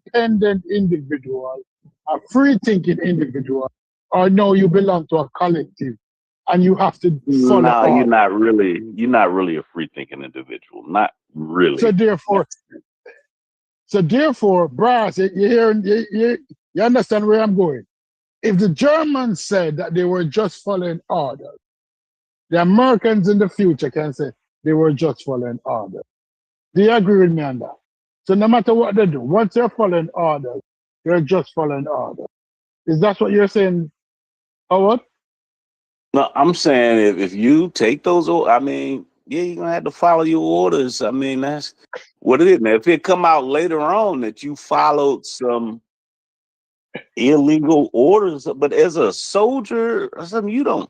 independent individual, a free thinking individual, or no, you belong to a collective and you have to follow No, order. you're not really a free thinking individual. Not So really. therefore, Brass, you hear, you understand where I'm going. If the Germans said that they were just following orders, the Americans in the future can say they were just following orders. Do you agree with me on that? So no matter what they do, once they're following orders, they're just following orders. Is that what you're saying, Howard? No, I'm saying if you take those, I mean, yeah, you're gonna have to follow your orders. I mean, that's what it is. Now, if it come out later on that you followed some illegal orders, but as a soldier or something, you don't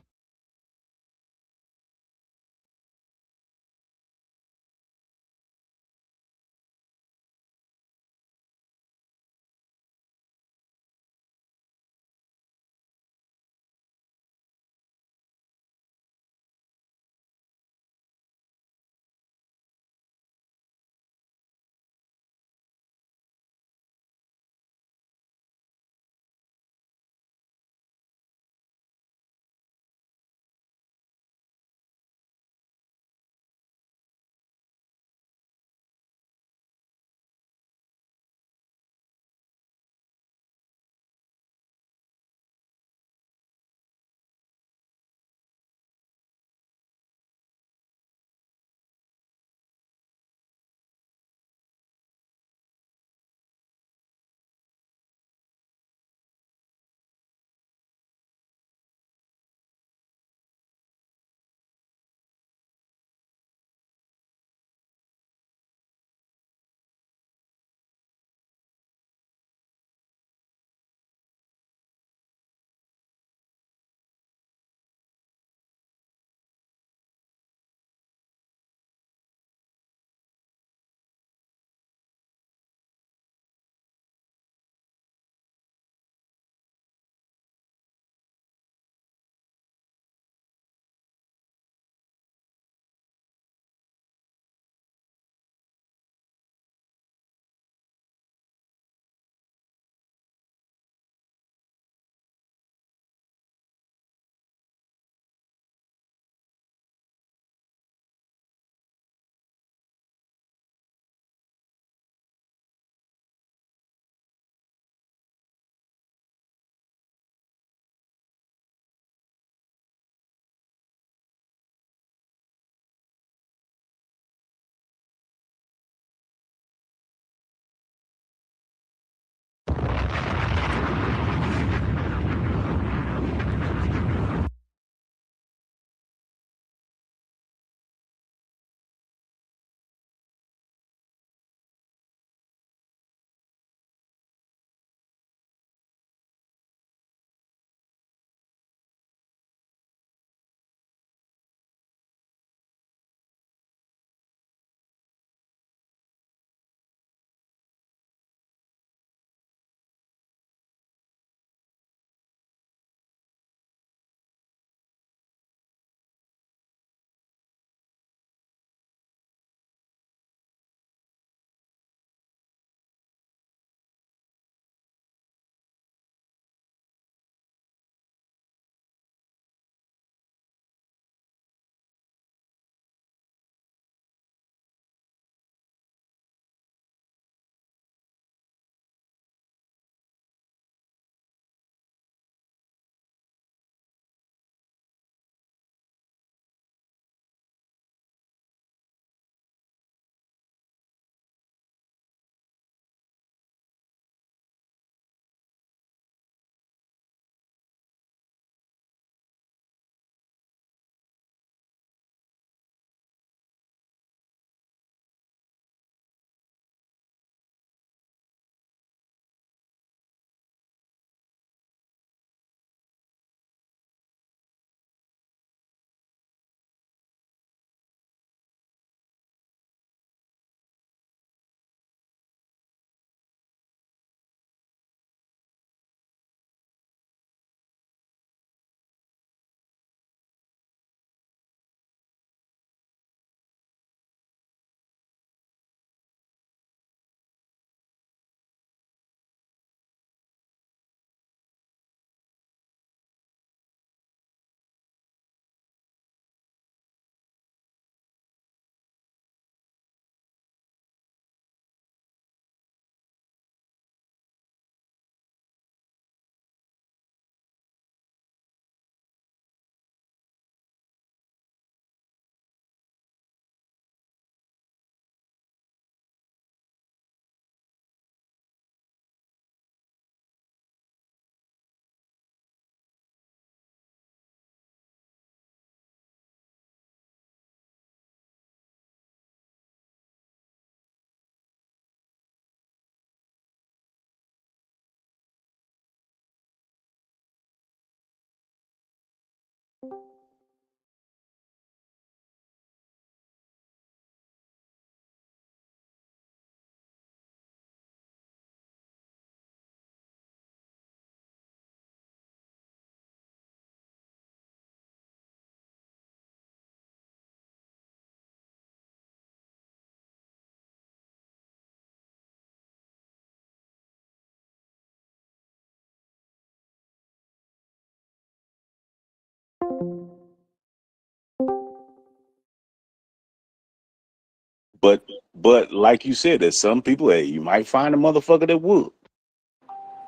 But like you said, there's some people, hey, you might find a motherfucker that would.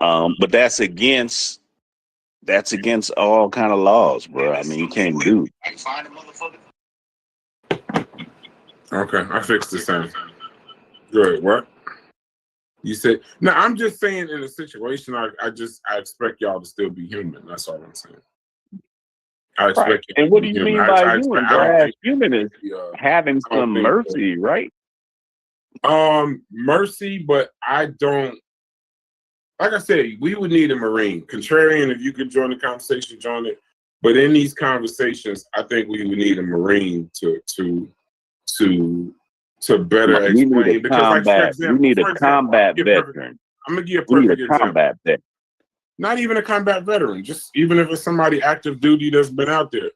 But that's against all kind of laws, bro. I mean, you can't do it. Okay, I fixed the sound. Good. What? You said no. I'm just saying in a situation, I expect y'all to still be human. That's all I'm saying. I expect. Right. And what do you mean by human? Human is having some mercy, right? Mercy, but I don't. Like I said, we would need a Marine. Contrarian, if you could join the conversation, join it. But in these conversations, I think we would need a Marine to better explain. Because, like, for example, you need a combat veteran. I'm gonna give a perfect example. Combat veteran. Not even a combat veteran, just even if it's somebody active duty that's been out there.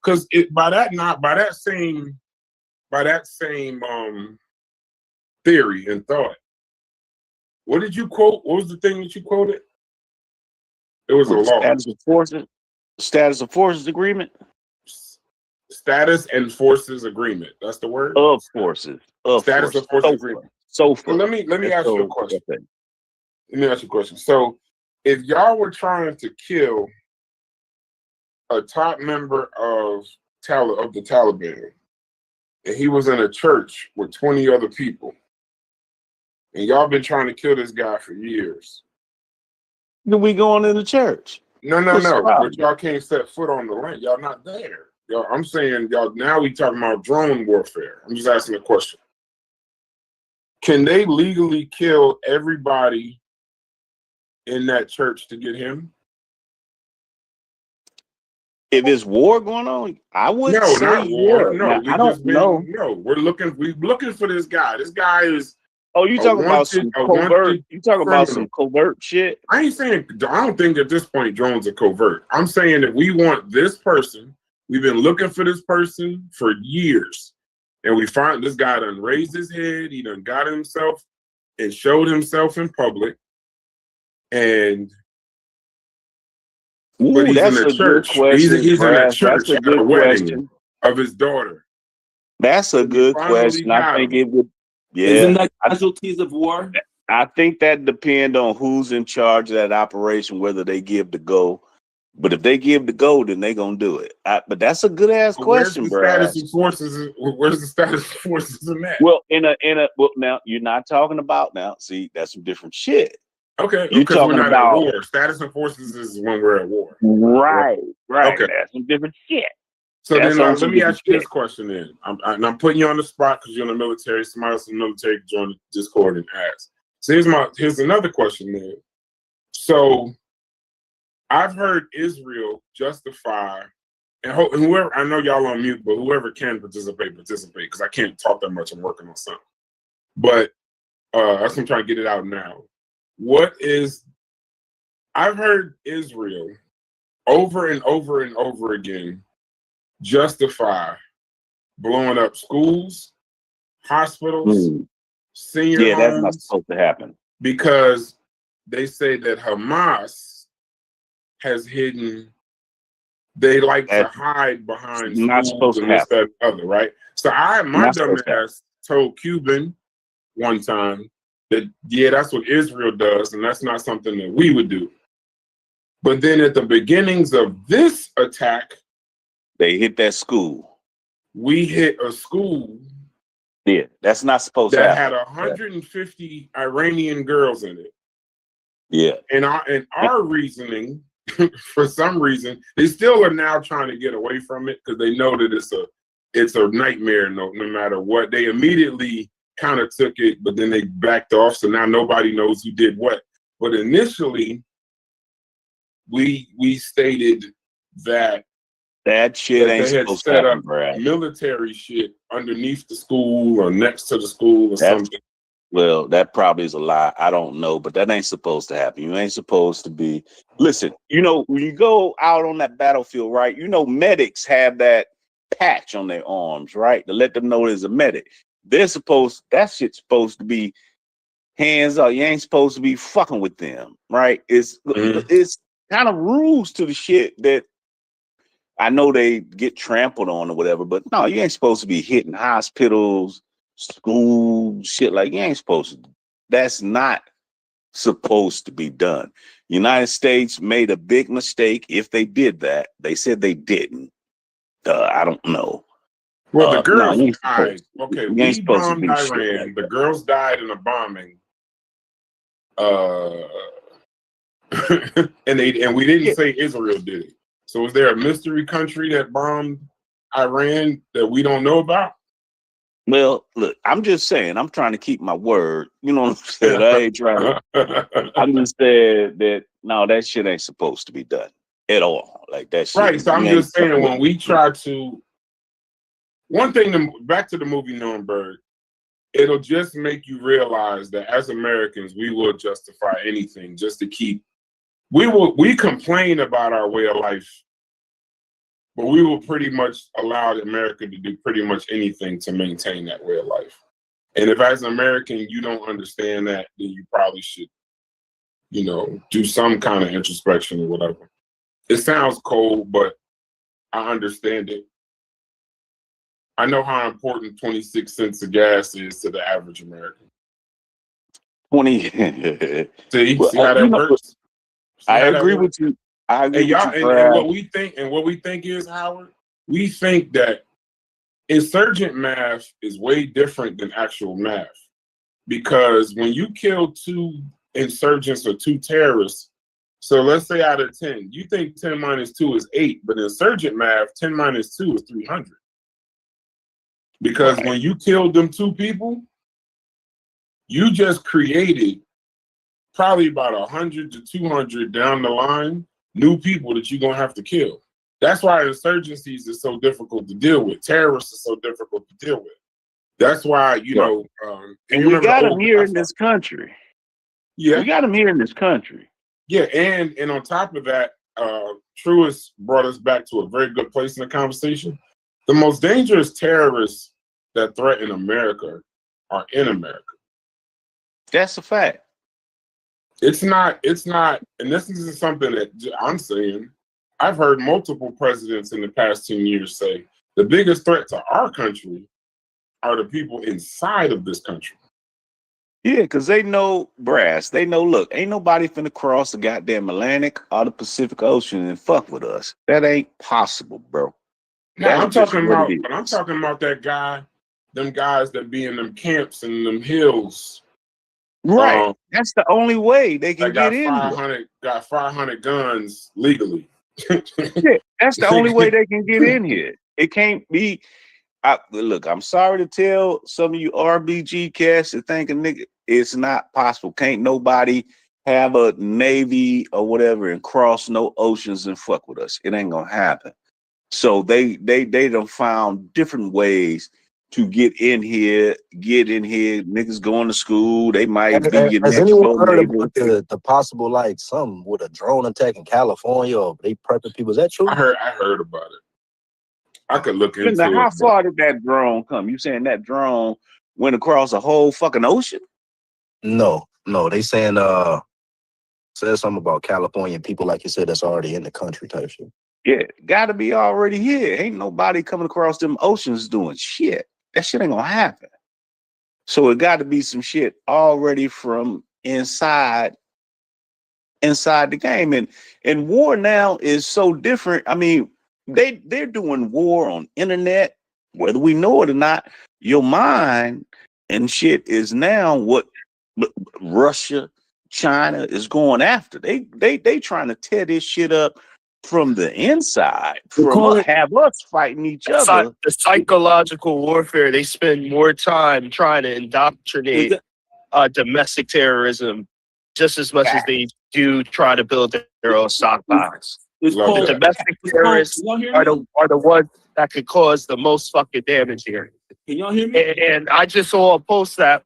Because by that same theory and thought. What did you quote? What was the thing that you quoted? It was a law. Status of forces agreement. Status and forces agreement. That's the word. Of forces. Status of forces agreement. So let me ask you a question. Let me ask you a question. So, if y'all were trying to kill a top member of the Taliban, and he was in a church with 20 other people, and y'all been trying to kill this guy for years. Then we going in the church. No. But y'all can't set foot on the land. Y'all not there. Y'all, I'm saying y'all now we talking about drone warfare. I'm just asking a question. Can they legally kill everybody in that church to get him? If there's war going on, I would say not war. Yeah. No, I don't know. No, we're looking for this guy. This guy is. Oh, you talking about some covert? You talking about some covert shit? I ain't saying. I don't think at this point drones are covert. I'm saying that we want this person. We've been looking for this person for years, and we find this guy done raised his head. He done got himself and showed himself in public, and. But he's in the church. He's in a church at a wedding of his daughter. That's a good question. I think it would. Yeah. Isn't that casualties of war? I think that depends on who's in charge of that operation, whether they give the go. But if they give the go, then they're gonna do it. But that's a good ass question, bro. Where's the status of forces in that? Well, well, now you're not talking about now. See, that's some different shit. Okay, because we're not at war. Status of forces is when we're at war. Right. Okay, that's some different shit. So then let me ask you this question then. I'm putting you on the spot because you're in the military. Somebody else in the military can join the Discord and ask. So here's another question then. So I've heard Israel justify, and whoever, I know y'all on mute, but whoever can participate because I can't talk that much. I'm working on something. But that's I'm trying to get it out now. I've heard Israel over and over and over again justify blowing up schools, hospitals, senior homes. That's not supposed to happen. Because they say that Hamas has hidden, they like to hide behind schools and this, that, and other, right? So my dumb ass told Cuban one time that, that's what Israel does, and that's not something that we would do. But then at the beginnings of this attack, they hit that school. We hit a school. Yeah, that's not supposed to happen. That had 150 Iranian girls in it. Yeah. And our reasoning, for some reason, they still are now trying to get away from it because they know that it's a nightmare no matter what. They immediately kind of took it, but then they backed off. So now nobody knows who did what. But initially, we stated that That shit that ain't they had supposed to set happen, up Brad. military shit underneath the school or next to the school or That's something. well, that probably is a lie. I don't know, but that ain't supposed to happen. You ain't supposed to be. Listen, you know, when you go out on that battlefield, right? You know, medics have that patch on their arms, right? To let them know there's a medic. That shit's supposed to be hands up. You ain't supposed to be fucking with them, right? It's kind of rules to the shit that I know they get trampled on or whatever, but no, you ain't supposed to be hitting hospitals, school, shit like you ain't supposed to. That's not supposed to be done. United States made a big mistake if they did that. They said they didn't. I don't know. Well, the No, girls you ain't died. supposed to. Okay, You ain't we supposed to bombed do shit Iran. like The that. girls died in a bombing. And we didn't Yeah. say Israel did it. So is there a mystery country that bombed Iran that we don't know about? Well, look, I'm just saying, I'm trying to keep my word. You know what I'm saying? I ain't trying to. I'm just saying that no, that shit ain't supposed to be done at all. Like that shit. Right. So I'm just saying when we try to, one thing, back to the movie Nuremberg, it'll just make you realize that as Americans, we will justify anything just to keep. We complain about our way of life, but we will pretty much allow America to do pretty much anything to maintain that way of life. And if as an American you don't understand that, then you probably should, do some kind of introspection or whatever. It sounds cold, but I understand it. I know how important 26 cents of gas is to the average American. 20. See Well, how that works? I agree with you. I agree with you, and what we think is, Howard, we think that insurgent math is way different than actual math. Because when you kill 2 insurgents or 2 terrorists, so let's say out of 10, you think 10 minus 2 is 8, but insurgent math, 10 minus 2 is 300. Because when you killed them 2 people, you just created probably about 100 to 200 down the line new people that you're going to have to kill. That's why insurgencies are so difficult to deal with. Terrorists are so difficult to deal with. That's why, and we got them here in this country. Yeah. We got them here in this country. Yeah, and on top of that, Truist brought us back to a very good place in the conversation. The most dangerous terrorists that threaten America are in America. That's a fact. It's not, and this isn't something that I'm saying. I've heard multiple presidents in the past 10 years say the biggest threat to our country are the people inside of this country. Yeah, because they know brass. They know, look, ain't nobody finna cross the goddamn Atlantic or the Pacific Ocean and fuck with us. That ain't possible, bro. No, I'm talking about that guy, them guys that be in them camps and them hills. Right. That's the only way they can get in. Got 500 guns legally. Yeah, that's the only way they can get in here. It can't be. Look, I'm sorry to tell some of you RBG cats that think a nigga, it's not possible. Can't nobody have a navy or whatever and cross no oceans and fuck with us. It ain't gonna happen. So they done found different ways to get in here. Niggas going to school. They might be your Has next anyone door heard neighbor. about the possible, like, some with a drone attack in California, or they prepping people? Is that true? I heard about it. I could look into it. How far did that drone come? You saying that drone went across a whole fucking ocean? No. They saying says something about California people, like you said, that's already in the country type shit. Yeah, gotta be already here. Ain't nobody coming across them oceans doing shit. That shit ain't gonna happen. So it got to be some shit already from inside the game. And war now is so different. I mean, they're doing war on internet, whether we know it or not. Your mind and shit is now what Russia, China is going after. They trying to tear this shit up from the inside, have us fighting each other. The psychological warfare, they spend more time trying to indoctrinate domestic terrorism just as much as they do try to build their own stockpiles. It's Love called that. Domestic it's called, terrorists y'all hear are me? the ones that could cause the most fucking damage here. Can y'all hear me? And I just saw a post that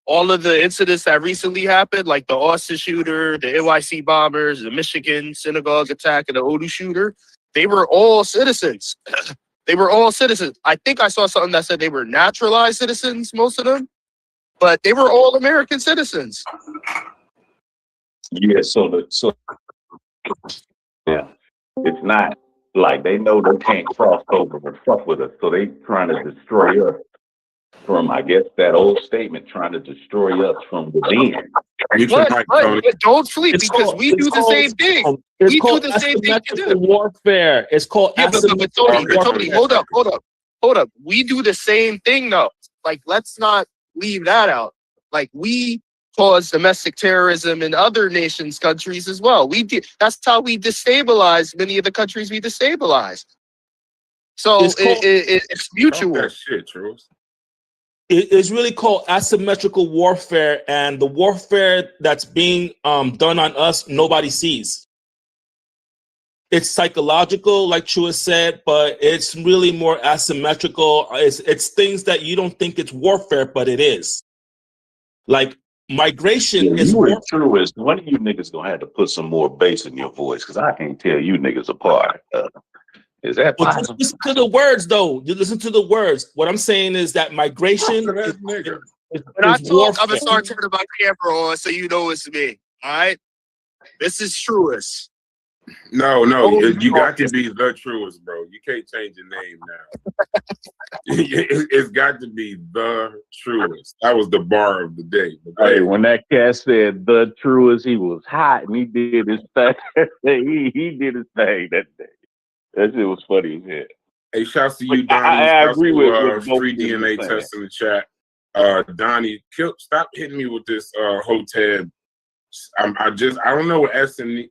all of the incidents that recently happened, like the Austin shooter, the NYC bombers, the Michigan synagogue attack, and the Odu shooter, they were all citizens. They were all citizens. I think I saw something that said they were naturalized citizens, most of them, but they were all American citizens. Yeah, yeah, it's not like they know they can't cross over and fuck with us, so they trying to destroy us from, I guess, that old statement, trying to destroy us from within. Mute your mic, Tony. But don't sleep It's because called, we do the same thing. it's We do called the same thing you asymmetrical do. warfare. It's called Yeah, but asymmetrical Tony, warfare. hold up. We do the same thing though. Like, let's not leave that out. Like, we cause domestic terrorism in other nations' countries as well. That's how we destabilize many of the countries we destabilize. So It's called- it's Talk mutual. that shit, Truth. It's really called asymmetrical warfare, and the warfare that's being done on us, nobody sees. It's psychological, like Chua said, but it's really more asymmetrical. It's things that you don't think it's warfare, but it is. Like migration Yeah, is you were warfare. truest. One of you niggas gonna have to put some more bass in your voice, because I can't tell you niggas apart. Is that But possible? listen to the words, though. You listen to the words. What I'm saying is that migration Talk to that nigga. When I is talk, I'm warfare. gonna start turning my camera on so you know it's me. All right. This is Truist. No, Oh, you got to be the truest, bro. You can't change your name now. It's got to be the truest. That was the bar of the day. Hey, when that cat said the truest, he was hot and he did his thing. he did his thing that day. That shit was funny as hell. Hey, shouts to you, But Donnie. I Shouts agree to, with both free of you DNA saying. test in the chat. Donnie, stop hitting me with this hotel. I don't know what SMB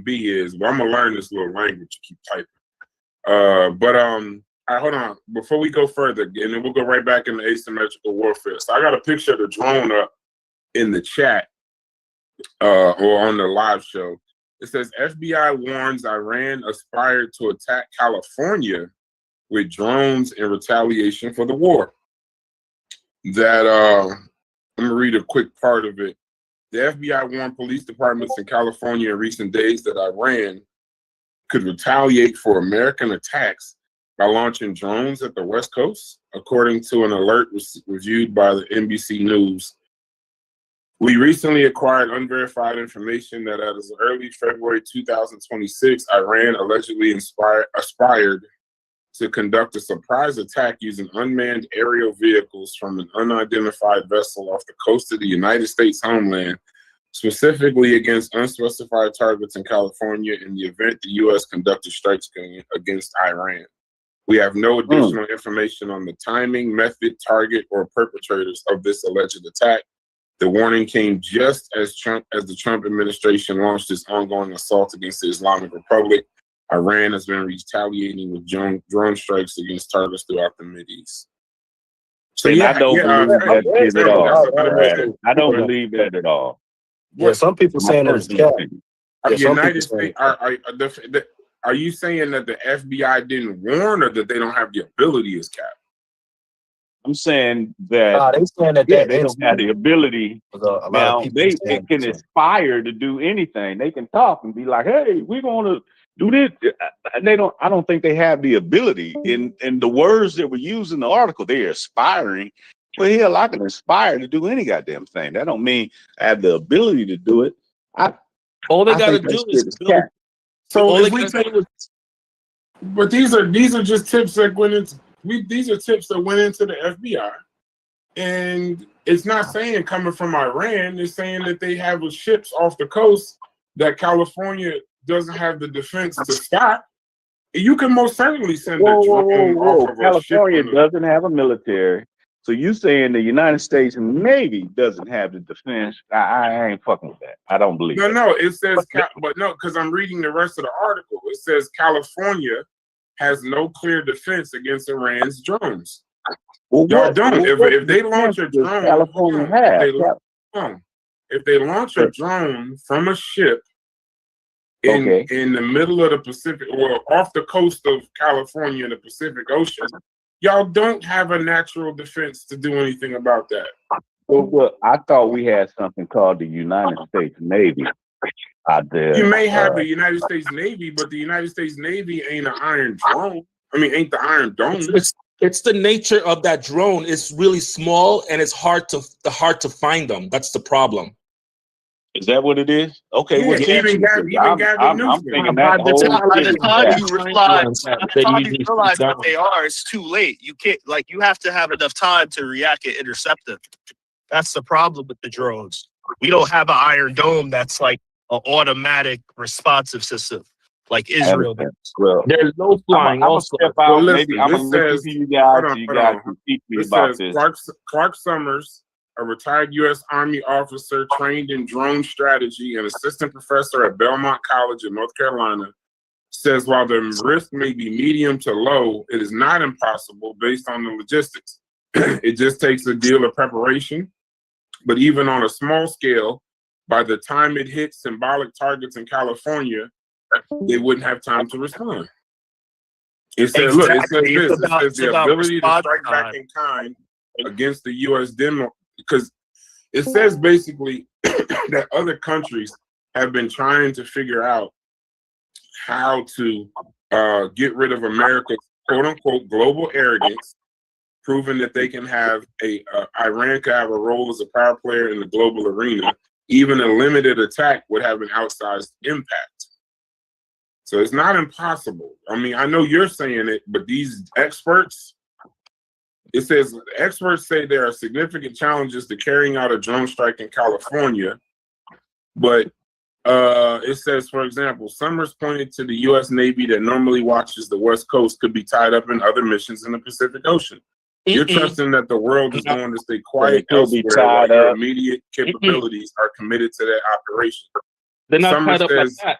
is, but I'm gonna learn this little language you keep typing. But all right, hold on. Before we go further, and then we'll go right back into asymmetrical warfare. So I got a picture of the drone up in the chat or on the live show. It says FBI warns Iran aspired to attack California with drones in retaliation for the war. That I'm gonna read a quick part of it. The FBI warned police departments in California in recent days that Iran could retaliate for American attacks by launching drones at the West Coast, according to an alert reviewed by the NBC News. We recently acquired unverified information that as early February 2026, Iran allegedly aspired to conduct a surprise attack using unmanned aerial vehicles from an unidentified vessel off the coast of the United States homeland, specifically against unspecified targets in California in the event the U.S. conducted strikes against Iran. We have no additional information on the timing, method, target, or perpetrators of this alleged attack. The warning came just as the Trump administration launched its ongoing assault against the Islamic Republic. Iran has been retaliating with drone strikes against targets throughout the Mideast. So I don't believe that shit at all. I don't believe that at all. Yeah, some people saying it's cap. Yeah, some United people saying States, are you saying that the FBI didn't warn or that they don't have the ability as cap? I'm saying that they saying that they don't have the ability. a lot Now, of people they saying can aspire to do anything. They can talk and be like, hey, we're going to do this. I don't think they have the ability. In the words that were used in the article, they're aspiring. Well, hell, I can aspire to do any goddamn thing. That don't mean I have the ability to do it. All they I got to think do that is shit is build. cat. So All if they we got to do is but these are just tips that went into these are tips that went into the FBI. And it's not saying coming from Iran, it's saying that they have ships off the coast that California doesn't have the defense to stop. You can most certainly send a drone off of a ship. California doesn't have a military. So you saying the United States Navy doesn't have the defense? I ain't fucking with that. I don't believe that. No, it says, but no, because I'm reading the rest of the article. It says California has no clear defense against Iran's drones. Well, Y'all don't. If they launch a drone, California has. if they launch a drone from a ship in the middle of the Pacific, or off the coast of California in the Pacific Ocean, y'all don't have a natural defense to do anything about that. Well, I thought we had something called the United States Navy out there. You may have the United States Navy, but the United States Navy ain't an Iron Drone. I mean, ain't the Iron Dome. It's the nature of that drone. It's really small and it's hard to find them. That's the problem. Is that what it is? Okay, Yeah, well, I'm thinking by that the whole time shit you is realize, They what they are, it's too late. You can't, like, you have to have enough time to react and intercept them. That's the problem with the drones. We don't have an Iron Dome that's like an automatic responsive system like Israel does. Well, There's no flying. I'm Also, step out. Well, listen, Maybe I'm this gonna listen says- to you guys. hold on, You hold guys on. can teach me It about says this. Clark Summers, a retired U.S. Army officer trained in drone strategy and assistant professor at Belmont College in North Carolina, says while the risk may be medium to low, it is not impossible based on the logistics. It just takes a deal of preparation. But even on a small scale, by the time it hits symbolic targets in California, they wouldn't have time to respond. It says, look, it says Exactly. this. It's about- It it's says the about ability to response strike back time. in kind against the U.S. demo, because it says basically that other countries have been trying to figure out how to get rid of America's quote unquote global arrogance, proving that they can have Iran could have a role as a power player in the global arena. Even a limited attack would have an outsized impact. So it's not impossible. I mean, I know you're saying it, but these experts, it says experts say there are significant challenges to carrying out a drone strike in California. But it says, for example, Summers pointed to the U.S. Navy that normally watches the West Coast could be tied up in other missions in the Pacific Ocean. You're trusting that the world is going to stay quiet elsewhere while your immediate capabilities are committed to that operation. they're not tied up like that.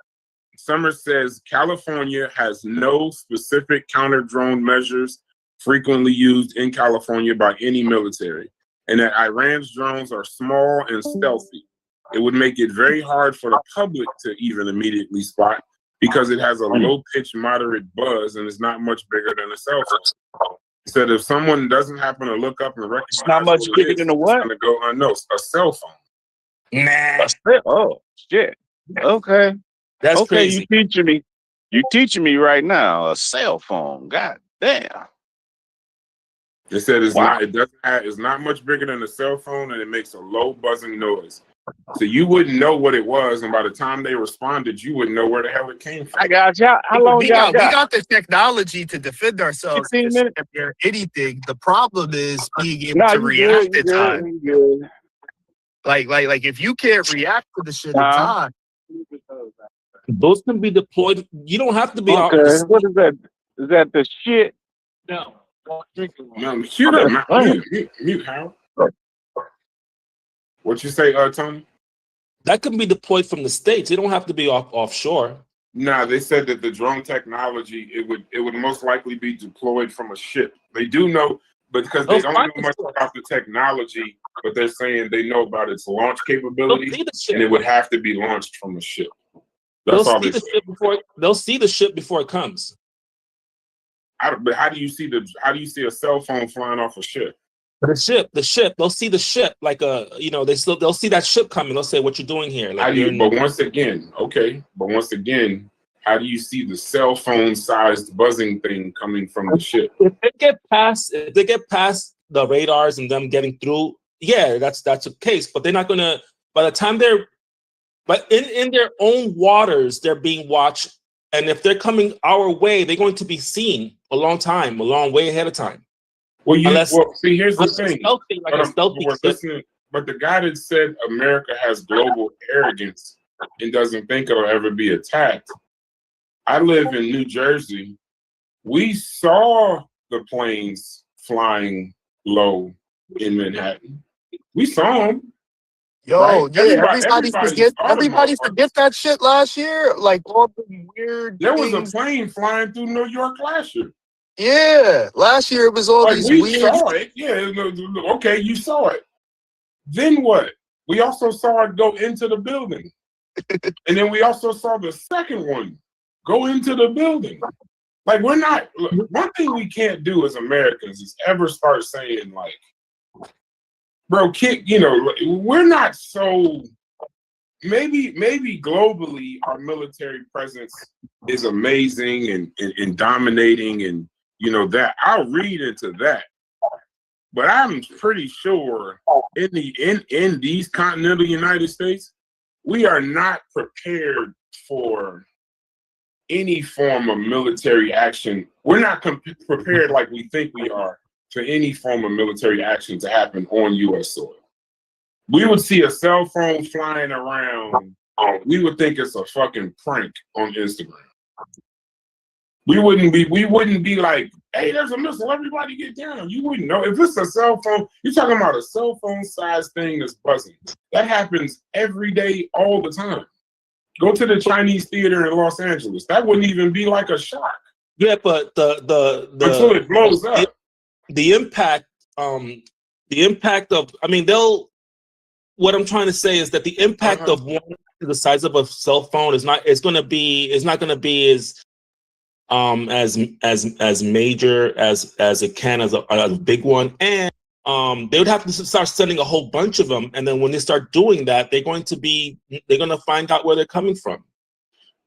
Summers says California has no specific counter-drone measures frequently used in California by any military, and that Iran's drones are small and stealthy. It would make it very hard for the public to even immediately spot because it has a low-pitched, moderate buzz and is not much bigger than a cell phone. He said if someone doesn't happen to look up and recognize It's not much what it bigger is, than a what? it's going to go unnoticed. A cell phone. Nah, Oh shit. Okay. that's Okay, crazy. you teaching me. You teaching me right now. A cell phone. God damn. It said it's Wow. not. It doesn't have. It's not much bigger than a cell phone, and it makes a low buzzing noise. So you wouldn't know what it was, and by the time they responded, you wouldn't know where the hell it came from. I got y'all. How long we y'all got, we got? got the technology to defend ourselves 15 minutes? if there's anything. The problem is being able Nah, to you react good, in time. you good. Like if you can't react to the shit in Uh-huh. time, Those can be deployed. You don't have to be out. Okay, what is that? Is that the shit? No. No, mute up, mute, Howard. What you say, Tony? That can be deployed from the States. They don't have to be offshore. Nah, they said that the drone technology it would most likely be deployed from a ship. They do know, but because they don't know much about the technology, but they're saying they know about its launch capability, and it would have to be launched from a ship. That's all they said. They'll see the ship before it comes. But how do you see a cell phone flying off a ship? The ship. They'll see the ship like they'll see that ship coming. They'll say, "What you doing here?" Like, but once again, how do you see the cell phone sized buzzing thing coming from the ship? If they get past the radars and them getting through, yeah, that's a case. But they're not gonna. By the time but in their own waters, they're being watched. And if they're coming our way, they're going to be seen a long way ahead of time. See, here's the thing. Stealthy, but the guy that said America has global arrogance and doesn't think it'll ever be attacked. I live in New Jersey. We saw the planes flying low in Manhattan. We saw them. yo, Right? yeah, Everybody forget that shit last year. Like all the weird. There was a things. plane flying through New York last year. Yeah, last year it was all these We weird. saw it. Yeah, okay, you saw it. Then what? We also saw it go into the building. And then we also saw the second one go into the building. Like, we're not, look, one thing we can't do as Americans is ever start saying, like, bro, we're not so, maybe globally our military presence is amazing and dominating and, that. I'll read into that. But I'm pretty sure in these continental United States, we are not prepared for any form of military action. We're not prepared like we think we are for any form of military action to happen on U.S. soil. We would see a cell phone flying around. We would think it's a fucking prank on Instagram. We wouldn't be like, hey, there's a missile, everybody get down. You wouldn't know. If it's a cell phone, you're talking about a cell phone size thing that's buzzing. That happens every day, all the time. Go to the Chinese theater in Los Angeles. That wouldn't even be like a shock. Yeah, but until it blows up. The impact of, what I'm trying to say is that the impact of one the size of a cell phone is not going to be as major as it can as a big one, and they would have to start sending a whole bunch of them, and then when they start doing that, they're going to find out where they're coming from.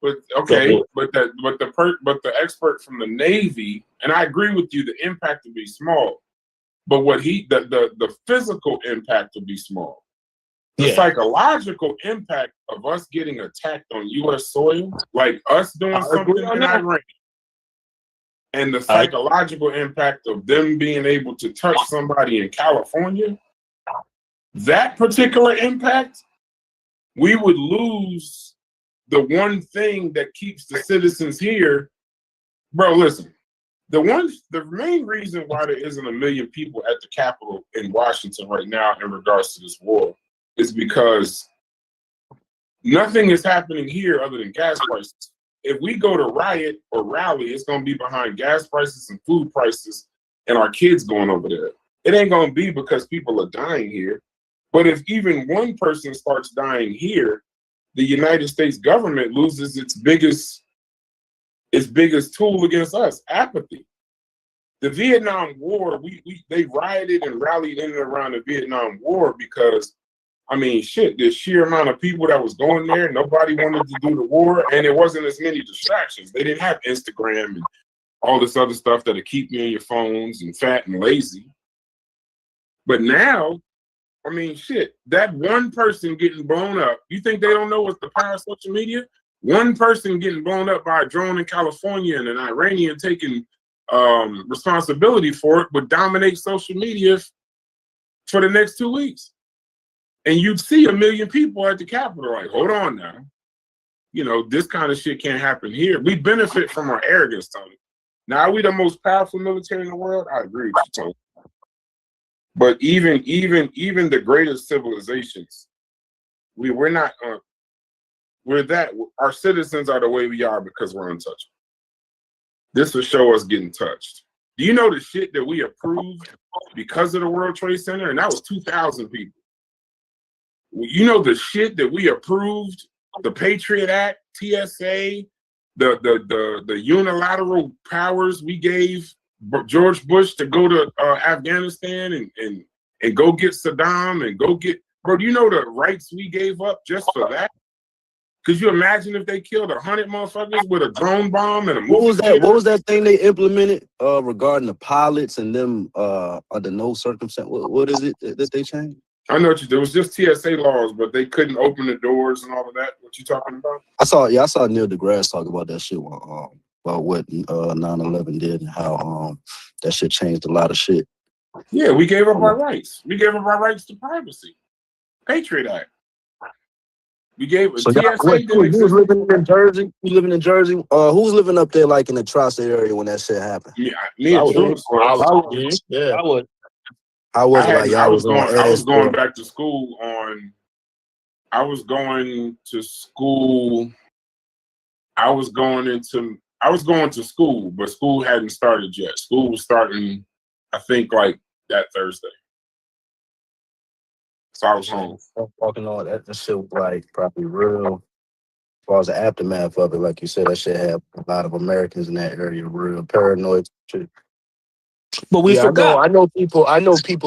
But okay, but the expert from the Navy, and I agree with you, the impact would be small, but the physical impact would be small. The psychological impact of us getting attacked on U.S. soil, like us doing something in Iran, and the psychological impact of them being able to touch somebody in California, that particular impact, we would lose the one thing that keeps the citizens here. Bro, listen, the main reason why there isn't 1 million people at the Capitol in Washington right now in regards to this war is because nothing is happening here other than gas prices. If we go to riot or rally, it's going to be behind gas prices and food prices and our kids going over there. It ain't going to be because people are dying here. But if even one person starts dying here, the United States government loses its biggest tool against us, apathy. The Vietnam War, they rioted and rallied in and around the Vietnam War because, the sheer amount of people that was going there, nobody wanted to do the war, and there wasn't as many distractions. They didn't have Instagram and all this other stuff that'll keep you on your phones and fat and lazy. But now, that one person getting blown up, you think they don't know what's the power of social media? One person getting blown up by a drone in California and an Iranian taking responsibility for it would dominate social media for the next 2 weeks. And you'd see 1 million people at the Capitol like, hold on now. This kind of shit can't happen here. We benefit from our arrogance, Tony. Now, are we the most powerful military in the world? I agree with you, Tony. But even the greatest civilizations, our citizens are the way we are because we're untouchable. This will show us getting touched. Do you know the shit that we approved because of the World Trade Center? And that was 2,000 people. You know the shit that we approved, the Patriot Act, TSA, the unilateral powers we gave George Bush to go to Afghanistan and go get Saddam and go get, bro, do you know the rights we gave up just for that? Could you imagine if they killed 100 motherfuckers with a drone bomb and a movie? What was that thing they implemented regarding the pilots and them under no circumstance? What is it that they changed? I know what you did. It was just TSA laws, but they couldn't open the doors and all of that. What you talking about? I saw Neil deGrasse talk about that shit about what 9/11 did and how that shit changed a lot of shit. Yeah, we gave up our rights. We gave up our rights to privacy. Patriot Act. We gave so you was living in Jersey? You living in Jersey? Who's living up there like in the tri-state area when that shit happened? Yeah, me and Jules. I would. I was going back to school I was going to school, but school hadn't started yet. School was starting, I think, like that Thursday. So I was home. Talking all that shit was like probably real far as the aftermath of it, like you said, that shit had a lot of Americans in that area real paranoid. Shit. But we Yeah, forgot. I know people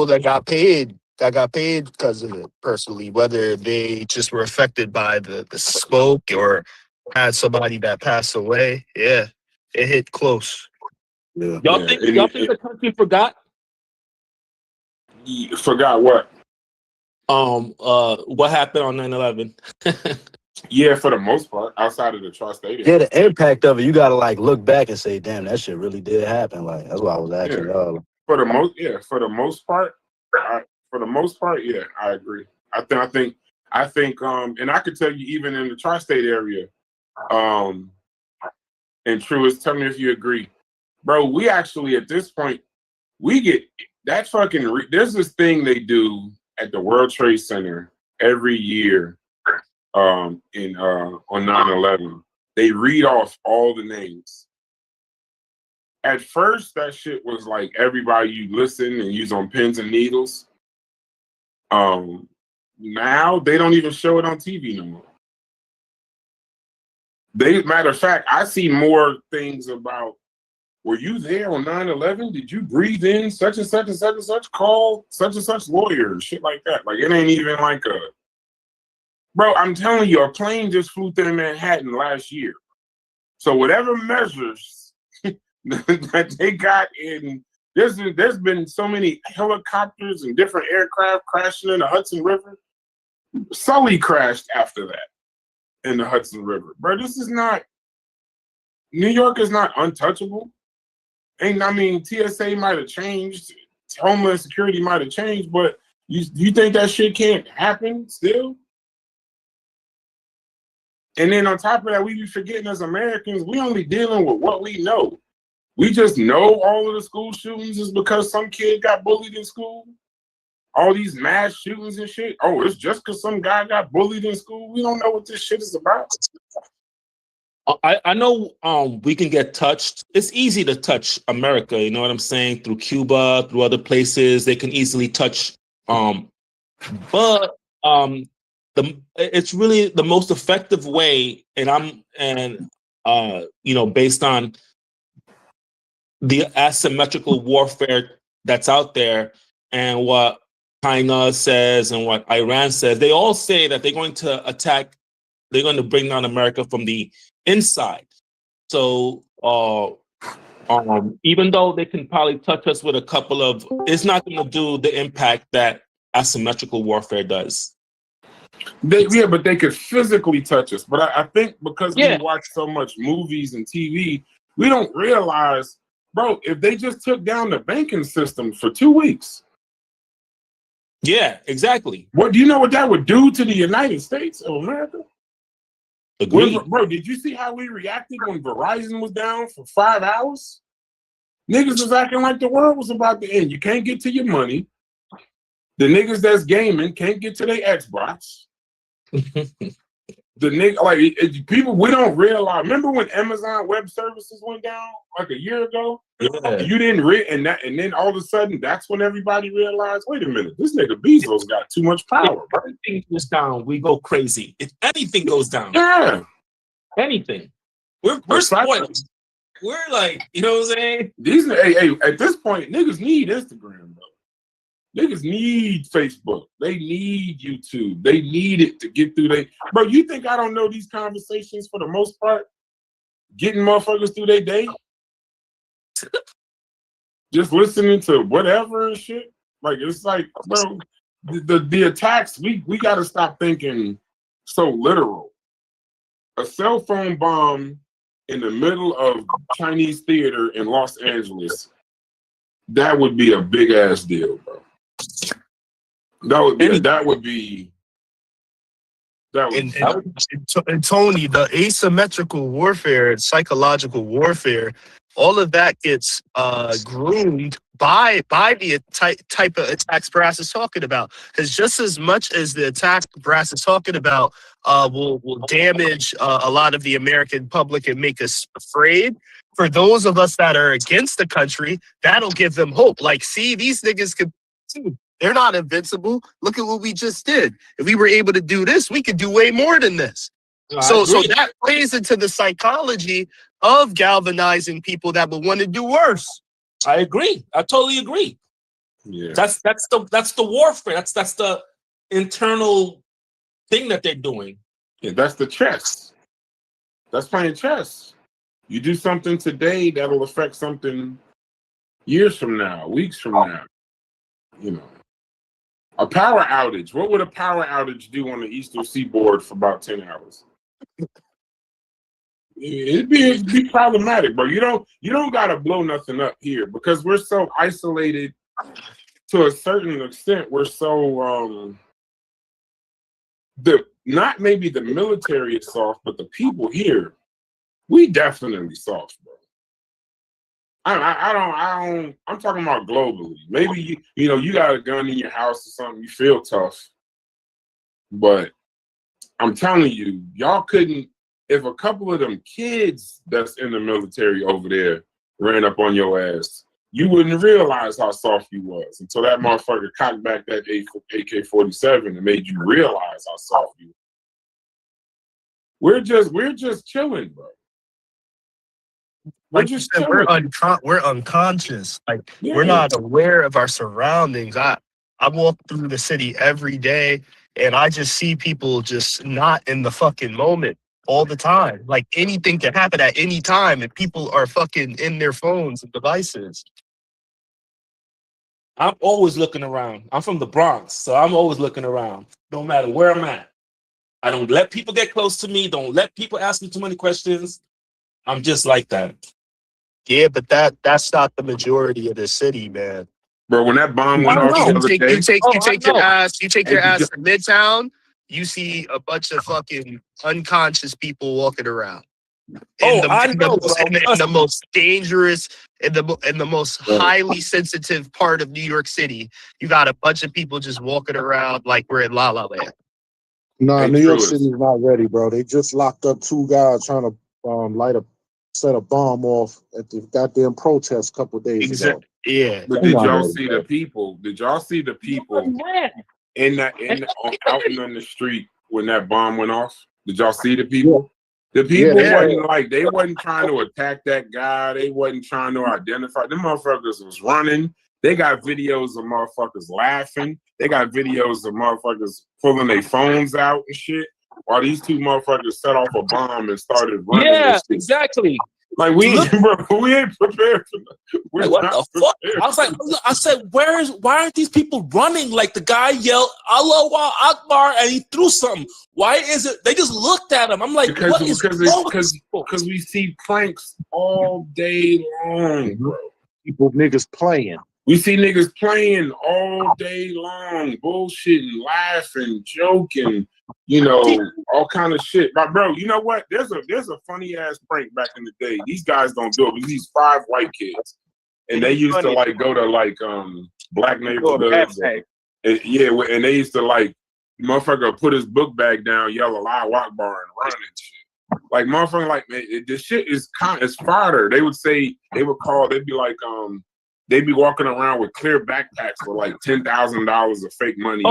that got paid because of it personally, whether they just were affected by the smoke or had somebody that passed away. Yeah, it hit close. Yeah. Y'all Yeah, think and y'all think the country forgot you forgot what? what happened on 9/11? Yeah, for the most part, outside of the tri-state Yeah, area. the impact of it, you gotta like look back and say, damn, that shit really did happen. Like that's why I was asking Yeah, y'all. for the most part, yeah, I agree. I think, and I could tell you, even in the tri-state area, and Truist, tell me if you agree, bro. We actually at this point, we get that fucking. There's this thing they do at the World Trade Center every year, on 9/11. They read off all the names. At first, that shit was like everybody you listen and use on pins and needles. Now they don't even show it on TV no more. Matter of fact, I see more things about, were you there on 9/11? Did you breathe in such and such and such and such? Call such and such lawyer, shit like that. Like it ain't even like bro, I'm telling you, a plane just flew through Manhattan last year. So whatever measures that they got in, there's been so many helicopters and different aircraft crashing in the Hudson River. Sully crashed after that in the Hudson River. Bro, this is not, New York is not untouchable. TSA might have changed, Homeland Security might have changed, but you think that shit can't happen still? And then on top of that, we be forgetting as Americans, we only dealing with what we know. We just know all of the school shootings is because some kid got bullied in school. All these mass shootings and shit. Oh, it's just because some guy got bullied in school. We don't know what this shit is about. I know we can get touched. It's easy to touch America, you know what I'm saying? Through Cuba, through other places, they can easily touch. But it's really the most effective way, based on the asymmetrical warfare that's out there and what China says and what Iran says. They all say that they're going to attack, they're going to bring down America from the inside. So even though they can probably touch us with a couple of, it's not going to do the impact that asymmetrical warfare does. But they could physically touch us. But I think because we watch so much movies and TV, we don't realize, bro, if they just took down the banking system for 2 weeks. Yeah, exactly. What do you know what that would do to the United States of America? Agreed. Bro, did you see how we reacted when Verizon was down for 5 hours? Niggas was acting like the world was about to end. You can't get to your money. The niggas that's gaming can't get to their Xbox. People, we don't realize. Remember when Amazon Web Services went down like a year ago? Yeah. You didn't and then all of a sudden that's when everybody realized, wait a minute, this nigga Bezos got too much power. If anything goes down, we go crazy. If anything goes down, anything, we're spoiled. We're like, you know what I'm saying? At this point, niggas need Instagram, bro. Niggas need Facebook. They need YouTube. They need it to get through bro, you think I don't know these conversations for the most part? Getting motherfuckers through their day? Just listening to whatever and shit? Like, it's like, bro, the attacks, we got to stop thinking so literal. A cell phone bomb in the middle of Chinese theater in Los Angeles, that would be a big ass deal, bro. And Tony, the asymmetrical warfare and psychological warfare, all of that gets groomed by the type of attacks Brass is talking about. Because just as much as the attack Brass is talking about will damage a lot of the American public and make us afraid, for those of us that are against the country, that'll give them hope. Like, see, these niggas could. They're not invincible. Look at what we just did. If we were able to do this, we could do way more than this. So that plays into the psychology of galvanizing people that would want to do worse. I agree. I totally agree. Yeah. That's the warfare. That's the internal thing that they're doing. Yeah, that's the chess. That's playing chess. You do something today that'll affect something years from now, weeks from now. You know, a power outage. What would a power outage do on the Eastern Seaboard for about 10 hours? It'd be problematic, bro. You don't gotta blow nothing up here because we're so isolated to a certain extent. We're so not maybe the military is soft, but the people here, we definitely soft, bro. I don't. I'm talking about globally. Maybe you got a gun in your house or something. You feel tough, but I'm telling you, y'all couldn't. If a couple of them kids that's in the military over there ran up on your ass, you wouldn't realize how soft you was until that motherfucker cocked back that AK-47 and made you realize how soft you was. We're just chilling, bro. Like you said, we're unconscious. Like we're not aware of our surroundings. I walk through the city every day and I just see people just not in the fucking moment all the time. Like anything can happen at any time and people are fucking in their phones and devices. I'm always looking around. I'm from the Bronx, so I'm always looking around. No matter where I'm at. I don't let people get close to me. Don't let people ask me too many questions. I'm just like that. Yeah, but that's not the majority of the city, man. Bro, when that bomb went off the other day, you take your ass to Midtown, you see a bunch of fucking unconscious people walking around. In the most dangerous, in the most highly sensitive part of New York City, you got a bunch of people just walking around like we're in La La Land. Nah, New York City's not ready, bro. They just locked up 2 guys trying to set a bomb off at the goddamn protest a couple of days ago. Yeah. But did y'all see the people? Did y'all see the people out in the street when that bomb went off? Did y'all see the people? Yeah. The people they wasn't trying to attack that guy. They wasn't trying to identify. Them motherfuckers was running. They got videos of motherfuckers laughing. They got videos of motherfuckers pulling their phones out and shit. While these 2 motherfuckers set off a bomb and started running. Yeah, exactly. Like we ain't prepared for that. Like, what the fuck? I said, why aren't these people running? Like the guy yelled Allahu Akbar and he threw something. Why is it they just looked at him? I'm like, because we see pranks all day long, bro. People niggas playing. We see niggas playing all day long, bullshitting, laughing, joking, all kind of shit. But bro, you know what? There's a funny ass prank back in the day. These guys don't do it, but these 5 white kids, and they used to go to black neighborhoods. And they used to motherfucker put his book bag down, yell Allahu Akbar and run and shit. Like motherfucker, man, this shit is fodder. They'd be walking around with clear backpacks for like $10,000 of fake money.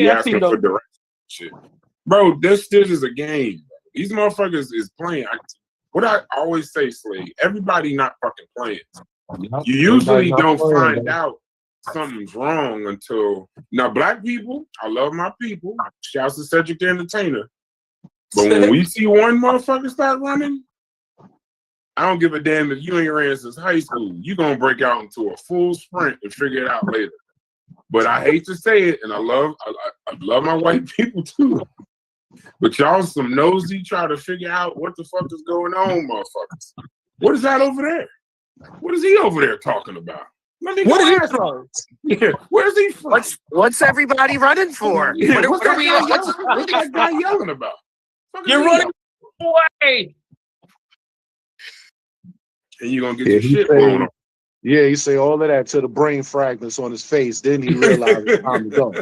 Asking for directions shit. Bro, this is a game. These motherfuckers is playing. What I always say, Slade, everybody not fucking playing. You usually don't find out something's wrong until now. Black people, I love my people. Shouts to Cedric the Entertainer. But when we see one motherfucker start running, I don't give a damn if you ain't ran since high school. You're going to break out into a full sprint and figure it out later. But I hate to say it, and I love my white people too. But y'all some nosy try to figure out what the fuck is going on, motherfuckers. What is that over there? What is he over there talking about? What is he from? Yeah, where's he from? What's everybody running for? Yeah, what's that guy yelling about? You're running away. And you're going to get your shit blown off. Yeah, he say all of that to the brain fragments on his face. Then he realized it's time to go.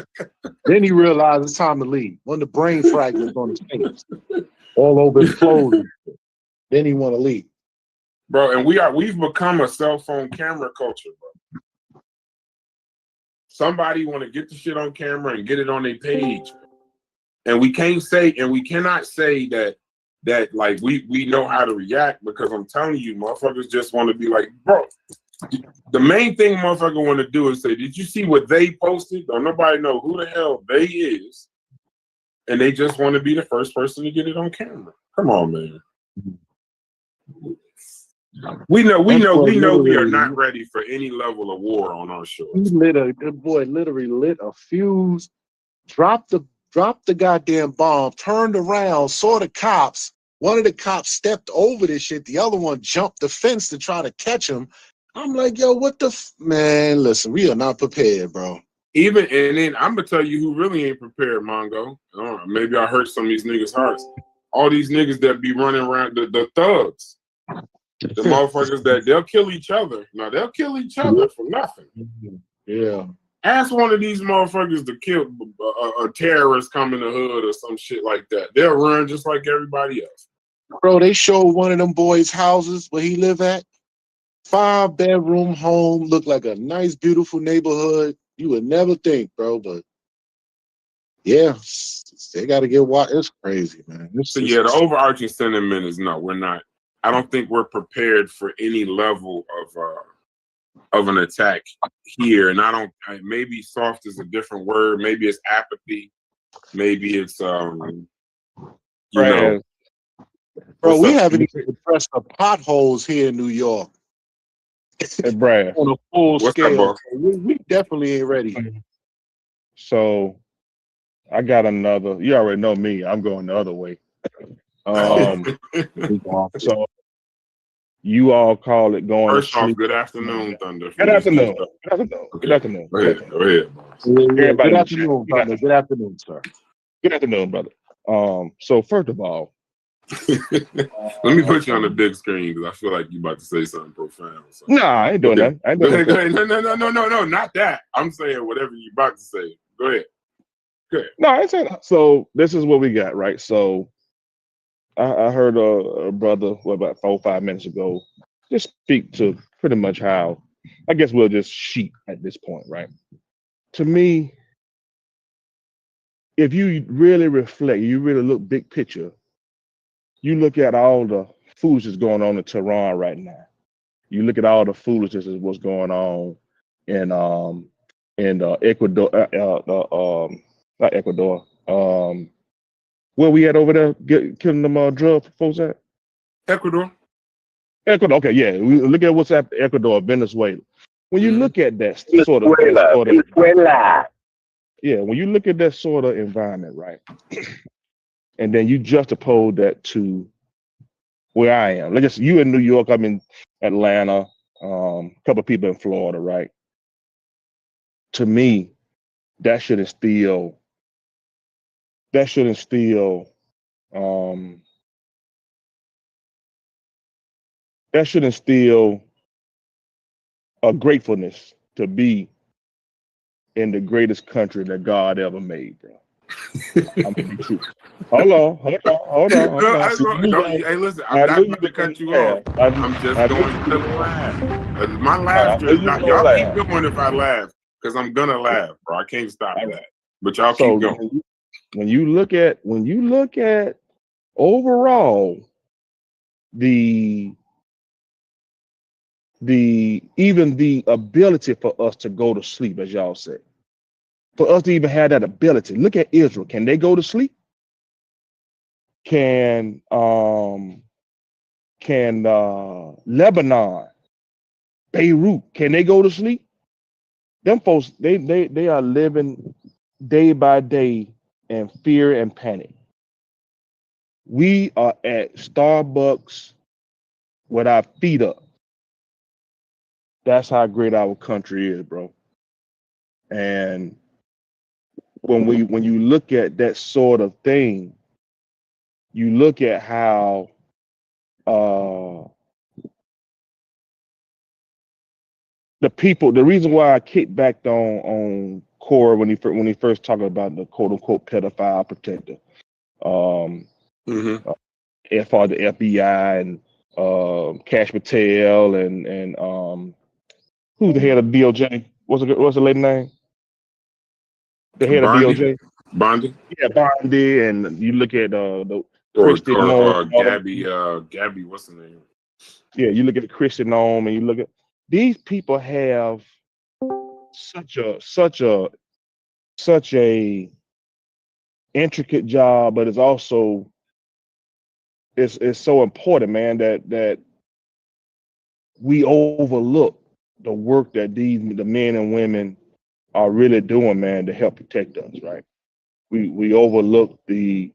Then he realized it's time to leave. When the brain fragments on his face, all over his clothes, then he want to leave. Bro, and we've become a cell phone camera culture, bro. Somebody want to get the shit on camera and get it on their page. And we cannot say that that like we know how to react, because I'm telling you, motherfuckers just want to be like, bro. The main thing motherfucker want to do is say, did you see what they posted? Don't nobody know who the hell they is, and they just want to be the first person to get it on camera. Come on, man. We know we are not ready for any level of war on our shores. That boy literally lit a fuse, dropped the goddamn bomb, turned around, saw the cops. One of the cops stepped over this shit. The other one jumped the fence to try to catch him. I'm like, yo, what the man? Listen, we are not prepared, bro. And then I'm gonna tell you who really ain't prepared, Mongo. Maybe I hurt some of these niggas' hearts. All these niggas that be running around, the thugs, the motherfuckers that they'll kill each other. Now they'll kill each other for nothing. Yeah. Ask one of these motherfuckers to kill a terrorist come in the hood or some shit like that. They'll run just like everybody else. Bro, they showed one of them boys' houses where he live at. 5-bedroom home, looked like a nice, beautiful neighborhood. You would never think, bro, but yeah, they got to get watched. It's crazy, man. So yeah, the overarching sentiment is no, we're not. I don't think we're prepared for any level of an attack here, and maybe soft is a different word. Maybe it's apathy. Maybe it's bro, we haven't even addressed the potholes here in New York. Hey, Brad. On a full What's scale. that, We definitely ain't ready. So I got another. You already know me. I'm going the other way. So you all call it going First to off, sleep. good afternoon, Thunder. Good afternoon. Good afternoon. Okay. Good afternoon. Go ahead. Good afternoon, brother. Good afternoon, sir. Good afternoon, brother. So first of all, let me put you on the big screen because I feel like you about to say something profound. So. Nah, I ain't doing that. I ain't doing Go ahead. No, not that. I'm saying whatever you about to say. Go ahead. No, I ain't saying that. So this is what we got, right? So I heard a brother, about 4 or 5 minutes ago, just speak to pretty much how, I guess we'll just sheep at this point, right? To me, if you really reflect, you really look big picture, you look at all the foolishness going on in Tehran right now. You look at all the foolishness of what's going on in Ecuador, not Ecuador. Where we at over there killing them drug folks at? Ecuador. Okay, yeah. We look at what's at Ecuador, Venezuela. When you look at that sort of yeah, when you look at that sort of environment, right, and then you juxtapose that to where I am. Let's just, you in New York, I'm in Atlanta, a couple of people in Florida, right? To me, that should instill a gratefulness to be in the greatest country that God ever made, bro. I'm gonna be true. Hold on. Hey, listen, I'm not going to cut you off. I'm just going to laugh. My laughter is not. Y'all keep going if I laugh, because I'm gonna laugh, bro. I can't stop that. But y'all keep going. When you look at overall even the ability for us to go to sleep, as y'all said, for us to even have that ability. Look at Israel. Can they go to sleep? Can Lebanon, Beirut, can they go to sleep? Them folks, they are living day by day in fear and panic. We are at Starbucks with our feet up. That's how great our country is, bro. And when you look at that sort of thing, you look at how the reason why I kicked back on Cora when he first talked about the quote unquote pedophile protector, as far as the FBI and Cash Patel and who's the head of DOJ? What's the lady name? The head of DOJ. Bondi. Yeah, Bondi, and you look at the Christy Nome. Gabby, what's the name? Yeah, you look at the Christy Nome and you look at these people have such a intricate job, but it's also it's so important, man, that we overlook the work that the men and women are really doing, man, to help protect us, right? We overlook the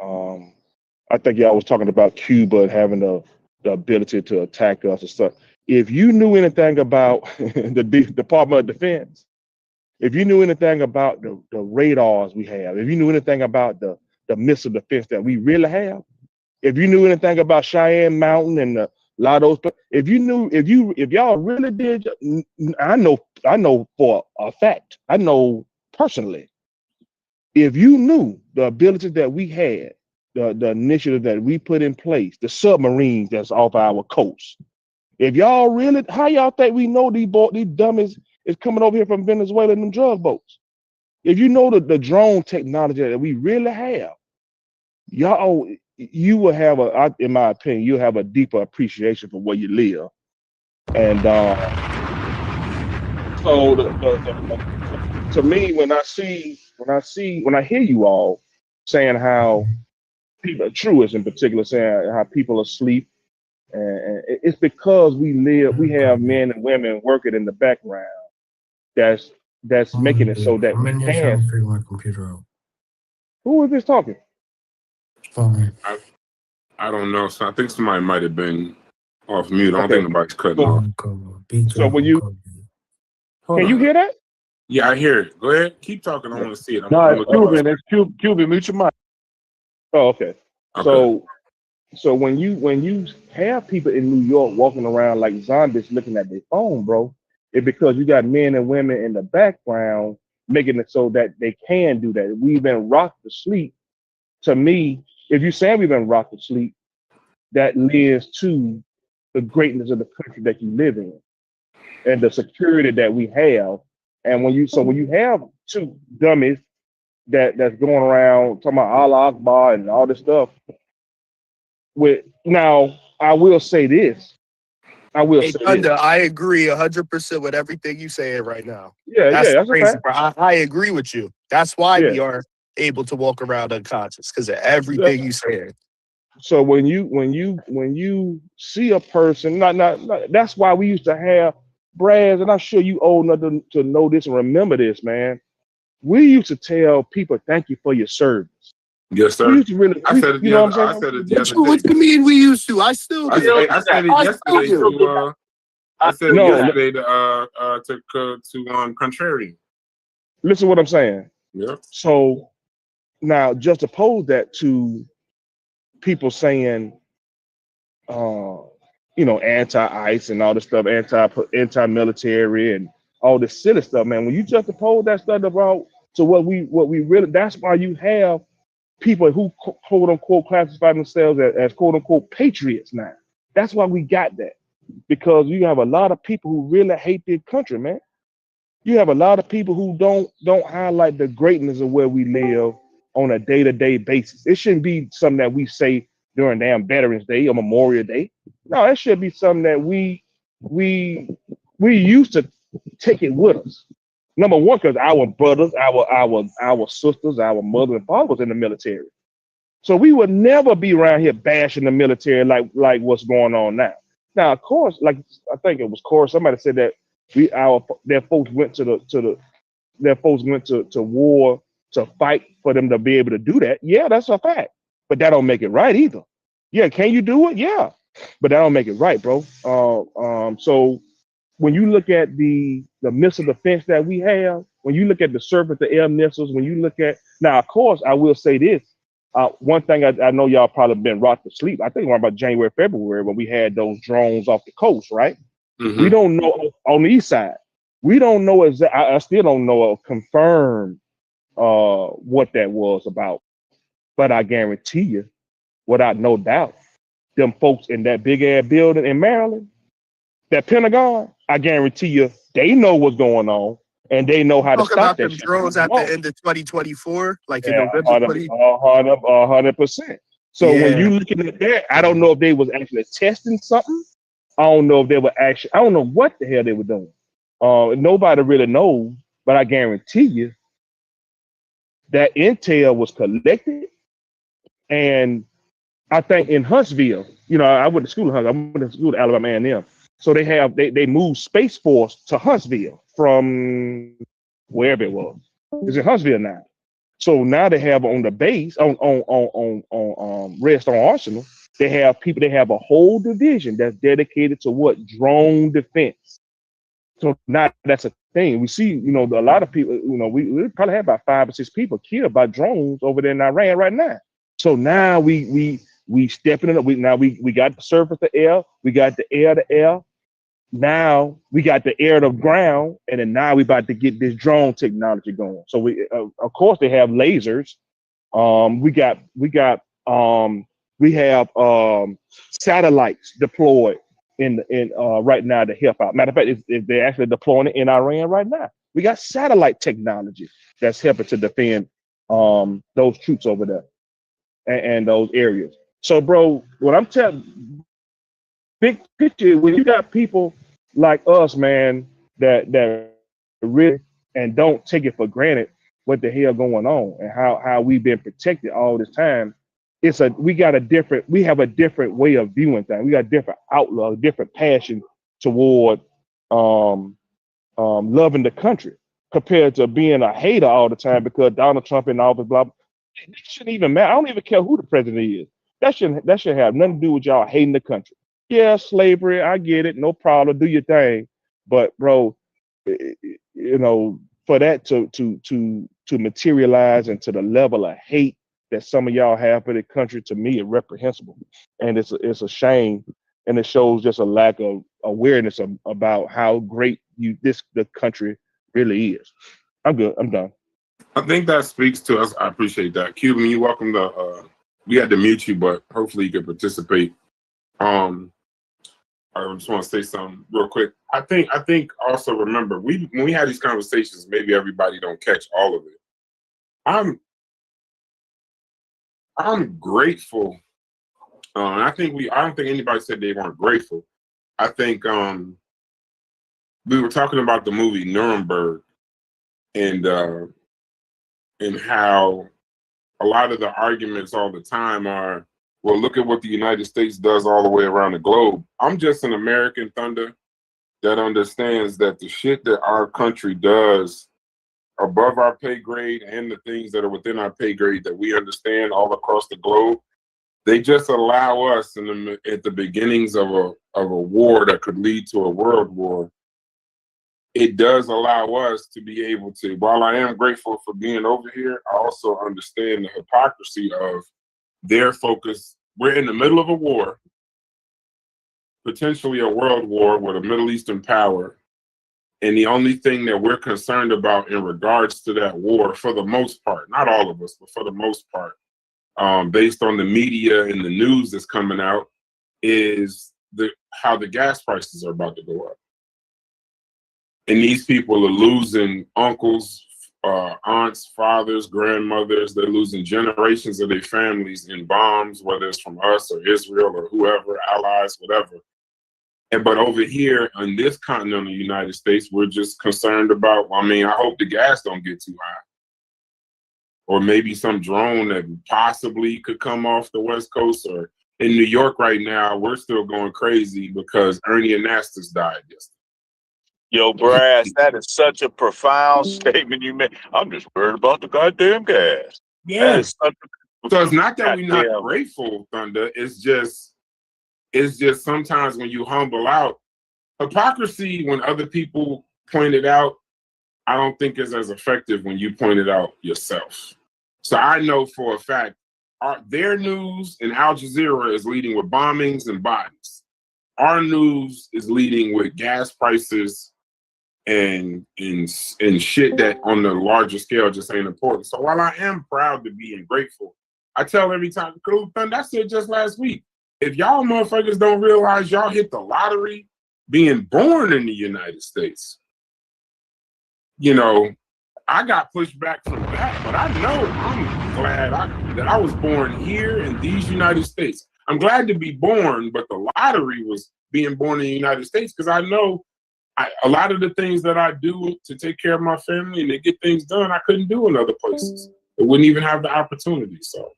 I think y'all was talking about Cuba having the ability to attack us and stuff. If you knew anything about the Department of Defense, if you knew anything about the radars we have, if you knew anything about the missile defense that we really have, if you knew anything about Cheyenne Mountain and a lot of those, if y'all really did, I know for a fact, I know personally, if you knew the ability that we had, the initiative that we put in place, the submarines that's off our coast, if y'all really, how y'all think we know these dummies is coming over here from Venezuela in them drug boats? If you know the drone technology that we really have, y'all, you will have in my opinion, you'll have a deeper appreciation for where you live. And so to me, when I hear you all saying how people, truists in particular, saying how people are asleep, and it's because we have men and women working in the background that's making it so that we can. Figure my computer out. Who is this talking? Fine. I don't know. So I think somebody might have been off mute. I don't think nobody's cutting off. So when you can you hear that? Yeah, I hear it. Go ahead. Keep talking. I want to see it. No, it's Cuban. It's Cuban. Mute your mic. Oh, okay. So when you have people in New York walking around like zombies looking at their phone, bro, it's because you got men and women in the background making it so that they can do that. We've been rocked to sleep. To me, if you say we've been rocked to sleep, that leads to the greatness of the country that you live in and the security that we have. And when you have two dummies that's going around talking about Allah Akbar and all this stuff, now I will say this. I agree 100% with everything you saying right now. That's crazy. I agree with you. That's why we are able to walk around unconscious, because of everything you said. So when you see a person, not that's why we used to have Brads, and I'm sure you old enough to know this and remember this, man. We used to tell people, "Thank you for your service." Yes, sir. I said it I said it the What do you mean we used to? I still do. I said it yesterday to Contrarian. Listen to what I'm saying. Yeah. So now just oppose that to people saying, anti-ICE and all this stuff, anti-military and all this silly stuff, man. When you just oppose that stuff about to what we really, that's why you have people who quote unquote classify themselves as quote unquote patriots now. That's why we got that, because you have a lot of people who really hate their country, man. You have a lot of people who don't highlight the greatness of where we live on a day-to-day basis. It shouldn't be something that we say during damn Veterans Day or Memorial Day. No, it should be something that we used to take it with us. Number one, because our brothers, our sisters, our mother and father was in the military. So we would never be around here bashing the military like what's going on now. Now, of course, like I think it was Corey, somebody said that their folks went to war to fight for them to be able to do that. Yeah, that's a fact. But that don't make it right either. Yeah, can you do it? Yeah. But that don't make it right, bro. So when you look at the missile defense that we have, when you look at the surface to air missiles, when you look at, now, of course, I will say this. One thing I know y'all probably been rocked to sleep. I think around about January, February, when we had those drones off the coast, right? Mm-hmm. We don't know on the east side. We don't know I still don't know or confirm what that was about. But I guarantee you, without no doubt, them folks in that big ass building in Maryland, that Pentagon, I guarantee you, they know what's going on and they know how to stop that shit. Drones at the end of 2024, like in November 100%. So when Yeah. you looking at that, I don't know if they was actually testing something. I don't know if they were actually. I don't know what the hell they were doing. Nobody really knows, but I guarantee you that intel was collected. And I think in Huntsville, I went to school in Huntsville. I went to school at Alabama A&M. So they moved Space Force to Huntsville from wherever it was. It's in Huntsville now. So now they have on the base on Redstone Arsenal, they have people. They have a whole division that's dedicated to what drone defense. So now that's a thing. We see, a lot of people. We probably have about 5 or 6 people killed by drones over there in Iran right now. So now we stepping it up. We got the surface to air. We got the air to air. Now we got the air to ground, and then now we about to get this drone technology going. So we, of course, they have lasers. We have satellites deployed in right now to help out. Matter of fact, they're actually deploying it in Iran right now. We got satellite technology that's helping to defend those troops over there and those areas. So, bro, what I'm telling, big picture, when you got people like us, man, that really and don't take it for granted what the hell going on and how we've been protected all this time. We have a different way of viewing things. We got a different outlook, a different passion toward loving the country compared to being a hater all the time because Donald Trump in office, blah, blah. It shouldn't even matter. I don't even care who the president is. That should have nothing to do with y'all hating the country. Yeah, slavery, I get it, no problem. Do your thing, but bro, for that to materialize into the level of hate that some of y'all have for the country, to me, is reprehensible, and it's a shame, and it shows just a lack of awareness about how great the country really is. I'm good. I'm done. I think that speaks to us. I appreciate that. Cuban, you're welcome to. We had to mute you, but hopefully you can participate. I just want to say something real quick. I think also remember when we have these conversations, maybe everybody don't catch all of it. I'm grateful. And I don't think anybody said they weren't grateful. I think we were talking about the movie Nuremberg and how a lot of the arguments all the time are, well, look at what the United States does all the way around the globe. I'm just an American Thunder that understands that the shit that our country does above our pay grade and the things that are within our pay grade that we understand all across the globe, they just allow us at the beginnings of a war that could lead to a world war. It does allow us to be able to, while I am grateful for being over here, I also understand the hypocrisy of their focus. We're in the middle of a war, potentially a world war with a Middle Eastern power. And the only thing that we're concerned about in regards to that war, for the most part, not all of us, but for the most part, based on the media and the news that's coming out, is how the gas prices are about to go up. And these people are losing uncles, aunts, fathers, grandmothers. They're losing generations of their families in bombs, whether it's from us or Israel or whoever, allies, whatever. But over here in this continent of the United States, we're just concerned about, I hope the gas don't get too high. Or maybe some drone that possibly could come off the West Coast. Or in New York right now, we're still going crazy because Ernie Anastas died yesterday. Yo, Brass, that is such a profound statement you made. I'm just worried about the goddamn gas. Yeah. So it's not that we're not grateful, Thunder. It's just sometimes when you humble out, hypocrisy when other people point it out, I don't think is as effective when you point it out yourself. So I know for a fact, their news in Al Jazeera is leading with bombings and bodies. Our news is leading with gas prices and shit that on the larger scale just ain't important. So while I am proud to be and grateful, I tell every time, I said just last week, if y'all motherfuckers don't realize y'all hit the lottery being born in the United States, I got pushed back from that, but I know I'm glad that I was born here in these United States. I'm glad to be born, but the lottery was being born in the United States because I know a lot of the things that I do to take care of my family and to get things done, I couldn't do in other places. I wouldn't even have the opportunity. So,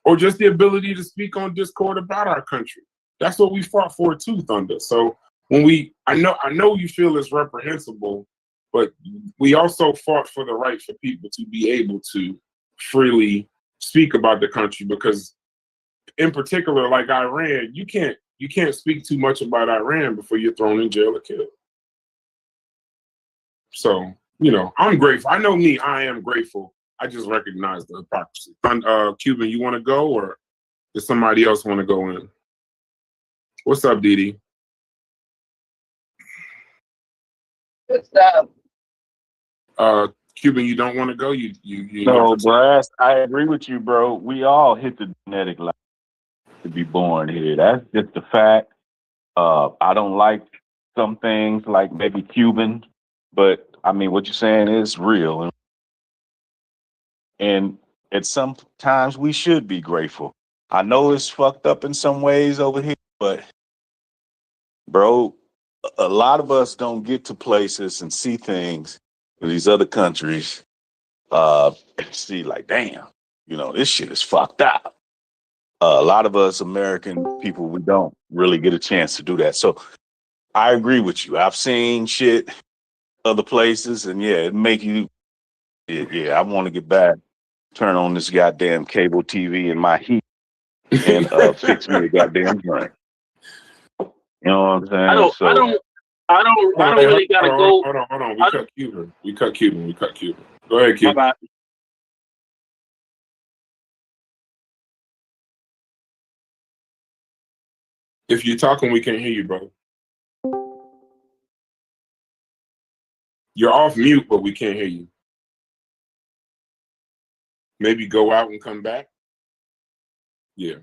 or just the ability to speak on Discord about our country. That's what we fought for too, Thunder. So when I know you feel it's reprehensible, but we also fought for the right for people to be able to freely speak about the country, because in particular, like Iran, you can't speak too much about Iran before you're thrown in jail or killed. So, I'm grateful. I know me, I am grateful. I just recognize the hypocrisy. Cuban, you want to go, or does somebody else want to go in? What's up, Didi? What's up? Cuban, you don't want to go? You No, bro, I agree with you, bro. We all hit the genetic line to be born here. That's just a fact. I don't like some things, like maybe Cuban, but I mean, what you're saying is real. And at some times we should be grateful. I know it's fucked up in some ways over here, but bro, a lot of us don't get to places and see things in these other countries. See, like, damn, this shit is fucked up. A lot of us American people, we don't really get a chance to do that. So I agree with you. I've seen shit other places, and yeah, it make you, I want to get back, turn on this goddamn cable TV in my heat and fix me a goddamn drink. You know what I'm saying? I don't really gotta go. Hold on. We cut Cuban. Go ahead, Cuban. My bad. If you're talking, we can't hear you, brother. You're off mute, but we can't hear you. Maybe go out and come back. Yeah.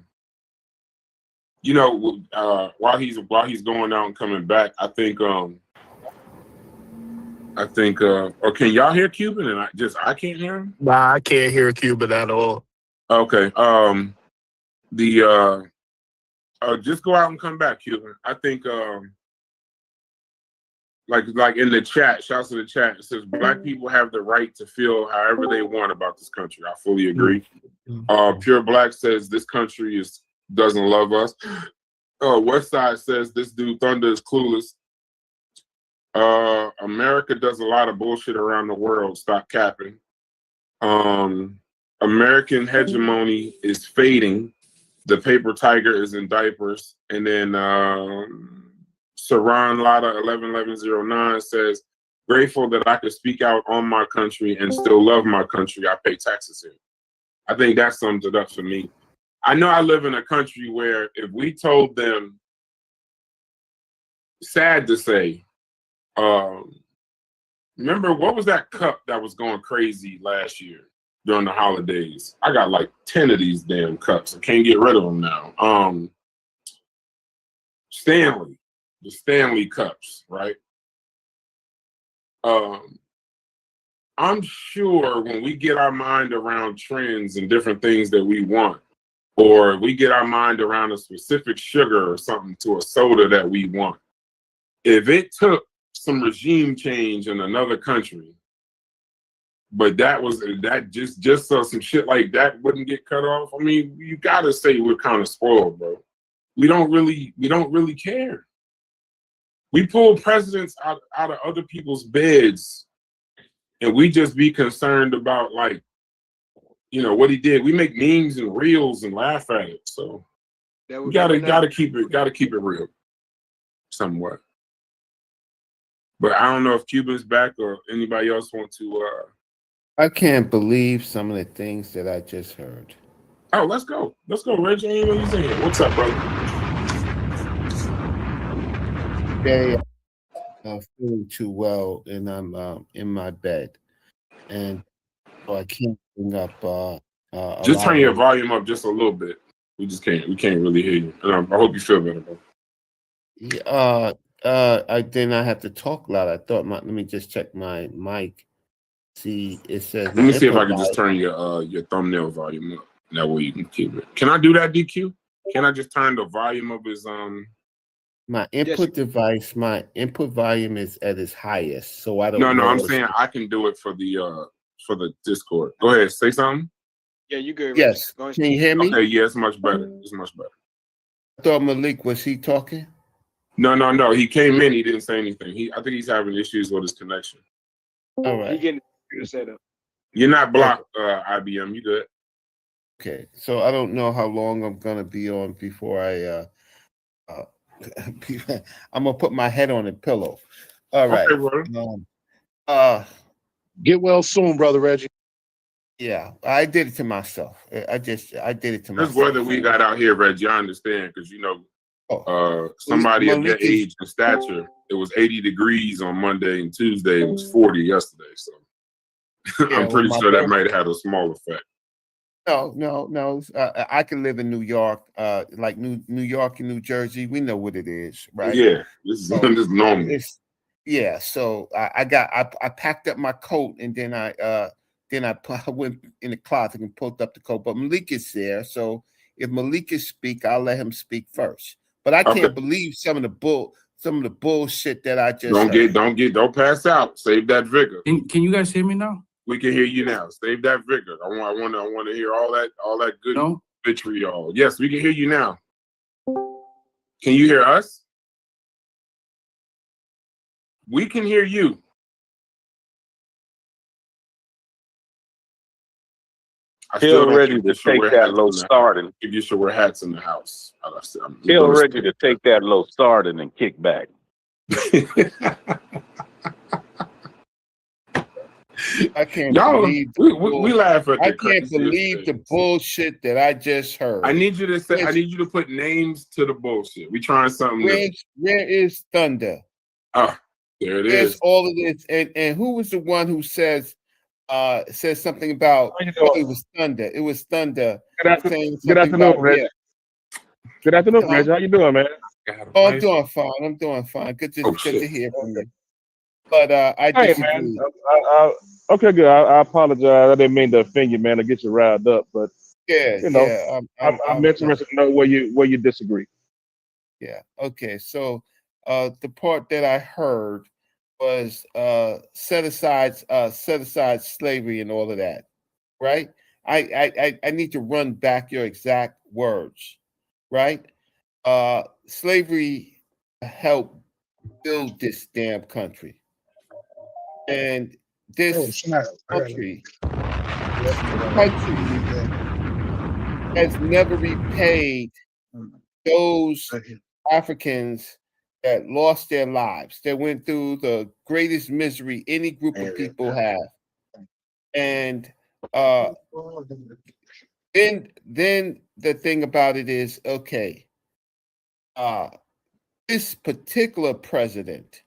While he's going out and coming back, I think, or can y'all hear Cuban and I can't hear him? Nah, I can't hear Cuban at all. Okay. Just go out and come back, Cuban. I think, like in the chat, shouts to the chat, it says Black people have the right to feel however they want about this country. I fully agree. Pure Black says this country doesn't love us. Westside says this dude Thunder is clueless. America does a lot of bullshit around the world. Stop capping. American hegemony is fading. The paper tiger is in diapers. And then Saran Lada 111109 says, grateful that I could speak out on my country and still love my country. I pay taxes here. I think that sums it up for me. I know I live in a country where if we told them, sad to say, remember what was that cup that was going crazy last year during the holidays? I got like 10 of these damn cups. I can't get rid of them now. The Stanley cups, right? I'm sure when we get our mind around trends and different things that we want, or we get our mind around a specific sugar or something to a soda that we want, if it took some regime change in another country, but that just so some shit like that wouldn't get cut off. I mean, you gotta say we're kind of spoiled, bro. We don't really care. We pull presidents out of other people's beds, and we just be concerned about what he did. We make memes and reels and laugh at it. So we gotta keep it real, somewhat. But I don't know if Cuban's back or anybody else want to. I can't believe some of the things that I just heard. Oh, let's go, Reggie. I ain't know he's in here. What's up, brother? Today, I'm feeling too well, and I'm in my bed, and so I can't bring up. Just turn your volume up just a little bit. We can't really hear you. And I hope you feel better, bro. I have to talk loud. I thought let me just check my mic. See, it says Let me see if I can improvise. just turn your thumbnail volume up. That way you can keep it. Can I do that, DQ? Can I just turn the volume of his My input device, my input volume is at its highest, so I don't No, know. I'm saying I can do it for the Discord. Go ahead, say something. Yeah, you good. Yes. Go ahead. Can you hear me? Okay, yeah, it's much better. It's much better. I thought Malik, was he talking? No. He came in. He didn't say anything. I think he's having issues with his connection. All He right. getting the computer set up. You're not blocked, IBM. You good? Okay. So I don't know how long I'm gonna be on before I'm gonna put my head on a pillow. All right. Okay, brother. Get well soon, brother Reggie. Yeah, I did it to myself. I did it to This myself. weather we got out here, Reggie, I understand, because somebody of your age and stature, it was 80 degrees on Monday and Tuesday. It was 40 yesterday. So I'm pretty sure that might have had a small effect. No. I can live in New York, like New York and New Jersey. We know what it is, right? Yeah, this is normal. Yeah. So I packed up my coat and then I went in the closet and pulled up the coat. But Malik is there, so if Malik can speak, I'll let him speak first. But I can't believe some of the bullshit that I just don't pass out. Save that vigor. Can you guys hear me now? We can hear you now. Save that vigor. I want to hear all that good vitriol. Yes, we can hear you now. Can you hear us? We can hear you. Feel ready to take that low starting. You should wear hats in the house. Feel ready to take that low starting and kick back. I can't believe we laugh at. I can't believe the bullshit that I just heard. I need you to say. I need you to put names to the bullshit. We trying something. Where is Thunder? Ah, there it There's is. all of this, and who was the one who says something about? Oh, it was Thunder. It was Thunder. Good afternoon, Reg. Good afternoon, Reg. How you doing, man? Oh, I'm doing fine. I'm doing fine. Good to hear from you. But I disagree. Okay, good. I apologize. I didn't mean to offend you, man, or get you riled up. But I'm interested to know where you disagree. Yeah. Okay. So the part that I heard was set aside slavery and all of that, right? I need to run back your exact words, right? Slavery helped build this damn country. And this country has never repaid those Africans that lost their lives, that went through the greatest misery any group of people have. And then the thing about it is, okay, this particular president,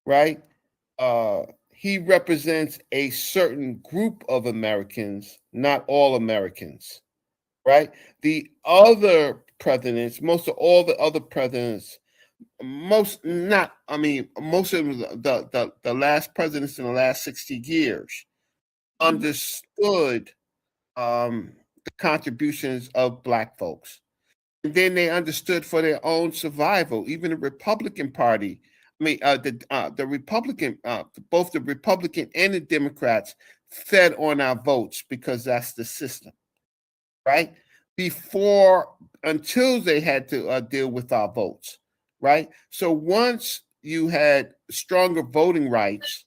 right? He represents a certain group of Americans, not all Americans, right? The other presidents, most of all the other presidents, most of the last presidents in the last 60 years understood the contributions of Black folks. And then they understood for their own survival. Even the Republican Party, the Republican, both the Republican and the Democrats fed on our votes because that's the system, right? Until they had to deal with our votes, right? So once you had stronger voting rights,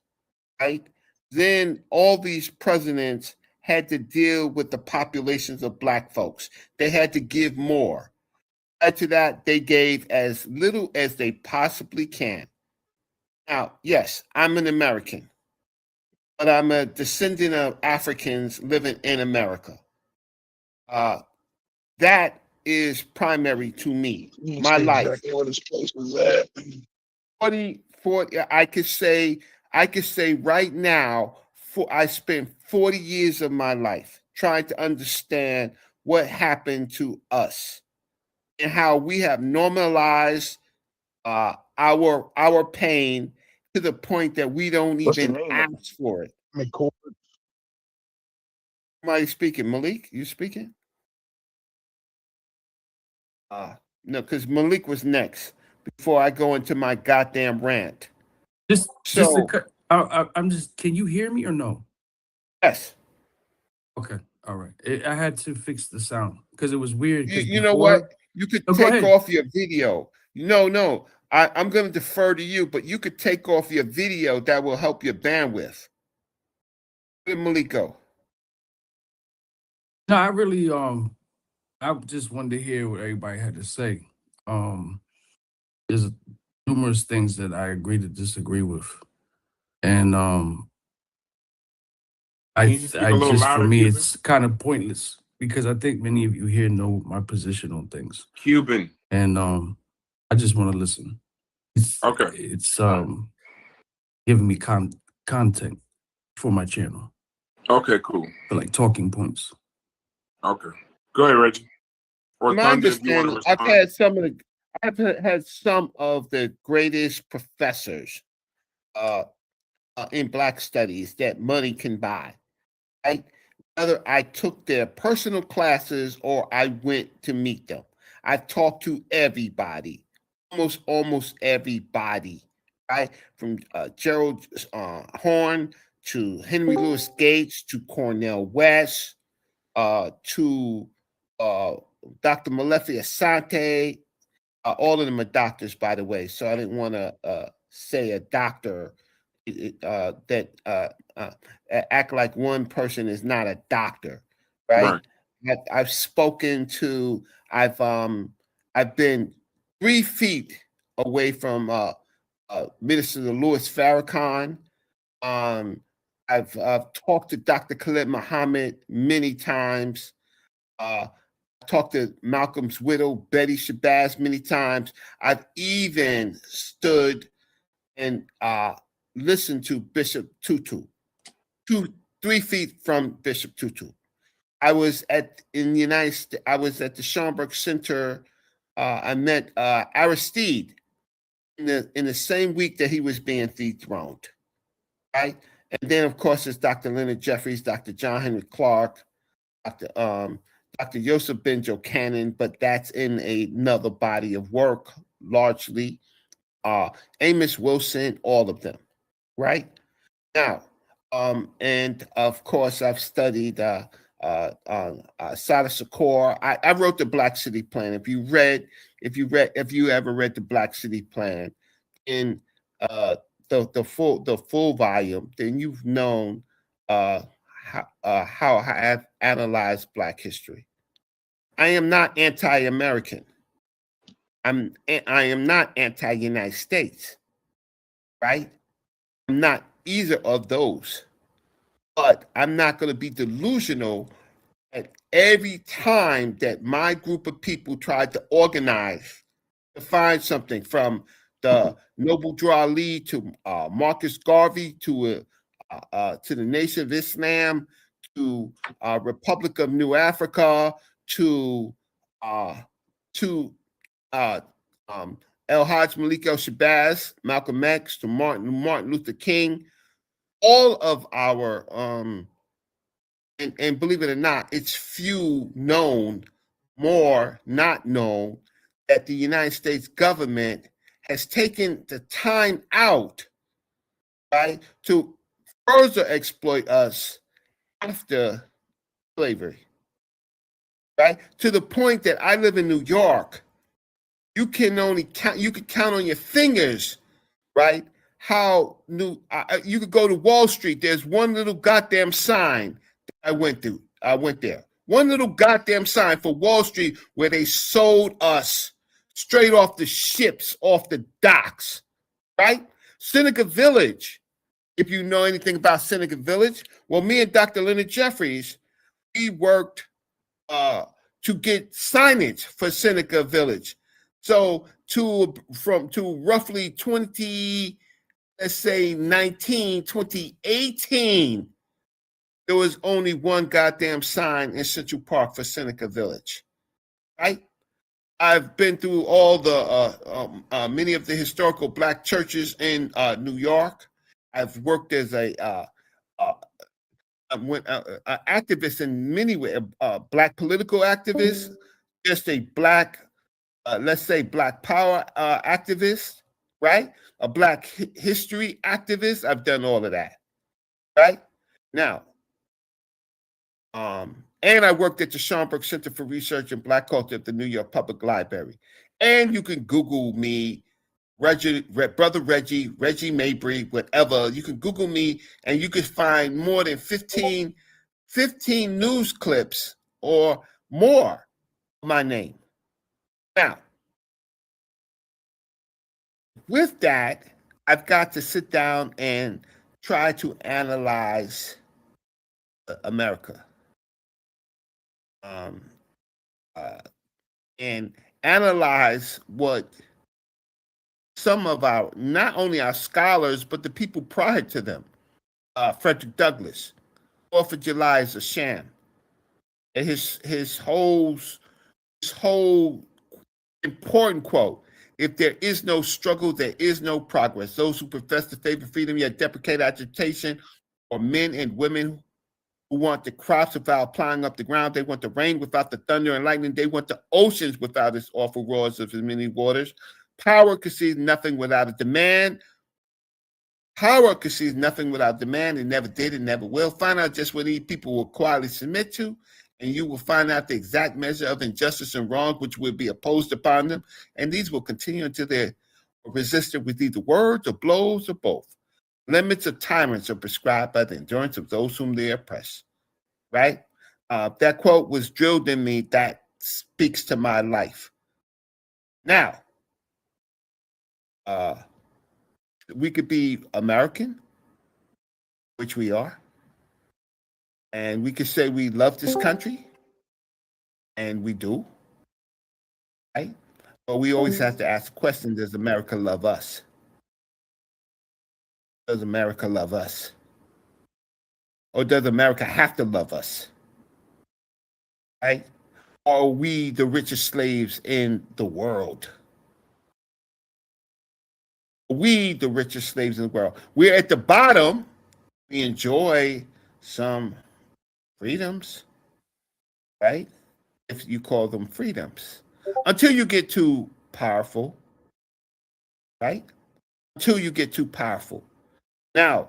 right, then all these presidents had to deal with the populations of Black folks. They had to give more. Add to that, they gave as little as they possibly can. Now, yes, I'm an American, but I'm a descendant of Africans living in America. That is primary to me. My life. Exactly where this place was at. 40, I could say right now, I spent 40 years of my life trying to understand what happened to us and how we have normalized our pain to the point that we don't even ask for it. Somebody speaking. Malik, you speaking? No, because Malik was next before I go into my goddamn rant. Just So, I'm just. Can you hear me or no? yes. Okay, all right. I had to fix the sound because it was weird. You know what? You could Oh, go take ahead. off your video. No. I'm going to defer to you, but you could take off your video. That will help your bandwidth. Where did Malik go? No, I really I just wanted to hear what everybody had to say. There's numerous things that I agree to disagree with, and Can you just speak a little just for louder, me Cuban? it's kind of pointless because I think many of you here know my position on things, Cuban. and I just want to listen. Okay. It's giving me content for my channel, Okay, cool. for like talking points. Okay. Go ahead, Reggie. Or My Thunder, if you want to understanding, I've respond. had some of the greatest professors in Black studies that money can buy. Right? Whether I took their personal classes or I went to meet them, I've talked to everybody, almost everybody, right? From Gerald Horn to Henry Louis Gates to Cornel West to Dr. Malefi Asante. All of them are doctors, by the way. So I didn't want to say a doctor that act like one person is not a doctor, right? I've spoken to. I've been 3 feet away from Minister Louis Farrakhan. I've talked to Dr. Khalid Muhammad many times. Talked to Malcolm's widow, Betty Shabazz, many times. I've even stood and listened to Bishop Tutu, 3 feet from Bishop Tutu. I was in the United States. I was at the Schomburg Center. I met Aristide in the same week that he was being dethroned, right? And then, of course, it's Dr. Leonard Jeffries, Dr. John Henry Clark, Dr. Yosef Benjo Cannon, but that's in another body of work, largely. Amos Wilson, all of them, right? Now, and of course, I've studied Sada Shakur. I wrote the Black City Plan. If you ever read the Black City Plan in the full volume, then you've known how I have analyzed Black history. I am not anti-American. I am not anti-United States, right? I'm not either of those. But I'm not going to be delusional at every time that my group of people tried to organize to find something, from the Noble Drew Ali to Marcus Garvey to the Nation of Islam to Republic of New Africa to El Hajj Malik El Shabazz, Malcolm X to Martin Luther King. All of our and believe it or not, it's few known, more not known, that the United States government has taken the time out, right, to further exploit us after slavery, right? To the point that I live in New York, you can count on your fingers, right? How you could go to Wall Street. There's one little goddamn sign that I went there. One little goddamn sign for Wall Street where they sold us straight off the ships, off the docks, right? Seneca Village. If you know anything about Seneca Village, well, me and Dr. Leonard Jeffries, we worked to get signage for Seneca Village. So to roughly 2018, there was only one goddamn sign in Central Park for Seneca Village, right? I've been through all the many of the historical Black churches in New York. I've worked as a activists in many ways, black political activists, just a black, let's say, black power activist, right? A black history activist. I've done all of that, right? Now, and I worked at the Schomburg Center for Research in Black Culture at the New York Public Library. And you can Google me, Brother Reggie Mabry, whatever. You can Google me and you can find more than 15 news clips or more of my name. Now, with that, I've got to sit down and try to analyze America. And analyze what some of our, not only our scholars, but the people prior to them, Frederick Douglass, 4th of July is a sham. And his whole important quote, if there is no struggle, there is no progress. Those who profess to favor freedom yet deprecate agitation, or men and women who want the crops without plowing up the ground. They want the rain without the thunder and lightning. They want the oceans without its awful roars of the many waters. Power conceives nothing without a demand. Power conceives nothing without demand. It never did, it never will. Find out just what these people will quietly submit to, and you will find out the exact measure of injustice and wrong which will be opposed upon them. And these will continue until they're resisted with either words or blows or both. Limits of tyrants are prescribed by the endurance of those whom they oppress, right? That quote was drilled in me. That speaks to my life. Now, we could be American, which we are, and we could say we love this country, and we do, right? But we always have to ask the question, does America love us? Does America love us? Or does America have to love us? Right? Or are we the richest slaves in the world? Are we the richest slaves in the world? We're at the bottom. We enjoy some freedoms, right? If you call them freedoms. Until you get too powerful, right? Until you get too powerful. Now,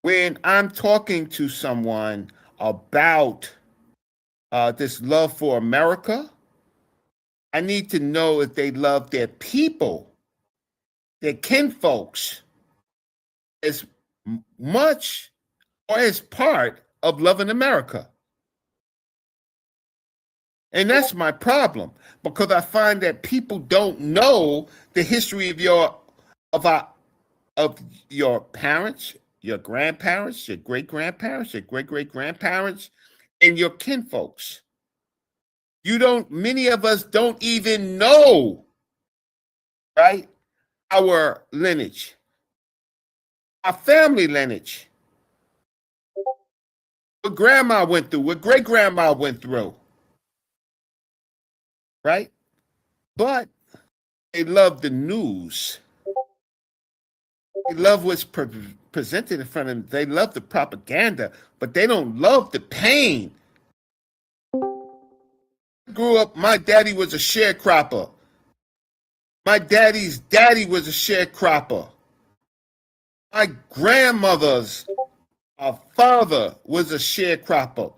when I'm talking to someone about this love for America, I need to know if they love their people, their kinfolks, as much or as part of loving America. And that's my problem, because I find that people don't know the history of your parents, your grandparents, your great-grandparents, your great-great-grandparents, and your kinfolks. Many of us don't even know, right, our lineage, our family lineage, what grandma went through, what great-grandma went through, right? But they love the news. They love what's presented in front of them. They love the propaganda, but they don't love the pain. Grew up, my daddy was a sharecropper. My daddy's daddy was a sharecropper. My grandmother's father was a sharecropper.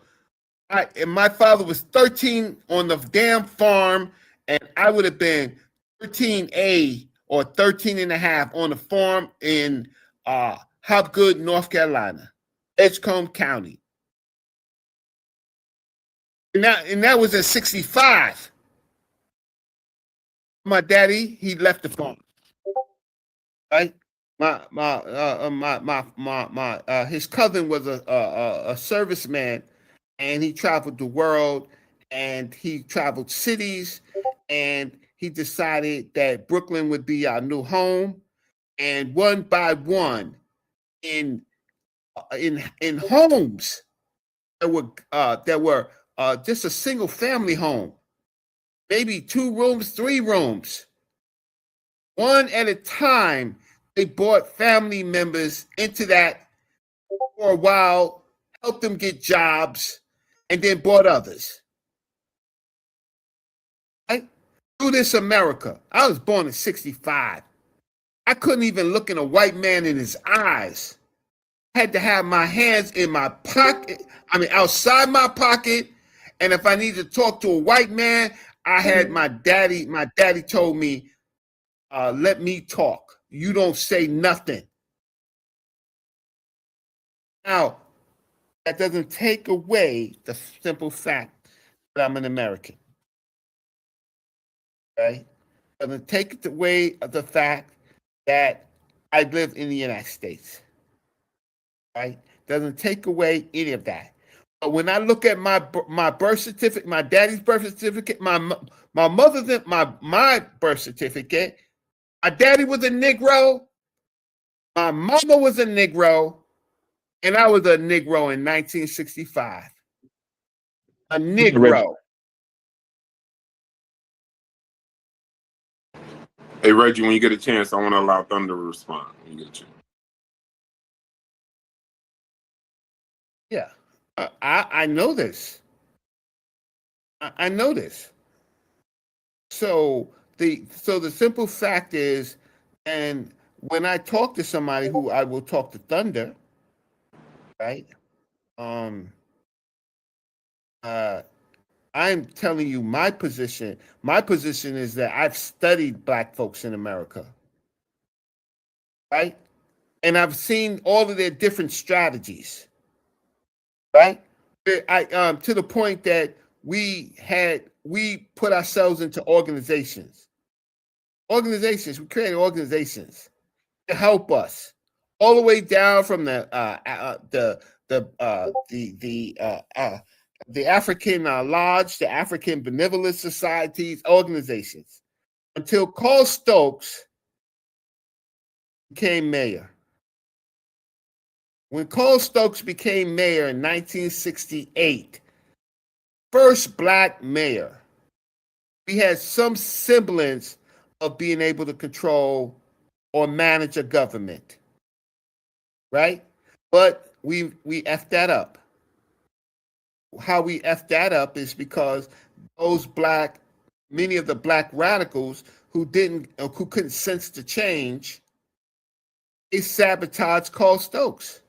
And my father was 13 on the damn farm, and I would have been 13A or 13 and a half on the farm in Hopgood, North Carolina, Edgecombe County. And that was in 65. My daddy, he left the farm. Right? His cousin was a serviceman, and he traveled the world, and he traveled cities, and he decided that Brooklyn would be our new home. And one by one, in homes that were just a single family home, maybe 2 rooms, 3 rooms, one at a time, they brought family members into that for a while helped them get jobs, and then bought others. Right? Do this, America. I was born in 65. I couldn't even look in a white man in his eyes. I had to have my hands in my pocket, outside my pocket. And if I needed to talk to a white man, I had my daddy told me, let me talk. You don't say nothing. Now, that doesn't take away the simple fact that I'm an American. Right? Doesn't take away the fact that I live in the United States. Right? Doesn't take away any of that. But when I look at my birth certificate, my daddy's birth certificate, my mother's my birth certificate, my daddy was a Negro, my mama was a Negro, and I was a Negro in 1965. A Negro. Hey, Reggie, when you get a chance, I want to allow Thunder to respond. When you get a chance. Yeah, I know this. I know this. So the simple fact is, and when I talk to somebody who I will talk to Thunder, right? I'm telling you my position. My position is that I've studied Black folks in America, right? And I've seen all of their different strategies, right? To the point that we put ourselves into organizations. We created organizations to help us, all the way down from the African Lodge, the African Benevolent Societies, organizations, until Carl Stokes became mayor. When Carl Stokes became mayor in 1968, first Black mayor, we had some semblance of being able to control or manage a government, right? But we effed that up. How we effed that up is because many of the Black radicals who couldn't sense the change, they sabotaged Carl Stokes.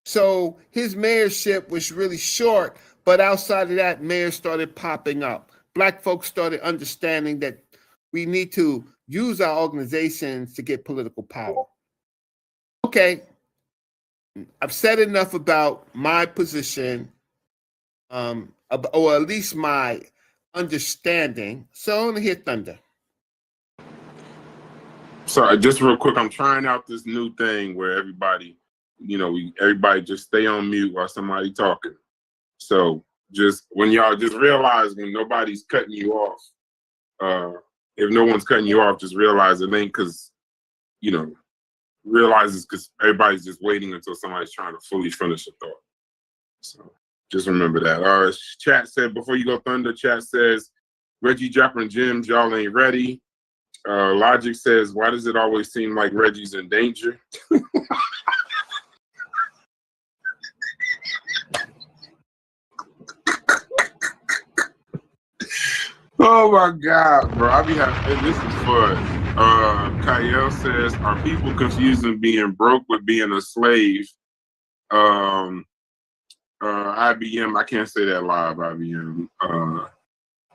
So his mayorship was really short, but outside of that, mayors started popping up. Black folks started understanding that we need to use our organizations to get political power. Okay, I've said enough about my position, or at least my understanding. So I want to hear Thunder. Sorry, just real quick, I'm trying out this new thing where everybody just stay on mute while somebody talking. So just when y'all just realize when nobody's cutting you off, if no one's cutting you off, just realize it ain't because, realize it's because everybody's just waiting until somebody's trying to fully finish a thought. So just remember that. Chat said, before you go, Thunder, chat says, Reggie dropping gems, y'all ain't ready. Logic says, why does it always seem like Reggie's in danger? Oh my God, bro. I be having this is fun. Kyle says, are people confusing being broke with being a slave? IBM, I can't say that live, IBM.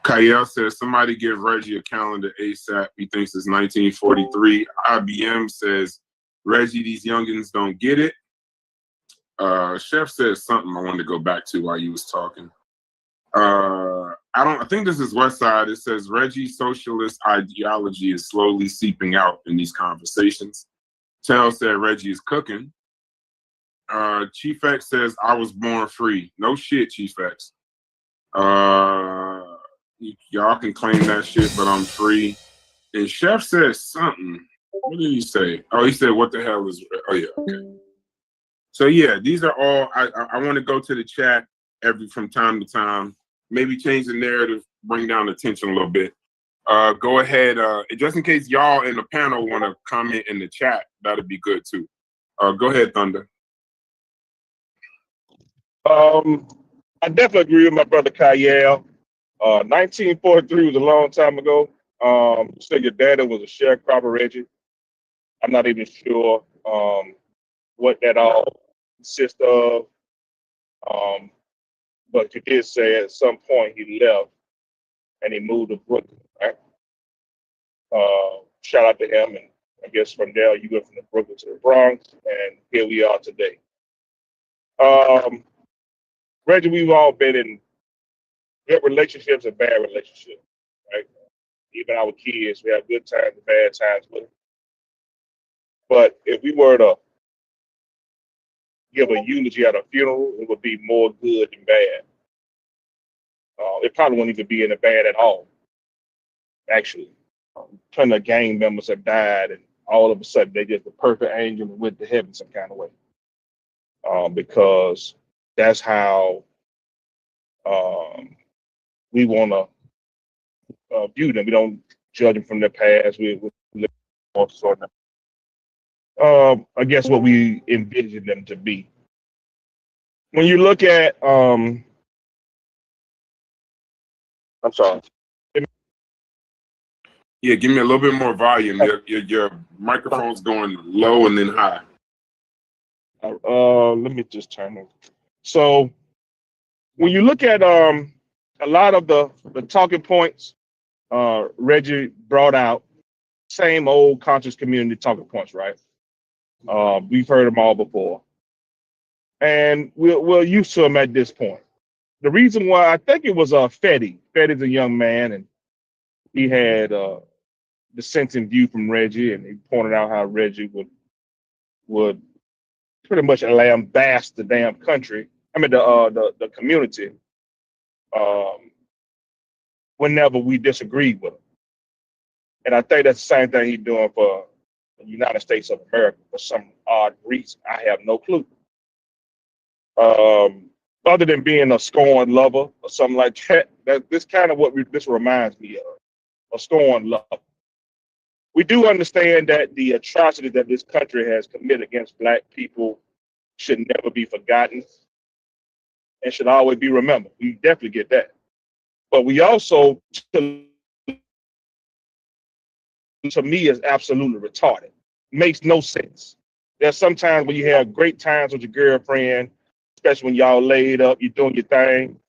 Kyle says, somebody give Reggie a calendar ASAP. He thinks it's 1943. IBM says, Reggie, these youngins don't get it. Chef said something I wanted to go back to while you was talking. I think this is West Side. It says Reggie's socialist ideology is slowly seeping out in these conversations. Tell said Reggie is cooking. Chief X says I was born free. No shit, Chief X. Y'all can claim that shit, but I'm free. And Chef said something. What did he say? Oh, he said, what the hell is... Oh, yeah, okay. So, yeah, these are all... I want to go to the chat from time to time. Maybe change the narrative, bring down the tension a little bit. Go ahead. Just in case y'all in the panel want to comment in the chat, that'd be good, too. Go ahead, Thunder. I definitely agree with my brother Kyle. 1943 was a long time ago. So your daddy was a sharecropper, Reggie. I'm not even sure what that all consists of. But you did say at some point he left and he moved to Brooklyn, right? Shout out to him, and I guess from there you went from the Brooklyn to the Bronx, and here we are today. Reggie, we've all been in good relationships and bad relationships, right? Even our kids, we have good times and bad times with them. But if we were to give a eulogy at a funeral, it would be more good than bad. It probably wouldn't even be in the bad at all, actually. Plenty of gang members have died, and all of a sudden they just the perfect angel and went to heaven some kind of way. Because that's how we want to view them. We don't judge them from their past. We look more sort of, I guess, what we envision them to be. When you look at, I'm sorry. Yeah, give me a little bit more volume. Your microphone's going low and then high. Let me just turn it. So when you look at a lot of the talking points Reggie brought out, same old conscious community talking points, right? We've heard them all before. And we're used to them at this point. The reason why, I think it was Fetty. Fetty's a young man, and he had dissenting view from Reggie, and he pointed out how Reggie would pretty much lambast the damn country. I mean the community. Whenever we disagreed with him, and I think that's the same thing he's doing for the United States of America for some odd reason. I have no clue. Other than being a scorned lover or something like that, this kind of what this reminds me of, a scorned lover. We do understand that the atrocity that this country has committed against Black people should never be forgotten and should always be remembered. We definitely get that. But we also, to me, is absolutely retarded. Makes no sense. There's sometimes when you have great times with your girlfriend, especially when y'all laid up, you're doing your thing,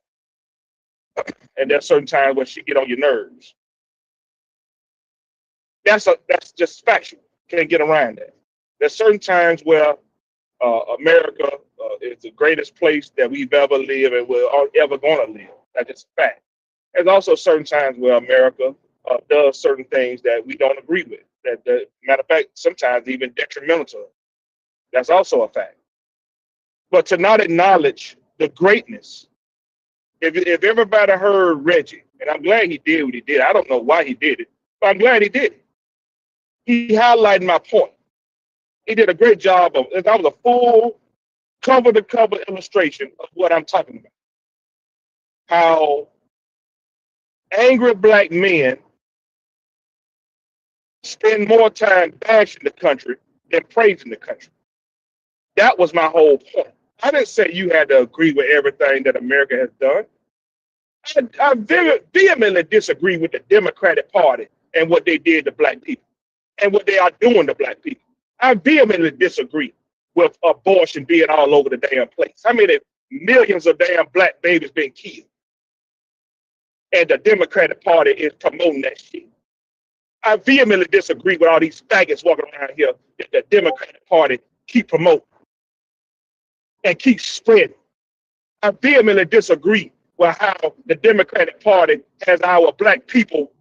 and there's certain times where she get on your nerves. That's just factual. Can't get around that. There's certain times where America is the greatest place that we've ever lived and we're ever going to live. That's just a fact. There's also certain times where America does certain things that we don't agree with. That matter of fact, sometimes even detrimental to us. That's also a fact. But to not acknowledge the greatness, if everybody heard Reggie, and I'm glad he did what he did. I don't know why he did it, but I'm glad he did it. He highlighted my point. He did a great job of it. That was a full cover-to-cover illustration of what I'm talking about. How angry Black men spend more time bashing the country than praising the country. That was my whole point. I didn't say you had to agree with everything that America has done. I vehemently disagree with the Democratic Party and what they did to Black people and what they are doing to Black people. I vehemently disagree with abortion being all over the damn place. I mean, millions of damn Black babies being killed. And the Democratic Party is promoting that shit. I vehemently disagree with all these faggots walking around here that the Democratic Party keep promoting and keep spreading. I vehemently disagree with how the Democratic Party has our Black people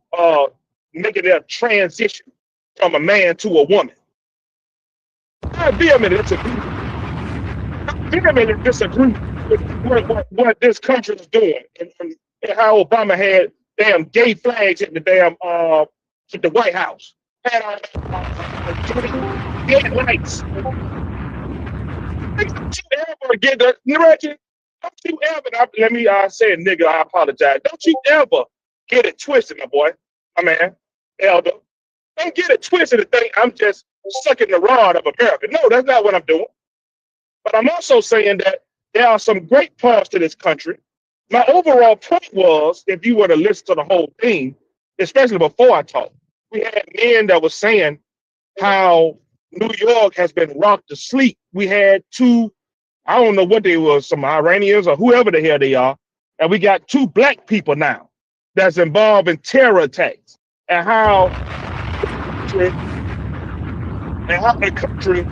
making their transition from a man to a woman. I vehemently disagree with what this country is doing and how Obama had damn gay flags at the damn at the White House. Had gay lights. Don't you ever get the Reggie? Don't you ever? Let me say, nigga, I apologize. Don't you ever get it twisted, my boy, my man, Elder. Don't get it twisted to think I'm just sucking the rod of America. No, that's not what I'm doing. But I'm also saying that there are some great parts to this country. My overall point was, if you were to listen to the whole thing, especially before I talked, we had men that were saying how New York has been rocked to sleep. We had two, I don't know what they were, some Iranians or whoever the hell they are, and we got 2 black people now that's involved in terror attacks, and how the country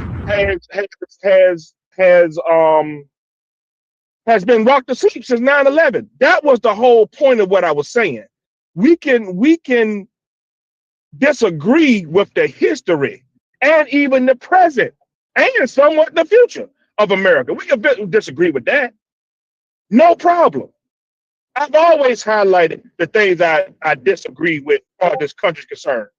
has been rocked to sleep since 9/11. That was the whole point of what I was saying. We can disagree with the history and even the present and somewhat the future of America. We can disagree with that. No problem. I've always highlighted the things I disagree with as far as this country's concerned.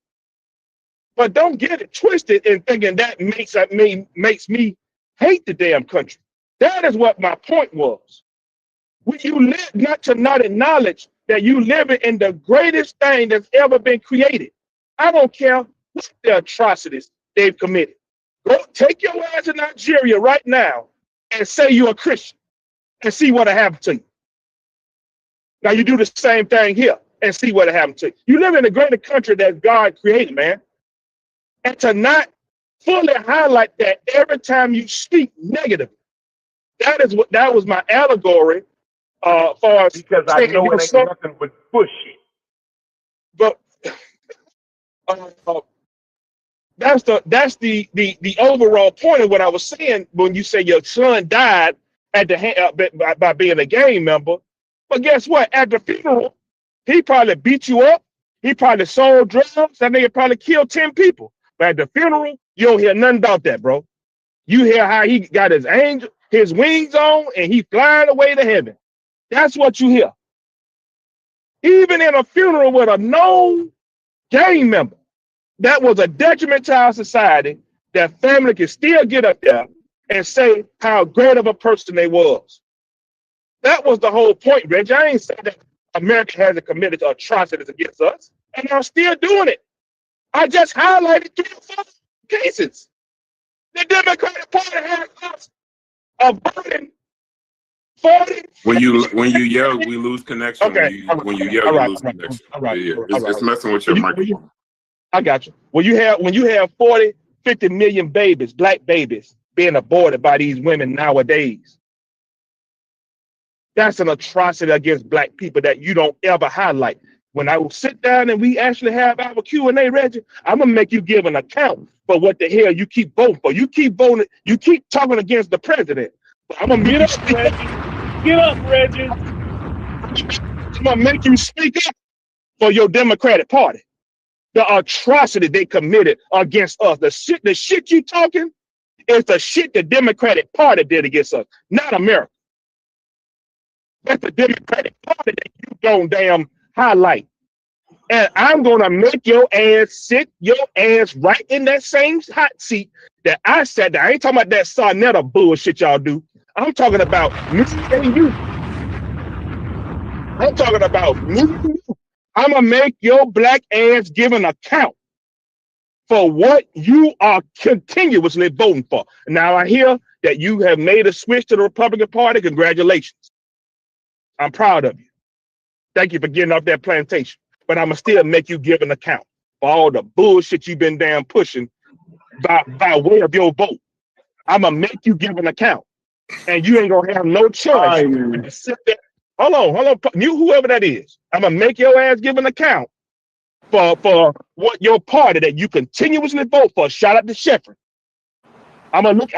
But don't get it twisted in thinking that makes me hate the damn country. That is what my point was. When you live not acknowledge that you live in the greatest thing that's ever been created. I don't care what the atrocities they've committed. Go take your ass to Nigeria right now and say you're a Christian and see what'll happen to you. Now you do the same thing here and see what'll happen to you. You live in a greater country that God created, man. And to not fully highlight that every time you speak negatively, that was my allegory far as because I know it ain't nothing but bullshit. But that's the overall point of what I was saying when you say your son died at the hand by being a gang member. But guess what? At the funeral, he probably beat you up. He probably sold drugs. That nigga probably killed 10 people. But at the funeral, you don't hear nothing about that, bro. You hear how he got his wings on and he flying away to heaven. That's what you hear. Even in a funeral with a known gang member, that was a detriment to our society. That family can still get up there and say how great of a person they was. That was the whole point, Reggie. I ain't saying that America hasn't committed atrocities against us, and I'm still doing it. I just highlighted 3 or 4 cases. The Democratic Party has us a burden 40. When you yell, we lose connection. Okay. When you yell, you lose connection. It's messing with your microphone. I got you. When you have 40, 50 million babies, black babies, being aborted by these women nowadays, that's an atrocity against black people that you don't ever highlight. When I will sit down and we actually have our Q&A, Reggie, I'm gonna make you give an account for what the hell you keep voting for. You keep voting, you keep talking against the president. But I'm gonna get up, Reggie. I'm gonna make you speak up for your Democratic Party. The atrocity they committed against us. The shit you talking is the shit the Democratic Party did against us, not America. That's the Democratic Party that you don't damn highlight. And I'm gonna make your ass sit your ass right in that same hot seat that I sat there. I ain't talking about that Sarnetta bullshit y'all do. I'm talking about me and you. I'm talking about me and you. I'm gonna make your black ass give an account for what you are continuously voting for. Now I hear that you have made a switch to the Republican Party. Congratulations. I'm proud of you. Thank you for getting off that plantation. But I'm gonna still make you give an account for all the bullshit you've been damn pushing by way of your vote. I'm gonna make you give an account. And you ain't gonna have no choice to sit there. Hold on. You, whoever that is, I'm gonna make your ass give an account for what your party that you continuously vote for. Shout out to Shefford. I'm gonna look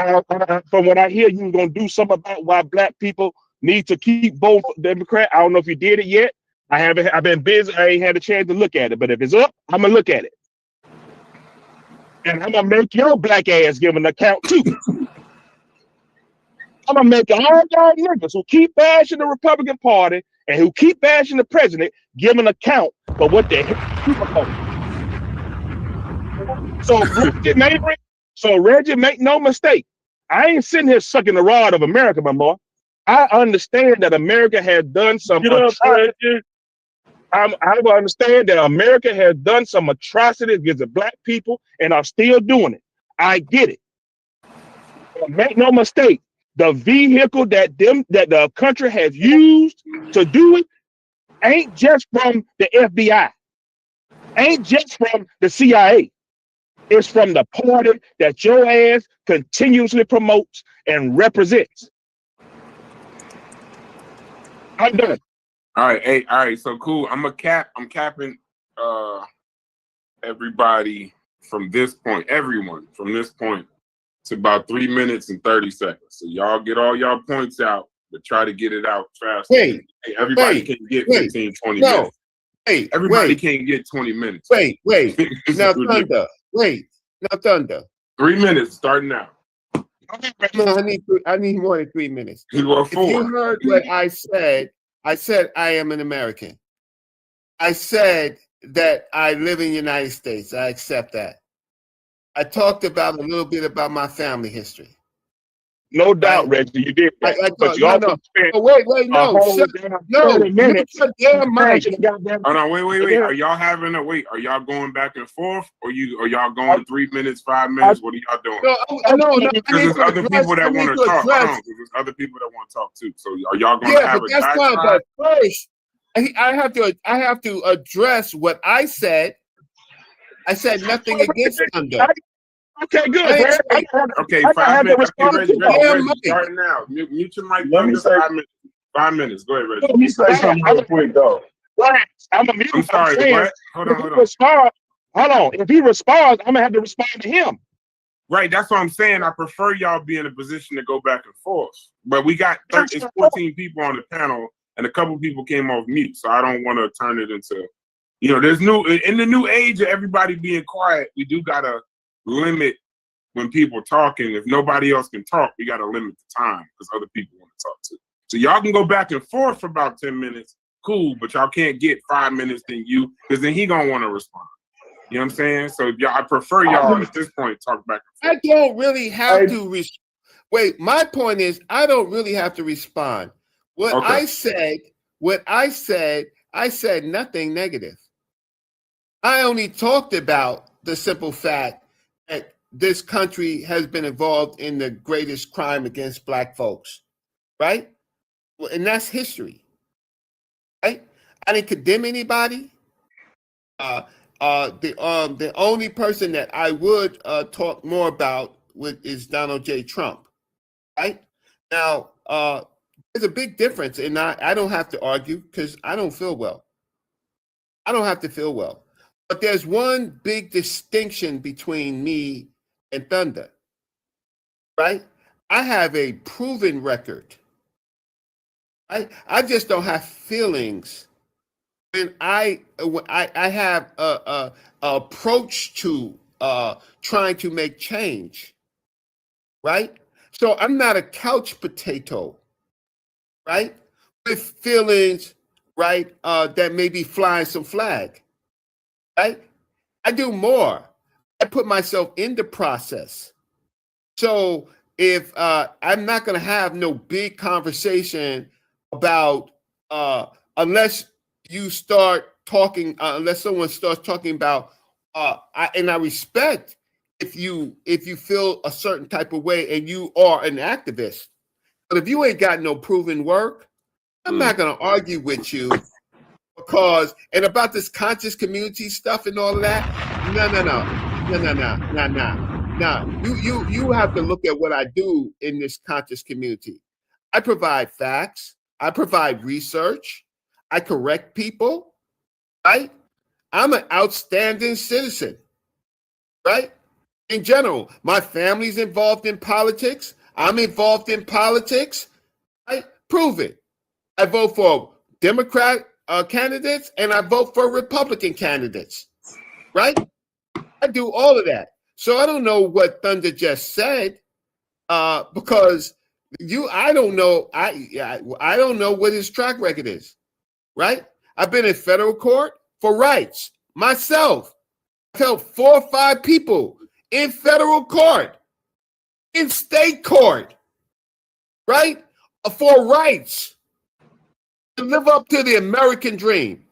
from what I hear, you're gonna do something about why black people need to keep voting for Democrat. I don't know if you did it yet. I've been busy. I ain't had a chance to look at it. But if it's up, I'm gonna look at it. And I'm gonna make your black ass give an account too. I'm gonna make all y'all niggas who keep bashing the Republican Party and who keep bashing the president give an account for what the hell. So Reggie, make no mistake. I ain't sitting here sucking the rod of America, my boy. I understand that America has done some atrocities. I understand that America has done some atrocities against the black people and are still doing it. I get it. But make no mistake. the vehicle that the country has used to do it ain't just from the FBI, ain't just from the CIA. It's from the party that your ass continuously promotes and represents. I'm done. All right. So cool. I'm capping everybody from this point, everyone from this point to about 3 minutes and 30 seconds. So y'all get all y'all points out, but try to get it out fast. Everybody can get 15, 20 minutes. Everybody can't get 20 minutes. Wait. Now Thunder. 3 minutes starting now. No, I need more than 3 minutes. You are 4. If you heard what I said I am an American. I said that I live in the United States. I accept that. I talked about a little bit about my family history. No doubt, Reggie, you did that. But you also spent wait, no, minutes. Damn mic. Hold on, wait. Are y'all going back and forth, or are y'all going 3 minutes, 5 minutes? What are y'all doing? No. Because there's other people that want to talk. There's other people that want to talk too. So are y'all going to have a that's fine. But first, I have to address what I said. I said nothing against Thunder. Okay, good. Okay, 5 minutes. Reggie, starting now. Mute your mic. Let me say 5 minutes. Go ahead, Reggie. Let me say something real quick, though. I'm sorry. What? Hold on. Hold on. If he responds, I'm gonna have to respond to him. Right. That's what I'm saying. I prefer y'all be in a position to go back and forth. But we got 14 people on the panel, and a couple people came off mute, so I don't want to turn it into, there's in the new age of everybody being quiet. We do gotta limit when people talking. If nobody else can talk, we got to limit the time because other people want to talk too. So y'all can go back and forth for about 10 minutes. Cool, but y'all can't get 5 minutes because then he gonna want to respond. You know what I'm saying? So I prefer y'all at this point talk back and forth. I don't really have to wait. My point is I don't really have to respond. I said nothing negative. I only talked about the simple fact that this country has been involved in the greatest crime against Black folks, right? And that's history, right? I didn't condemn anybody. The only person that I would talk more about is Donald J. Trump, right? Now, there's a big difference, and I don't have to argue because I don't feel well. I don't have to feel well. But there's one big distinction between me and Thunder, right? I have a proven record. I just don't have feelings. And I have a approach to trying to make change, right? So I'm not a couch potato, right? With feelings, right? That may be flying some flag. Right? I do more. I put myself in the process. So if I'm not going to have no big conversation about unless you start talking, unless someone starts talking about, and I respect if you feel a certain type of way and you are an activist. But if you ain't got no proven work, I'm not going to argue with you. Because about this conscious community stuff and all of that, no. You have to look at what I do in this conscious community. I provide facts. I provide research. I correct people. Right? I'm an outstanding citizen. Right? In general, my family's involved in politics. I'm involved in politics. Right? Prove it. I vote for Democrat candidates and I vote for Republican candidates, right? I do all of that. So I don't know what Thunder just said because I don't know. I don't know what his track record is, right? I've been in federal court for rights myself. I've helped 4 or 5 people in federal court, in state court, right? For rights. To live up to the American dream.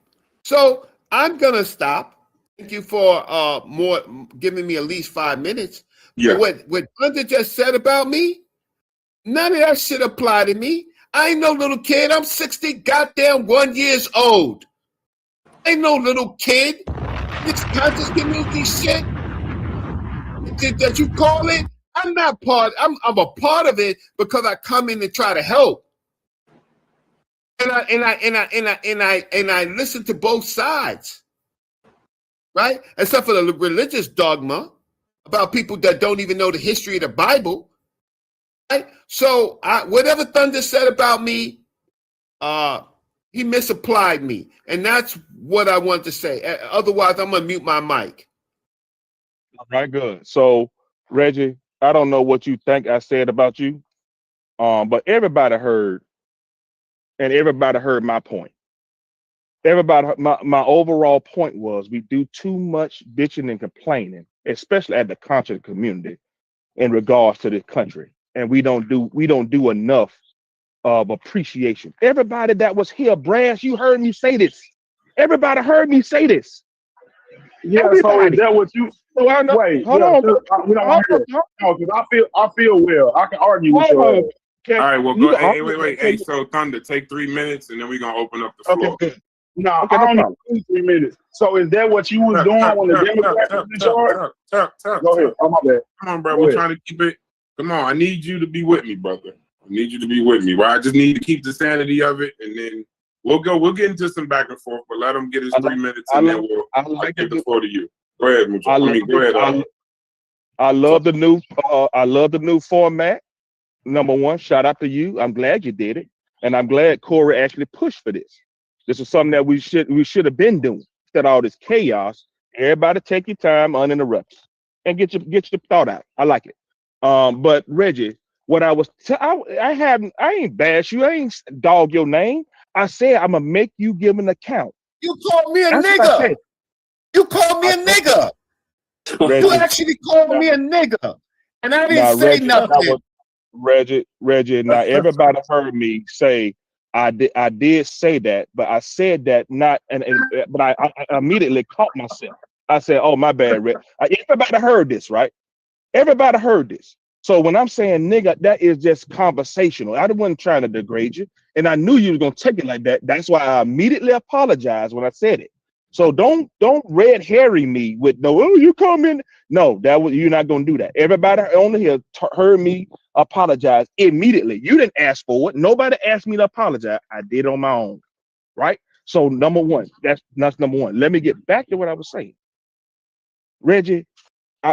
So I'm gonna stop. Thank you for giving me at least 5 minutes. Yeah. What Thunder just said about me, None of that shit apply to me. I ain't no little kid. I'm 60 goddamn 1 years old. I ain't no little kid. This conscious community shit that you call it, I'm not part. I'm a part of it because I come in to try to help. And I listen to both sides, right? Except for the religious dogma about people that don't even know the history of the Bible, right? So whatever Thunder said about me, he misapplied me, and that's what I want to say. Otherwise, I'm gonna mute my mic. All right, good. So, Reggie, I don't know what you think I said about you, but everybody heard, and everybody heard my point. Everybody, my overall point was we do too much bitching and complaining, especially at the conscious community, in regards to this country, and we don't do enough of appreciation. Everybody that was here, Brass, you heard me say this. Everybody heard me say this. Yeah, Everybody. so is that what you? So I know, Wait, hold yeah, on. we don't want to hear. No, because I feel well. I can argue with Hold you. on. Okay, All right, well, you go. can Hey, argue, wait. okay, Hey, so Thunder, take 3 minutes, and then we're gonna open up the okay, floor. good. No, Okay, I no don't problem. need 3 minutes. So is that what you was doing when the Democrats was in charge? Go ahead. Oh, my bad. Come on, bro. Go We're ahead. trying to keep it. Come on, I need you to be with me, brother. I need you to be with me. Right? I just need to keep the sanity of it, and then we'll get into some back and forth. But let him get his 3 minutes, and then I'll give the floor to you. Go ahead, Mujo. Go ahead. I love the new format. Number one, shout out to you. I'm glad you did it, and I'm glad Corey actually pushed for this. This is something that we should have been doing. Instead of all this chaos, everybody take your time uninterrupted and get your thought out. I like it. But Reggie, what I was I ain't bash you. I ain't dog your name. I said I'm gonna make you give an account. You called me a That's what I nigga. said. You called me a nigga. Reggie, You actually called me a nigga, and I didn't now, say Reggie, nothing. Reggie. Now everybody heard me say I did say that, but I said that not, but I immediately caught myself. I said, "Oh, my bad, Reg." Everybody heard this, right? Everybody heard this. So when I'm saying nigga, that is just conversational. I wasn't trying to degrade you, and I knew you were gonna take it like that. That's why I immediately apologized when I said it. So don't red herring me with no, oh, you come in. No, you're not gonna do that. Everybody on here heard me apologize immediately. You didn't ask for it. Nobody asked me to apologize. I did on my own, right? So number one, that's number one. Let me get back to what I was saying, Reggie.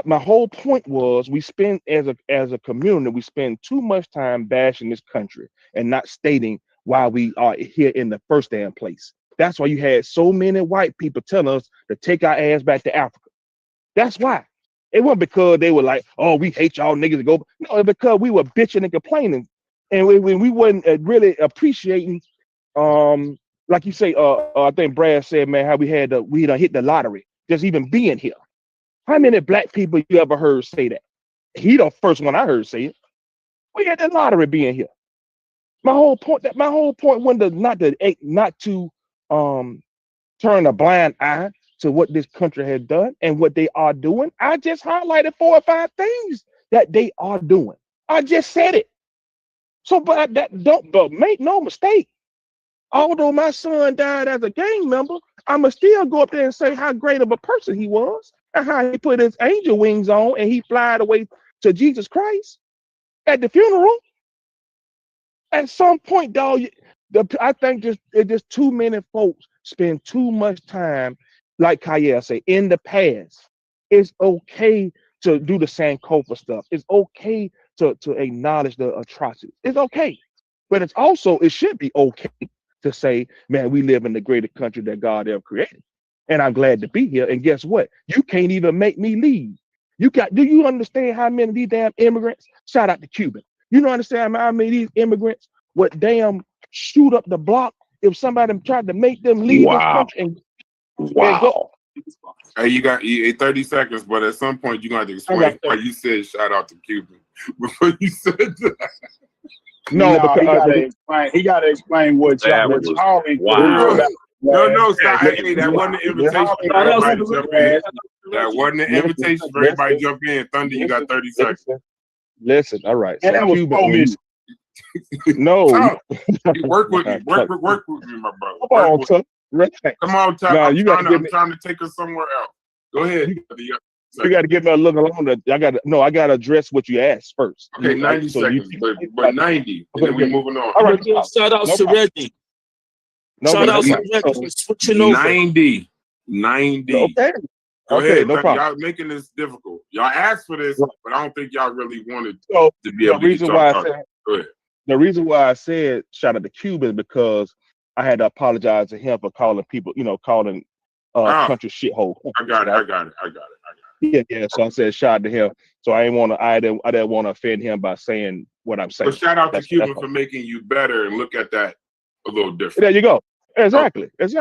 My whole point was we spend as a community, we spend too much time bashing this country and not stating why we are here in the first damn place. That's why you had so many white people telling us to take our ass back to Africa. That's why. It wasn't because they were like, oh, we hate y'all niggas to go. No, it's because we were bitching and complaining, and we wasn't really appreciating. Like you say, I think Brad said, man, how we done hit the lottery just even being here. How many black people you ever heard say that? He the first one I heard say it. We had the lottery being here. My whole point was not to turn a blind eye to what this country has done and what they are doing. I just highlighted 4 or 5 things that they are doing. I just said it. So, but make no mistake. Although my son died as a gang member, I'ma still go up there and say how great of a person he was and how he put his angel wings on and he flied away to Jesus Christ at the funeral. At some point, dog, I think just too many folks spend too much time, like Kaya say, in the past. It's okay to do the Sankofa stuff. It's okay to acknowledge the atrocities. It's okay. But it should be okay to say, man, we live in the greatest country that God ever created. And I'm glad to be here. And guess what? You can't even make me leave. Do you understand how many of these damn immigrants? Shout out to Cuba. You don't understand how many of these immigrants would damn shoot up the block if somebody tried to make them leave this country and go. Hey, you got 30 seconds, but at some point you're going to explain why you said shout out to Cuban before you said that. No, because he gotta explain what y'all No, stop. Hey, that wasn't an invitation for everybody to jump in. That wasn't an invitation for everybody to jump in. Thunder, you got 30 seconds. Listen, all right. And So that was Cuba, 4 minutes. No. Tuck, you work with me. Work with me, my brother. Come on, Tuck. Come on, Tuck. Nah, I'm trying to take us somewhere else. Go ahead. You got to give me a look along that. I got to address what you asked first. Okay, 90 seconds, but 90, and then we're moving on. All right. Shout out to Reggie. Shout out to Reggie. Switching over. 90. Okay. Go Okay, ahead. no problem. Y'all making this difficult. Y'all asked for this, but I don't think y'all really wanted So to be able to get y'all talking. Go ahead. The reason why I said shout out to Cuba is because I had to apologize to him for calling people, calling country shithole. I got it. Yeah. So I said shout out to him. So I didn't want to offend him by saying what I'm saying. But shout out to Cuban for making you better and look at that a little different. There you go. Exactly. That's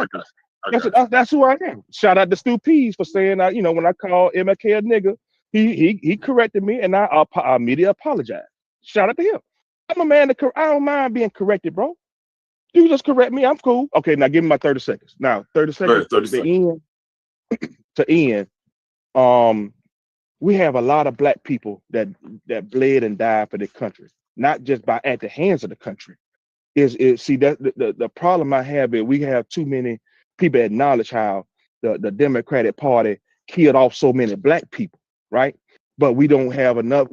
who I am. Shout out to Stu Pease for saying when I called MLK a nigga, he corrected me and I immediately apologized. Shout out to him. I'm a man that I don't mind being corrected, bro. You just correct me. I'm cool. Okay, now give me my 30 seconds. Now 30 seconds. 30 seconds. To end. We have a lot of black people that bled and died for the country, not just at the hands of the country. See that the problem I have is we have too many people acknowledge how the Democratic Party killed off so many black people, right? But we don't have enough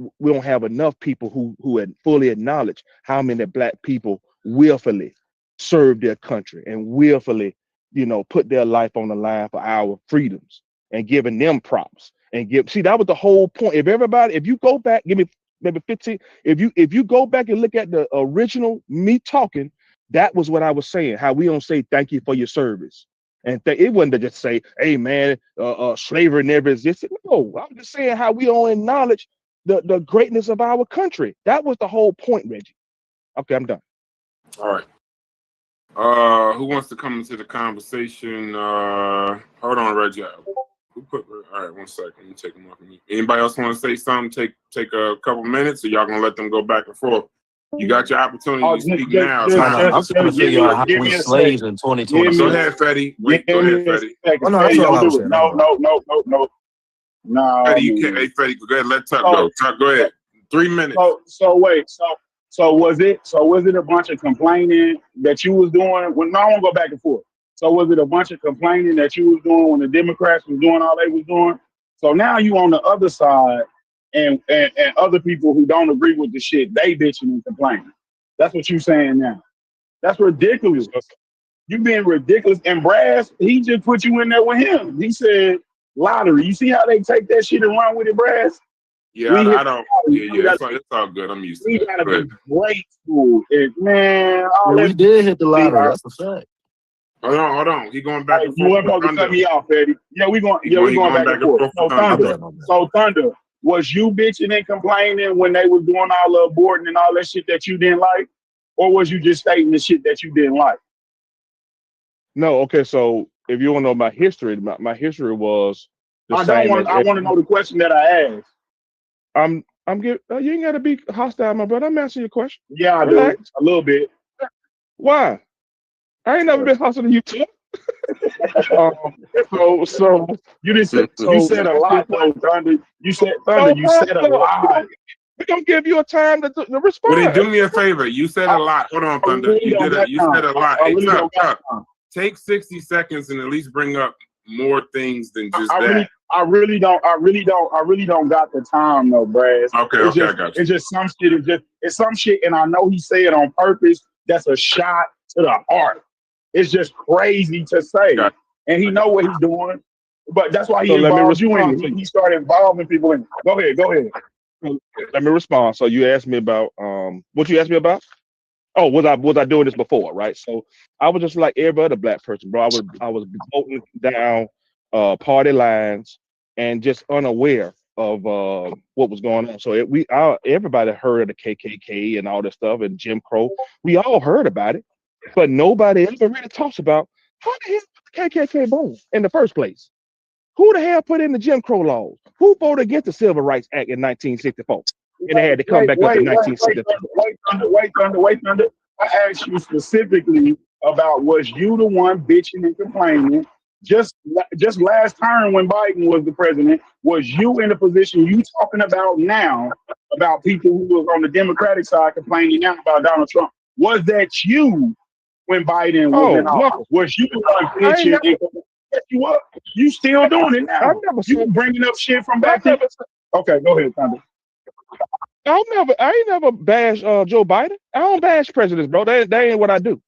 people who had fully acknowledged how many black people willfully served their country and willfully, put their life on the line for our freedoms and giving them props see, that was the whole point. If you go back, give me maybe 15, if you go back and look at the original me talking, that was what I was saying, how we don't say thank you for your service. And it wasn't to just say, hey man, slavery never existed. No, I'm just saying how we don't acknowledge the greatness of our country. That was the whole point, Reggie. Okay, I'm done. All right. Who wants to come into the conversation? Hold on, Reggie. All right, 1 second. Let me take them off of me. Anybody else want to say something? Take a couple minutes, or y'all gonna let them go back and forth? You got your opportunity to speak now. I'm just trying to figure out how we slaves in 2020. Go ahead, Fetty. Go ahead, Fetty. Oh, no, that's all I'm saying. No. Fetty, you can't. Hey, Fetty, go ahead. Let Tuck go. Tuck, go ahead. 3 minutes. So was it a bunch of complaining that you was doing? I won't go back and forth. So was it a bunch of complaining that you was doing when the Democrats was doing all they was doing? So now you on the other side and other people who don't agree with the shit, they bitching and complaining. That's what you saying now. That's ridiculous. You being ridiculous. And Brass, he just put you in there with him. He said lottery. You see how they take that shit and run with it, Brass? Yeah, I don't. Yeah, it's all good. I'm used to it. We gotta be grateful. Man, we did hit the lottery. That's a fact. Hold on. He going back and forth. You weren't supposed to cut me off, Eddie. Yeah, we going back and forth. So Thunder, was you bitching and complaining when they was doing all the aborting and all that shit that you didn't like? Or was you just stating the shit that you didn't like? No, okay, so if you want to know my history, my history was I want to know the question that I asked. I'm you ain't gotta be hostile, my brother. I'm answering your question. Yeah, I do. A little bit. Why? I ain't never been hostile to you too. So you didn't say you said a lot though, Thunder. You said a lot. We're gonna give you a time to respond. Well, then do me a favor. You said a lot. Hold on, Thunder. You said a lot. Hey, Tuck, take 60 seconds and at least bring up more things than just that. I really don't got the time though, Brad. Okay, I got you. It's just some shit. It's some shit, and I know he said it on purpose. That's a shot to the heart. It's just crazy to say, and he know what he's doing. But that's why he involved you in. He started involving people in. Go ahead. Let me respond. So you asked me about what you asked me about? Oh, was I doing this before, right? So I was just like every other black person, bro. I was voting down party lines and just unaware of what was going on. So everybody heard of the KKK and all this stuff and Jim Crow. We all heard about it, but nobody ever really talks about how the hell did the KKK born in the first place? Who the hell put in the Jim Crow laws? Who voted against the Civil Rights Act in 1964? And they had to come back up in 1964. Wait, Thunder. I asked you specifically about was you the one bitching and complaining? Just last term when Biden was the president, was you in the position you talking about now about people who was on the Democratic side complaining now about Donald Trump. Was that you when Biden was in office? No. Was you the one I ain't bitching? never, Yes, you up? You still doing it I now? never You said, bringing up shit from I back then? never, Okay, go ahead, Thunder. I ain't never bash Joe Biden. I don't bash presidents, bro. That ain't what I do.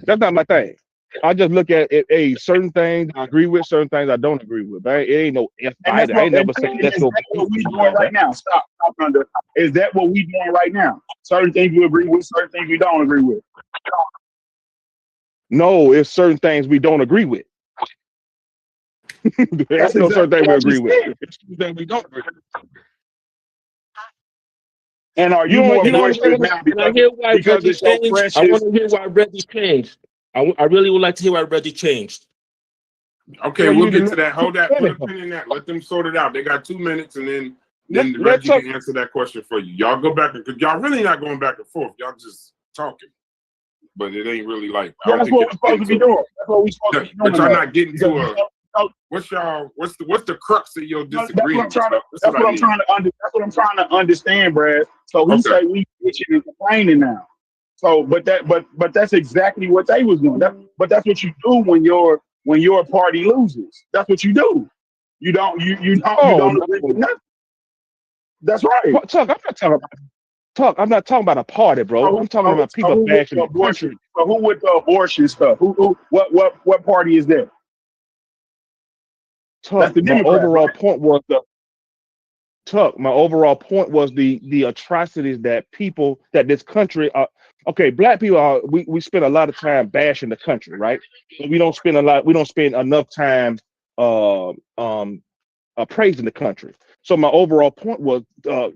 That's not my thing. I just look at it, certain things I agree with, certain things I don't agree with. But it ain't no F And that's Biden. I ain't what, never said let's is go. that what we doing right now? Stop, Thunder. Is that what we doing right now? Certain things we agree with, certain things we don't agree with. No, it's certain things we don't agree with. There's no certain thing we agree with. It's certain things we don't agree with. And are you more boisterous now Can I hear why because Reggie it's so changed? precious? I want to hear why Reggie changed. I really would like to hear why Reggie changed. Okay, we'll get to that. Hold that. Put a pin in that. Let them sort it out. They got 2 minutes, and then Reggie can answer that question for you. Y'all go back because y'all really not going back and forth. Y'all just talking, but it ain't really like. That's what we're supposed to be doing. That's what we're supposed to be doing. But y'all not getting to a. What's the crux of your disagreement? That's what I'm trying to understand, Brad. So he say we bitching and complaining now. So, but that's exactly what they was doing. But that's what you do when your party loses. That's what you do. You don't agree with nothing. That's right. I'm not talking about a party, bro. I'm talking about people bashing the country. So who with the abortion stuff? What party is that? Tuck, my overall point was my overall point was the atrocities that this country are. Okay, black people are. We spend a lot of time bashing the country, right? But we don't spend enough time praising the country. So my overall point was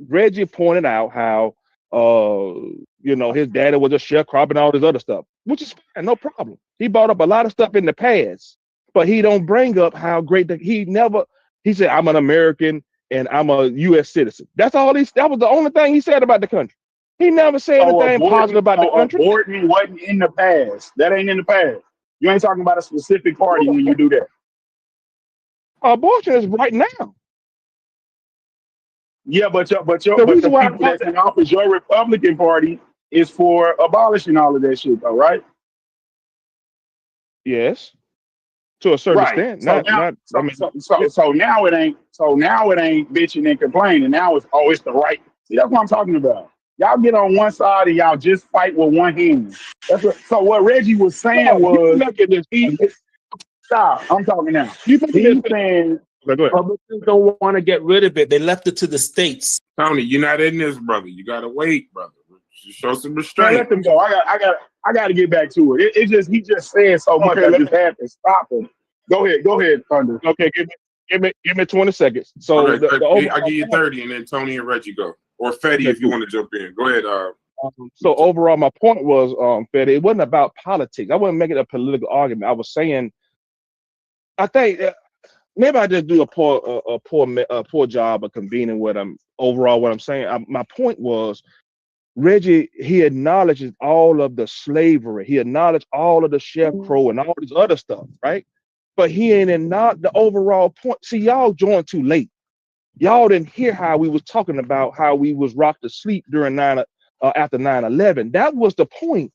Reggie pointed out how his daddy was a sharecropper and all this other stuff, which is fine, no problem. He brought up a lot of stuff in the past, but he don't bring up how great he said, I'm an American and I'm a U.S. citizen. That's all that was the only thing he said about the country. He never said anything positive about the country. Abortion wasn't in the past. That ain't in the past. You ain't talking about a specific party when you do that. Abortion is right now. Yeah, but the people that's in office, your Republican Party is for abolishing all of that shit, though, right? Yes, to a certain extent. So now it ain't bitching and complaining. Now it's the right. See, that's what I'm talking about. Y'all get on one side and y'all just fight with one hand. So what Reggie was saying was, stop. I'm talking now. He's saying Republicans don't want to get rid of it. They left it to the states. Tony, you're not in this, brother. You gotta wait, brother. You show some restraint. Man, let them go. I got to get back to it. He just said so much. I just had to stop him. Go ahead, Thunder. Okay, give me 20 seconds. So okay, I give you 30, and then Tony and Reggie go, or Fetty if you want to jump in. Go ahead. So overall, my point was, Fetty, it wasn't about politics. I wasn't making a political argument. I was saying, I think maybe I just do a poor job of convening what I'm saying. My point was, Reggie, he acknowledges all of the slavery. He acknowledged all of the sharecrow and all this other stuff, right? But he ain't not the overall point. See, y'all joined too late. Y'all didn't hear how we was talking about how we was rocked to sleep during after 9/11. That was the point.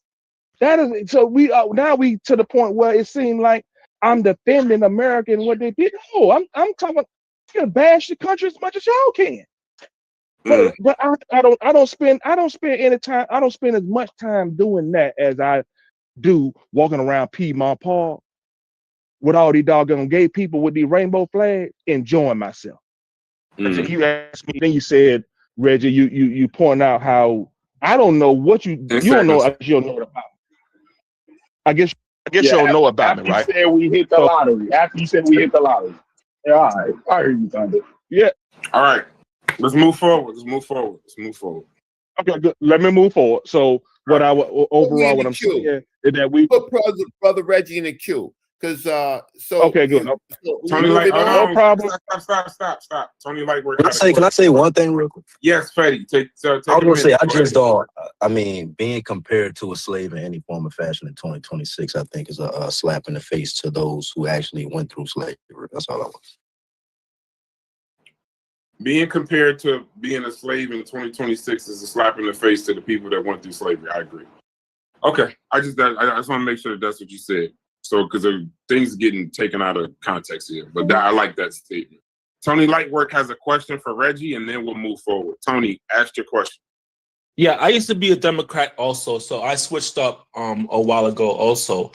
That is so we now we to the point where it seemed like I'm defending America and what they did. No, I'm talking. You can bash the country as much as y'all can. But I don't spend any time. I don't spend as much time doing that as I do walking around Piedmont Park with all these doggone gay people with these rainbow flags, enjoying myself. So you asked me, then you said, Reggie, you point out how I don't know what you don't know. You don't know about me. I guess you don't know about me, right? After you said we hit the lottery. After you said we hit the lottery. Yeah, all right. I heard you, Thunder. Yeah. All right. Let's move forward. Okay, good. Let me move forward. So what I'm saying is that we put brother Reggie in the queue because okay, good. Tony, no problem. Stop. Tony, can I say one thing real quick? Yes, Fetty. Take I was gonna say I just don't. I mean, being compared to a slave in any form or fashion in 2026, I think is a slap in the face to those who actually went through slavery. That's all I want. being compared to being a slave in 2026 is a slap in the face to the people that went through slavery. I agree. Okay, I just want to make sure that that's what you said. So, because things getting taken out of context here, but I like that statement. Tony Lightwork has a question for Reggie, and then we'll move forward. Tony, ask your question. Yeah, I used to be a Democrat also, so I switched up a while ago also.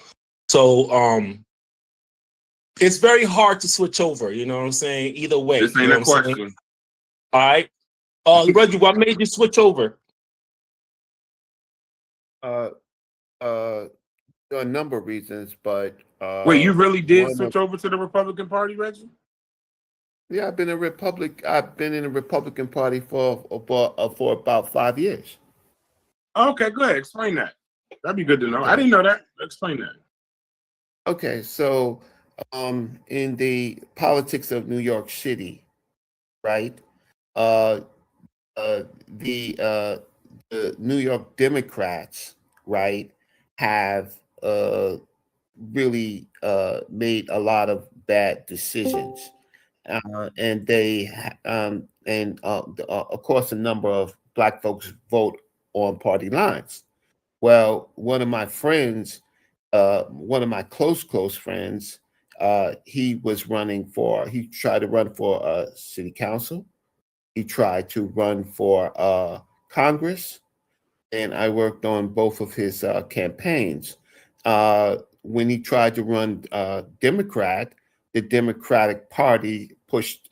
So it's very hard to switch over, you know what I'm saying? Either way. This ain't you know a what I'm saying? question. All right. Reggie, what made you switch over? A number of reasons, but Wait, you really did one switch over to the Republican Party, Reggie? yeah, I've been in the Republican Party for about 5 years. Okay, go ahead. Explain that. That'd be good to know. I didn't know that. Explain that. Okay, so in the politics of New York City, right? The New York Democrats, right, have really made a lot of bad decisions, and of course, a number of Black folks vote on party lines. Well, one of my friends, one of my close friends, he tried to run for city council. He tried to run for Congress, and I worked on both of his campaigns. When he tried to run Democrat, the Democratic Party pushed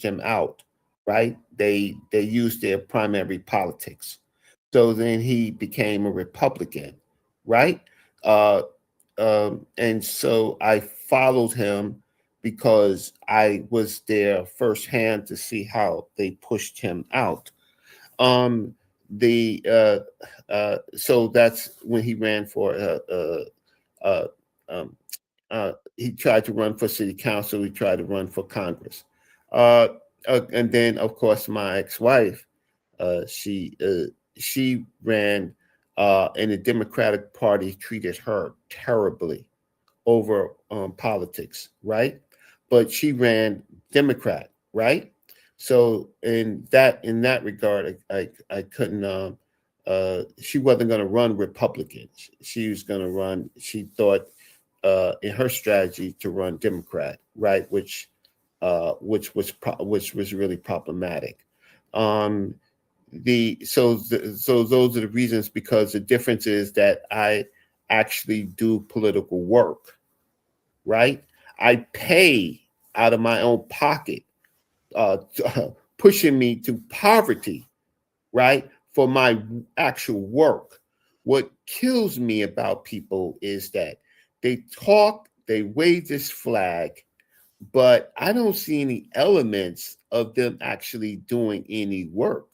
him out, right? They used their primary politics. So then he became a Republican, right? And so I followed him because I was there firsthand to see how they pushed him out. So that's when he ran for he tried to run for city council. He tried to run for Congress, and then of course my ex-wife, she ran, and the Democratic Party treated her terribly over politics, right? But she ran Democrat, right? So in that regard, I couldn't. She wasn't going to run Republican. She was going to run. She thought in her strategy to run Democrat, right? Which was really problematic. So those are the reasons, because the difference is that I actually do political work, right? I pay out of my own pocket, pushing me to poverty, right? For my actual work. What kills me about people is that they talk, they wave this flag, but I don't see any elements of them actually doing any work.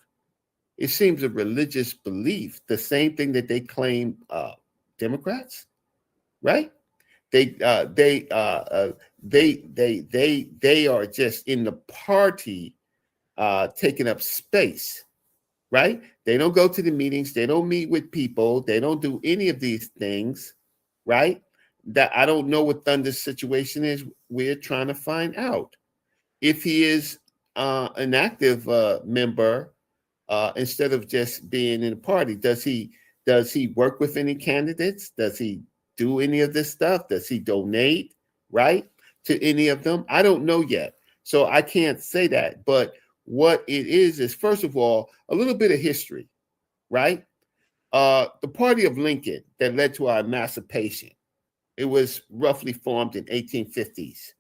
It seems a religious belief, the same thing that they claim Democrats, right? They are just in the party, taking up space, right? They don't go to the meetings, they don't meet with people, they don't do any of these things, right? That I don't know what Thunder's situation is. We're trying to find out if he is an active member. Instead of just being in the party, does he work with any candidates? Does he do any of this stuff? Does he donate, right, to any of them? I don't know yet, so I can't say that. But what it is first of all, a little bit of history, right? The party of Lincoln that led to our emancipation, it was roughly formed in 1850s.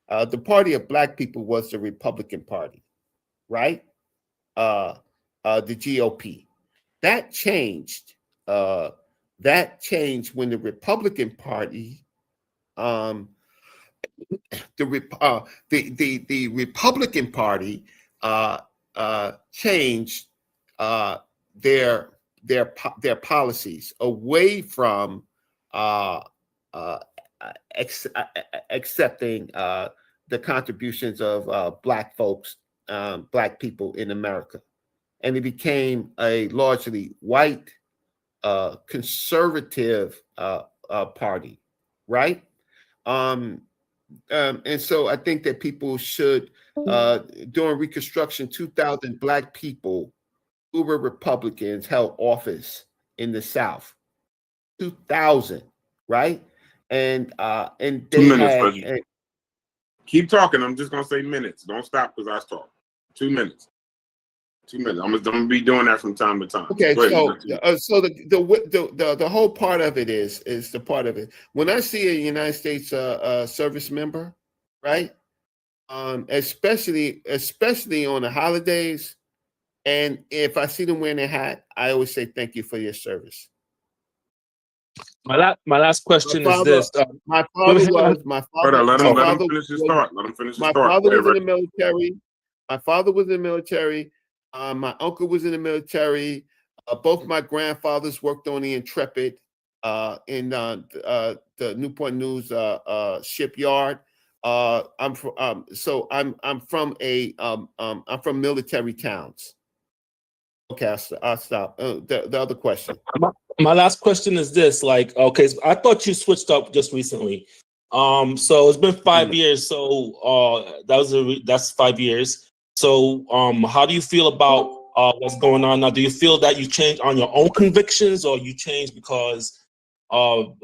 The party of Black people was the Republican Party, right? The GOP. That changed. That changed when the Republican Party, the Republican Party changed their policies away from accepting the contributions of Black folks, Black people in America. And it became a largely white, conservative party, right? and so I think that people should, during Reconstruction, 2,000 Black people who were Republicans held office in the South. 2,000, right? And 2 they minutes, had. Reggie. Keep talking. I'm just gonna say minutes. Don't stop because I talk. 2 minutes. 2 minutes. I'm gonna be doing that from time to time. Okay, Go ahead. so the whole part of it is the part of it. When I see a United States service member, right? Especially on the holidays, and if I see them wearing a hat, I always say thank you for your service. My last question is this. My father was Let him finish his thought. Let him finish his my thought. father was in the military. My father was in the military. My uncle was in the military. Both my grandfathers worked on the Intrepid in the Newport News shipyard. I'm from I'm from military towns. Okay, I'll stop. The other question. My last question is this: like, okay, so I thought you switched up just recently. So it's been 5 years. So that's 5 years. So how do you feel about what's going on now? Do you feel that you changed on your own convictions, or you changed because of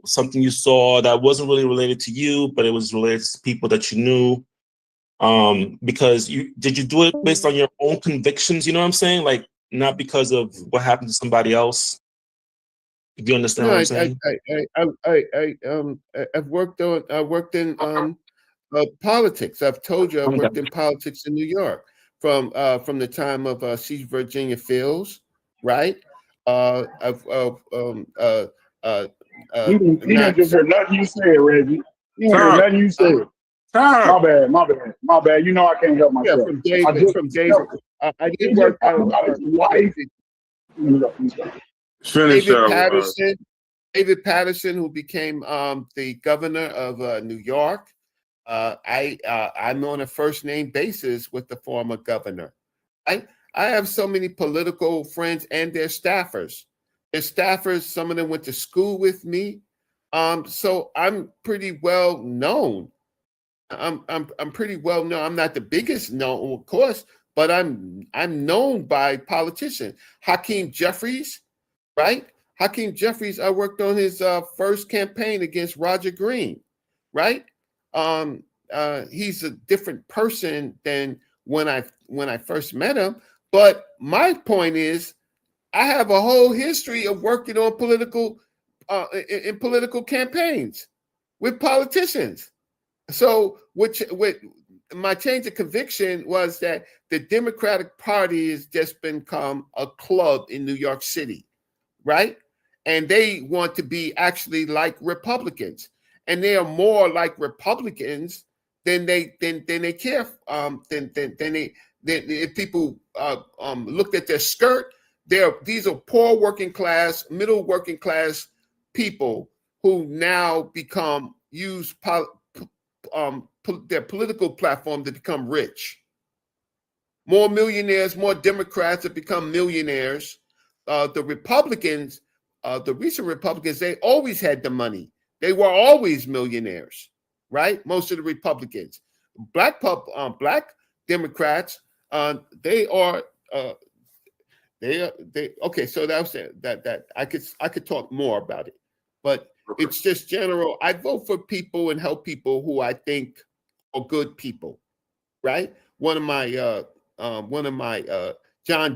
something you saw that wasn't really related to you, but it was related to people that you knew? Because did you do it based on your own convictions? You know what I'm saying? Like, not because of what happened to somebody else. Do you understand what I'm saying? I've worked in politics. I've told you I worked in politics in New York from the time of C. Virginia Fields, right? He didn't just heard nothing you said, Reggie. He didn't hear nothing you said. My bad. You know I can't help myself. Yeah, from David. I did work about his wife. David Patterson, who became the governor of New York. I'm on a first name basis with the former governor. I have so many political friends and their staffers. Their staffers, some of them went to school with me. So I'm pretty well known. I'm pretty well known. I'm not the biggest known, of course, but I'm known by politicians. Hakeem Jeffries, right? Hakeem Jeffries, I worked on his first campaign against Roger Green, right? He's a different person than when I first met him. But my point is, I have a whole history of working on political campaigns with politicians. So, with my change of conviction was that the Democratic Party has just become a club in New York City, right? And they want to be actually like Republicans, and they are more like Republicans than they care. If people looked at their skirt, these are poor working class, middle working class people who now use their political platform to become rich. More millionaires, more Democrats have become millionaires. The Republicans, the recent Republicans, they always had the money. They were always millionaires, right? Most of the Republicans. Black Democrats, they are okay. So that was that I could talk more about it, but it's just general. I vote for people and help people who I think are good people, right? One of my John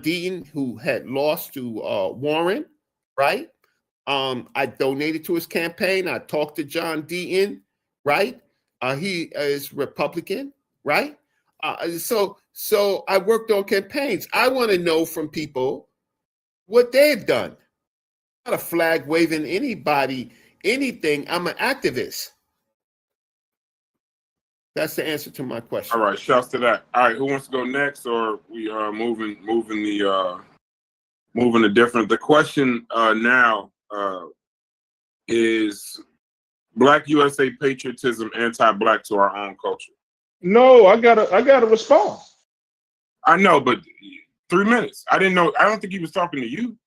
Deaton, who had lost to Warren, right? I donated to his campaign. I talked to John Deaton, right? He is Republican, right? So I worked on campaigns. I want to know from people what they've done. I'm not a flag waving anybody, anything. I'm an activist. That's the answer to my question. All right, shouts to that. All right, who wants to go next, or we are moving to different? The question now is Black USA patriotism anti-Black to our own culture? No, I gotta respond. I know, but 3 minutes. I didn't know. I don't think he was talking to you.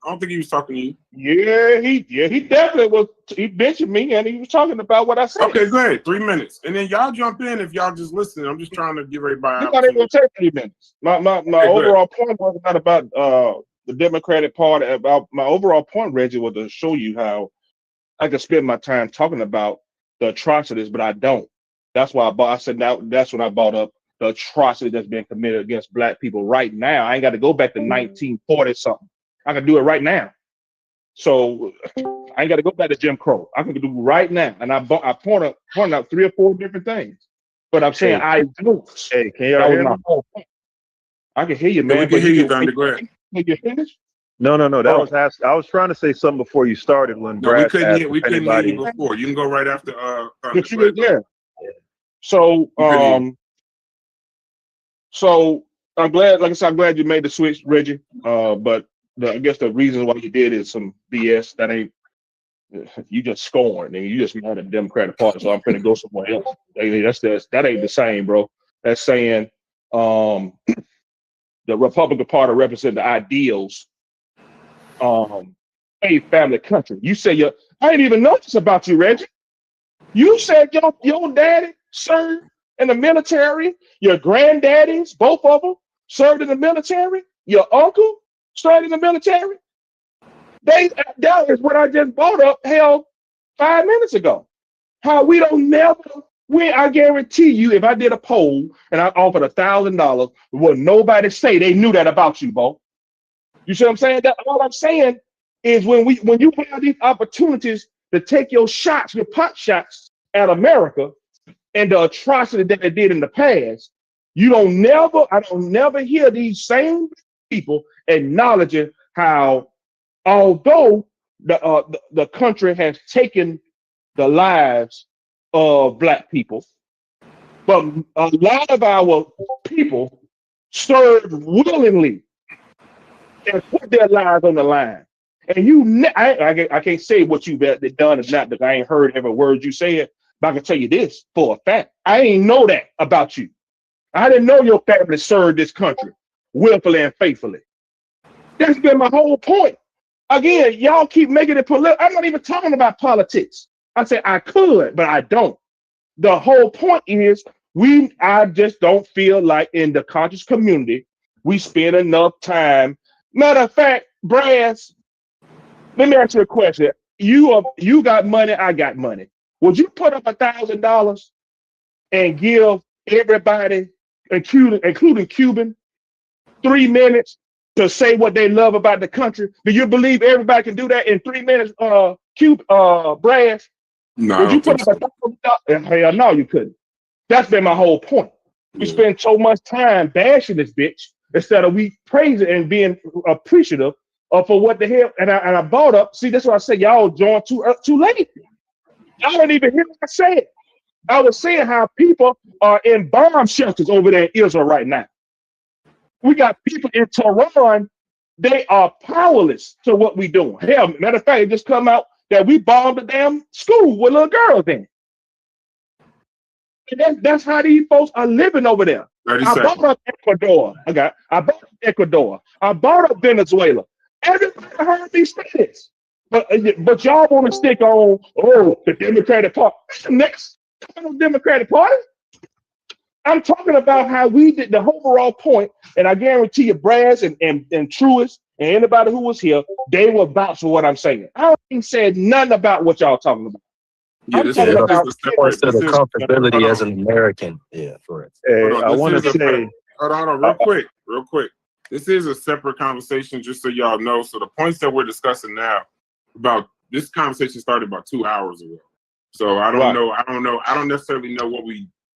I don't think he was talking to you. Yeah, he definitely was. He mentioned me, and he was talking about what I said. Okay, go ahead. 3 minutes, and then y'all jump in if y'all just listening. I'm just trying to give everybody. It's not even gonna take 3 minutes. My Okay, overall point was not about the Democratic Party. About my overall point, Reggie, was to show you how I could spend my time talking about the atrocities, but I don't. That's why I said that's when I brought up the atrocity that's being committed against Black people right now. I ain't got to go back to 1940 something. I can do it right now. So I ain't got to go back to Jim Crow. I can do it right now. And I pointed out 3 or 4 different things. But I'm saying I do. Hey, can y'all hear me? I can hear you, man. We can hear you, Thunder. Go ahead. You finished? No. That I was trying to say something before you started. When No, we Brass couldn't asked hear. if We couldn't hear anybody. you before. You can go right after Thunder. But you yeah. So so I'm glad. Like I said, I'm glad you made the switch, Reggie. But I guess the reason why you did is some BS that ain't. You just scorned and you just mad at the Democratic Party, so I'm finna go somewhere else. That ain't the same, bro. That's saying the Republican Party represent the ideals, a family country. You say I didn't even notice about you, Reggie. You said your daddy served in the military, your granddaddies, both of them, served in the military, your uncle served in the military. That is what I just brought up 5 minutes ago. How we don't never win. I guarantee you, if I did a poll and I offered $1,000, would nobody say they knew that about you, Bo? You see what I'm saying? That all I'm saying is when you have these opportunities to take your shots, your pot shots at America and the atrocity that they did in the past, I don't never hear these same people acknowledging how, although the country has taken the lives of Black people, but a lot of our people served willingly and put their lives on the line. And I can't say what you've done is not, because I ain't heard every word you said, but I can tell you this for a fact. I ain't know that about you. I didn't know your family served this country willfully and faithfully. That's been my whole point. Again, y'all keep making it political. I'm not even talking about politics. I say I could, but I don't. The whole point is I just don't feel like in the conscious community we spend enough time. Matter of fact, Brass, let me ask you a question. You got money, I got money. Would you put up $1,000 and give everybody, including Cuban, 3 minutes to say what they love about the country? Do you believe everybody can do that in 3 minutes, Brass? No, Would you put up $1,000? Hell no, you couldn't. That's been my whole point. We spend so much time bashing this bitch instead of we praising and being appreciative for what the hell. And I brought up, see, that's why I said y'all joined too late. Y'all didn't even hear what I said. I was saying how people are in bomb shelters over there in Israel right now. We got people in Tehran, they are powerless to what we doing. Hell, matter of fact, it just come out that we bombed a damn school with little girls in it. And that's how these folks are living over there. I brought up Ecuador. I brought up Ecuador. I brought up Venezuela. Everybody heard me say this. But y'all want to stick on, the Democratic Party. That's the next Democratic Party. I'm talking about how we did the overall point, and I guarantee you, Brass and Truist and anybody who was here, they will vouch for what I'm saying. I ain't said nothing about what y'all talking about. Yeah, this is the comfortability as an American. Yeah, correct. Hey, I want to say, hold on, real quick. This is a separate conversation, just so y'all know. So the points that we're discussing now about this conversation started about 2 hours ago. So I don't know. I don't necessarily know what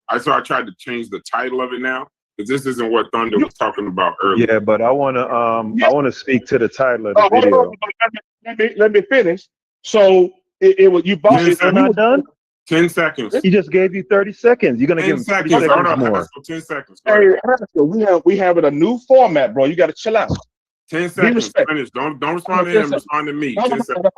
I tried to change the title of it now, because this isn't what Thunder was talking about earlier. Yeah, but I want to speak to the title of the video. Let me finish. So it was you bought it. You're not done. 10 seconds. He just gave you 30 seconds. You're gonna give him 30 seconds more. 10 seconds. Hey, we have a new format, bro. You got to chill out. 10 seconds. Finish. Don't respond to him. Respond to me. 10 seconds.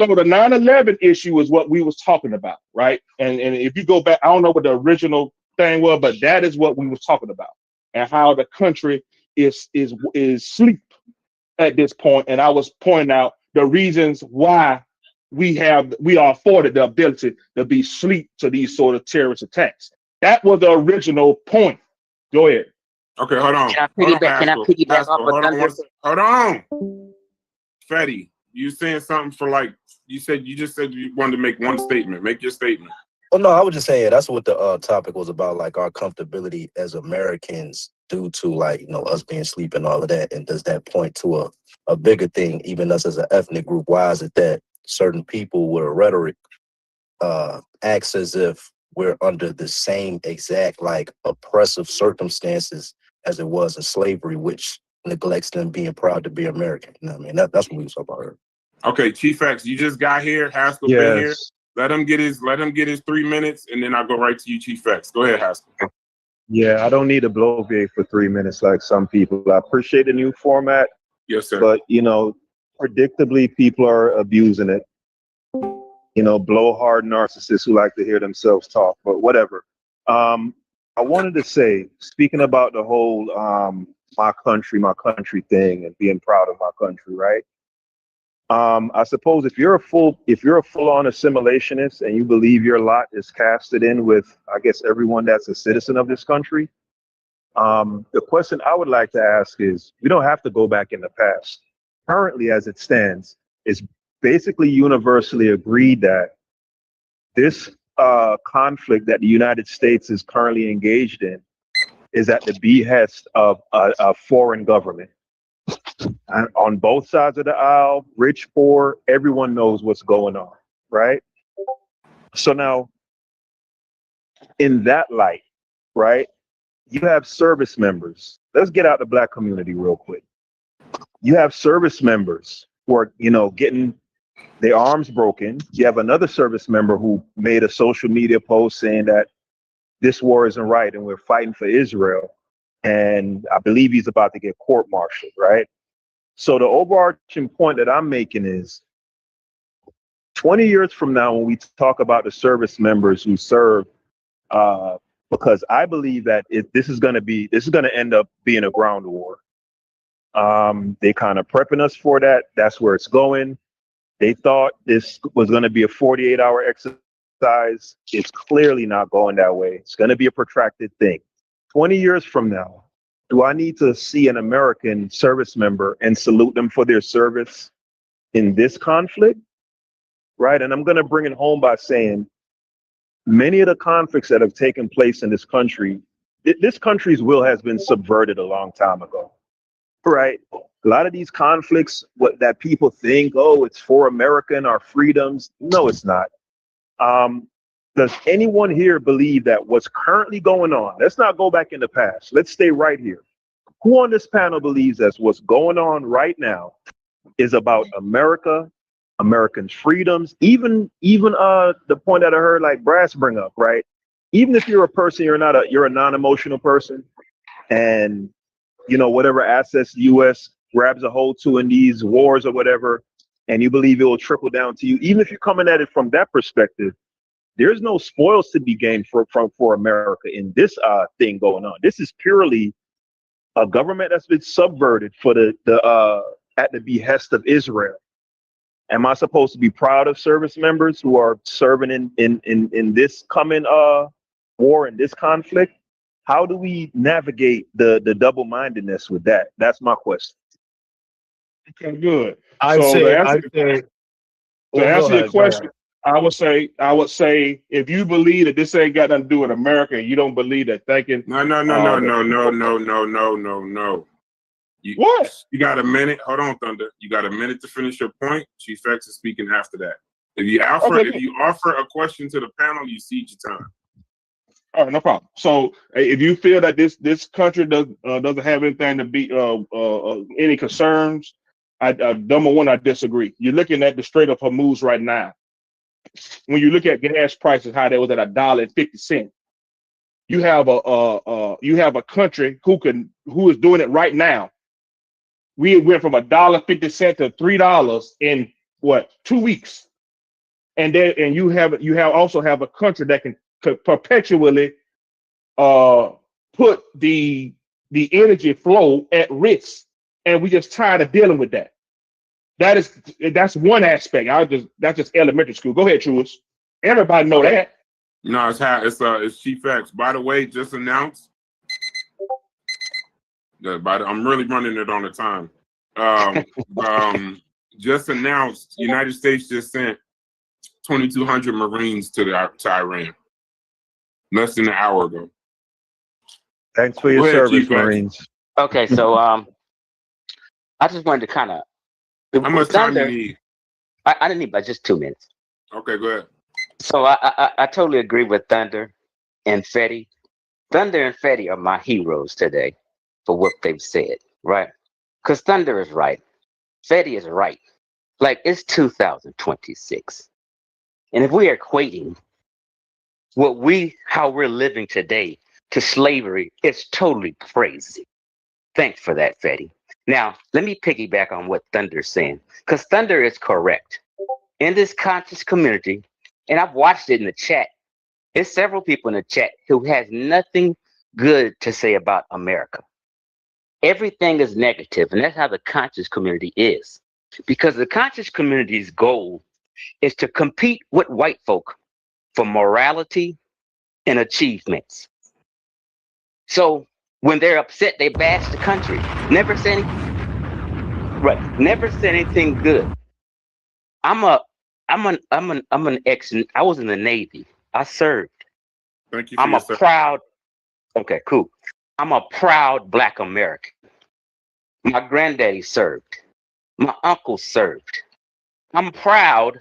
So the 9/11 issue is what we was talking about, right? And if you go back, I don't know what the original thing was, but that is what we was talking about, and how the country is asleep at this point, and I was pointing out the reasons why we are afforded the ability to be sleep to these sort of terrorist attacks. That was the original point. Go ahead. Okay, hold on. Can I Hold on, piggyback? Can I Haskell. piggyback Haskell, off of hold on Thunder? one second. Hold on. Fetty, you saying something for like, you just said you wanted to make one statement. Make your statement. Well, no, I was just saying that's what the topic was about, like our comfortability as Americans due to like, you know, us being asleep and all of that. And does that point to a bigger thing, even us as an ethnic group? Why is it that certain people with a rhetoric acts as if we're under the same exact like oppressive circumstances as it was in slavery, which neglects them being proud to be American? You know what I mean? That's what we was talking about earlier. Okay, Chief X, you just got here. Haskell been here. Let him get his 3 minutes, and then I'll go right to you, Chief X. Go ahead, Haskell. Yeah, I don't need a bloviate for 3 minutes like some people. I appreciate the new format. Yes, sir. But, you know, predictably, people are abusing it. You know, blowhard narcissists who like to hear themselves talk, but whatever. I wanted to say, speaking about the whole my country thing and being proud of my country, right? I suppose if you're a full-on assimilationist and you believe your lot is casted in with, I guess, everyone that's a citizen of this country, the question I would like to ask is, we don't have to go back in the past. Currently, as it stands, it's basically universally agreed that this conflict that the United States is currently engaged in is at the behest of a foreign government. And on both sides of the aisle, rich, poor, everyone knows what's going on, right? So now, in that light, right, you have service members. Let's get out the Black community real quick. You have service members who are, you know, getting their arms broken. You have another service member who made a social media post saying that this war isn't right and we're fighting for Israel. And I believe he's about to get court-martialed, right? So the overarching point that I'm making is 20 years from now, when we talk about the service members who serve, because I believe that this is going to end up being a ground war. They kind of prepping us for that. That's where it's going. They thought this was going to be a 48-hour exercise. It's clearly not going that way. It's going to be a protracted thing. 20 years from now, do I need to see an American service member and salute them for their service in this conflict? Right? And I'm going to bring it home by saying many of the conflicts that have taken place in this country, this country's will has been subverted a long time ago. Right? A lot of these conflicts, that people think, oh, it's for America and our freedoms. No, it's not. Does anyone here believe that what's currently going on, let's not go back in the past, let's stay right here. Who on this panel believes that what's going on right now is about America, American freedoms, even the point that I heard like Brass bring up, right? Even if you're a person, you're a non-emotional person, and you know, whatever assets the US grabs a hold to in these wars or whatever, and you believe it will trickle down to you, even if you're coming at it from that perspective, there's no spoils to be gained for America in this thing going on. This is purely a government that's been subverted for at the behest of Israel. Am I supposed to be proud of service members who are serving in this coming war, in this conflict? How do we navigate the double-mindedness with that? That's my question. Okay, good. To answer your question, I would say if you believe that this ain't got nothing to do with America, and you don't believe that thinking. No. What? You got a minute. Hold on, Thunder. You got a minute to finish your point. Chief X is speaking after that. If you offer a question to the panel, you cede your time. All right, no problem. So if you feel that this country doesn't have anything to be any concerns, number one, I disagree. You're looking at the Strait of Hormuz right now. When you look at gas prices, how they was at $1.50, you have a country who is doing it right now. We went from $1.50 to $3 in 2 weeks, and you also have a country that can perpetually put the energy flow at risk and we just tired of dealing with that. That's one aspect. That's just elementary school. Go ahead, Truist. Everybody know that. No, it's Chief X. By the way, just announced. I'm really running it on the time. Just announced, United States just sent 2,200 Marines to Iran less than an hour ago. Thanks for your Go ahead, service, Chief X. Marines. Okay, so I just wanted to kind of. How much time do you need? I didn't need but just 2 minutes. Okay, go ahead. So I totally agree with Thunder and Fetty. Thunder and Fetty are my heroes today for what they've said, right? Because Thunder is right. Fetty is right. Like, it's 2026. And if we are equating how we're living today to slavery, it's totally crazy. Thanks for that, Fetty. Now, let me piggyback on what Thunder's saying, because Thunder is correct. In this conscious community, and I've watched it in the chat, there's several people in the chat who has nothing good to say about America. Everything is negative, and that's how the conscious community is. Because the conscious community's goal is to compete with white folk for morality and achievements. So when they're upset, they bash the country. Never say anything good. I was in the Navy. I served. Thank you for your proud. Okay, cool. I'm a proud Black American. My granddaddy served. My uncle served. I'm proud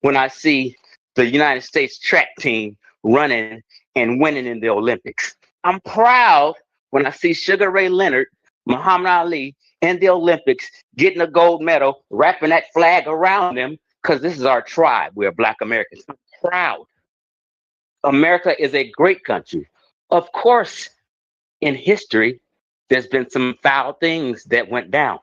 when I see the United States track team running and winning in the Olympics. I'm proud when I see Sugar Ray Leonard, Muhammad Ali in the Olympics getting a gold medal, wrapping that flag around them, because this is our tribe. We're Black Americans. I'm proud. America is a great country. Of course, in history, there's been some foul things that went down.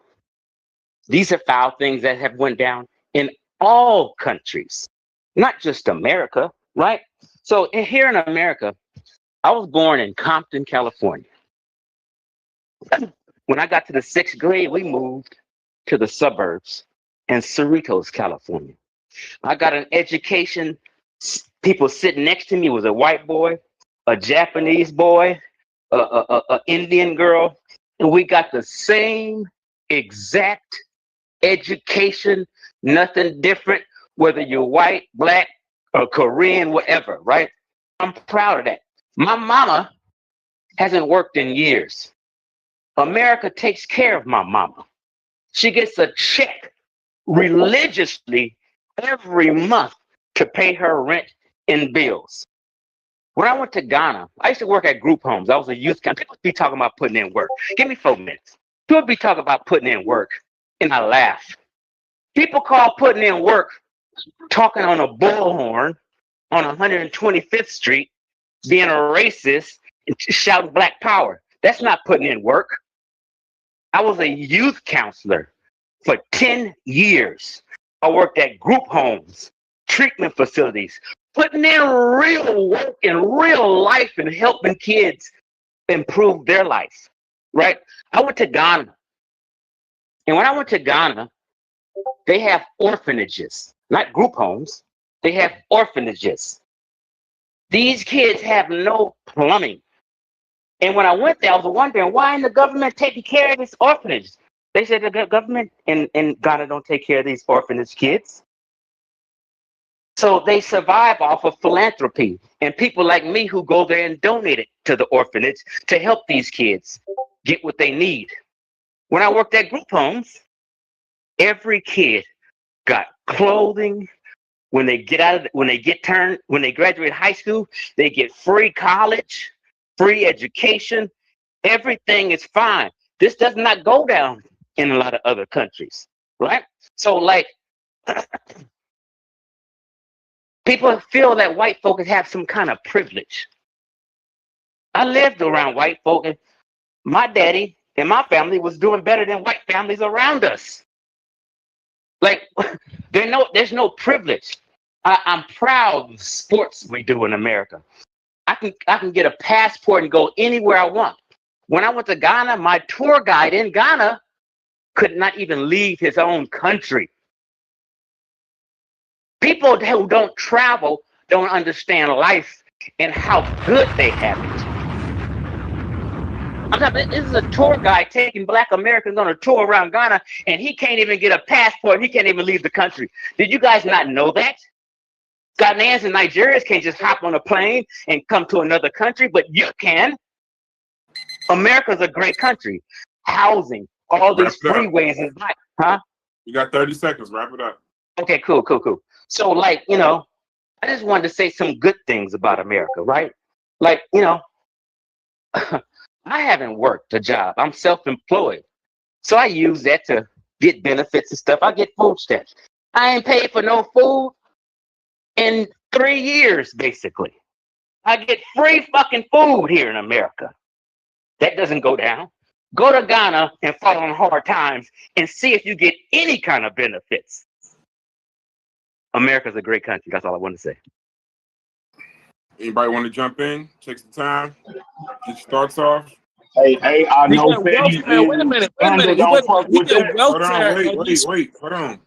These are foul things that have went down in all countries, not just America, right? So here in America, I was born in Compton, California. When I got to the 6th grade, we moved to the suburbs in Cerritos, California. I got an education. People sitting next to me was a white boy, a Japanese boy, a Indian girl, and we got the same exact education, nothing different, whether you're white, Black, or Korean, whatever, right? I'm proud of that. My mama hasn't worked in years. America takes care of my mama. She gets a check religiously every month to pay her rent and bills. When I went to Ghana, I used to work at group homes. I was a youth camp. People be talking about putting in work. Give me 4 minutes. People be talking about putting in work, and I laugh. People call putting in work talking on a bullhorn on 125th Street, being a racist, and shouting Black power. That's not putting in work. I was a youth counselor for 10 years. I worked at group homes, treatment facilities, putting in real work in real life and helping kids improve their life, right? I went to Ghana. And when I went to Ghana, they have orphanages, not group homes. They have orphanages. These kids have no plumbing. And when I went there, I was wondering, why isn't the government taking care of this orphanage? They said the government in Ghana don't take care of these orphanage kids. So they survive off of philanthropy and people like me who go there and donate it to the orphanage to help these kids get what they need. When I worked at group homes, every kid got clothing. When they graduate high school, they get free college, free education. Everything is fine. This does not go down in a lot of other countries, right? So like, people feel that white folks have some kind of privilege. I lived around white folk, and my daddy and my family was doing better than white families around us. Like, there's no privilege. I'm proud of the sports we do in America. I can get a passport and go anywhere I want. When I went to Ghana, my tour guide in Ghana could not even leave his own country. People who don't travel don't understand life and how good they have it. I'm talking, this is a tour guide taking Black Americans on a tour around Ghana, and he can't even get a passport. He can't even leave the country. Did you guys not know that? Ghanaians and Nigerians can't just hop on a plane and come to another country, but you can. America's a great country. Housing, all these freeways and life, huh? You got 30 seconds. Wrap it up. Okay, cool. So, like, you know, I just wanted to say some good things about America, right? Like, you know, I haven't worked a job. I'm self-employed. So I use that to get benefits and stuff. I get food stamps. I ain't paid for no food in 3 years, basically. I get free fucking food here in America. That doesn't go down. Go to Ghana and fall on hard times and see if you get any kind of benefits. America's a great country. That's all I want to say. Anybody want to jump in? Take some time. Get your thoughts off. Hey, I He know get Fetty welfare. Wait a minute. don't fuck He with get that. Hold welfare. on, and he's- wait. Hold on,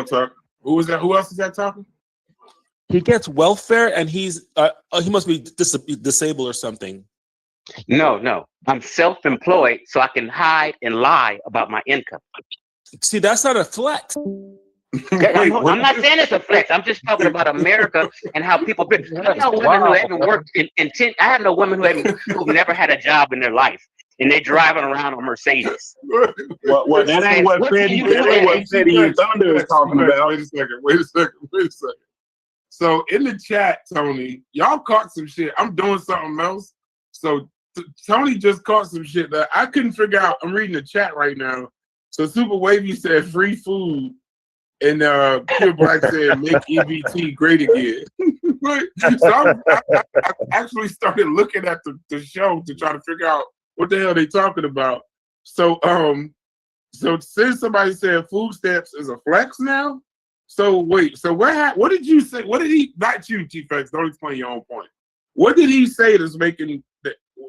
Tuck. Who was that? Who else is that talking? He gets welfare, and he must be disabled or something. No. I'm self-employed, so I can hide and lie about my income. See, that's not a flex. I'm not saying it's a flex. I'm just talking about America and how people. I know women who haven't worked in 10. I have no women who've never had a job in their life, and they're driving around on Mercedes. Well, that ain't what Fetty and Thunder is talking about. Wait a second. So in the chat, Tony, y'all caught some shit. I'm doing something else. So Tony just caught some shit that I couldn't figure out. I'm reading the chat right now. So Super Wavy said free food. And Pure Black said, make EBT great again. So I actually started looking at the show to try to figure out what the hell they talking about. So since somebody said food stamps is a flex now, so wait, so what did you say? What did he, not you, T-Fex, don't explain your own point. What did he say that's making,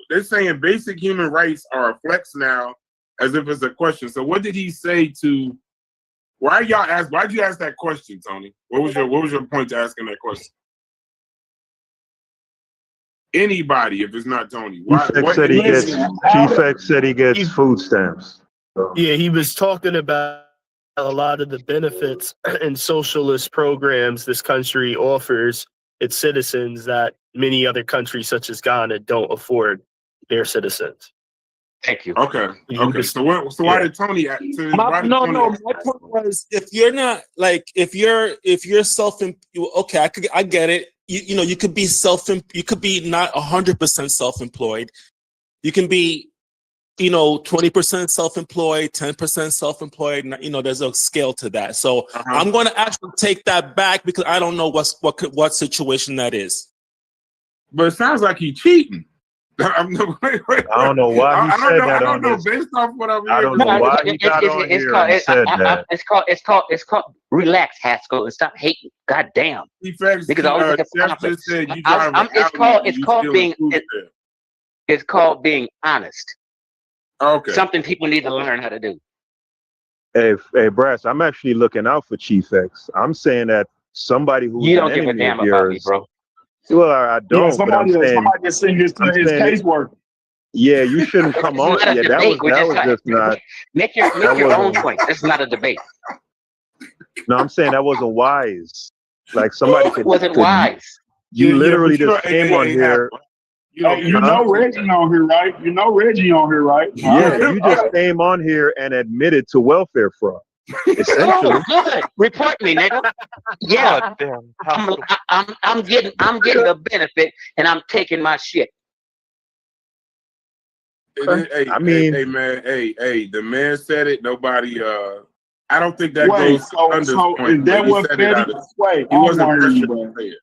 they're saying basic human rights are a flex now as if it's a question. So what did he say to, why'd you ask that question, Tony? What was your point to asking that question? Anybody, if it's not Tony. T-Fex said he gets food stamps. So. Yeah, he was talking about a lot of the benefits and socialist programs this country offers its citizens that many other countries such as Ghana don't afford their citizens. Thank you. Okay. So why did Tony? My point was, if you're not like, if you're self, okay, I get it. You know, you could be you could be not 100% self-employed. You can be, 20% self-employed, 10% self-employed. There's a scale to that. So I'm going to actually take that back because I don't know what situation that is. But it sounds like he's cheating. I don't know why he said that. I don't know. Based off what I'm hearing, I don't know why he got on here and said that. It's called relax, Haskell, and stop hating. God damn. Because it's called being honest. Okay. Something people need to learn how to do. Hey, Brass, I'm actually looking out for Chief X. I'm saying that somebody who's you don't give a damn about me, bro. Well, I don't. Yeah, somebody just send his casework. Yeah, you shouldn't come on. Yeah, that was just not. Make your own point. This is not a debate. No, I'm saying that wasn't wise. Like somebody could. Wasn't wise. You literally just came on here. You know Reggie on here, right? Yeah, you just came on here and admitted to welfare fraud. Essentially. Good. Report me, nigga. Yeah. I'm getting a benefit and I'm taking my shit. Hey, the man said it. Nobody. I don't think that goes under the point. Is that what Fetty? He wasn't pressured to say it.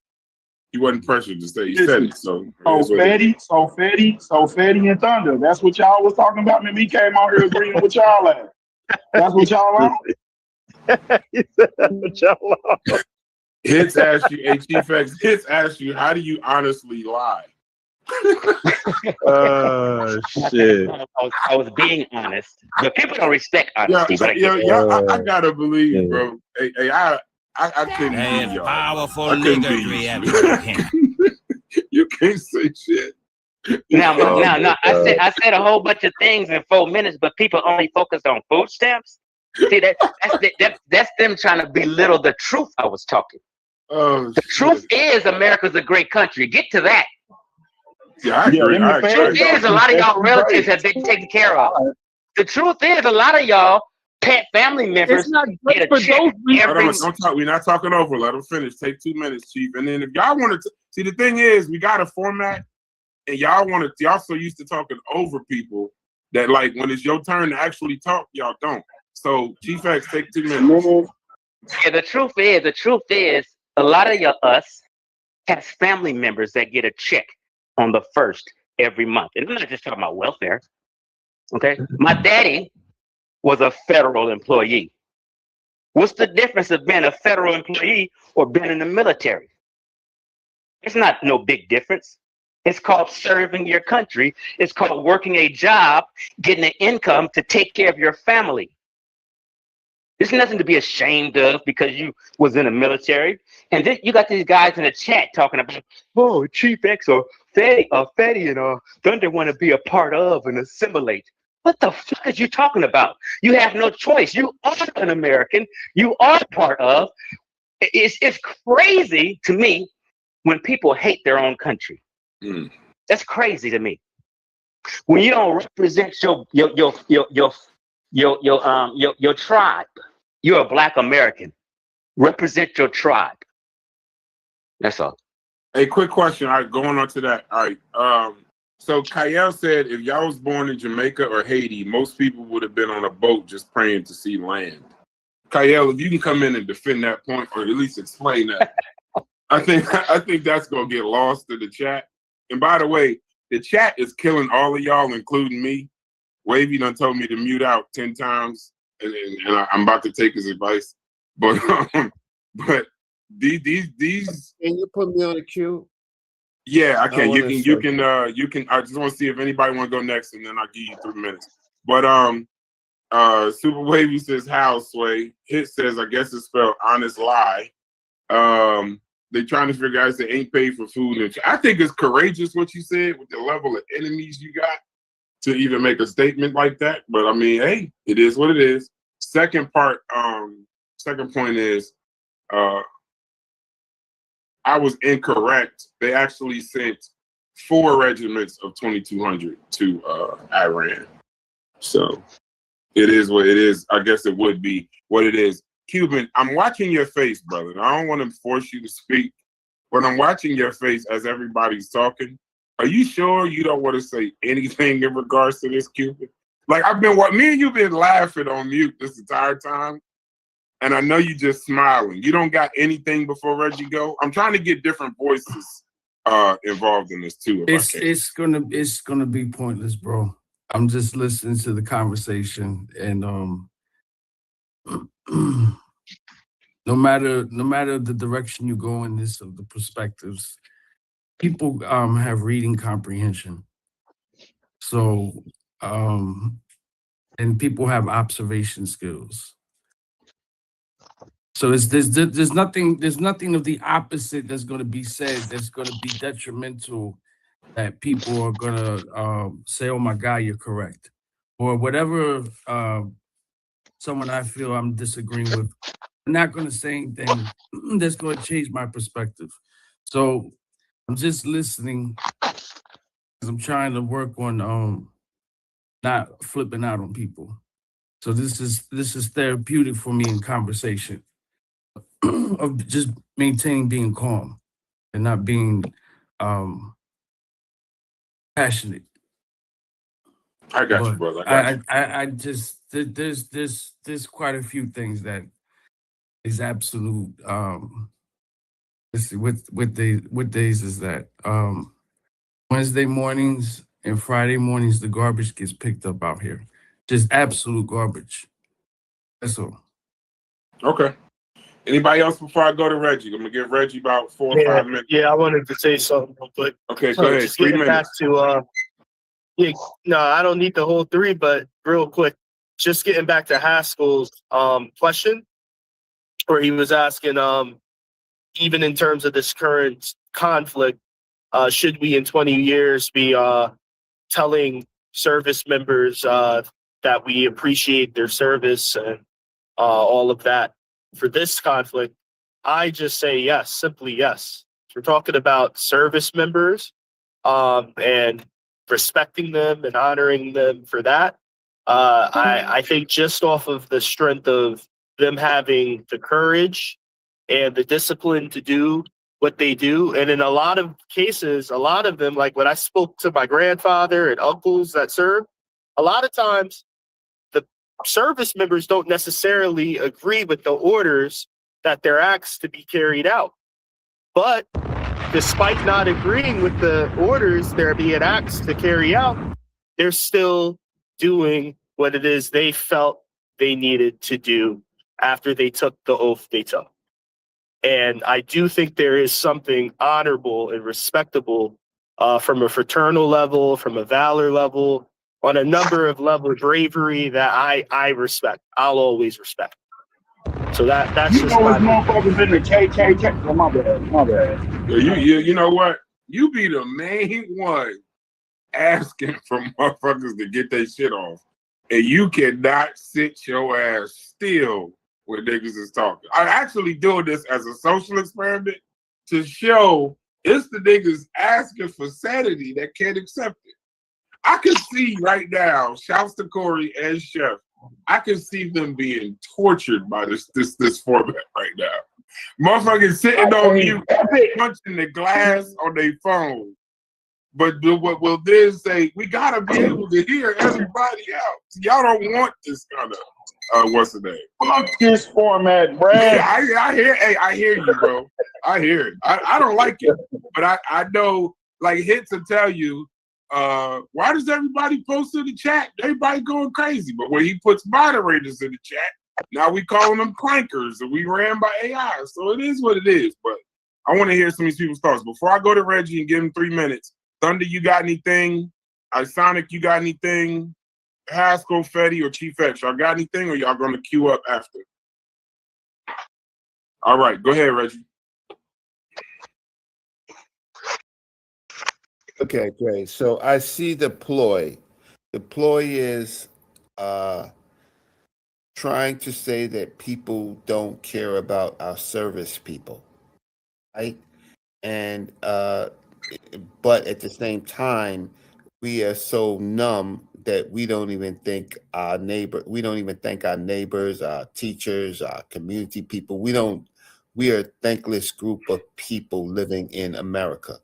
He wasn't pressured to say it. He said it. So Fetty and Thunder. That's what y'all was talking about. And he came out here agreeing with y'all at. That's what y'all on. Hits ask you, Chief X, Hits ask you, how do you honestly lie? Shit. I was being honest, but people don't respect Yeah, honesty. But I yeah, get it. yeah. I gotta believe, Yeah. bro. Hey, I couldn't There's be y'all. powerful I couldn't be ligatry at you. work here. You can't say shit. Now, Oh now, my now, God. I said a whole bunch of things in 4 minutes, but people only focused on food stamps. See, that's them trying to belittle the truth. I was talking. Oh, The truth is, America's a great country. Get to that. yeah, I Yeah, agree. let me I finish. Truth agree. is, a lot of y'all That's relatives right. have been taken care of. The truth is, a lot of y'all pet family members It's not get just a for check those reasons. every Don't talk. We're not talking over. Let them finish. Take 2 minutes, Chief. And then if y'all want to see, the thing is, we got a format, and y'all so used to talking over people that like when it's your turn to actually talk, y'all don't. So Chief X, take 2 minutes. Yeah, the truth is, a lot of us has family members that get a check on the 1st every month. And I'm not just talking about welfare. Okay. My daddy was a federal employee. What's the difference of being a federal employee or being in the military? It's not no big difference. It's called serving your country. It's called working a job, getting an income to take care of your family. There's nothing to be ashamed of because you was in the military. And then you got these guys in the chat talking about, oh, Chief X or Fetty and Thunder want to be a part of and assimilate. What the fuck are you talking about? You have no choice. You are an American. You are part of. It's crazy to me when people hate their own country. That's crazy to me. When you don't represent your tribe, you're a Black American. Represent your tribe. That's all. Hey, quick question. All right, going on to that. All right. So Kyle said if y'all was born in Jamaica or Haiti, most people would have been on a boat just praying to see land. Kyle, if you can come in and defend that point or at least explain that, I think that's gonna get lost in the chat. And by the way, the chat is killing all of y'all, including me. Wavy done told me to mute out 10 times, and I'm about to take his advice. But these Can you put me on the queue? yeah, I I can. wanna You can. I just want to see if anybody want to go next, and then I'll give you 3 minutes. But Super Wavy says how Sway. Hit says I guess it's spelled honest lie. They trying to figure out if they ain't paid for food. And I think it's courageous what you said with the level of enemies you got to even make a statement like that. But I mean, hey, it is what it is. Second point is I was incorrect. They actually sent 4 regiments of 2,200 to Iran. So it is what it is. I guess it would be what it is. Cuban, I'm watching your face, brother. I don't want to force you to speak, but I'm watching your face as everybody's talking. Are you sure you don't want to say anything in regards to this, Cuban? Like me and you've been laughing on mute this entire time, and I know you just smiling. You don't got anything before Reggie go? I'm trying to get different voices involved in this too. It's gonna be pointless, bro. I'm just listening to the conversation, and no matter the direction you go in this of the perspectives, people have reading comprehension. So and people have observation skills. So there's nothing of the opposite that's going to be said that's going to be detrimental, that people are going to say, oh my God, you're correct, or whatever someone I feel I'm disagreeing with. I'm not going to say anything that's going to change my perspective. So I'm just listening because I'm trying to work on not flipping out on people. So this is therapeutic for me in conversation of just maintaining being calm and not being passionate. I got you, But brother. I got you. I just there's quite a few things that is absolute. Let's see, what days is that? Wednesday mornings and Friday mornings, the garbage gets picked up out here. Just absolute garbage. That's all. Okay. Anybody else before I go to Reggie? I'm gonna give Reggie about 4 or 5 minutes. Yeah, I wanted to say something real quick. Okay, go ahead. Just 3 getting back minutes. to yeah, no, I don't need the whole 3, but real quick, just getting back to Haskell's question, where he was asking, even in terms of this current conflict, should we in 20 years be telling service members that we appreciate their service and all of that for this conflict? I just say yes, simply yes. We're talking about service members and respecting them and honoring them for that. I think just off of the strength of them having the courage and the discipline to do what they do. And in a lot of cases, a lot of them, like when I spoke to my grandfather and uncles that served, a lot of times the service members don't necessarily agree with the orders that they're asked to be carried out. But despite not agreeing with the orders they're being asked to carry out, they're still doing what it is they felt they needed to do after they took the oath they took. And I do think there is something honorable and respectable from a fraternal level, from a valor level, on a number of levels, bravery that I respect. I'll always respect. So that's You just know, my it's motherfuckers in the KKK. Oh, my bad. You know what? You be the main one asking for motherfuckers to get their shit off, and you cannot sit your ass still when niggas is talking. I'm actually doing this as a social experiment to show it's the niggas asking for sanity that can't accept it. I can see right now, shouts to Corey and Chef, I can see them being tortured by this format right now. Motherfuckers sitting on mute, punching the glass on their phone. But what will then say, we gotta be able to hear everybody else. Y'all don't want this kind of what's the name? Fuck this format, Brad. Yeah, I hear you, bro. I hear it. I don't like it, but I know, like, Hits will tell you, why does everybody post in the chat? Everybody going crazy. But when he puts moderators in the chat, now we calling them clankers and we ran by AI. So it is what it is. But I want to hear some of these people's thoughts. Before I go to Reggie and give him 3 minutes, Thunder, you got anything? Sonic, you got anything? Haskell, Fetty, or Chief X, y'all got anything, or y'all gonna queue up after? All right, go ahead, Reggie. Okay, great. So I see the ploy. The ploy is trying to say that people don't care about our service people, right? And but at the same time, we are so numb that we don't even think our neighbors, our teachers, our community people. We are a thankless group of people living in America.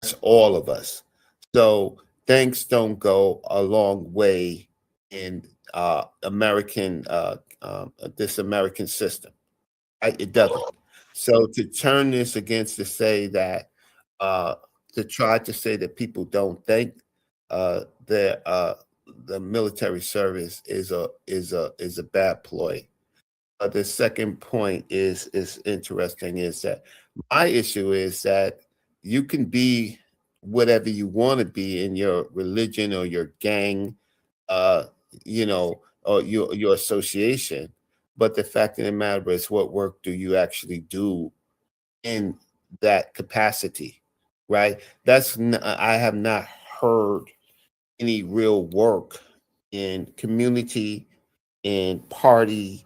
That's all of us. So thanks don't go a long way in this American system. It doesn't. So to turn this against to say that to try to say that people don't think the military service is a bad ploy. The second point is interesting, is that my issue is that you can be whatever you want to be in your religion or your gang, or your association, but the fact of the matter is, what work do you actually do in that capacity, right? I have not heard any real work in community, in party,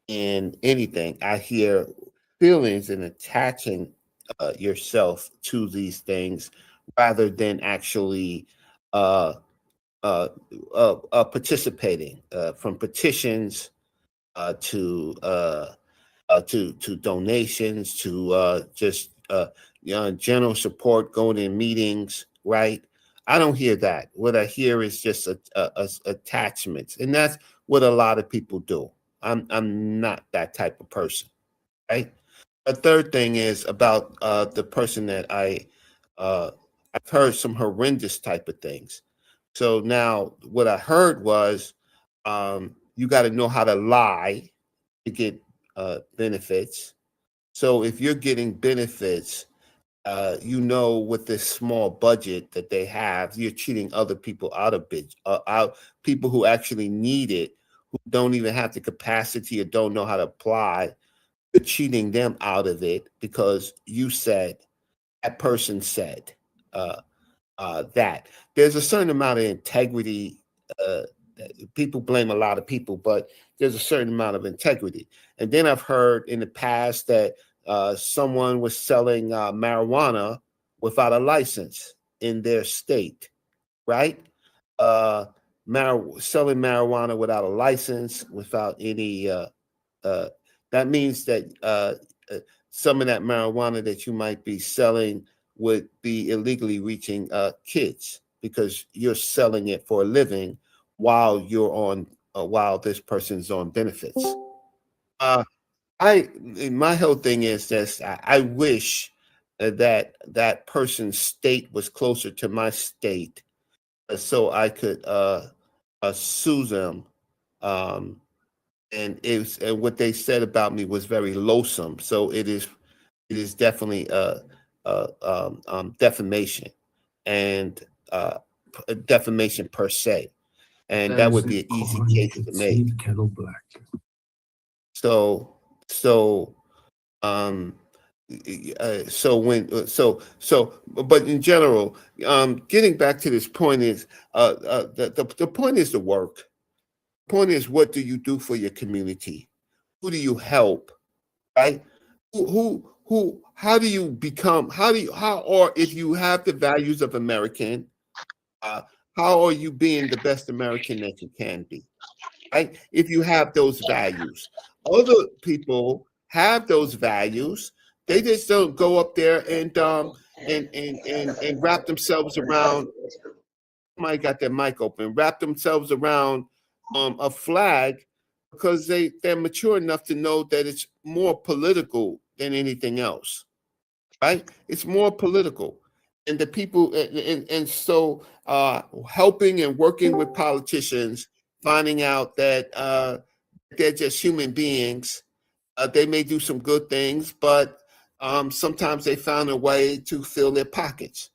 in anything. I hear feelings and attaching yourself to these things rather than actually participating, from petitions to donations to just general support, going in meetings, right? I don't hear that. What I hear is just attachments, and that's what a lot of people do. I'm not that type of person, right? A third thing is about the person that I've heard some horrendous type of things. So now what I heard was you got to know how to lie to get benefits. So if you're getting benefits, you know, with this small budget that they have, you're cheating other people out of out people who actually need it, who don't even have the capacity or don't know how to apply. You're cheating them out of it because you said, that person said that. There's a certain amount of integrity. People blame a lot of people, but there's a certain amount of integrity. And then I've heard in the past that someone was selling marijuana without a license in their state, right? Selling marijuana without a license, without any, that means that some of that marijuana that you might be selling would be illegally reaching kids because you're selling it for a living while you're on, while this person's on benefits. My whole thing is this: I wish that that person's state was closer to my state, so I could sue them. And what they said about me was very loathsome. So it is definitely defamation, and defamation per se, and that would be an easy case to make. Kettle black. But in general, getting back to this point is the point is the work. The point is, what do you do for your community? Who do you help? Right? How do you become? Or if you have the values of American, how are you being the best American that you can be? Right? If you have those values, other people have those values. They just don't go up there and wrap themselves around. Somebody got their mic open. Wrap themselves around a flag because they're mature enough to know that it's more political than anything else. Right? It's more political, and the people and so helping and working with politicians, finding out that they're just human beings. They may do some good things, but sometimes they found a way to fill their pockets,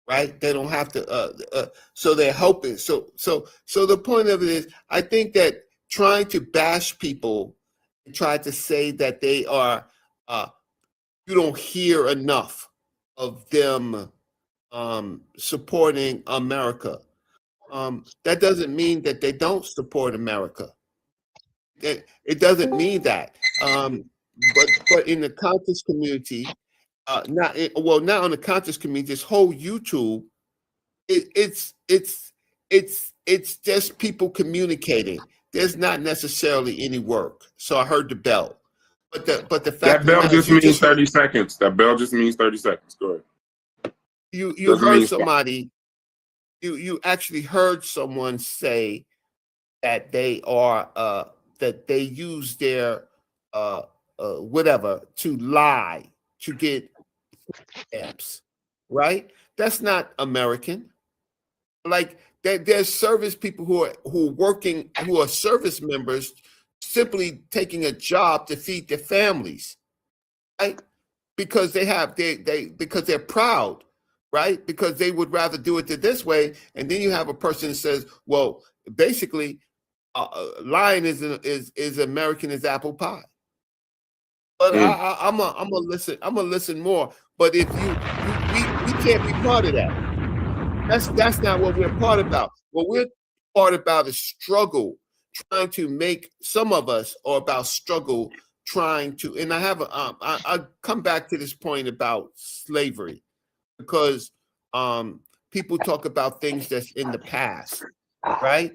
right? They don't have to, so they're hoping. So the point of it is, I think that trying to bash people, try to say that they are, you don't hear enough of them supporting America. That doesn't mean that they don't support America. It doesn't mean that. But in the conscious community, not in the conscious community, this whole YouTube, it's just people communicating. There's not necessarily any work. So I heard the bell, but the fact that bell just means 30 seconds. That bell just means 30 seconds. Go ahead. You heard somebody. You actually heard someone say that they are that they use their whatever to lie to get stamps, right? That's not American. Like there's service people who are working, who are service members, simply taking a job to feed their families, right? Because because they're proud, right? Because they would rather do it this way. And then you have a person that says, well, basically, lying is American as apple pie. But I'm gonna listen. I'm gonna listen more. But if we can't be part of that. That's not what we're part about. What we're part about is struggle, trying to make. Some of us are about struggle, trying to. And I have I come back to this point about slavery, because people talk about things that's in the past, right?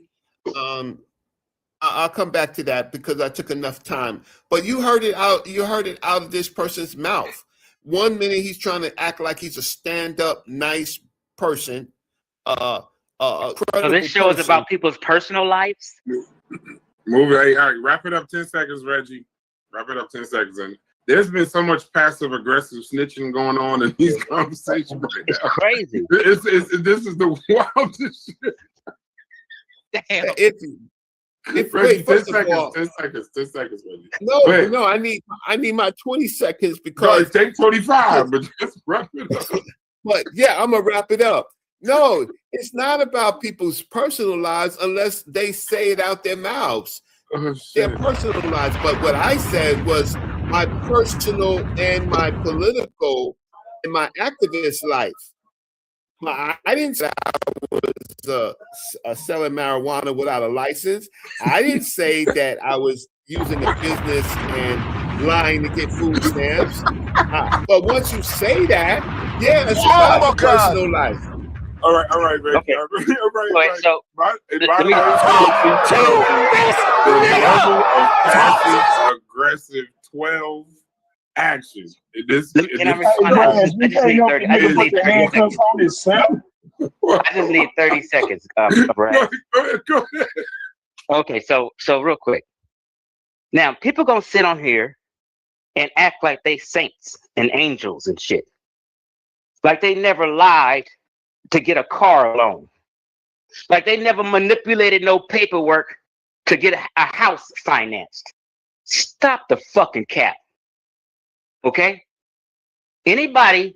I'll come back to that because I took enough time. But you heard it out. You heard it out of this person's mouth. 1 minute he's trying to act like he's a stand-up, nice person. So this show is about people's personal lives. Move it. Hey, all right, wrap it up 10 seconds, Reggie. Wrap it up 10 seconds. And there's been so much passive aggressive snitching going on in these conversations right now. Crazy. This is the wildest shit. Damn. Reggie, Wait, 10 first of seconds, all, 10 seconds, 10 seconds, Reggie. no, Go ahead. no, I need my 20 seconds Go because ahead, take 25, but just wrap it up. But yeah, I'm gonna wrap it up. No, it's not about people's personal lives unless they say it out their mouths. Oh, Their shit. personal lives. But what I said was my personal and my political and my activist life. I didn't say I was selling marijuana without a license. I didn't say that I was using a business and lying to get food stamps. But once you say that, yeah, it's about your personal life. All right, Reggie. Okay. All right. Wait, so By let the me- way, the level of passive aggressive 12 action. This Can I respond? I just need 30. I just need 30 seconds. on himself. I just need 30 seconds, Brad. Go ahead. Okay, so real quick. Now, people gonna sit on here and act like they saints and angels and shit. Like they never lied to get a car loan. Like they never manipulated no paperwork to get a house financed. Stop the fucking cap. Okay? Anybody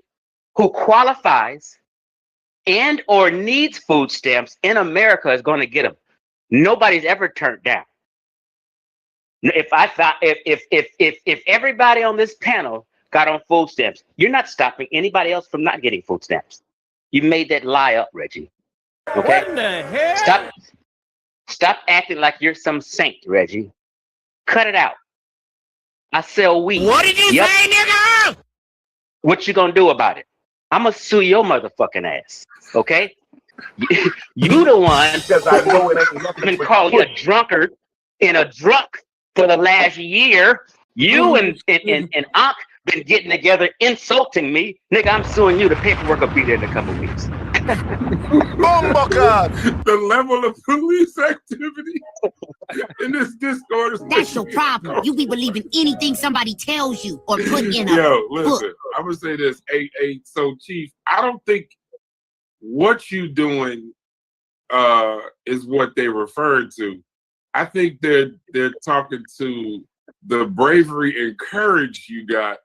who qualifies and or needs food stamps in America is going to get them. Nobody's ever turned down. If I thought if everybody on this panel got on food stamps, you're not stopping anybody else from not getting food stamps. You made that lie up, Reggie. Okay? What the hell? Stop acting like you're some saint, Reggie. Cut it out. I sell weed. What did you say, nigga? What you gonna do about it? I'm gonna sue your motherfucking ass. Okay? You the one Because I know it ain't nothing been but calling a push. drunkard and a drunk for the last year. You and Ankh been getting together insulting me. Nigga, I'm suing you. The paperwork will be there in a couple weeks. The level of police activity in this Discord is That's your problem. You be believing anything somebody tells you or put in a Yo, listen, book. I'm gonna say this. So Chief, I don't think what you doing is what they referred to. I think they're talking to the bravery and courage you got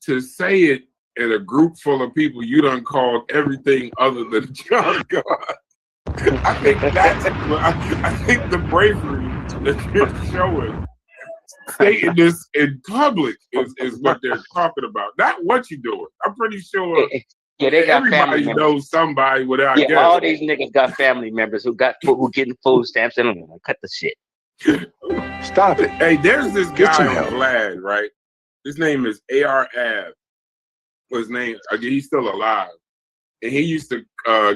to say it in a group full of people you done called everything other than a child of God. I think I think the bravery that you're showing, stating this in public is what they're talking about. Not what you're doing. I'm pretty sure Yeah, they got family everybody members. knows somebody without Yeah, guessing. all these niggas got family members who getting food stamps. They don't know. Cut the shit. Stop it. Hey, there's this Get some guy help. on Vlad, right? His name is AR Ab. His name, he's still alive. And he used to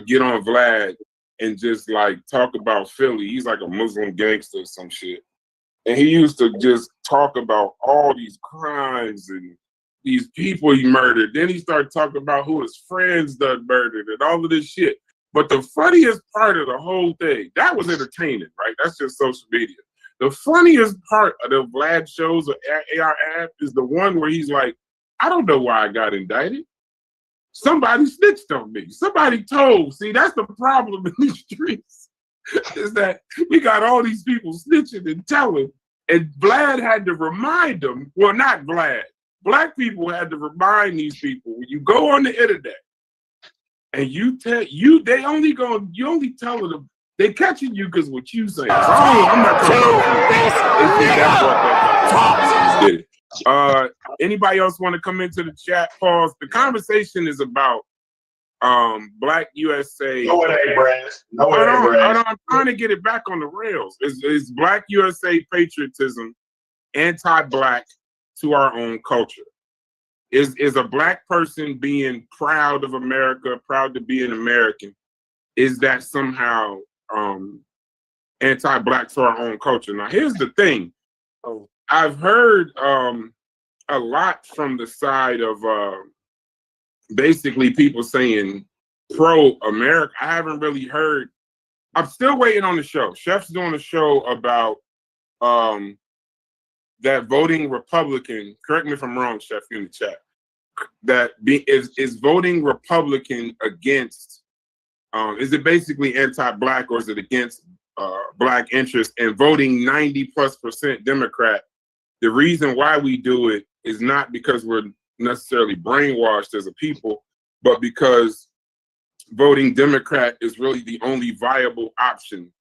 get on Vlad and just like talk about Philly. He's like a Muslim gangster or some shit. And he used to just talk about all these crimes and these people he murdered. Then he started talking about who his friends done murdered and all of this shit. But the funniest part of the whole thing, that was entertaining, right? That's just social media. The funniest part of the Vlad shows of AR Ab is the one where he's like, I don't know why I got indicted. Somebody snitched on me. Somebody told. See, that's the problem in these streets, is that we got all these people snitching and telling, and Vlad had to remind them, well, not Vlad, Black people had to remind these people, when you go on the internet and you only telling them, they catching you because what you say. So I'm not talking about anybody else want to come into the chat? Pause. The conversation is about Black USA. No, it ain't, Brad. No, it Hold ain't, on, Brad. I'm trying to get it back on the rails. Is Black USA patriotism anti-Black to our own culture? Is a Black person being proud of America, proud to be an American, is that somehow anti-Black to our own culture? Now, here's the thing. I've heard a lot from the side of basically people saying pro-America. I haven't really heard. I'm still waiting on the show. Chef's doing a show about that voting Republican. Correct me if I'm wrong, Chef, in the chat. That is voting Republican against. Is it basically anti-Black or is it against black interest and voting 90+% Democrat. The reason why we do it is not because we're necessarily brainwashed as a people, but because voting Democrat is really the only viable option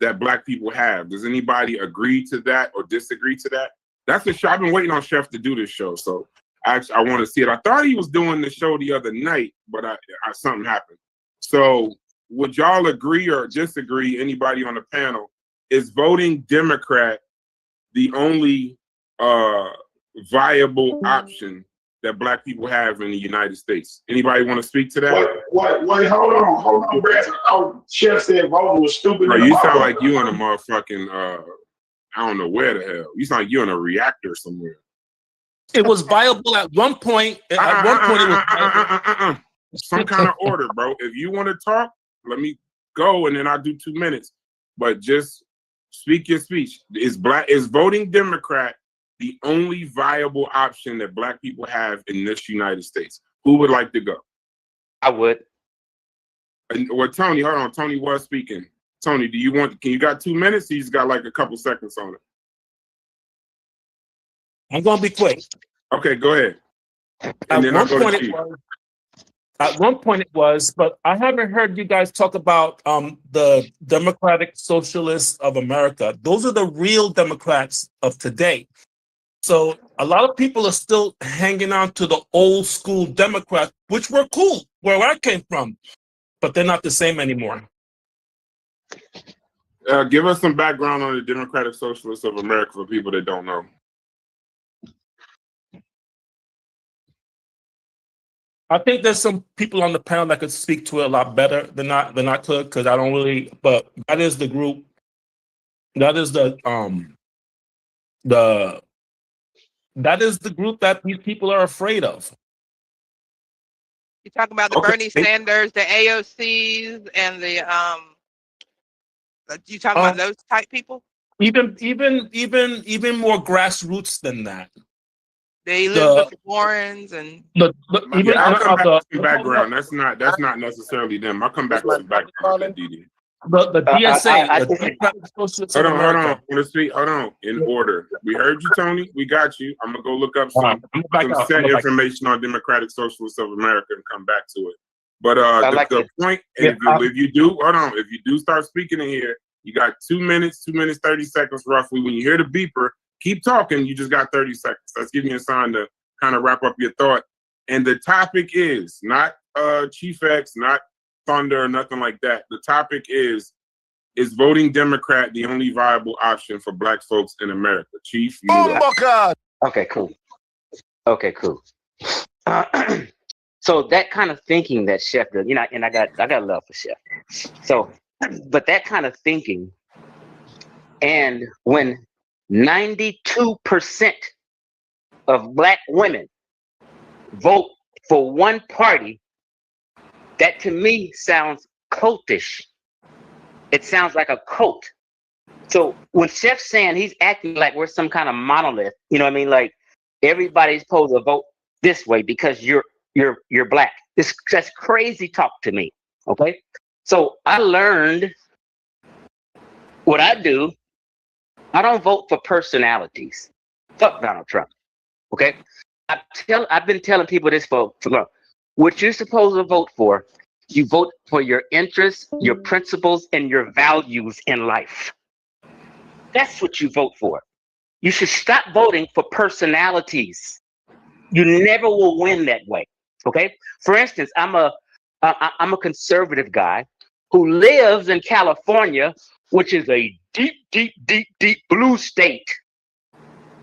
that black people have. Does anybody agree to that or disagree to that? That's the show. I've been waiting on Chef to do this show, so I want to see it. I thought he was doing the show the other night, but something happened. So would y'all agree or disagree, anybody on the panel, is voting Democrat the only viable option that black people have in the United States? Anybody want to speak to that? Wait, hold on, Brad. Oh, Chef said voting was stupid. Bro, you sound like you in a motherfucking, I don't know where the hell. You sound like you in a reactor somewhere. It was viable at one point. At one point, it was viable. Some kind of order, bro. If you want to talk, let me go, and then I'll do 2 minutes. But just speak your speech. Is voting Democrat the only viable option that black people have in this United States? Who would like to go? I would. Well, Tony, hold on. Tony was speaking. Tony, can you got 2 minutes? He's got like a couple seconds on it. I'm gonna be quick. Okay, go ahead. At one point it was, but I haven't heard you guys talk about the Democratic Socialists of America. Those are the real Democrats of today. So a lot of people are still hanging on to the old school Democrats, which were cool, where I came from, but they're not the same anymore. Give us some background on the Democratic Socialists of America for people that don't know. I think there's some people on the panel that could speak to it a lot better than I could, because I don't really. But that is the group. That is the group that these people are afraid of. You talk about the Bernie Sanders, the AOCs, and the you talking about those type people? Even more grassroots than that. The Elizabeth Warrens and I'll come back to some background. That's not necessarily them. I'll come back to some background. The DSA. The Democratic Socialists of America. Hold on. In order. We heard you, Tony. We got you. I'm gonna go look up some set information on Democratic Socialists of America and come back to it. But the point, if you do start speaking in here, you got 2 minutes, 2 minutes, 30 seconds roughly. When you hear the beeper, keep talking. You just got 30 seconds. That's giving you a sign to kind of wrap up your thought. And the topic is not Chief X, not Thunder, nothing like that. The topic is voting Democrat the only viable option for black folks in America? Chief? Oh my God. Okay, cool. So that kind of thinking that Chef does, and I got love for Chef. So, but that kind of thinking, and when 92% of black women vote for one party, that to me sounds cultish. It sounds like a cult. So when Chef's saying he's acting like we're some kind of monolith, you know what I mean? Like everybody's supposed to vote this way because you're black. That's crazy talk to me. Okay. So I learned what I do. I don't vote for personalities. Fuck Donald Trump. Okay. I've been telling people this for long. What you're supposed to vote for, you vote for your interests, your principles, and your values in life. That's what you vote for. You should stop voting for personalities. You never will win that way. Okay. For instance, I'm a conservative guy who lives in California, which is a deep blue state.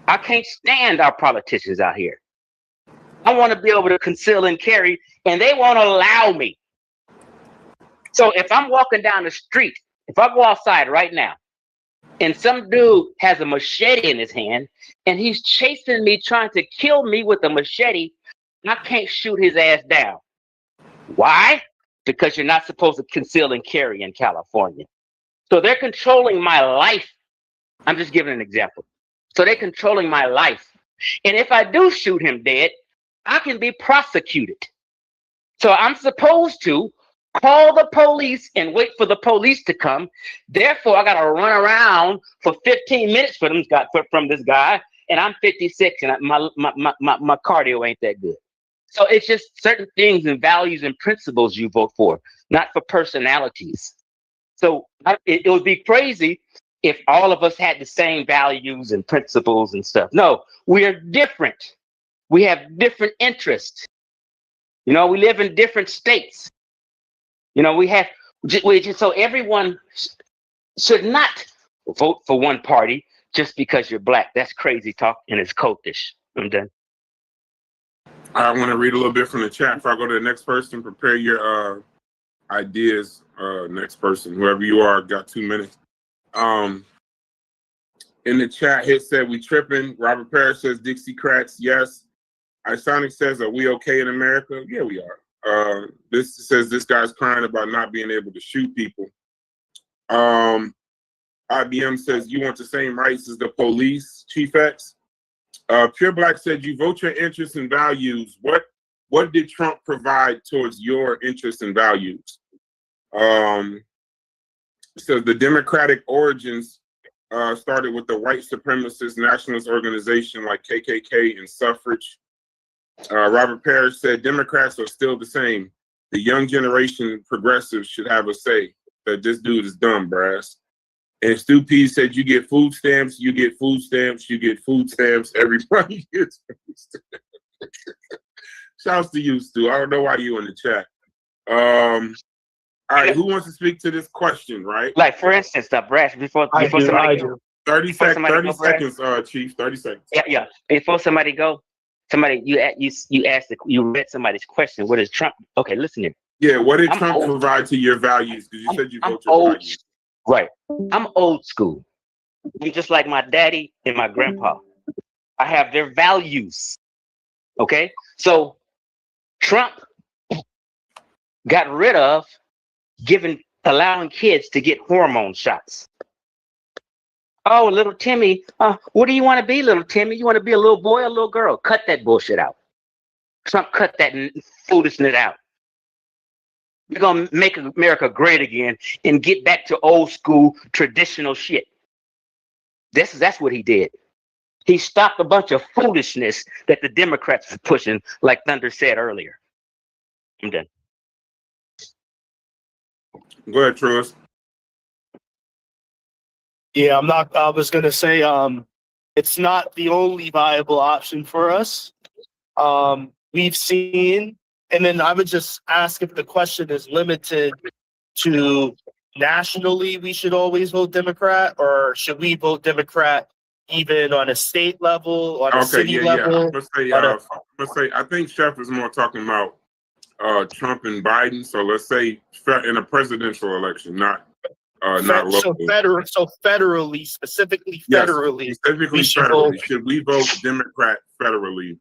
I can't stand our politicians out here. I want to be able to conceal and carry, and they won't allow me. So if I'm walking down the street, if I go outside right now, and some dude has a machete in his hand, and he's chasing me, trying to kill me with a machete, I can't shoot his ass down. Why? Because you're not supposed to conceal and carry in California. So they're controlling my life. I'm just giving an example. So they're controlling my life. And if I do shoot him dead, I can be prosecuted. So I'm supposed to call the police and wait for the police to come. Therefore, I got to run around for 15 minutes from this guy, and I'm 56, and my cardio ain't that good. So it's just certain things and values and principles you vote for, not for personalities. So it would be crazy if all of us had the same values and principles and stuff. No, we are different. We have different interests. You know, we live in different states. You know, so everyone should not vote for one party just because you're black. That's crazy talk, and it's cultish. I'm done. I want to read a little bit from the chat before I go to the next person. Prepare your ideas. Next person, whoever you are, got 2 minutes. In the chat, Hit said we tripping. Robert Parrish says Dixiecrats, yes. Isonic says, are we okay in America? Yeah, we are. This says this guy's crying about not being able to shoot people. IBM says you want the same rights as the police, Chief X. Pure Black said you vote your interests and values. What did Trump provide towards your interests and values? So the Democratic origins started with the white supremacist nationalist organization like KKK and suffrage. Robert Parrish said Democrats are still the same. The young generation progressives should have a say. That this dude is dumb, brass. And Stu P said you get food stamps, you get food stamps, you get food stamps. Everybody gets food stamps. Shouts to you, Stu. I don't know why you in the chat. All right, who wants to speak to this question, right? Like, for instance, brass, before somebody go. 30 seconds, Chief, 30 seconds. Yeah. Before somebody go, you read somebody's question. What is Trump? Okay, listen here. Yeah, what did Trump provide to your values? Because you said you vote your values. Right. I'm old school. I'm just like my daddy and my grandpa. I have their values. Okay? So Trump got rid of allowing kids to get hormone shots. Oh, little Timmy, what do you want to be, little Timmy? You want to be a little boy or a little girl? Cut that bullshit out. Trump cut that foolishness out. We're going to make America great again and get back to old school traditional shit. That's what he did. He stopped a bunch of foolishness that the Democrats were pushing, like Thunder said earlier. I'm done. Go ahead, Truist. Yeah, I was going to say, it's not the only viable option for us. We've seen, and then I would just ask if the question is limited to nationally, we should always vote Democrat, or should we vote Democrat even on a state level, on a city level? Yeah. Let's say, I think Chef is more talking about Trump and Biden. So let's say in a presidential election, not locally. So federally, specifically federally. Yes, specifically federally. Should we vote Democrat federally?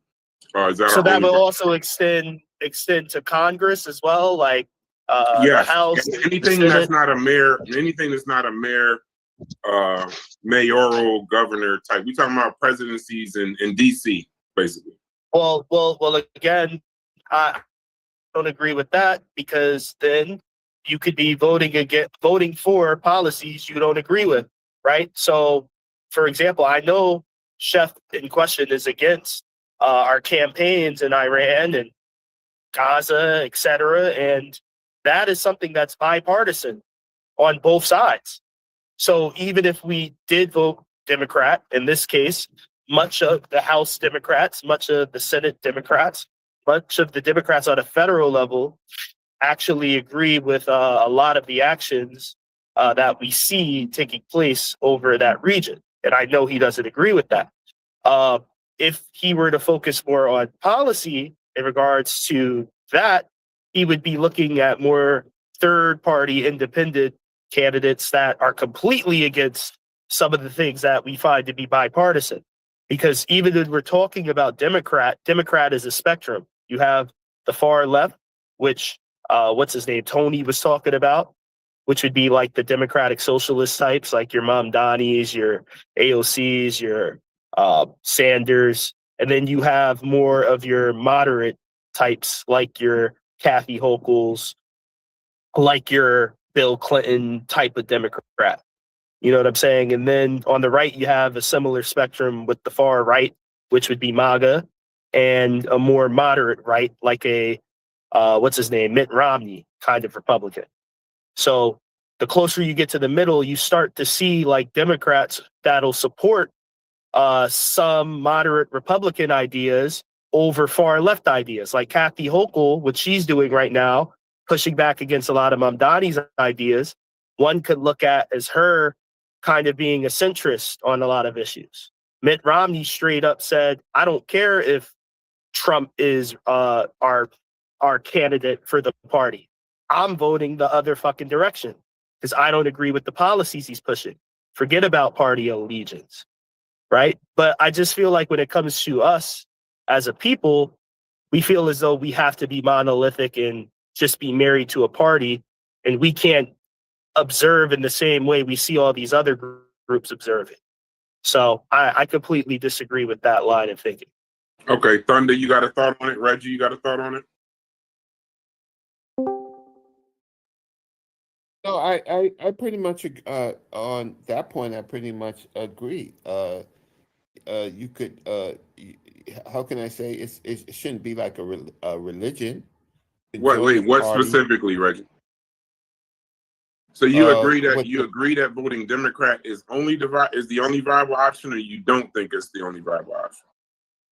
Is that so that will also extend to Congress as well, like yes. the House. Anything that's not a mayor, mayoral governor type. We talking about presidencies in DC, basically. Well, again, I don't agree with that, because then you could be voting for policies you don't agree with, right? So, for example, I know Chef in question is against our campaigns in Iran and Gaza, etc., and that is something that's bipartisan on both sides. So even if we did vote Democrat, in this case, much of the House Democrats, much of the Senate Democrats, much of the Democrats on a federal level actually agree with a lot of the actions that we see taking place over that region. And I know he doesn't agree with that. If he were to focus more on policy in regards to that, he would be looking at more third-party independent candidates that are completely against some of the things that we find to be bipartisan. Because even when we're talking about Democrat is a spectrum. You have the far left, which, what's his name, Tony was talking about, which would be like the Democratic Socialist types, like your Mamdanis, your AOCs, your Sanders. And then you have more of your moderate types, like your Kathy Hochul's, like your Bill Clinton type of Democrat. You know what I'm saying? And then on the right, you have a similar spectrum with the far right, which would be MAGA, and a more moderate right, like a, what's his name, Mitt Romney kind of Republican. So the closer you get to the middle, you start to see like Democrats that'll support some moderate Republican ideas over far left ideas, like Kathy Hochul, what she's doing right now, pushing back against a lot of Mamdani's ideas. One could look at as her kind of being a centrist on a lot of issues. Mitt Romney straight up said, I don't care if Trump is our candidate for the party. I'm voting the other fucking direction because I don't agree with the policies he's pushing. Forget about party allegiance, right? But I just feel like when it comes to us as a people, we feel as though we have to be monolithic and just be married to a party, and we can't observe in the same way we see all these other groups observing. So I completely disagree with that line of thinking. Okay, Thunder, you got a thought on it? Reggie, you got a thought on it? No, I pretty much on that point. I pretty much agree. You could how can I say it shouldn't be like a religion. What specifically, Reggie? So you agree that voting Democrat is the only viable option, or you don't think it's the only viable option?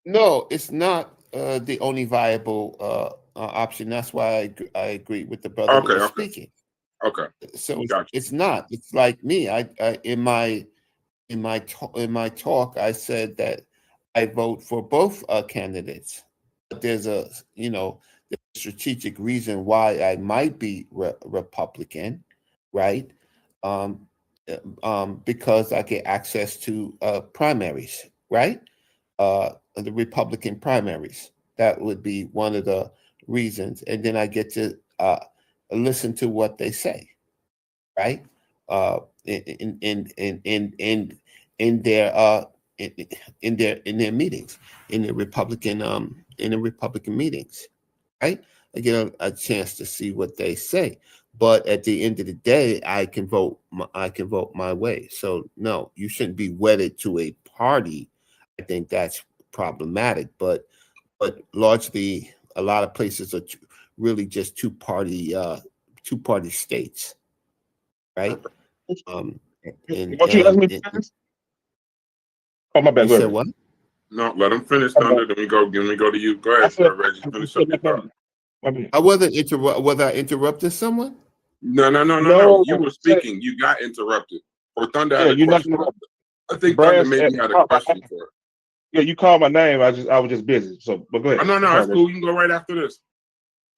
No, it's not the only viable option. That's why I agree with the brother who was speaking. Okay. So it's not. It's like me. I in my talk, I said that I vote for both candidates. But there's a strategic reason why I might be Republican, right? Because I get access to primaries, right? The Republican primaries. That would be one of the reasons, and then I get to listen to what they say, right? In their meetings, in the Republican meetings, right? I get a chance to see what they say, but at the end of the day, I can vote my way. So no, you shouldn't be wedded to a party. I think that's problematic, but largely a lot of places are really just two party states, right? Won't you let me finish? Oh, my bad. You said what? No, let him finish, Thunder. Then we go to you. Go ahead, Reggie. Finish up your thought. I wasn't was I interrupting someone? No. You were speaking. You got interrupted. Or Thunder had a question. I think Thunder maybe had a question for it. Yeah, you called my name. I was just busy. So, but go ahead. No, that's cool. You can go right after this.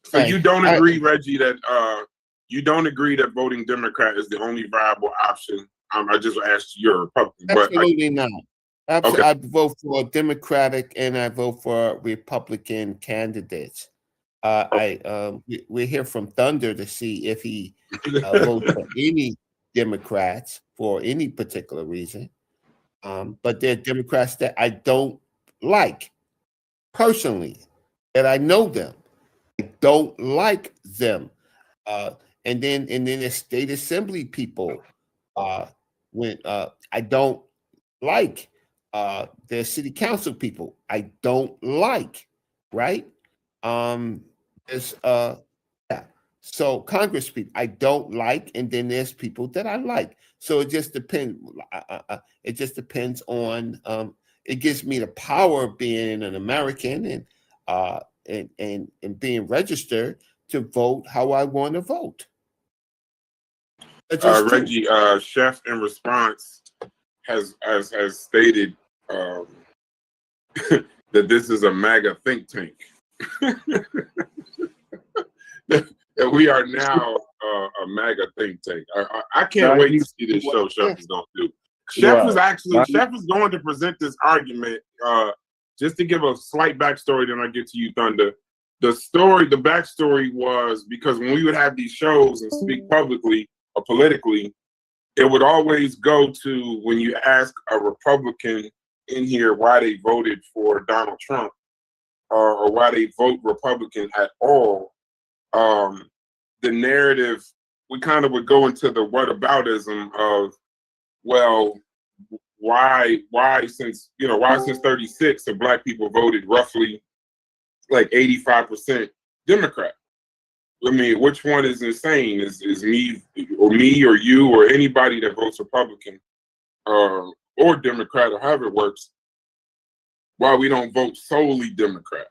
So you don't agree, Reggie, that you don't agree that voting Democrat is the only viable option. I just asked you, you're a Republican. Absolutely not. Absolutely, I vote for Democratic and I vote for Republican candidates. We hear from Thunder to see if he votes for any Democrats for any particular reason. But there are Democrats that I don't like personally, and I know them. I don't like them. And then the state assembly people, when I don't like the city council people, I don't like, right? There's so Congress people I don't like, and then there's people that I like. So it just depends. It just depends on. It gives me the power of being an American and being registered to vote how I want to vote. Reggie, Chef in response has stated that this is a MAGA think tank. That we are now a MAGA think tank. I can't wait to see this show Chef is going to do. Chef is going to present this argument. Just to give a slight backstory, then I get to you, Thunder. The backstory was because when we would have these shows and speak publicly or politically, it would always go to when you ask a Republican in here why they voted for Donald Trump or why they vote Republican at all. the narrative, we kind of would go into the whataboutism of, well, why since 36 of black people voted roughly like 85% Democrat. I mean, which one is insane? Is me or you or anybody that votes Republican or Democrat or however it works? Why we don't vote solely Democrat?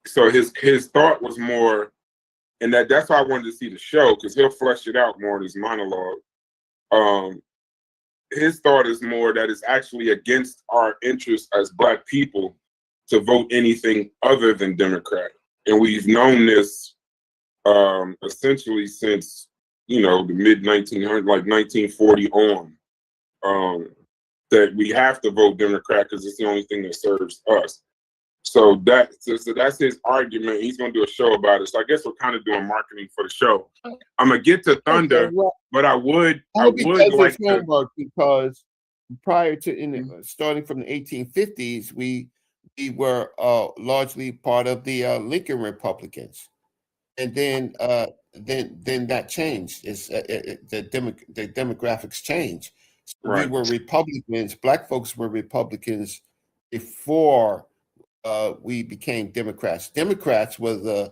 So his thought was more, and that's why I wanted to see the show, because he'll flesh it out more in his monologue. His thought is more that it's actually against our interest as black people to vote anything other than Democrat, and we've known this essentially since the mid 1900s, like 1940 on, that we have to vote Democrat because it's the only thing that serves us. So that's his argument. He's going to do a show about it. So I guess we're kind of doing marketing for the show. I'm gonna get to Thunder, but I would like to, because prior to starting from the 1850s, we were largely part of the Lincoln Republicans, and then that changed. The demographics changed. So right. We were Republicans. Black folks were Republicans before we became Democrats. Democrats were the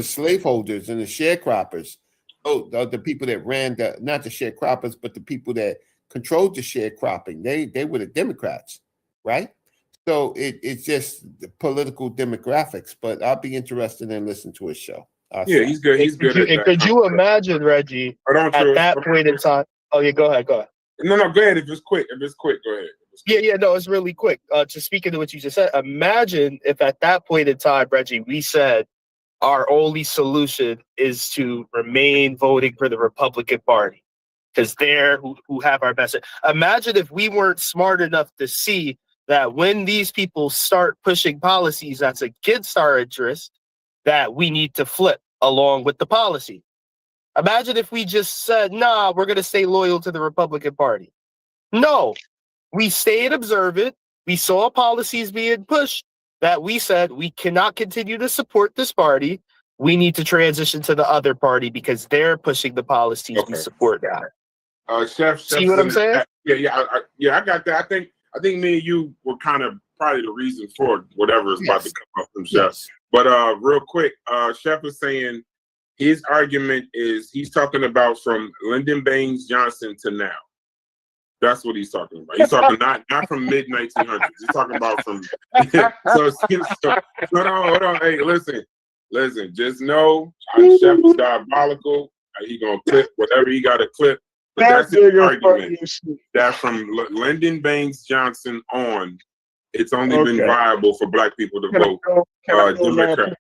slaveholders and the sharecroppers. Oh, the people that ran not the sharecroppers, but the people that controlled the sharecropping. They were the Democrats, right? So it's just the political demographics. But I'll be interested in listening to his show. Yeah, he's good. He's good. And could you imagine, Reggie, at that point in time? Oh yeah, go ahead. No, go ahead. If it's quick, go ahead. Yeah, no, it's really quick. To speak into what you just said, imagine if at that point in time, Reggie, we said our only solution is to remain voting for the Republican Party because they're who have our best. Imagine if we weren't smart enough to see that when these people start pushing policies that's against our interest, that we need to flip along with the policy. Imagine if we just said, nah, we're going to stay loyal to the Republican Party. No. We stayed observant. We saw policies being pushed that we said we cannot continue to support this party. We need to transition to the other party because they're pushing the policies we support now. Chef, see what I'm saying? Yeah, I got that. I think me and you were kind of probably the reason for whatever is about to come up from Chef. Yes. But real quick, Chef is saying his argument is he's talking about from Lyndon Baines Johnson to now. That's what he's talking about. He's talking not from mid 1900s. He's talking about from. so hold on. Hey, listen. Just know Chef is diabolical. He gonna clip whatever he got to clip. But that's his argument. That from Lyndon Baines Johnson on, it's only been viable for black people to vote Democrat.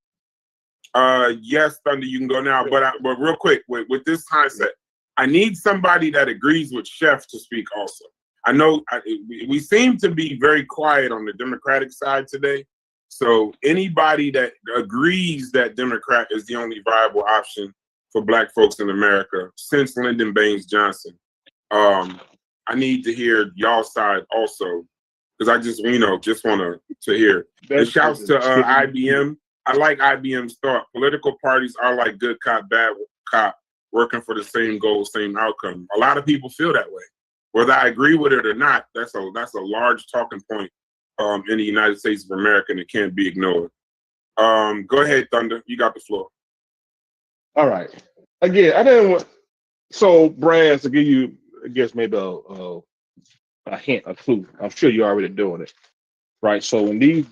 Yes, Thunder, you can go now. But real quick, with this mindset. I need somebody that agrees with Chef to speak also. I know we seem to be very quiet on the Democratic side today. So anybody that agrees that Democrat is the only viable option for black folks in America since Lyndon Baines Johnson, I need to hear y'all's side also, because I just want to hear. And shouts to IBM. I like IBM's thought. Political parties are like good cop, bad cop, working for the same goal, same outcome. A lot of people feel that way. Whether I agree with it or not, that's a large talking point in the United States of America, and it can't be ignored. Go ahead, Thunder. You got the floor. All right. Again, I didn't want. So, Brad, to give you, I guess maybe a hint, a clue. I'm sure you're already doing it, right? So when these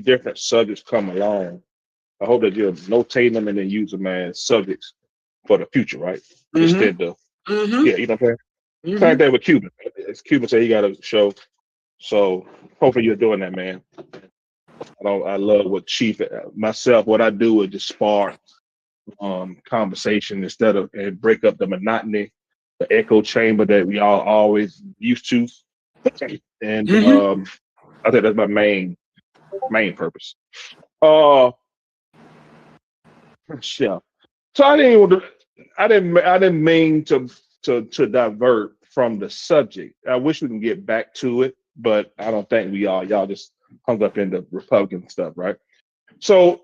different subjects come along, I hope that you're notating them and then use them as subjects for the future, right? Instead of, yeah, you know what I'm saying? Same thing with Cuban. As Cuban said, he got a show. So hopefully you're doing that, man. I love what Chief, myself, what I do is just spark conversation instead of and break up the monotony, the echo chamber that we all always used to. And I think that's my main purpose. Yeah. So I didn't mean to divert from the subject. I wish we can get back to it, but I don't think we are. Y'all just hung up in the Republican stuff, right? So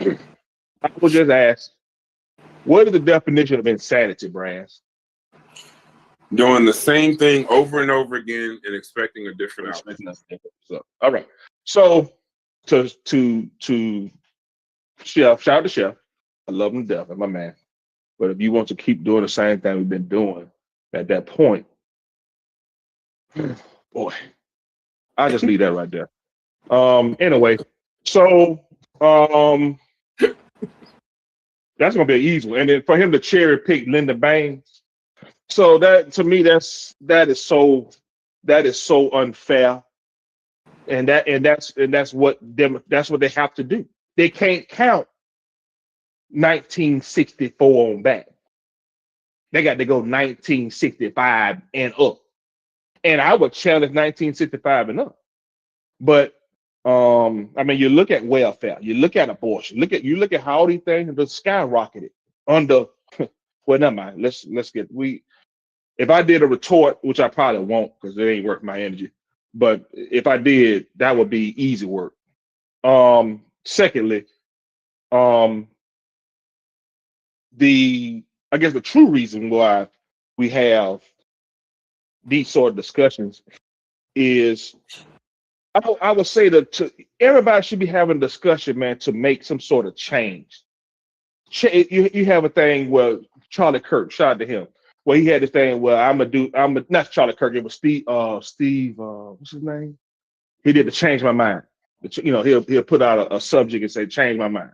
I was just asked, What is the definition of insanity, Brass? Doing the same thing over and over again and expecting a different outcome. So, all right. So to Chef, shout out to Chef. I love him to death, that's my man. But if you want to keep doing the same thing we've been doing at that point, boy, I'll just leave that right there. Anyway, so that's gonna be an easy one. And then for him to cherry pick Linda Baines, so that to me that is so unfair. And that's what they have to do. They can't count 1964 on back. They got to go 1965 and up. And I would challenge 1965 and up. But I mean, you look at welfare, you look at abortion, you look at how all these things have just skyrocketed under. Well, never mind. Let's get if I did a retort, which I probably won't because it ain't worth my energy. But if I did, that would be easy work. Secondly, I guess the true reason why we have these sort of discussions is I would say that everybody should be having a discussion, man, to make some sort of change. You have a thing where Charlie Kirk, shout out to him, where he had this thing where not Charlie Kirk, it was Steve, what's his name? He did to change my mind. You know, he'll put out a subject and say, change my mind.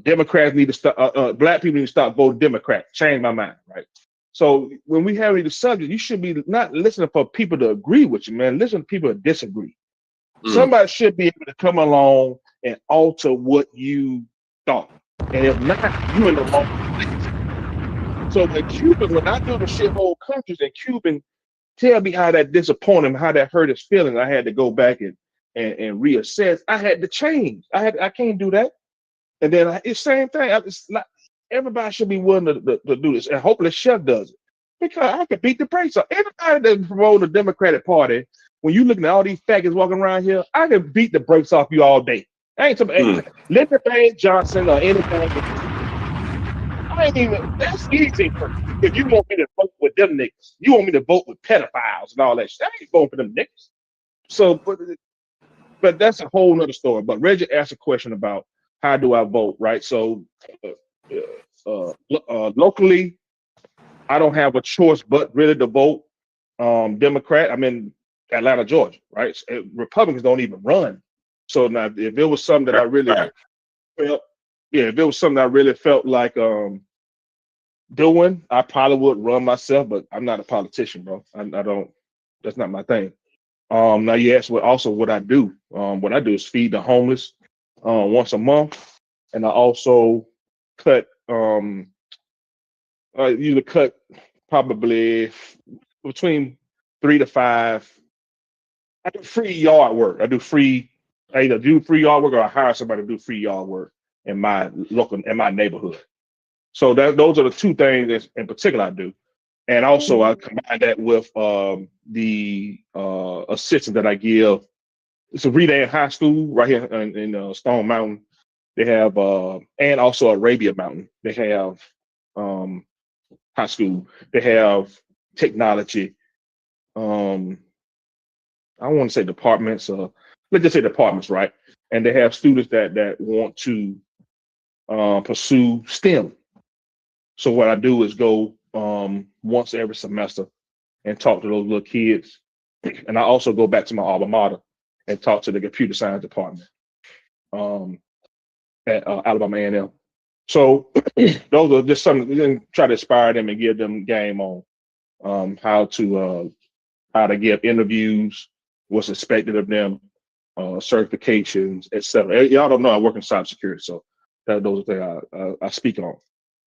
Democrats need to stop, black people need to stop voting Democrat, change my mind, right? So when we have these subjects, you should be not listening for people to agree with you, man. Listen to people that disagree. Somebody should be able to come along and alter what you thought. And if not, you in the wrong place. So when I do the shithole countries and Cuban tell me how that disappointed him, how that hurt his feelings, I had to go back and reassess. I had to change. I can't do that. And then it's same thing. It's not, everybody should be willing to do this, and hopefully Chef does it, because I can beat the brakes off everybody that promotes the Democratic Party. When you looking at all these faggots walking around here, I can beat the brakes off you all day. I ain't talking Linda Baines Johnson or anything. I ain't even. That's easy. If you want me to vote with them niggas, you want me to vote with pedophiles and all that shit. I ain't voting for them niggas. So, but that's a whole nother story. But Reggie asked a question about how do I vote, right? So. Locally, I don't have a choice but really to vote Democrat. I'm in Atlanta, Georgia, right? Republicans don't even run. So now, if it was something that I really felt, if it was something I really felt like doing, I probably would run myself. But I'm not a politician, bro. I don't. That's not my thing. Now you asked what I do. What I do is feed the homeless once a month, and I also cut usually cut probably between 3 to 5. I do free yard work. I either do free yard work or I hire somebody to do free yard work in my neighborhood. So those are the two things in particular I do. And also I combine that with the assistance that I give. It's a Reed High School right here in Stone Mountain. They have and also Arabia Mountain. They have high school. They have technology. I don't want to say departments. Let's just say departments, right? And they have students that want to pursue STEM. So what I do is go once every semester and talk to those little kids. And I also go back to my alma mater and talk to the computer science department at Alabama A&M. So those are just something, then try to inspire them and give them game on how to give interviews, what's expected of them, certifications, etc. Y'all don't know I work in cybersecurity, so those are things I speak on.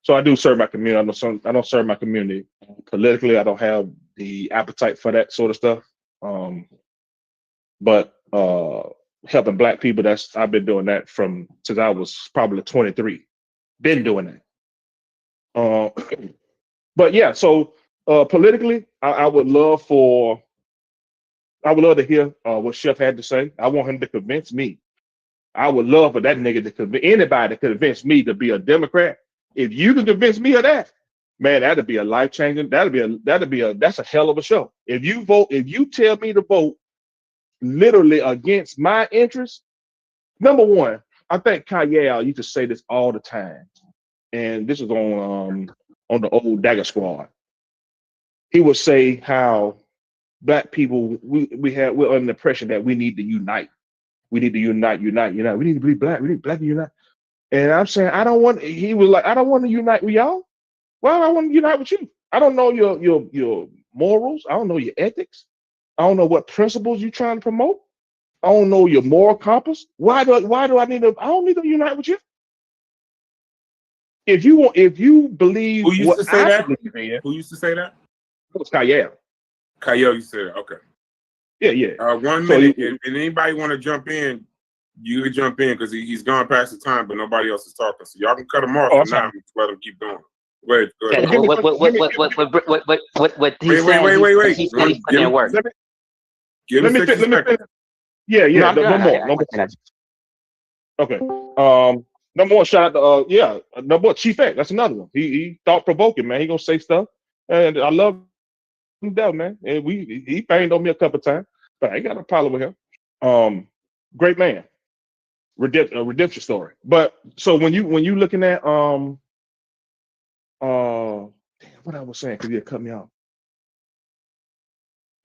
So I do serve my community. I don't serve my community politically. I don't have the appetite for that sort of stuff. But helping Black people, I've been doing that since I was probably 23. Been doing that. But yeah, so politically, I would love to hear what Chef had to say. I want him to convince me I would love for that nigga to convince anybody to convince me to be a Democrat. If you can convince me of that, man, that'd be a life changing. That's a hell of a show. If you tell me to vote literally against my interests, number one, I think Kyle used to say this all the time, and this is on the old Dagger Squad. He would say how black people we're under the impression that we need to unite. We need to unite. We need to be black. We need black to unite. And I'm saying he was like, I don't want to unite with y'all. Well, I want to unite with you. I don't know your morals. I don't know your ethics. I don't know what principles you're trying to promote. I don't know your moral compass. Why do I need to? I don't need to unite with you. If you believe Who used what to say I that? believe in, Who used to say that? it was Kyle. Kyle, you said that. Okay. Yeah. 1 So minute. And anybody want to jump in, you can jump in because he's gone past the time, but nobody else is talking. So y'all can cut him off Oh, and now let him keep going. Go ahead. Okay, what he's saying, Wait. he's putting in work. Give him 60 seconds. finish. Yeah. No, I'm No done. more. Okay. Number one, shout out to number one, Chief X. That's another one. He thought provoking, man. He gonna say stuff, and I love him down, man. And he banged on me a couple times, but I ain't got no problem with him. Great man, redemption story. But so when you looking at damn, what I was saying, because you cut me off.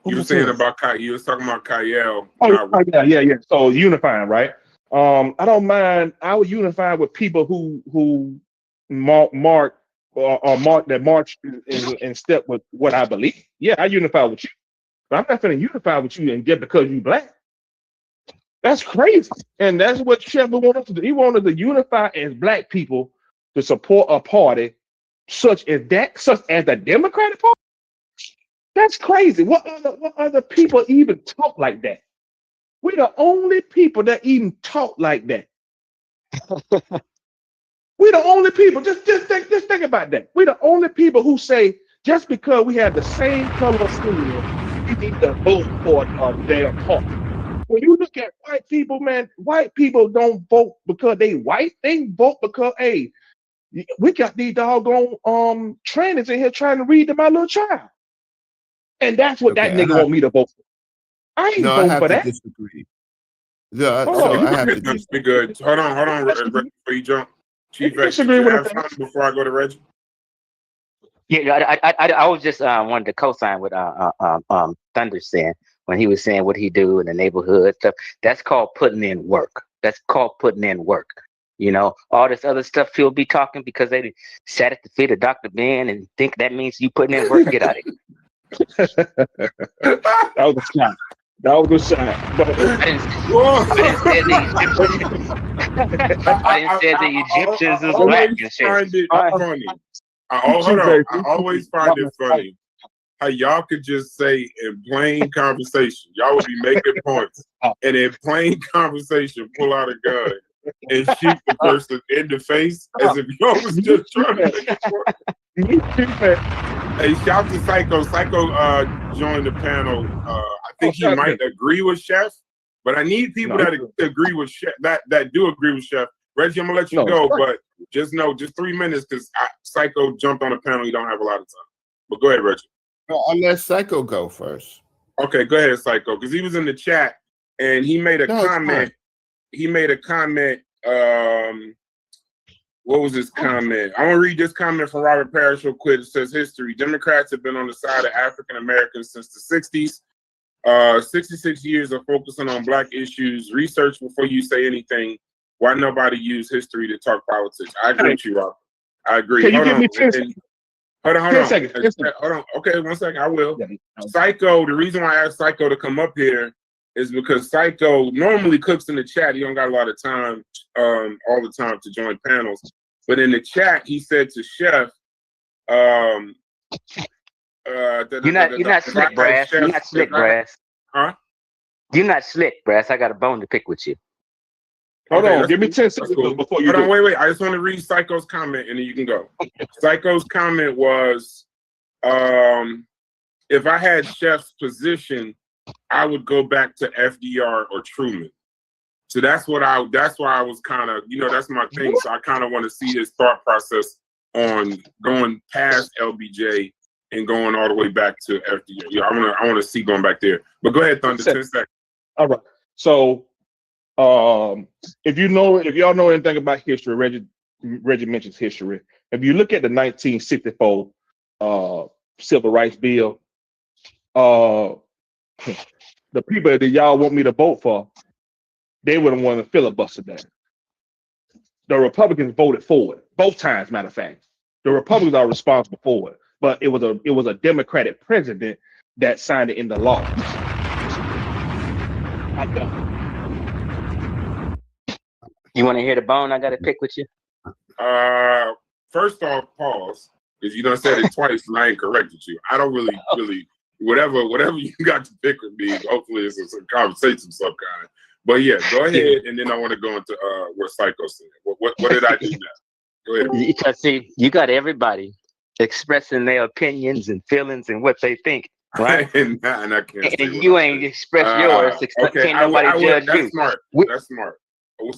You were saying about Kyle. You was talking about Kyle. Yeah. So unifying, right? I don't mind. I would unify with people who march in step with what I believe. Yeah, I unify with you, but I'm not going to unify with you and just because you black. That's crazy, and that's what Chef wanted to do. He wanted to unify as black people to support a party such as the Democratic Party. That's crazy. What other people even talk like that? We're the only people that even talk like that. We're the only people. Just think about that. We're the only people who say just because we have the same color of skin, we need to vote for their party. When you look at white people, man, white people don't vote because they white. They vote because, hey, we got these doggone trainers in here trying to read to my little child. And that's what that nigga want me to vote for. I ain't voting for that. Disagree. Yeah, Oh, I have to disagree. Be good. Hold on, before you jump. Chief X, disagree with have something before I go to Reggie. Yeah, I was just wanted to co-sign with Thunder saying when he was saying what he do in the neighborhood stuff. That's called putting in work. You know, all this other stuff he'll be talking because they sat at the feet of Dr. Ben and think that means you putting in work. Get out of here. That was a shot. But I didn't say the Egyptians is black and shit. I always find it funny how y'all could just say in plain conversation, y'all would be making points, and in plain conversation, pull out a gun and shoot the person in the face as if y'all was just trying to make it. Hey, shout to Psycho. Psycho joined the panel. I think he might agree with Chef, but I need people that agree with Chef, that do agree with Chef. Reggie, I'm gonna let you go, but just 3 minutes because Psycho jumped on the panel. You don't have a lot of time. But go ahead, Reggie. I'll let Psycho go first. Okay, go ahead, Psycho, because he was in the chat and he made a comment. He made a comment. What was his comment? I want to read this comment from Robert Parrish real quick. It says, history. Democrats have been on the side of African Americans since the 60s. 66 years of focusing on black issues. Research before you say anything. Why nobody use history to talk politics? I agree with you, Robert. I agree. Can you give me 10 seconds? Hold on. 10 seconds. Hold on. Okay, 1 second. I will. Psycho, the reason why I asked Psycho to come up here is because Psycho normally cooks in the chat. He don't got a lot of time, all the time to join panels. But in the chat, he said to Chef, You're not slick, Brass. You're not slick, Brass. Huh? You're not slick, Brass. I got a bone to pick with you. Hold on, give me 10 seconds before you. Hold on, wait. I just want to read Psycho's comment and then you can go. Psycho's comment was, if I had Chef's position, I would go back to FDR or Truman. So that's why I was kind of, that's my thing. So I kind of want to see his thought process on going past LBJ and going all the way back to FDR. Yeah, I want to see going back there. But go ahead, Thunder. 10 seconds. All right. So, if y'all know anything about history, Reggie mentions history. If you look at the 1964 Civil Rights Bill, the people that y'all want me to vote for, they would have wanted to filibuster that. The Republicans voted for it both times. Matter of fact, the Republicans are responsible for it, but it was a Democratic president that signed it into law. You want to hear the bone I got to pick with you? First off, pause, because you done said it twice and I ain't corrected you. I don't really, whatever you got to pick with me, hopefully it's a conversation of some kind. But yeah, go ahead, and then I want to go into what Psycho said. What did I do now? Go ahead. Because see, you got everybody expressing their opinions and feelings and what they think, right? and I can't. And you ain't express yours. Okay, can't nobody judge that's you. Smart. That's smart.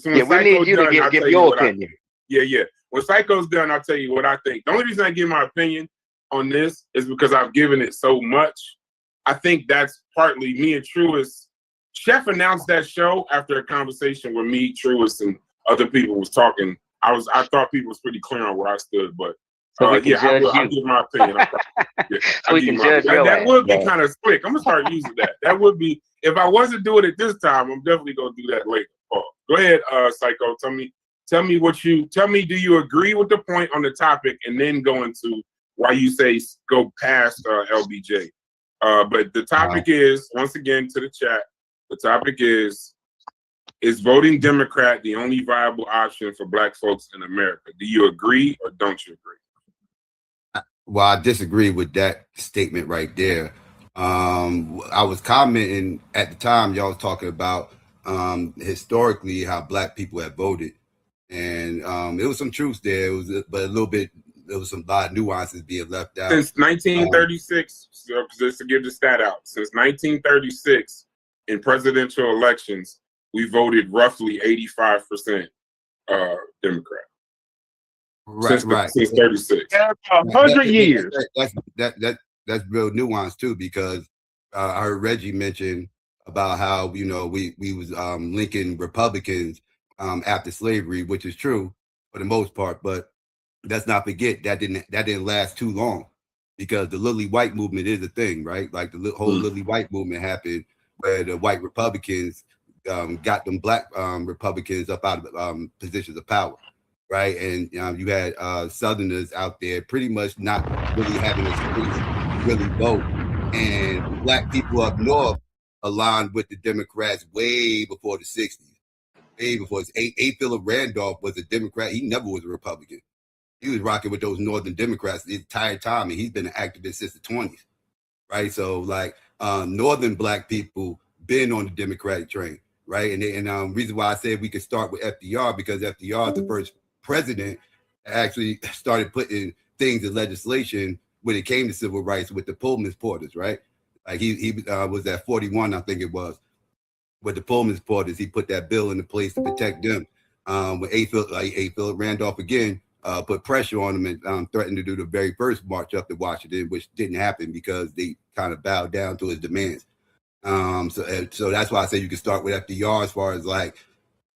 So yeah, we need you to give your opinion. Yeah. When Psycho's done, I'll tell you what I think. The only reason I give my opinion on this is because I've given it so much. I think that's partly me and Truist. Chef announced that show after a conversation with me, Truist, and other people was talking. I thought people was pretty clear on where I stood, but I'll give my opinion. That would be kind of slick. I'm gonna start using that. That would be, if I wasn't doing it this time, I'm definitely gonna do that later. Go ahead, Psycho. Tell me. Do you agree with the point on the topic, and then go into why you say go past LBJ? But the topic is, once again to the chat. The topic is voting Democrat the only viable option for Black folks in America? Do you agree or don't you agree? Well, I disagree with that statement right there. I was commenting at the time y'all was talking about historically how Black people have voted, and there was some truth there. But there was some lot of nuances being left out. Since 1936, so just to give the stat out, since 1936. In presidential elections, we voted roughly 85% Democrat. Right. Since 36. 100 years. That's real nuance too, because I heard Reggie mention about how we was linking Republicans after slavery, which is true for the most part, but let's not forget that didn't last too long, because the Lily White movement is a thing, right? Like the whole Lily White movement happened, where the white Republicans got them Black Republicans up out of positions of power, right? And you had Southerners out there pretty much not really having a space to really vote. And Black people up north aligned with the Democrats way before the 60s. Way before. A. Philip Randolph was a Democrat. He never was a Republican. He was rocking with those Northern Democrats the entire time, and he's been an activist since the 20s, right? So, like, Northern Black people been on the Democratic train, right? And reason why I said we could start with FDR, because FDR is the first president that actually started putting things in legislation when it came to civil rights with the Pullman Porters, right? Like he was at 41, I think it was, with the Pullman Porters. He put that bill into place to protect them. When A. Philip Randolph again put pressure on them and threatened to do the very first march up to Washington, which didn't happen because they kind of bowed down to his demands. So that's why I say you can start with FDR as far as like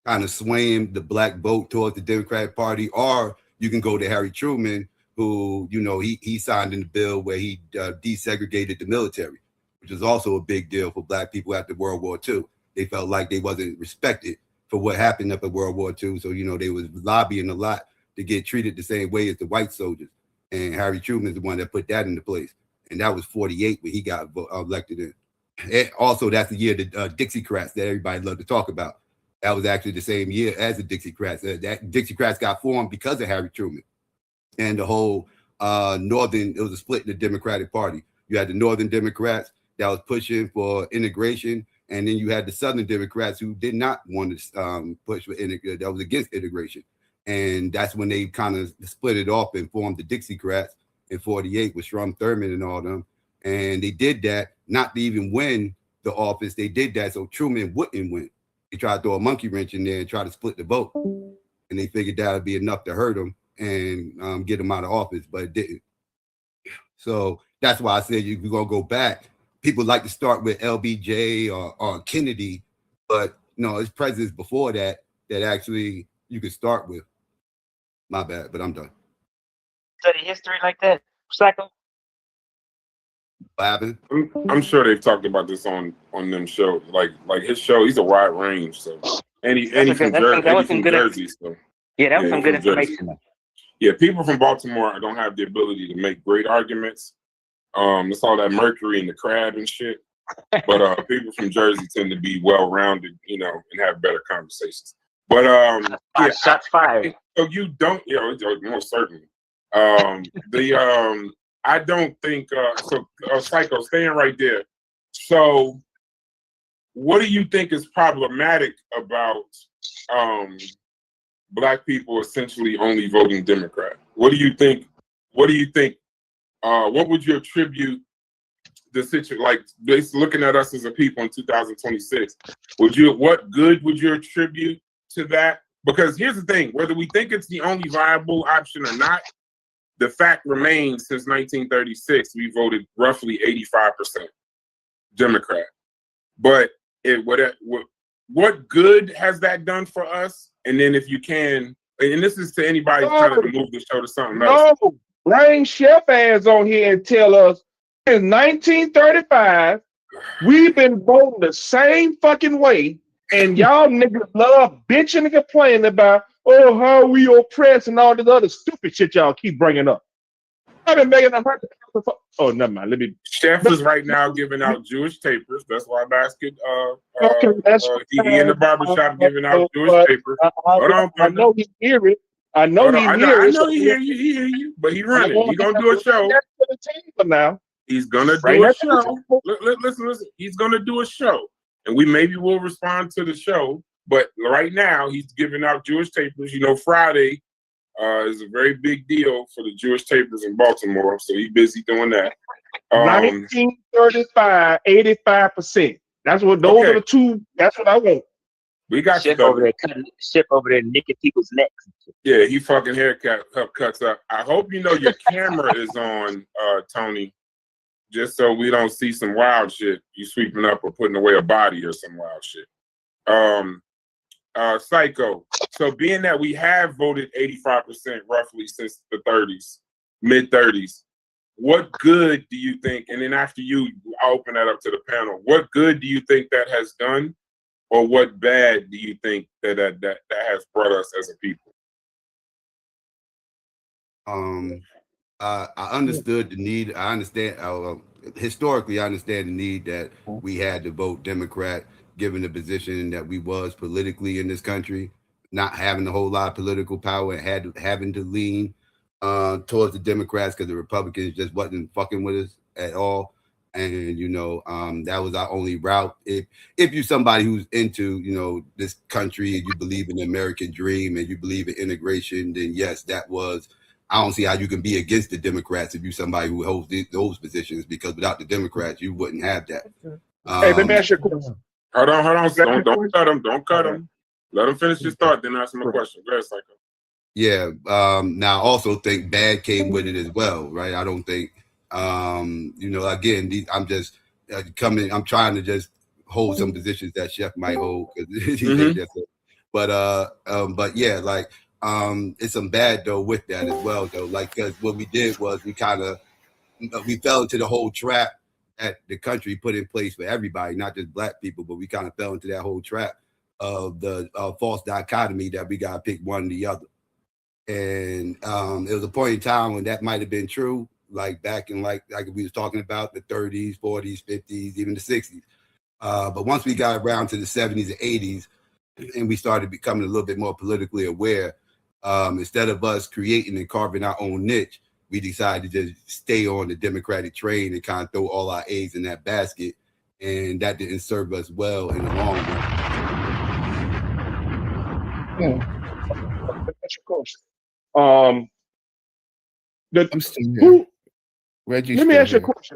kind of swaying the Black vote towards the Democratic Party, or you can go to Harry Truman, who he signed in the bill where he desegregated the military, which was also a big deal for Black people after World War II. They felt like they wasn't respected for what happened up in World War II, so they was lobbying a lot to get treated the same way as the white soldiers. And Harry Truman is the one that put that into place. And that was 48 when he got elected in. And also, that's the year the Dixiecrats that everybody loved to talk about. That was actually the same year as the Dixiecrats. That Dixiecrats got formed because of Harry Truman. And the whole it was a split in the Democratic Party. You had the Northern Democrats that was pushing for integration, and then you had the Southern Democrats who did not want to push for integration, that was against integration. And that's when they kind of split it off and formed the Dixiecrats in 48 with Strom Thurmond and all them. And they did that not to even win the office. They did that so Truman wouldn't win. They tried to throw a monkey wrench in there and try to split the vote, and they figured that would be enough to hurt him and get him out of office, but it didn't. So that's why I said you're gonna go back. People like to start with LBJ or Kennedy, but no, it's presidents before that actually you could start with. My bad, but I'm done. Study history like that, Psycho? What happened? I'm sure they've talked about this on them shows. Like his show, he's a wide range. So and he from Jersey. So Yeah, that was some good from Jersey. information. Yeah, people from Baltimore don't have the ability to make great arguments. It's all that mercury and the crab and shit. But people from Jersey tend to be well-rounded, you know, and have better conversations. But yeah, shots fired. So you don't, you know, most certainly. I don't think Psycho, staying right there. So what do you think is problematic about Black people essentially only voting Democrat? What do you think? What would you attribute the situation, like basically looking at us as a people in 2026? What good would you attribute to that? Because here's the thing, whether we think it's the only viable option or not, the fact remains since 1936, we voted roughly 85% Democrat. But what good has that done for us? And then if you can, and this is to anybody trying to move the show to something else. No, bring Chef ass on here and tell us in 1935, we've been voting the same fucking way, and y'all niggas love bitching and complaining about, oh, how we oppressed and all this other stupid shit y'all keep bringing up. I've been making $100,000. Oh, never mind. Chef is right now giving out Jewish tapers. That's why Basket he in the barbershop giving out Jewish papers. I know he hear it. I know he hear you, but he running. He gonna do a show. Now. He's gonna do a show. Listen. He's gonna do a show, and we maybe will respond to the show. But right now, he's giving out Jewish tapers. You know, Friday is a very big deal for the Jewish tapers in Baltimore, so he's busy doing that. 1935, 85%. That's what those are the two. That's what I want. We got Ship over there, nicking people's necks. Yeah, he fucking haircut cuts up. I hope you know your camera is on, Tony, just so we don't see some wild shit. You sweeping up or putting away a body or some wild shit. Psycho. So being that we have voted 85% roughly since the 30s, mid 30s, what good do you think? And then after you, I'll open that up to the panel. What good do you think that has done? Or what bad do you think that has brought us as a people? I understood the need. I understand. Historically, I understand the need that we had to vote Democrat, given the position that we was politically in this country, not having a whole lot of political power, and having to lean towards the Democrats because the Republicans just wasn't fucking with us at all. And you know, that was our only route. If you're somebody who's into, you know, this country and you believe in the American dream and you believe in integration, then yes, that was. I don't see how you can be against the Democrats if you're somebody who holds those positions, because without the Democrats, you wouldn't have that. Hey, let me ask you a question. Hold on. Don't cut him. Don't cut him. Let him finish his thought, then ask him a question. Go ahead, Psycho. Yeah. Now, I also think bad came with it as well, right? I don't think. You know, again, I'm just I'm trying to just hold some positions that Chef might hold, but yeah, like it's some bad though with that as well though, like, because what we did was we fell into the whole trap that the country put in place for everybody, not just Black people, but we kind of fell into that whole trap of the false dichotomy that we got to pick one or the other. And it was a point in time when that might have been true, like back in like we was talking about the 30s, 40s, 50s, even the 60s. But once we got around to the 70s and 80s, and we started becoming a little bit more politically aware, instead of us creating and carving our own niche, we decided to just stay on the Democratic train and kind of throw all our eggs in that basket. And that didn't serve us well in the long run. That's your question. I'm still here. Reggie, let me ask you a question.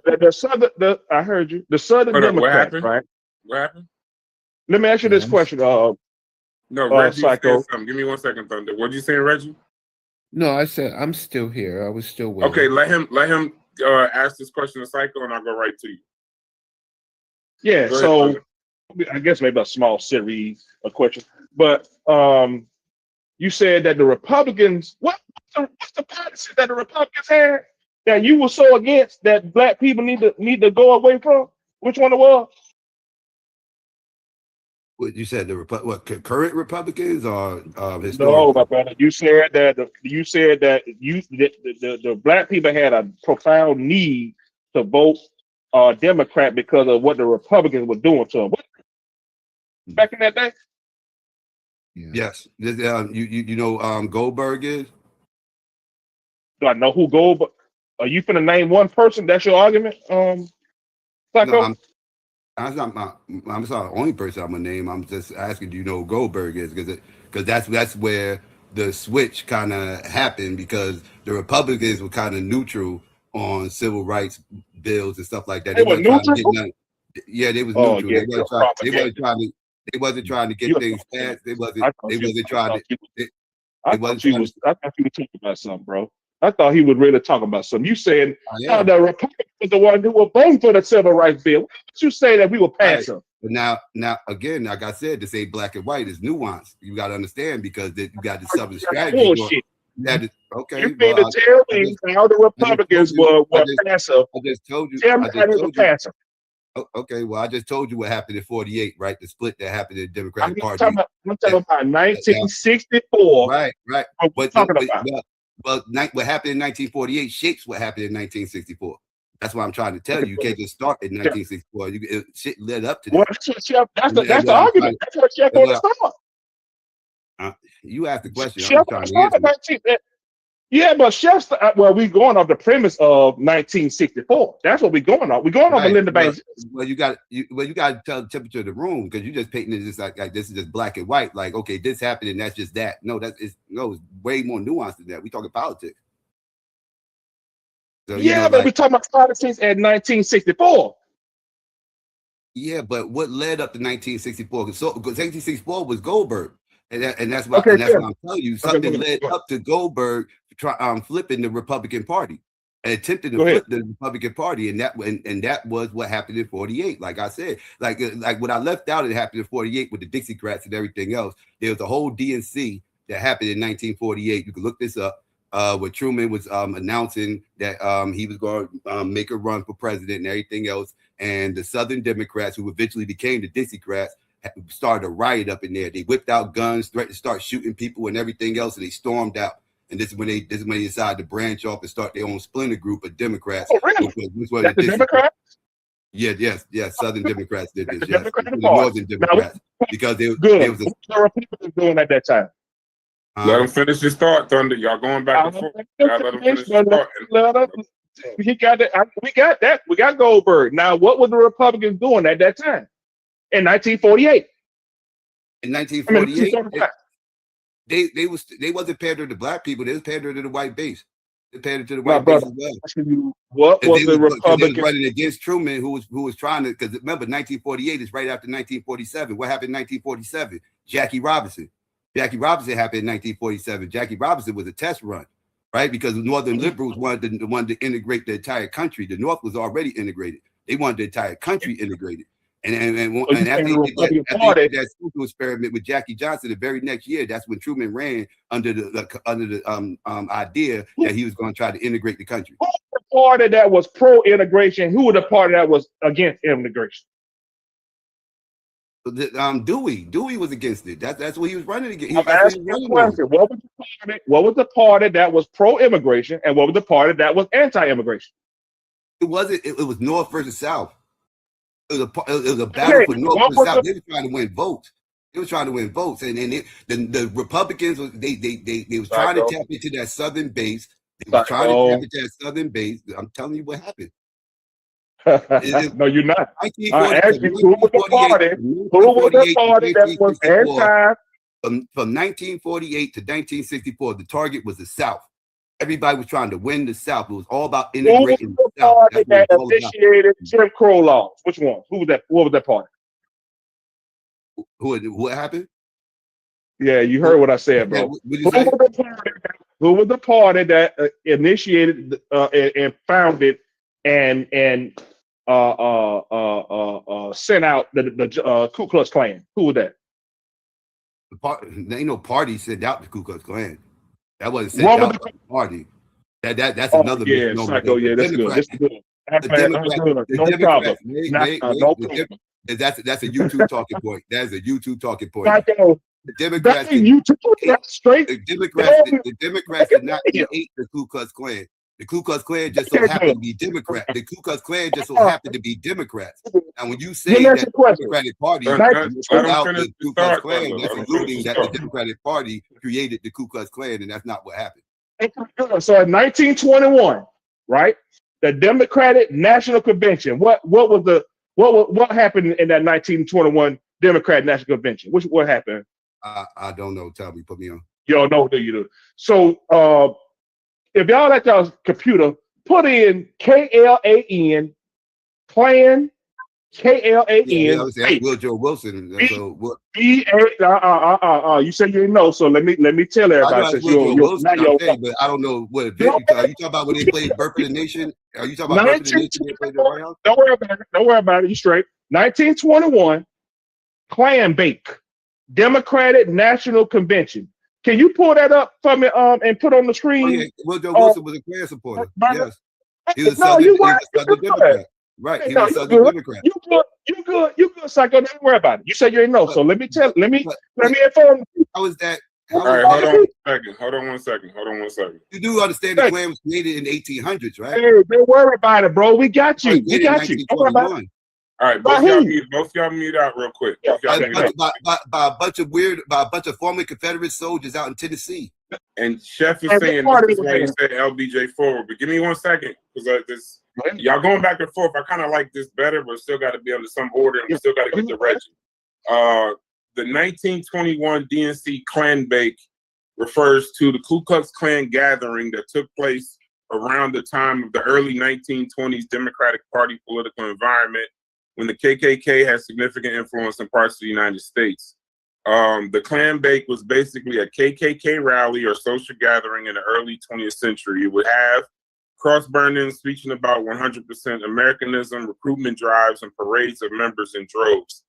I heard you. The Southern Democrats, right? What happened? Let me ask you this question. No, Reggie said Psycho. something. Give me 1 second, Thunder. What you saying, Reggie? No, I said I'm still here. I was still waiting. Okay, let him ask this question to Psycho, and I'll go right to you. Yeah. Go ahead, So Thunder. I guess maybe a small series of questions, but you said that the Republicans. What's the policy that the Republicans had that you were so against that black people need to go away from? Which one it was? What you said, current Republicans or No, historical? my brother. You said that the black people had a profound need to vote Democrat because of what the Republicans were doing to them. Back in that day? Yes. You know Goldberg is? Do I know who Goldberg? Are you finna name one person? That's your argument, Psycho? No, I'm not the only person I'm gonna name. I'm just asking, do you know who Goldberg is? Because that's where the switch kind of happened, because the Republicans were kind of neutral on civil rights bills and stuff like that. They were wasn't trying to neutral? get none. Yeah, they was Oh, neutral. yeah, They wasn't trying to get You- things passed. They I wasn't thought you trying to. I thought you was talking about something, bro. I thought he was really talking about something. You said the Republicans was the one who were voting for the civil rights bill. Why did you say that we were passing? But now again, like I said, to say black and white is nuanced. You got to understand, because you got the Southern strategy. Bullshit. Okay. You mean to tell me how the Republicans were passive? I just told you. Tell me how they were passive. Okay, well, I just told you what happened in '48, right? The split that happened in the I'm Democratic Party. talking about 1964. Right. What we're talking about. What happened in 1948 shapes what happened in 1964. That's what I'm trying to tell you. You can't just start in 1964. Shit led up to that. Well, that's the argument. That's what Chef want to start. You asked the question. Chef I'm trying to answer. Yeah, but Chef's we going off the premise of 1964. That's what we're going off. We're going off Melinda Banks. Well, you got to tell the temperature of the room, because you just painting it just like this is just black and white. Like, okay, this happened and that's just that. No, it's way more nuanced than that. We talking politics. So, but we're talking about politics at 1964. Yeah, but what led up to 1964? Because 1964 was Goldberg, and that's what I'm telling you. Something led up to Goldberg flipping the Republican Party, and attempting to flip the Republican Party, and that was what happened in '48. Like I said, like what I left out, it happened in '48 with the Dixiecrats and everything else. There was a whole DNC that happened in 1948. You can look this up. Where Truman was announcing that he was going to make a run for president and everything else, and the Southern Democrats, who eventually became the Dixiecrats, started a riot up in there. They whipped out guns, threatened to start shooting people and everything else, and they stormed out. And this is when they decided to branch off and start their own splinter group of Democrats. Oh, really? That's the Democrats? Yes. Southern Democrats did this. The Yes, Democratic the Party. Northern Democrats, because they Good. was What the Republicans doing at that time? Let him finish his thought, Thunder. Y'all going back and forth. Let him finish his thought. He got that. We got that. We got Goldberg. Now, what were the Republicans doing at that time? In 1948. In 1948, they wasn't pandering to black people. They was pandering to the white base. They pandered to the white base as well. What was the Republican? They was running against Truman, who was trying to, because remember, 1948 is right after 1947. What happened in 1947? Jackie Robinson. Jackie Robinson happened in 1947. Jackie Robinson was a test run, right? Because the Northern liberals wanted to integrate the entire country. The North was already integrated. They wanted the entire country integrated. And after he did that social experiment with Jackie Johnson, the very next year, that's when Truman ran under the idea that he was going to try to integrate the country. Who was the party that was pro-integration? Who was the party that was against immigration? Dewey was against it. That's what he was running against. I'm asking you a question. What was the party that was pro-immigration, and what was the party that was anti-immigration? It was North versus South. It was a battle for North versus South. They were trying to win votes. And the Republicans they was trying to tap into that Southern base. They were trying to tap into that Southern base. I'm telling you what happened. No, you're not. I asked you who was the party. Who was the party that was anti? From 1948 to 1964, the target was the South. Everybody was trying to win the South. It was all about integrating the South. Party that initiated Jim Crow laws. Which one? Who was that? What was that party? What happened? Yeah, you heard what I said, Yeah, bro. what'd you say? Who was the party that initiated and founded and sent out the Ku Klux Klan? Who was that? There ain't no party sent out the Ku Klux Klan. That wasn't sent What was out by the party. That's Oh, another yeah, misnomer. Psycho. Yeah, that's good. That's good. The Democrats, No problem. No problem. That's a YouTube talking point. That's a YouTube talking point. Psycho. The Democrats, straight. the Democrats did not create the Ku Klux Klan. The Ku Klux Klan just so happened to be Democrat. The Ku Klux Klan just so happened to be Democrats. And when you say that the Democratic Party without the Ku Klux Klan, that's alluding that the Democratic Party created the Ku Klux Klan, and that's not what happened. So in 1921, right, the Democratic National Convention. What happened in that 1921 Democratic National Convention? What happened? I don't know. Tell me. Put me on. You don't know what you do. So if y'all at y'all's computer, put in KLAN, Klan, KLAN. Yeah, that's Woodrow Wilson. So what? B-A. You said you didn't know, so let me tell I know everybody. that's Since Woodrow you're Wilson, I'm saying, but I don't know what event you talking about. When they played Birth of the Nation? Are you talking about Birth of the Nation? They played the White House? Don't worry about it. Don't worry about it. You straight. 1921, Klan Bake, Democratic National Convention. Can you pull that up for me and put on the screen? Oh, yeah. Woodrow Wilson was a Klan supporter. Yes. He was a Southern Democrat. Right. He was a Southern Democrat. You good, Psycho. Don't worry about it. You said you didn't know, so let me inform you. How is that? All right, hold on one second. You do understand the Klan was created in the 1800s, right? Hey, don't worry about it, bro. We got you. We got you. Don't worry about it. All right, both y'all mute out real quick. By a bunch of former Confederate soldiers out in Tennessee. And Chef is saying this is why he said LBJ forward. But give me 1 second, because y'all going back and forth. I kind of like this better, but still got to be under some order, and we still got to get to Reggie. The 1921 DNC Klan Bake refers to the Ku Klux Klan gathering that took place around the time of the early 1920s Democratic Party political environment, when the KKK had significant influence in parts of the United States. The Klan Bake was basically a KKK rally or social gathering in the early 20th century. It would have cross burnings, speaking about 100% Americanism, recruitment drives, and parades of members in droves.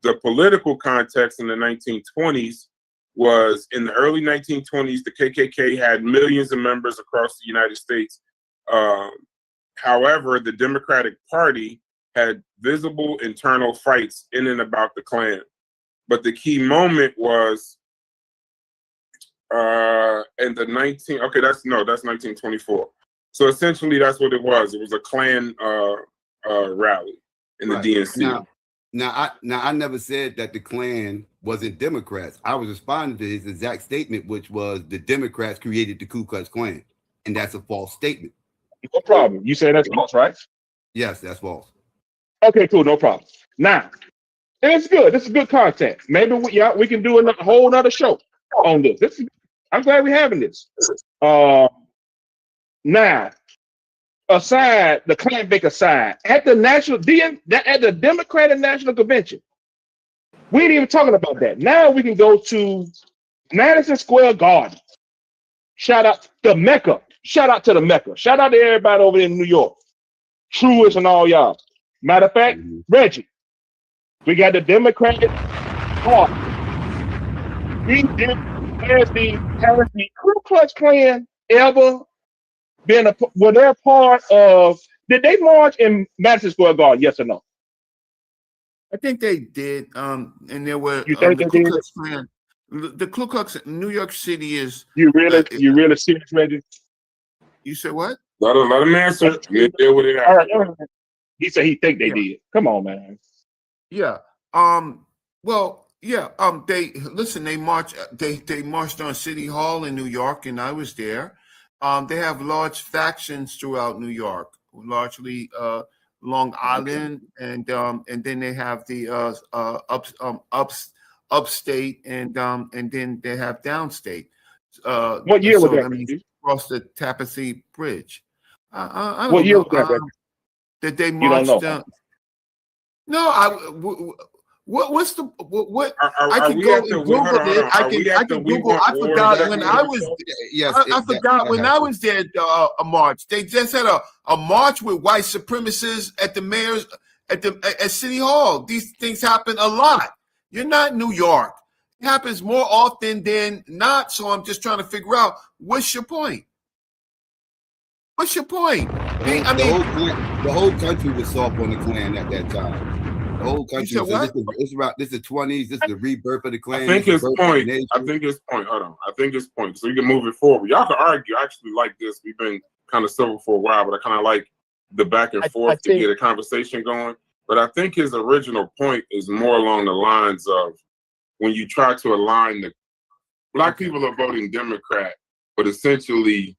The political context in the 1920s was, in the early 1920s, the KKK had millions of members across the United States. However, the Democratic Party had visible internal fights in and about the Klan. But the key moment was in the that's 1924. So essentially that's what it was. It was a Klan rally in the DNC. Now I never said that the Klan wasn't Democrats. I was responding to his exact statement, which was the Democrats created the Ku Klux Klan. And that's a false statement. No problem. You say that's false, right? Yes, that's false. Okay, cool, no problem. Now, it's good. This is good content. Maybe we can do a whole nother show on this. I'm glad we're having this. Now, aside the Klan Bake aside, at the Democratic National Convention, we ain't even talking about that. Now we can go to Madison Square Garden. Shout out to Mecca. Shout out to the Mecca. Shout out to everybody over there in New York. Truist and all y'all. Matter of fact, Reggie, we got the Democratic Party. Has the Ku Klux Klan ever been were they part of? Did they march in Madison Square Garden? Yes or no? I think they did. And there were You think the they Ku did? Klux Klan. The Ku Klux, New York City is. You really serious, Reggie? You said what? Let him answer. Deal with it All right. He said he think they did. Come on, man. Yeah. Well, yeah. They marched. They marched on City Hall in New York, and I was there. They have large factions throughout New York, largely Long Island, and then they have the upstate, and then they have downstate. What year was that? I mean, across the Tappan Bridge. I What don't year know. was that, Reggie? That they You don't marched know. down. No, What's the what? Are I can we go at the and Google hold on, hold it. on. I Are we can at the we Google. want I war? Is forgot that when the I name of the was. show? Yes, I forgot when I happened. was there. A march. They just had a march with white supremacists at the mayor's at City Hall. These things happen a lot. You're not New York. It happens more often than not. So I'm just trying to figure out what's your point. What's your point? The whole country was soft on the Klan at that time. The whole country. said what? This is the 20s. This is the rebirth of the Klan. I think this is his the birth of the point. nation. I think his point. Hold on. I think his point. So we can move it forward. Y'all can argue. I actually like this. We've been kind of civil for a while, but I kind of like the back and forth to get a conversation going. But I think his original point is more along the lines of when you try to align the black people are voting Democrat, but essentially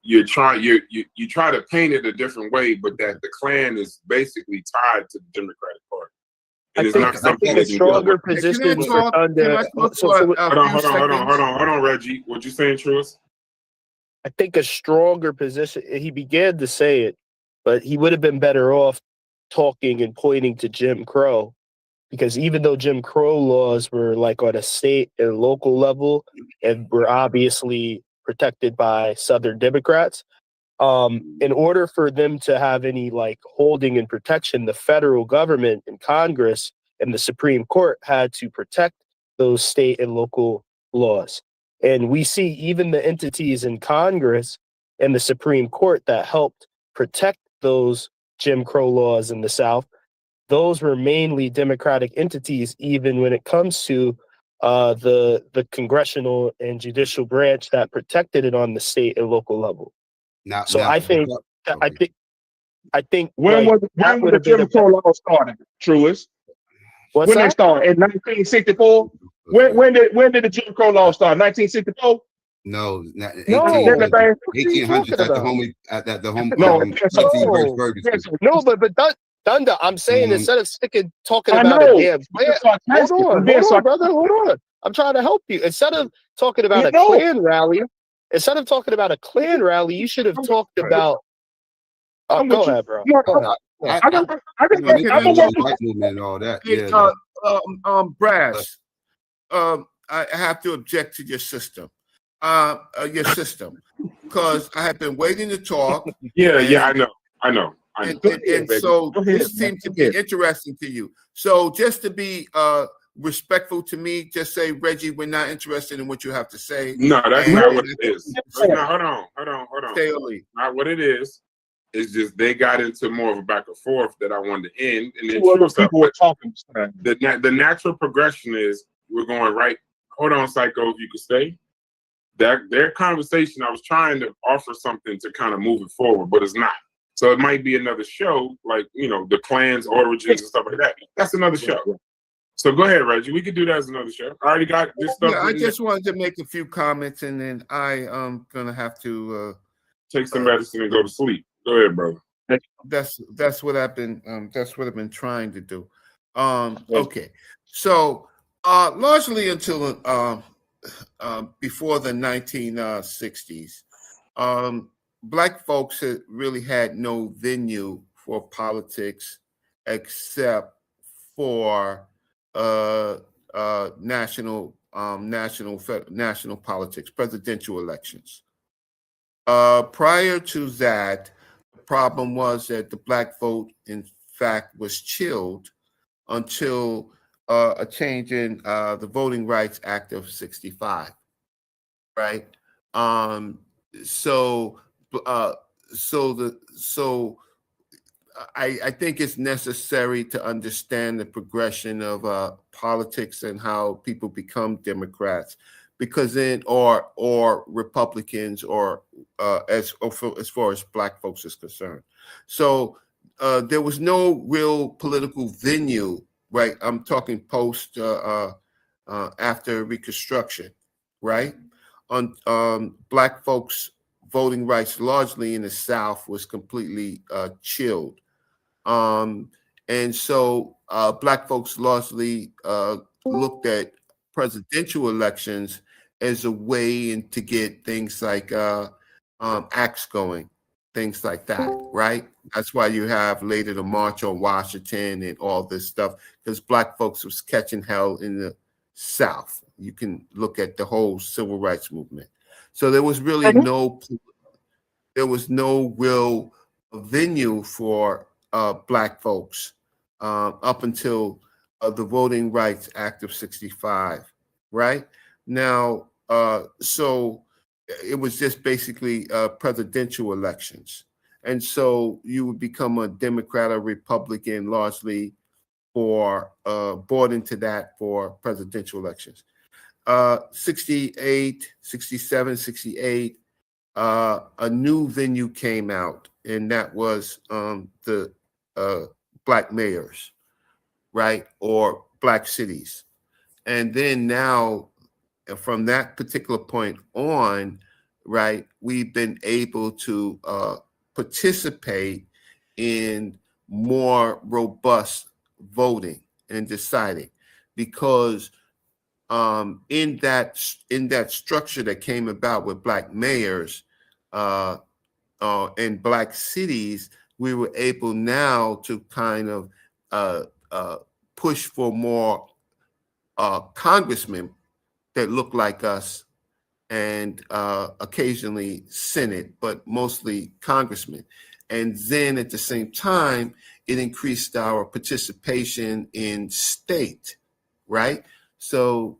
you try to paint it a different way, but that the Klan is basically tied to the Democratic Party. And it's not something a stronger position for under. Hold on, Reggie. What you saying, Truist? I think a stronger position. He began to say it, but he would have been better off talking and pointing to Jim Crow, because even though Jim Crow laws were like on a state and local level and were obviously protected by Southern Democrats, in order for them to have any like holding and protection, the federal government and Congress and the Supreme Court had to protect those state and local laws. And we see even the entities in Congress and the Supreme Court that helped protect those Jim Crow laws in the South, those were mainly Democratic entities, even when it comes to the congressional and judicial branch that protected it on the state and local level. I think when was the Jim Crow law started, Truist? What's when that? they started in 1964. When did the Jim Crow law start? 1964. No, 1800s at the home. No, but Dunda, I'm saying instead of talking I about know. a damn Klan, hold on, brother, hold on. I'm trying to help you. Instead of talking about a Klan rally, you should have talked about. Go ahead, bro. Go ahead. White movement and all that. Brass. I have to object to your system. Because I have been waiting to talk. I know. And so this seems to be interesting to you. So just to be respectful to me, just say, Reggie, we're not interested in what you have to say. No, that's not what it is. Hold on. Stay Not what it is. It's just they got into more of a back and forth that I wanted to end. And then people were talking. The natural progression is we're going right. Hold on, Psycho, if you could stay. Their conversation, I was trying to offer something to kind of move it forward, but it's not. So it might be another show, like, the Klan's origins and stuff like that. That's another show. So go ahead, Reggie. We could do that as another show. I already got this stuff. Yeah, I just wanted to make a few comments, and then I am gonna have to take some medicine and go to sleep. Go ahead, brother. That's what I've been trying to do. Okay, so largely until before the 1960s, Black folks had really had no venue for politics except for national politics, presidential elections. Prior to that, the problem was that the Black vote, in fact, was chilled until a change in the Voting Rights Act of '65, right? I think it's necessary to understand the progression of politics and how people become Democrats, because then or Republicans, or as far as Black folks is concerned. So there was no real political venue, right? I'm talking post after Reconstruction, right? On Black folks' voting rights, largely in the South, was completely chilled. And so Black folks largely looked at presidential elections as a way to get things like acts going, things like that, right? That's why you have later the March on Washington and all this stuff, because Black folks was catching hell in the South. You can look at the whole civil rights movement. So there was really no real venue for Black folks up until the Voting Rights Act of 65, right? Now, so it was just basically presidential elections. And so you would become a Democrat or Republican largely for bought into that for presidential elections. 68, 67, 68, a new venue came out, and that was the Black mayors, right? Or Black cities. And then now, from that particular point on, right, we've been able to participate in more robust voting and deciding, because in that structure that came about with Black mayors and Black cities, we were able now to kind of push for more congressmen that look like us, and occasionally Senate, but mostly congressmen. And then at the same time, it increased our participation in state, right? So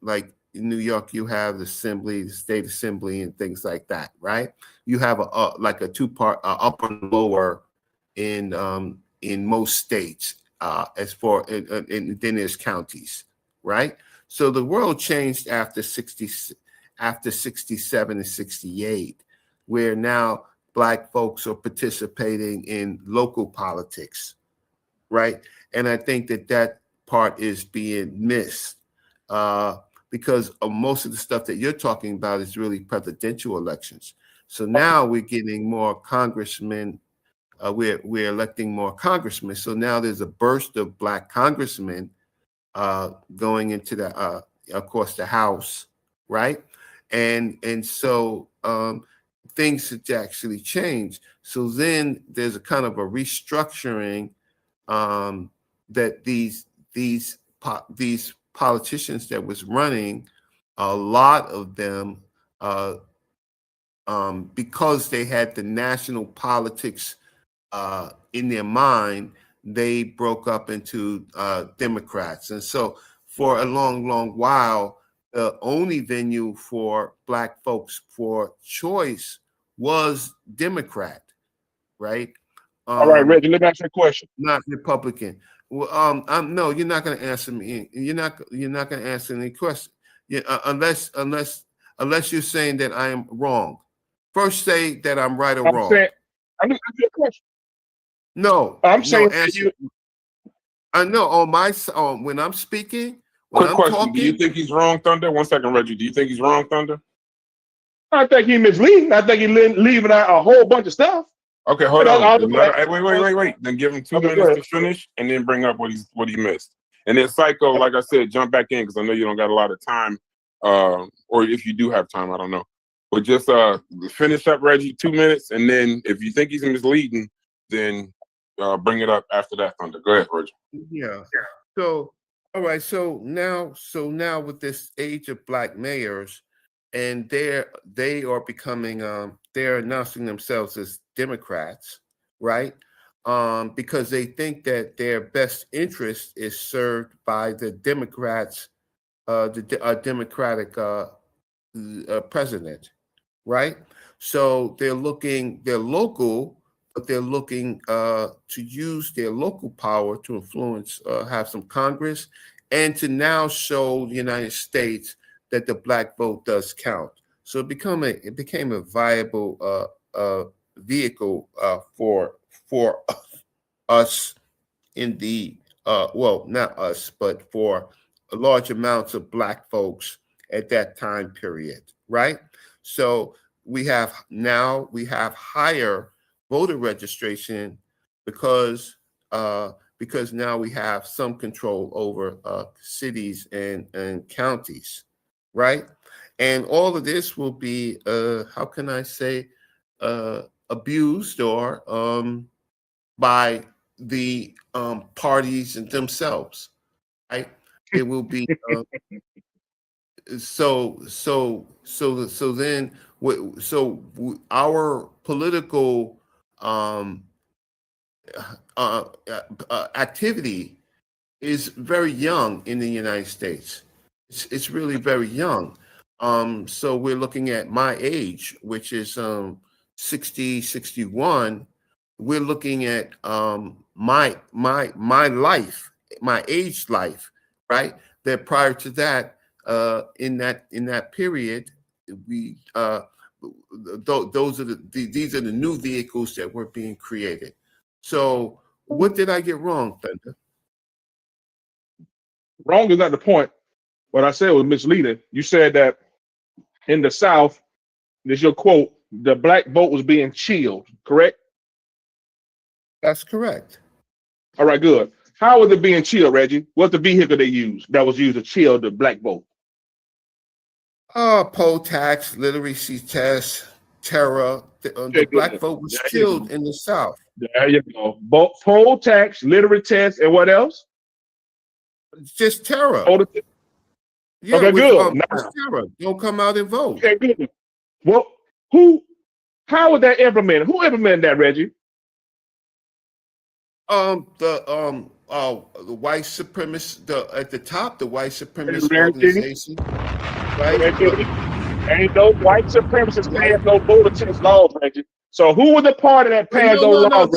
like in New York, you have the assembly, the state assembly, and things like that, right? You have like a two-part upper and lower in most states, as far and then there's counties, right? So the world changed after 67 and 68, where now Black folks are participating in local politics, right? And I think that part is being missed because of most of the stuff that you're talking about is really presidential elections. So now we're getting more congressmen. We're electing more congressmen. So now there's a burst of Black congressmen going into the, of course, the House, right? And so things had actually changed. So then there's a kind of a restructuring that these politicians that was running, a lot of them, because they had the national politics in their mind, they broke up into Democrats. And so for a long, long while, the only venue for Black folks for choice was Democrat, right? All right, Reggie, let me ask you a question. Not Republican. Well, no, you're not going to answer me. You're not going to answer any question, unless you're saying that I am wrong. First, say that I'm right or wrong. I'm just asking you a question. No, I'm saying answer. I know on my when I'm speaking. Quick question: do you think he's wrong, Thunder? 1 second, Reggie. Do you think he's wrong, Thunder? I think he's misleading. I think he's leaving out a whole bunch of stuff. Okay, hold on. Wait. Then give him 2 minutes to finish, and then bring up what he missed. And then Psycho, like I said, jump back in because I know you don't got a lot of time, or if you do have time, I don't know. But just finish up, Reggie, 2 minutes, and then if you think he's misleading, then bring it up after that, Thunder. Go ahead, Reggie. Yeah. So, all right. So now with this age of Black mayors, and they are becoming they're announcing themselves as Democrats, right? Because they think that their best interest is served by the Democrats, the Democratic president, right? So they're local, but they're looking to use their local power to influence, have some Congress, and to now show the United States that the Black vote does count. So it became a viable vehicle for us in the well, not us, but for large amounts of Black folks at that time period, right? So we have higher voter registration because now we have some control over cities and counties, right? And all of this will be, how can I say, abused or by the parties themselves, right? It will be then our political activity is very young in the United States. It's really very young. So we're looking at my age, which is 60, 61. We're looking at my life, my age life, right? That prior to that, in that period, we those are these are the new vehicles that were being created. So what did I get wrong, Thunder? Wrong is not the point. What I said was misleading. You said that in the South, this is your quote, the black vote was being chilled, correct? That's correct. All right, good. How was it being chilled, Reggie? What's the vehicle they used that was used to chill the black vote? Poll tax, literacy test, terror. The black vote was chilled in the South. There you go. Poll tax, literary test, and what else? Just terror. Yeah, okay, good. Terror. Don't come out and vote. Okay, good. Well, how was that implemented? Who implemented that, Reggie? The white supremacist, at the top, the white supremacist organization. Right? Ain't no white supremacists passed no voter test laws, Reggie. So who was the party that passed those laws?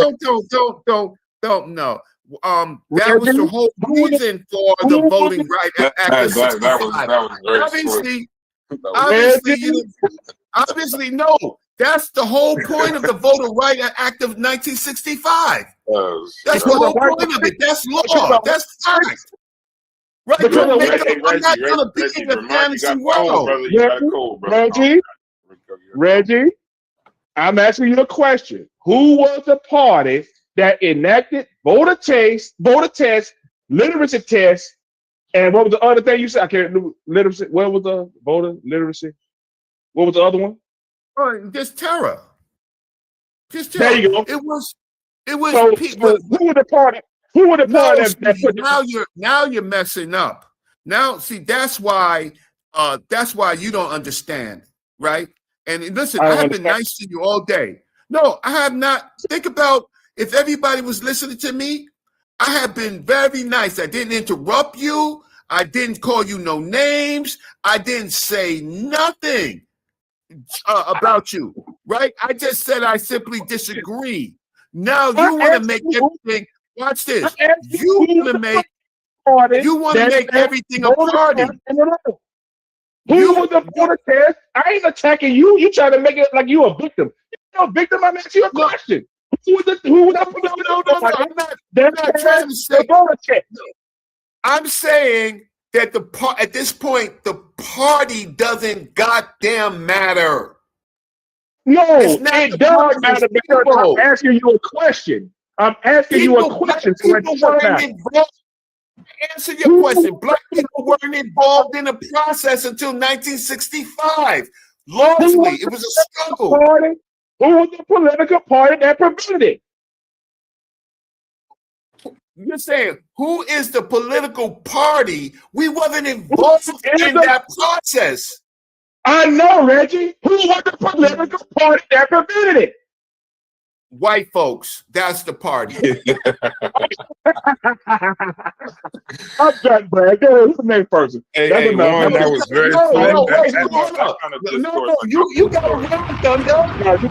Don't. No. That was the whole reason for the Voting Rights Act of 65. Obviously, no. That's the whole point of the Voting Rights Act of 1965. That's the whole point of it. That's law. That's fact. Right? I'm not going to be in the fantasy world. Reggie, I'm asking you a question. Who was the party that enacted voter test, literacy test, and what was the other thing you said? I can't remember. Literacy. What was the voter literacy? What was the other one? Just terror. Just terror. There you go. It was. So who was the party? Who was the party that put now you're messing up. Now, see, that's why you don't understand, right? And listen, I have been nice to you all day. No, I have not. Think about if everybody was listening to me, I have been very nice. I didn't interrupt you. I didn't call you no names. I didn't say nothing about you, right? I just said I simply disagree. Now you want to make everything. Watch this. You want to make everything a party. Who was the voter test? I ain't attacking you. You trying to make it like you a victim. You're a victim. I'm asking you a question. Who was the I'm not trying to say. I'm saying that at this point the party doesn't goddamn matter. No, it does matter because I'm asking you a question. I'm asking you a question. Answer your question. Black people weren't involved in the process until 1965. Largely, it was a struggle. Who was the political party that prevented it? You're saying, who is the political party? We wasn't involved in that process. I know, Reggie. Who was the political party that prevented it? White folks. That's the party. I'm done, Brad. Go who's the next person? That was very No, you got it wrong, Thunder. You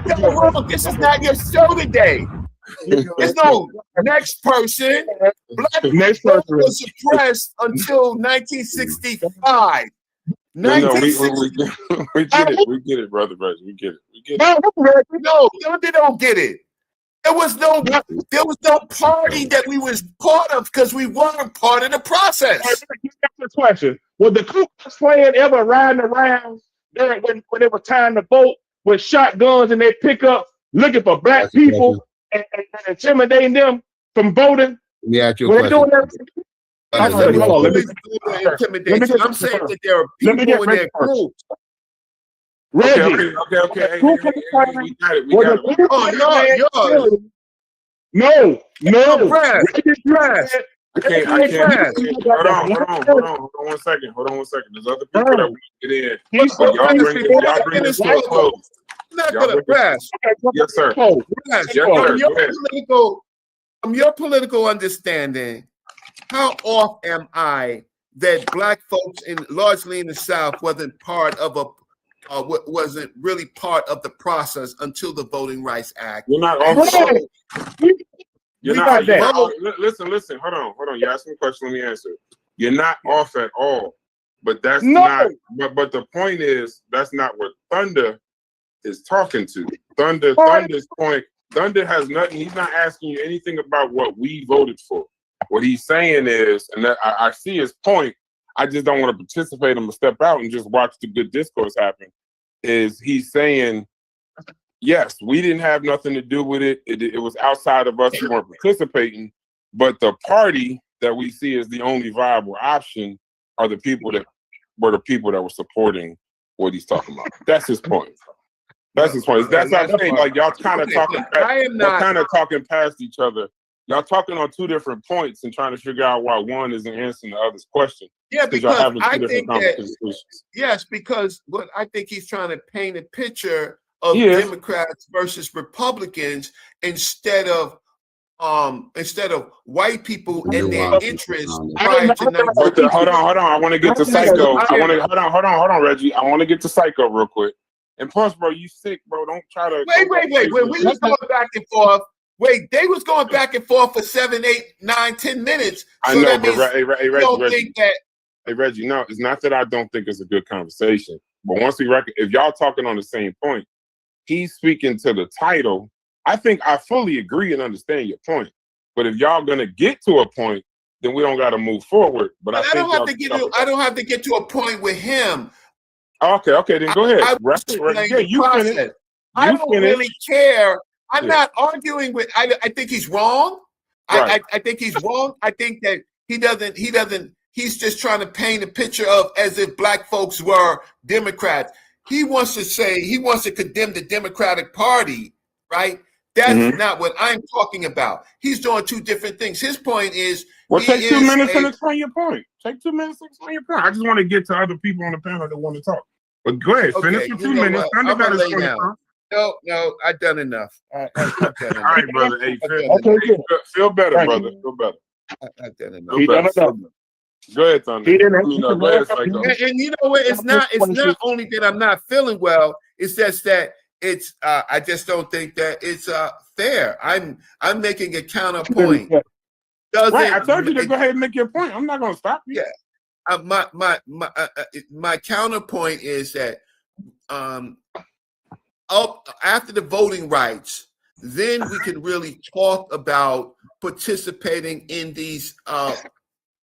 got it wrong. This is not your show today. There's no next person. Black people was suppressed until 1965. We get it, brother. We get it. No, they don't get it. There was no party that we was part of because we weren't part of the process. That's question. Was the Ku Klux Klan ever riding around there when it was time to vote with shotguns and they pick up looking for black people and intimidating them from voting? Yeah, your question. I'm saying that there are people in their groups. Reggie. Okay. Hey, Ku we Klux got Klan it. We was got a it. Ku Oh, Klux Klan y'all. affiliate. No. Press. Reggie Press. said I can't. Press. Hold on 1 second. Hold on 1 second. There's other people that Bro, want to get in. he But said y'all he bring this to a close. I'm not Y'all gonna bring press. Yes, sir. Press. Yes, sir. Go ahead. From your political understanding, how off am I that black folks largely in the South wasn't part of wasn't really part of the process until the Voting Rights Act? You're not And off. so You're not. Listen. Hold on. You asked me a question. Let me answer. You're not off at all. But that's not. But the point is, that's not what Thunder is talking to. Thunder's point. Thunder has nothing. He's not asking you anything about what we voted for. What he's saying is, and that I see his point. I just don't want to participate. I'm gonna step out and just watch the good discourse happen. Is he's saying, yes, we didn't have nothing to do with it. It was outside of us. We weren't participating. But the party that we see as the only viable option are the people that were supporting what he's talking about. That's his point. That's his point. That's what I'm saying. Like y'all kind of talking. Y'all kind of talking past each other. Y'all talking on two different points and trying to figure out why one isn't answering the other's question. Yeah, because y'all having I two different think that conversations. yes, because what I think he's trying to paint a picture of Democrats versus Republicans instead of white people and their interests prior to 19. Hold on. I want to get to Psycho. Hold on, Reggie. I want to get to Psycho real quick. And plus, bro, you sick, bro. Don't try to. Wait. We was going back and forth. Wait, they was going back and forth for 7, 8, 9, 10 minutes. I So know, that but means hey, you don't Reggie. think that. Hey, Reggie, no, it's not that I don't think it's a good conversation. But once we if y'all talking on the same point, he's speaking to the title. I think I fully agree and understand your point. But if y'all gonna get to a point, then we don't got to move forward. But I don't have to get to. I don't have to get to a point with him. Okay, then go ahead. You finish. I don't really care. I'm not arguing with. I think he's wrong. Right. I think he's wrong. I think that he doesn't. He's just trying to paint a picture of as if black folks were Democrats. He wants to condemn the Democratic Party, right? That's not what I'm talking about. He's doing two different things. His point is. Well, take 2 minutes and explain your point. Take 2 minutes and explain your point. I just want to get to other people on the panel that want to talk. But go ahead, finish for 2 minutes. I'm gonna lay down. No, I've done enough. I've done enough. All right, brother. Hey, feel better, brother. Feel better. I've done enough. Go ahead, Thunder. And you know what? It's not only that I'm not feeling well. It's just that it's. I just don't think that it's fair. I'm making a counterpoint. Right, I told you to go ahead and make your point. I'm not going to stop you. Yeah. My counterpoint is that after the voting rights, then we can really talk about participating in these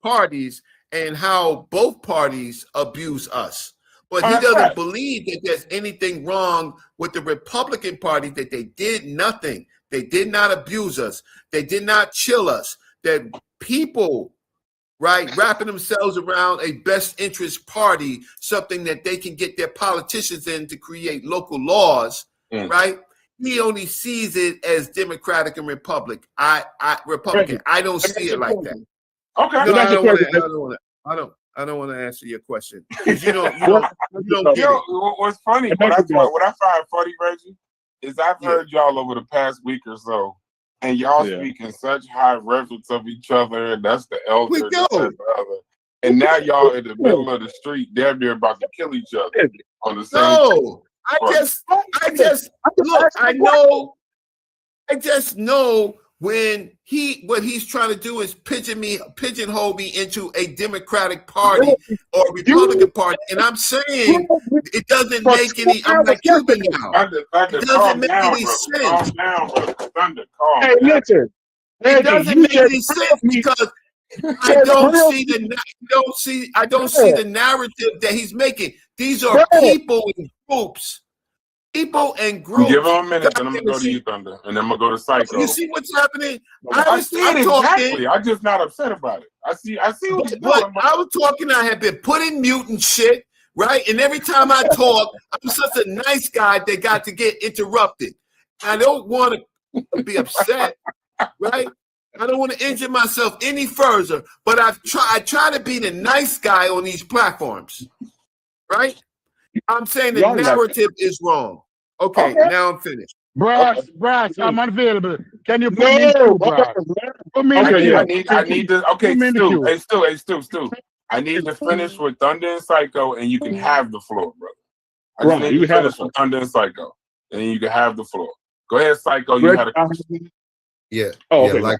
parties and how both parties abuse us. But he doesn't believe that there's anything wrong with the Republican Party, that they did nothing. They did not abuse us. They did not chill us. That people, right, wrapping themselves around a best interest party, something that they can get their politicians in to create local laws, right? He only sees it as Democratic and Republican. Republican. I don't see it like that. Okay. No, I don't want to answer your question. You don't get it. What's funny, what I find funny, Reggie, is I've heard y'all over the past week or so, and y'all speak in such high reverence of each other, and that's the elder, and that's the other. And now y'all in the middle of the street, damn near about to kill each other on the same. No, I just know when what he's trying to do is pigeonhole me into a Democratic Party or Republican Party, and I'm saying it doesn't make any. I'm like Cuban now. It doesn't make any sense. Hey, listen. It doesn't make any sense because I don't see the narrative that he's making. These are people and groups. People and groups. Give him a minute, then I'm gonna go to you, Thunder, and then I'm gonna go to Psycho. You see what's happening? I see it exactly. I'm just not upset about it. I see what you're doing. I was talking. I have been put in mute and shit. right? And every time I talk, I'm such a nice guy that got to get interrupted. I don't want to be upset, right? I don't want to injure myself any further, but I try to be the nice guy on these platforms, right? I'm saying the narrative is wrong. Okay, now I'm finished. Brass, I'm unavailable. Can you put me in queue, Brass? Put me in the queue. I need to. Okay, Put me in the queue. Stu. I need to finish with Thunder and Psycho, and you can have the floor, brother. I just Right, need you to have finish with Thunder and Psycho, and then you can have the floor. Go ahead, Psycho. You had a question. Yeah. Oh, yeah, okay.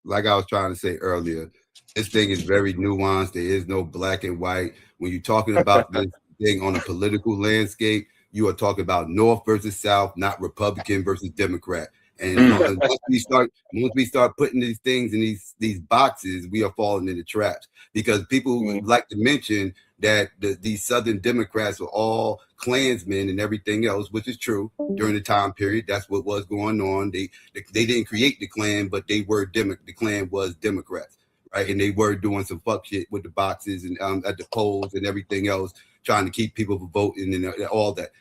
like I was trying to say earlier, this thing is very nuanced. There is no black and white. When you're talking about this thing on a political landscape, you are talking about North versus South, not Republican versus Democrat. And once we start putting these things in these boxes, we are falling into traps, because people like to mention that these Southern Democrats are all Klansmen and everything else, which is true during the time period. That's what was going on. They didn't create the Klan, but they were the Klan was Democrats, right? And they were doing some fuck shit with the boxes and at the polls and everything else, trying to keep people from voting and all that.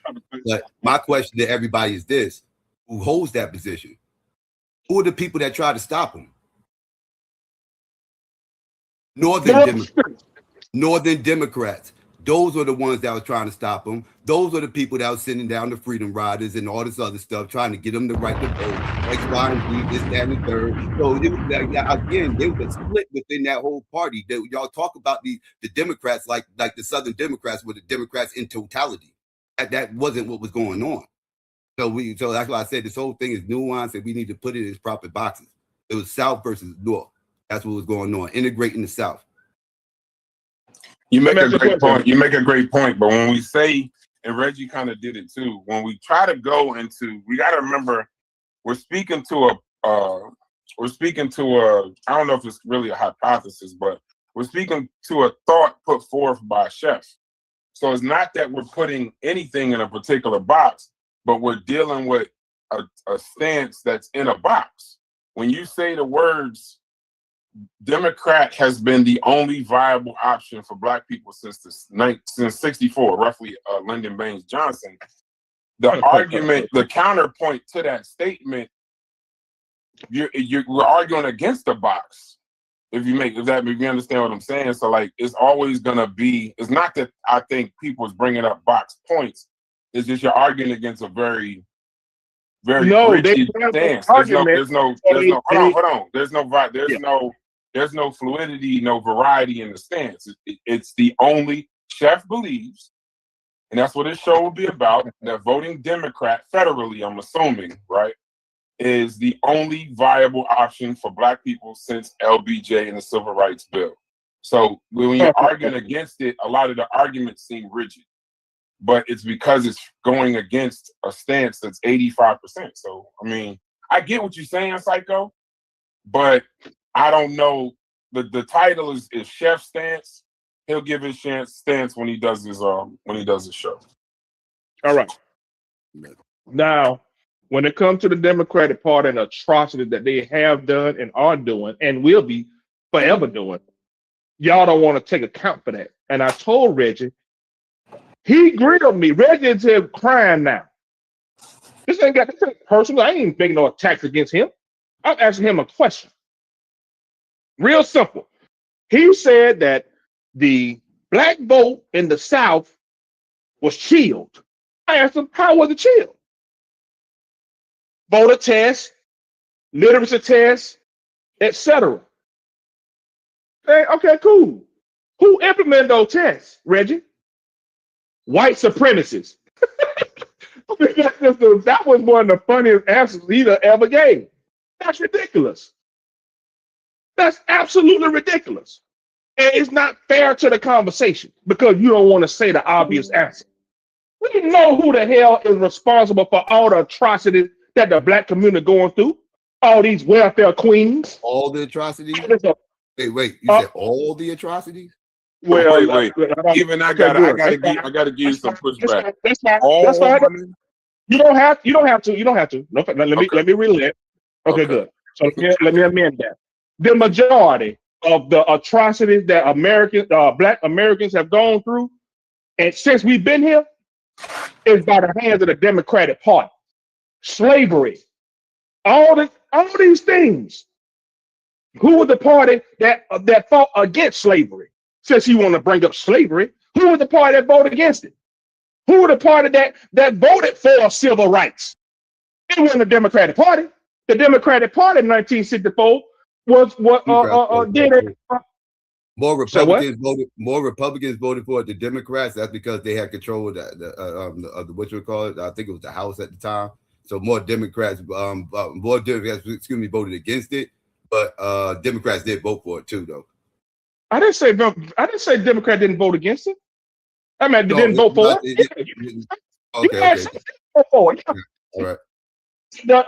But my question to everybody is this: who holds that position? Who are the people that try to stop them? Northern Democrats. Those are the ones that was trying to stop them. Those are the people that was sending down the Freedom Riders and all this other stuff, trying to get them the right to vote. X, Y, and Z, this, that, and the third. So it was again, there was a split within that whole party. Y'all talk about the Democrats like the Southern Democrats were the Democrats in totality. That wasn't what was going on. So that's why I said this whole thing is nuanced, and we need to put it in its proper boxes. It was South versus North. That's what was going on. Integrating the South. You make a great point. You make a great point. But when we say, and Reggie kind of did it too, when we try to go into, we got to remember, we're speaking to I don't know if it's really a hypothesis, but we're speaking to a thought put forth by a chef. So it's not that we're putting anything in a particular box, but we're dealing with a stance that's in a box. When you say the words, Democrat has been the only viable option for Black people since 64, roughly Lyndon Baines Johnson. The argument, the counterpoint to that statement, we're arguing against the box. If you understand what I'm saying. So like, it's always gonna be. It's not that I think people is bringing up box points. It's just you're arguing against a very rigid stance. There's no fluidity, no variety in the stance. It's the only chef believes, and that's what this show will be about, that voting Democrat federally, I'm assuming, right, is the only viable option for Black people since LBJ and the Civil Rights Bill. So when you're arguing against it, a lot of the arguments seem rigid, but it's because it's going against a stance that's 85%. So, I mean, I get what you're saying, Psycho, but I don't know. The title is Chef Stance. He'll give his stance when he does his show. All right. Now, when it comes to the Democratic Party and atrocities that they have done and are doing and will be forever doing, y'all don't want to take account for that. And I told Reggie, he grilled me. Reggie is crying now. This ain't personal. I ain't making no attacks against him. I'm asking him a question. Real simple. He said that the Black vote in the South was chilled. I asked him, how was it chilled? Voter test, literacy test, etc. Okay, cool. Who implemented those tests, Reggie? White supremacists. That was one of the funniest answers he ever gave. That's ridiculous. That's absolutely ridiculous. And it's not fair to the conversation because you don't want to say the obvious answer. We know who the hell is responsible for all the atrocities that the Black community going through. All these welfare queens. All the atrocities? Wait, you said all the atrocities? Well, wait. Even I gotta give you some pushback. That's fine. You don't have to. No, let me relate. Okay, good. So let me amend that. The majority of the atrocities that Black Americans have gone through and since we've been here, is by the hands of the Democratic Party. Slavery, all these things. Who was the party that fought against slavery? Since you want to bring up slavery, who was the party that voted against it? Who was the party that voted for civil rights? It wasn't the Democratic Party. The Democratic Party in 1964 was what did it. More Republicans voted for it than Democrats. That's because they had control of the what you call it. I think it was the House at the time. So more Democrats voted against it, but Democrats did vote for it too, though. I didn't say Democrat didn't vote against it. I mean, they didn't vote for it. Okay. All right.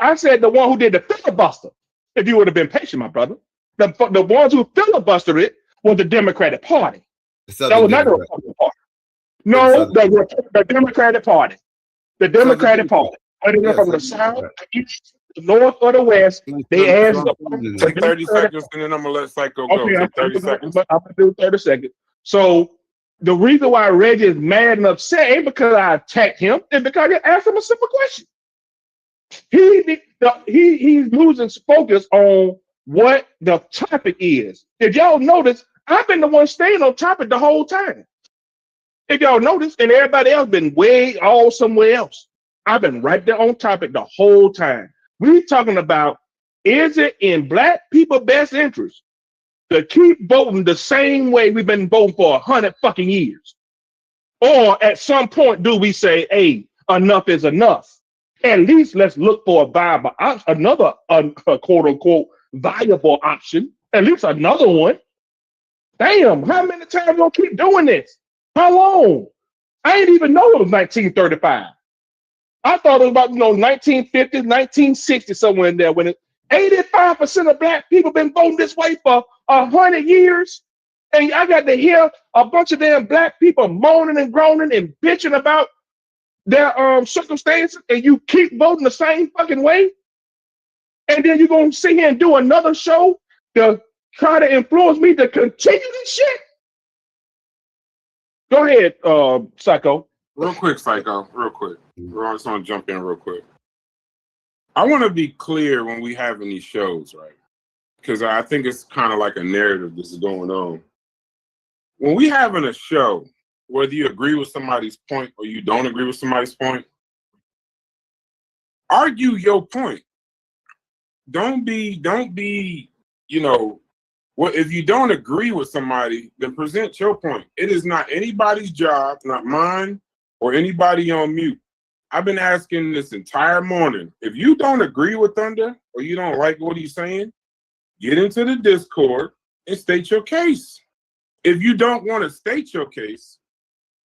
I said the one who did the filibuster. If you would have been patient, my brother, the ones who filibustered it was the Democratic Party. That was not the Republican Party. No, the Democratic Party. The Democratic Party. Whether from the South, the East, the North, or the West, they asked. Take 30 seconds, and then I'm gonna let Psycho go. Okay, 30 seconds. I'm gonna do 30 seconds. So the reason why Reggie is mad and upset ain't because I attacked him, it's because I asked him a simple question. He's losing focus on what the topic is. If y'all notice, I've been the one staying on topic the whole time. If y'all notice, and everybody else been way all somewhere else. I've been right there on topic the whole time. We talking about, is it in black people's best interest to keep voting the same way we've been voting for 100 fucking years? Or at some point do we say, hey, enough is enough? At least let's look for a viable option, another quote unquote viable option, at least another one. Damn, how many times we gonna keep doing this? How long? I didn't even know it was 1935. I thought it was about 1950s, 1960s, somewhere in there. When 85% of black people been voting this way for 100 years, and I got to hear a bunch of damn black people moaning and groaning and bitching about their circumstances, and you keep voting the same fucking way, and then you're gonna sit here and do another show to try to influence me to continue this shit. Go ahead, Psycho. Real quick, Psycho. Real quick. I just want to jump in real quick. I want to be clear when we having these shows, right? Because I think it's kind of like a narrative that's going on. When we having a show, whether you agree with somebody's point or you don't agree with somebody's point, argue your point. Don't be, well, if you don't agree with somebody, then present your point. It is not anybody's job, not mine or anybody on mute. I've been asking this entire morning. If you don't agree with Thunder or you don't like what he's saying, get into the Discord and state your case. If you don't want to state your case,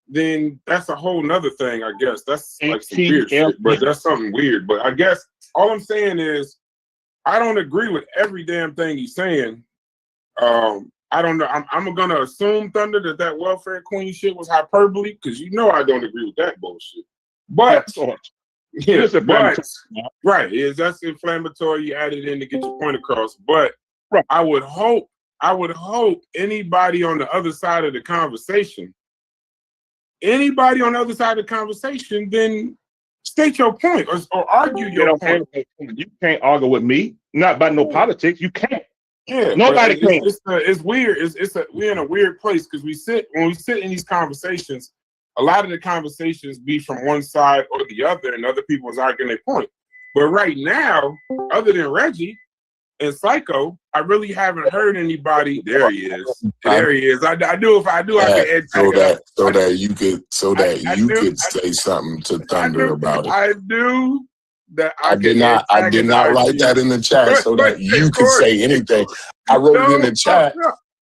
then that's a whole nother thing, I guess. That's like some weird shit, but that's something weird. But I guess all I'm saying is I don't agree with every damn thing he's saying. I don't know. I'm going to assume, Thunder, that welfare queen shit was hyperbole, because you know I don't agree with that bullshit. But, yeah, right, that's inflammatory. You add it in to get your point across. But I would hope anybody on the other side of the conversation, then state your point or argue your point. You can't argue with me, not about no politics. You can't. Yeah, nobody can. It's weird. We're in a weird place because when we sit in these conversations, a lot of the conversations be from one side or the other, and other people's arguing their point. But right now, other than Reggie and Psycho, I really haven't heard anybody. There he is. There he is. I do. I can add so that you could say something to Thunder about it. I do. I did not write that in the chat so that you could say anything. I wrote it in the chat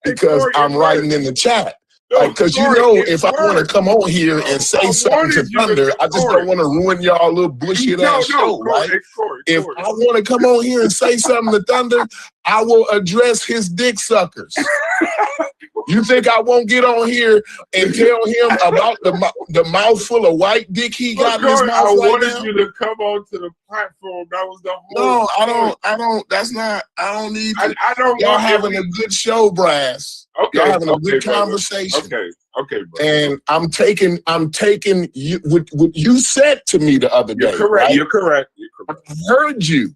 because I'm writing in the chat. Like, because if I want to come on here and say something to Thunder, I just don't want to ruin y'all little bullshit ass show, right? If I want to come on here and say something to Thunder, I will address his dick suckers. You think I won't get on here and tell him about the mouthful of white dick he got in his mouth I right wanted now? you to come onto the platform. That was the whole. No, I don't. That's not. I don't need. I don't. Y'all having a good show, Brass. Y'all having a good conversation. Okay, bro. And I'm taking you what you said to me the other day. You're correct. Right? You're correct. I heard you.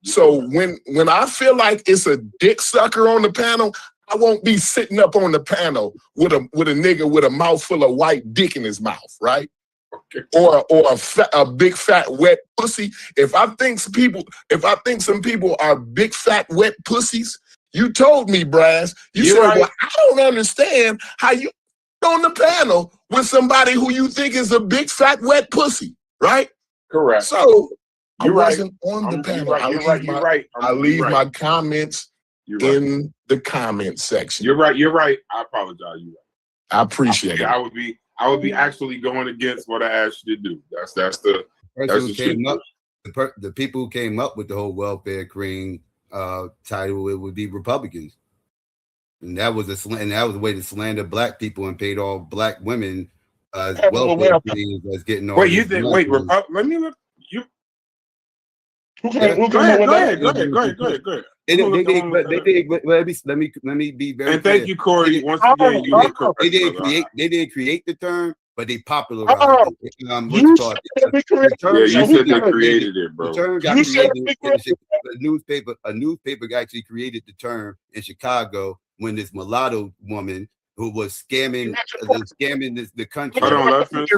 So when I feel like it's a dick sucker on the panel, I won't be sitting up on the panel with a nigga with a mouthful of white dick in his mouth, right? Okay. Or a big fat wet pussy. If I think some people are big fat wet pussies, you told me, Brass. You said, right. Well, I don't understand how you on the panel with somebody who you think is a big fat wet pussy, right? Correct. So I You're wasn't right. on the panel. You're right. I leave my comments in the comment section. You're right. I apologize. You're right. I appreciate it. I would be actually going against what I asked you to do. That's the the people who came up with the whole welfare queen title. It would be Republicans, and that was a way to slander black people and paid all black women as welfare queens as getting all. Wait, you think? Wait, let me look. You. Go ahead. They did. Let me be very. And thank you, Corey. Once again, you did correct. They didn't create the term, but they popularized it. You said they created it, bro. The term got created. A newspaper actually created the term in Chicago when this mulatto woman who was scamming the country. Hold on, let's finish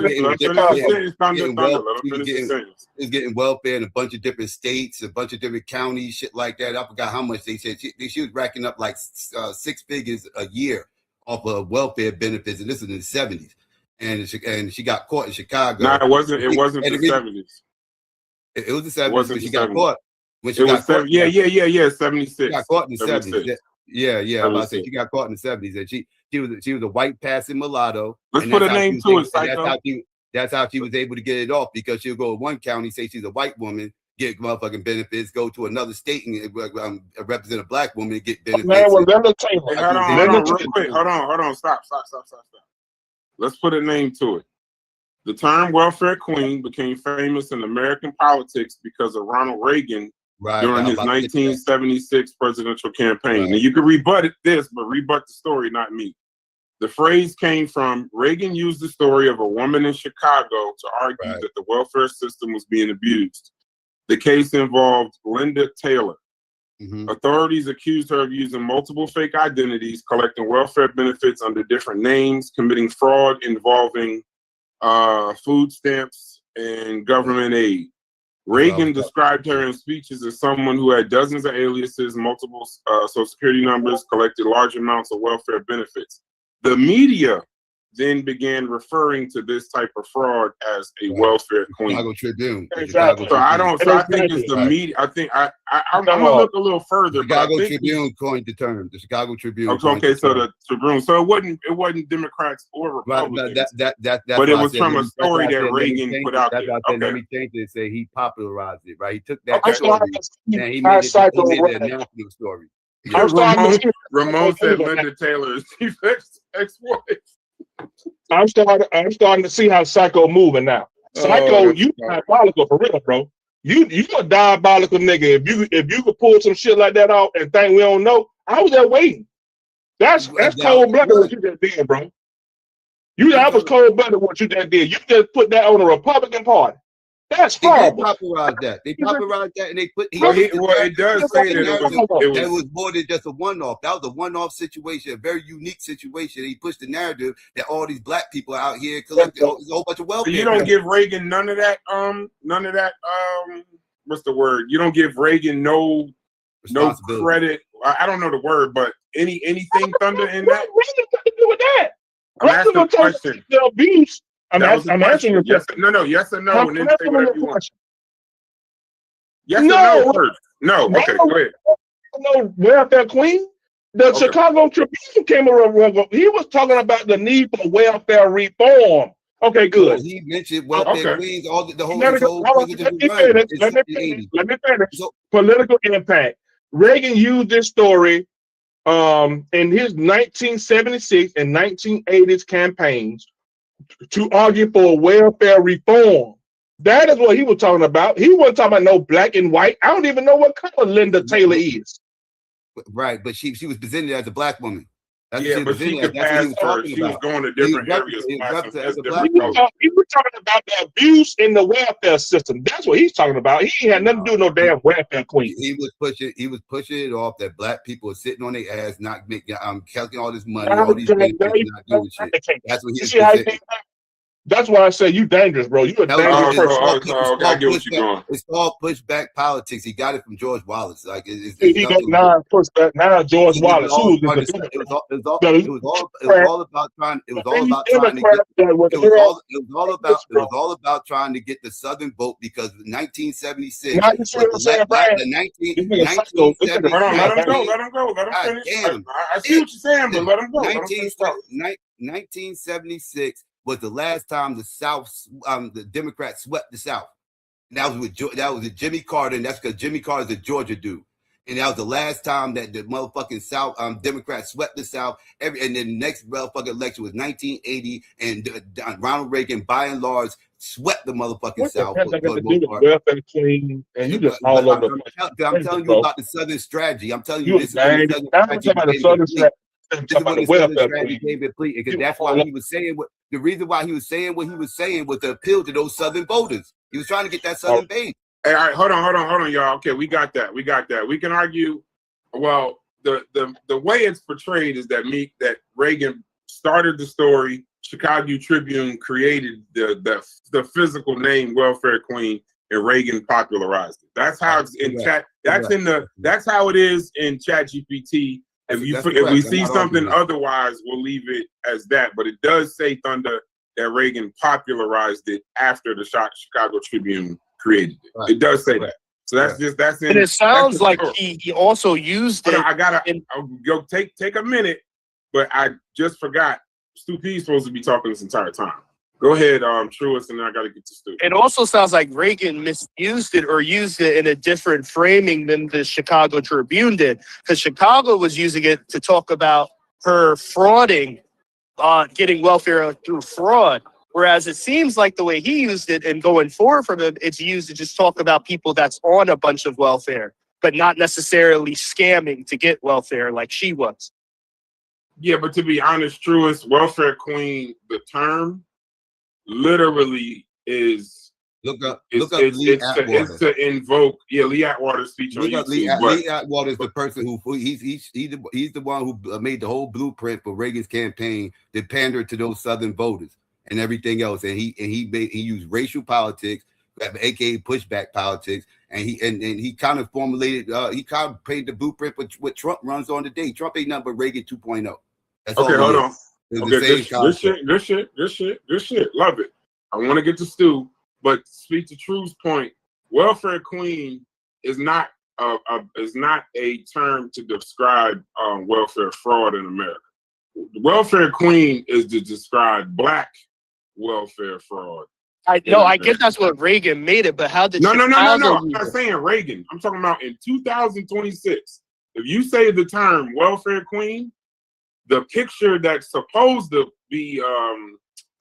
is getting welfare in a bunch of different states, a bunch of different counties, shit like that. I forgot how much they said. She was racking up like 6 figures a year off of welfare benefits, and this is in the 70s. And she got caught in Chicago. No, it wasn't the 70s. It was the 70s when she got caught. When she got caught. Yeah, 76. She got caught in the 70s. Yeah. I'm about to say she got caught in the 70s, and she was a white passing mulatto. Let's put a name to it, Psycho. That's how she was able to get it off, because she'll go to one county, say she's a white woman, get motherfucking benefits, go to another state and represent a black woman and get benefits. Man, well, hold on, real quick. Hold on. Stop. Let's put a name to it. The term welfare queen became famous in American politics because of Ronald Reagan during his 1976 presidential campaign. Right. Now, you can rebut this, but rebut the story, not me. The phrase came from Reagan used the story of a woman in Chicago to argue that the welfare system was being abused. The case involved Linda Taylor. Mm-hmm. Authorities accused her of using multiple fake identities, collecting welfare benefits under different names, committing fraud involving food stamps and government aid. Reagan described her in speeches as someone who had dozens of aliases, multiple Social Security numbers, collected large amounts of welfare benefits. The media then began referring to this type of fraud as a welfare queen. Chicago Tribune. Exactly. So I think it's the media. I think I'm gonna look a little further. Chicago Tribune coined the term. The Chicago Tribune. Okay, so the Tribune. So it wasn't Democrats or Republicans. But it was from a story that Reagan put out there. Let me change it and say he popularized it. Right, he took that story and he made it a national story. Ramon said Linda Taylor is chief ex-wife. I'm starting to see how Psycho moving now. Psycho, you diabolical for real, bro. You a diabolical nigga. If you could pull some shit like that out and think we don't know, I was there waiting. That's cold blooded what you just did, bro. That was cold blooded what you just did. You just put that on the Republican Party. That's horrible. They popularized that, and they put. It does say that it was more than just a one-off. That was a one-off situation, a very unique situation. He pushed the narrative that all these black people out here collected a whole bunch of welfare. You don't give Reagan none of that. What's the word? You don't give Reagan no credit. I don't know the word, but anything thunder in that. Reagan got to do with that. I'm asking the question. The abuse. I'm answering your question. Yes or no, and then say whatever you want. Yes or no first. No, okay, go ahead. No welfare queen. The Chicago Tribune came around. He was talking about the need for welfare reform. Okay, good. He mentioned welfare queens, the whole. Let me finish. Political impact. Reagan used this story in his 1976 and 1980s campaigns to argue for welfare reform. That is what he was talking about. He wasn't talking about no black and white. I don't even know what color Linda Taylor is. Right, but she was presented as a black woman. That's Yeah, what but was she in there. could That's what he pass was her. talking She was about. going to He different was areas, he was passing as as a different black colors. man. He was talking about the abuse in the welfare system. That's what he's talking about. He had nothing to do with no damn welfare queen. He was pushing it off that black people are sitting on their ass, not making collecting all this money, Now all these you benefits, can't- not doing shit. That's what he was see how he presenting. did that? That's why I say you dangerous, bro. You a That was dangerous it's person. called, I get what you're going. It's called pushback politics. He got it from George Wallace. Like it's He got nothing. now push that now George It was Wallace, all who was trying the to- Democrat. it was all The it was all about trying it was all these about trying to get Democrats that were it here- was all about trying to get the Southern vote because in 1976 Now you see what I'm saying, Brian? the This nigga psycho. This nigga Hold on, let him go. 1976 Let him go. Let him God finish. damn. I see what you're saying, but let him go. Let him finish. 1976 was the last time the South, the Democrats swept the South. And that was with Jimmy Carter, and that's because Jimmy Carter's a Georgia dude. And that was the last time that the motherfucking South Democrats swept the South. And then the next motherfucking election was 1980, and Ronald Reagan, by and large, swept the motherfucking What the South. hell I got to do with welfare queen? And you just all over the place. I'm telling you about the Southern strategy. I'm telling you You this is dang. when the Southern Now I'm talking about the Southern strategy. This I'm is talking when about the the Southern welfare strategy queen. came complete because You that's all why up- he was saying what the reason why he was saying what he was saying was to appeal to those Southern voters. He was trying to get that Southern base. Hey, all right, hold on, y'all. Okay, we got that. We can argue. Well, the way it's portrayed is that Reagan started the story. Chicago Tribune created the physical name welfare queen, and Reagan popularized it. That's how it's in chat. That's how it is in ChatGPT. If we see something otherwise, we'll leave it as that. But it does say, Thunder, that Reagan popularized it after the Chicago Tribune created it. Right. It does say that. So that's in. And it sounds that's the like story. he also used Hold it. on, I gotta go take a minute, but I just forgot. Stu P is supposed to be talking this entire time. Go ahead, Truist, and then I gotta get to Stu. It also sounds like Reagan misused it or used it in a different framing than the Chicago Tribune did, because Chicago was using it to talk about her frauding, getting welfare through fraud. Whereas it seems like the way he used it and going forward from it, it's used to just talk about people that's on a bunch of welfare, but not necessarily scamming to get welfare like she was. Yeah, but to be honest, Truist, welfare queen, the term literally is Look up it's Lee Atwater. to invoke Lee Atwater's speech on Look up Lee YouTube. Atwater is the person who he's the one who made the whole blueprint for Reagan's campaign to pander to those Southern voters and everything else. And he used racial politics, aka pushback politics, and he kind of formulated he kind of painted the blueprint for what Trump runs on today. Trump ain't nothing but Reagan 2.0. That's Okay, all hold he on. is. It's Okay, the same good shit. Love it. I want to get to Stu, but speak to True's point. Welfare queen is not a term to describe welfare fraud in America. Welfare queen is to describe black welfare fraud. I get that's what Reagan made it, but how did No. Chicago I'm use not it? saying Reagan. I'm talking about in 2026. If you say the term welfare queen, the picture that's supposed to be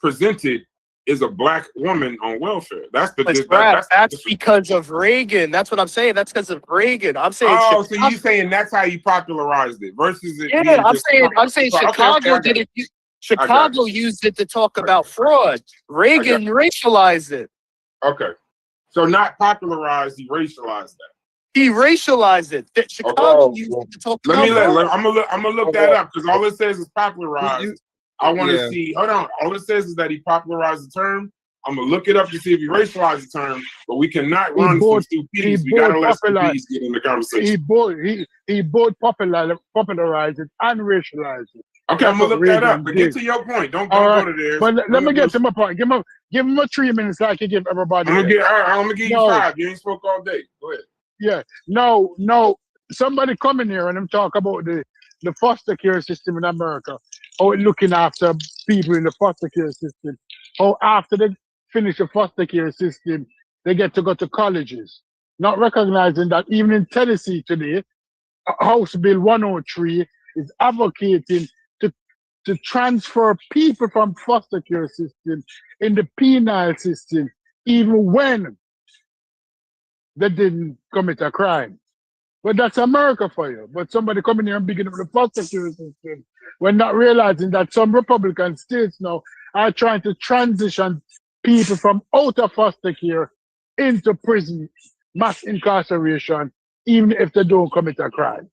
presented is a black woman on welfare. That's That's because of Reagan. That's what I'm saying. That's because of Reagan. I'm saying. Oh, so Chicago, you saying that's how you popularized it versus it? yeah, being I'm just saying okay, Chicago I got did it. it. Chicago used it to talk about fraud. Reagan racialized it. Okay, so not popularized, he racialized that. He racialized it. Chicago used it to talk about fraud. I'm gonna look that up because all it says is popularized. I want to see. Hold on. All it says is that he popularized the term. I'm gonna look it up to see if he racialized the term. But we cannot run from stupidity. We gotta let stupidity get in the conversation. He both popularized it and racialized it. Okay, I'm gonna look that up. But get to your point. Don't go to there. But let me get to my point. Give him a 3 minutes like you give everybody. I'm gonna give you 5. You ain't spoke all day. Go ahead. Yeah. No. Somebody come in here and them talk about the foster care system in America. How it looking after people in the foster care system. How after they finish the foster care system, they get to go to colleges. Not recognizing that even in Tennessee today, House Bill 103 is advocating to transfer people from foster care system in the penal system, even when they didn't commit a crime. But that's America for you. But somebody coming here and beginning with the foster care system we're not realizing that some Republican states now are trying to transition people from out of foster care into prison, mass incarceration, even if they don't commit a crime.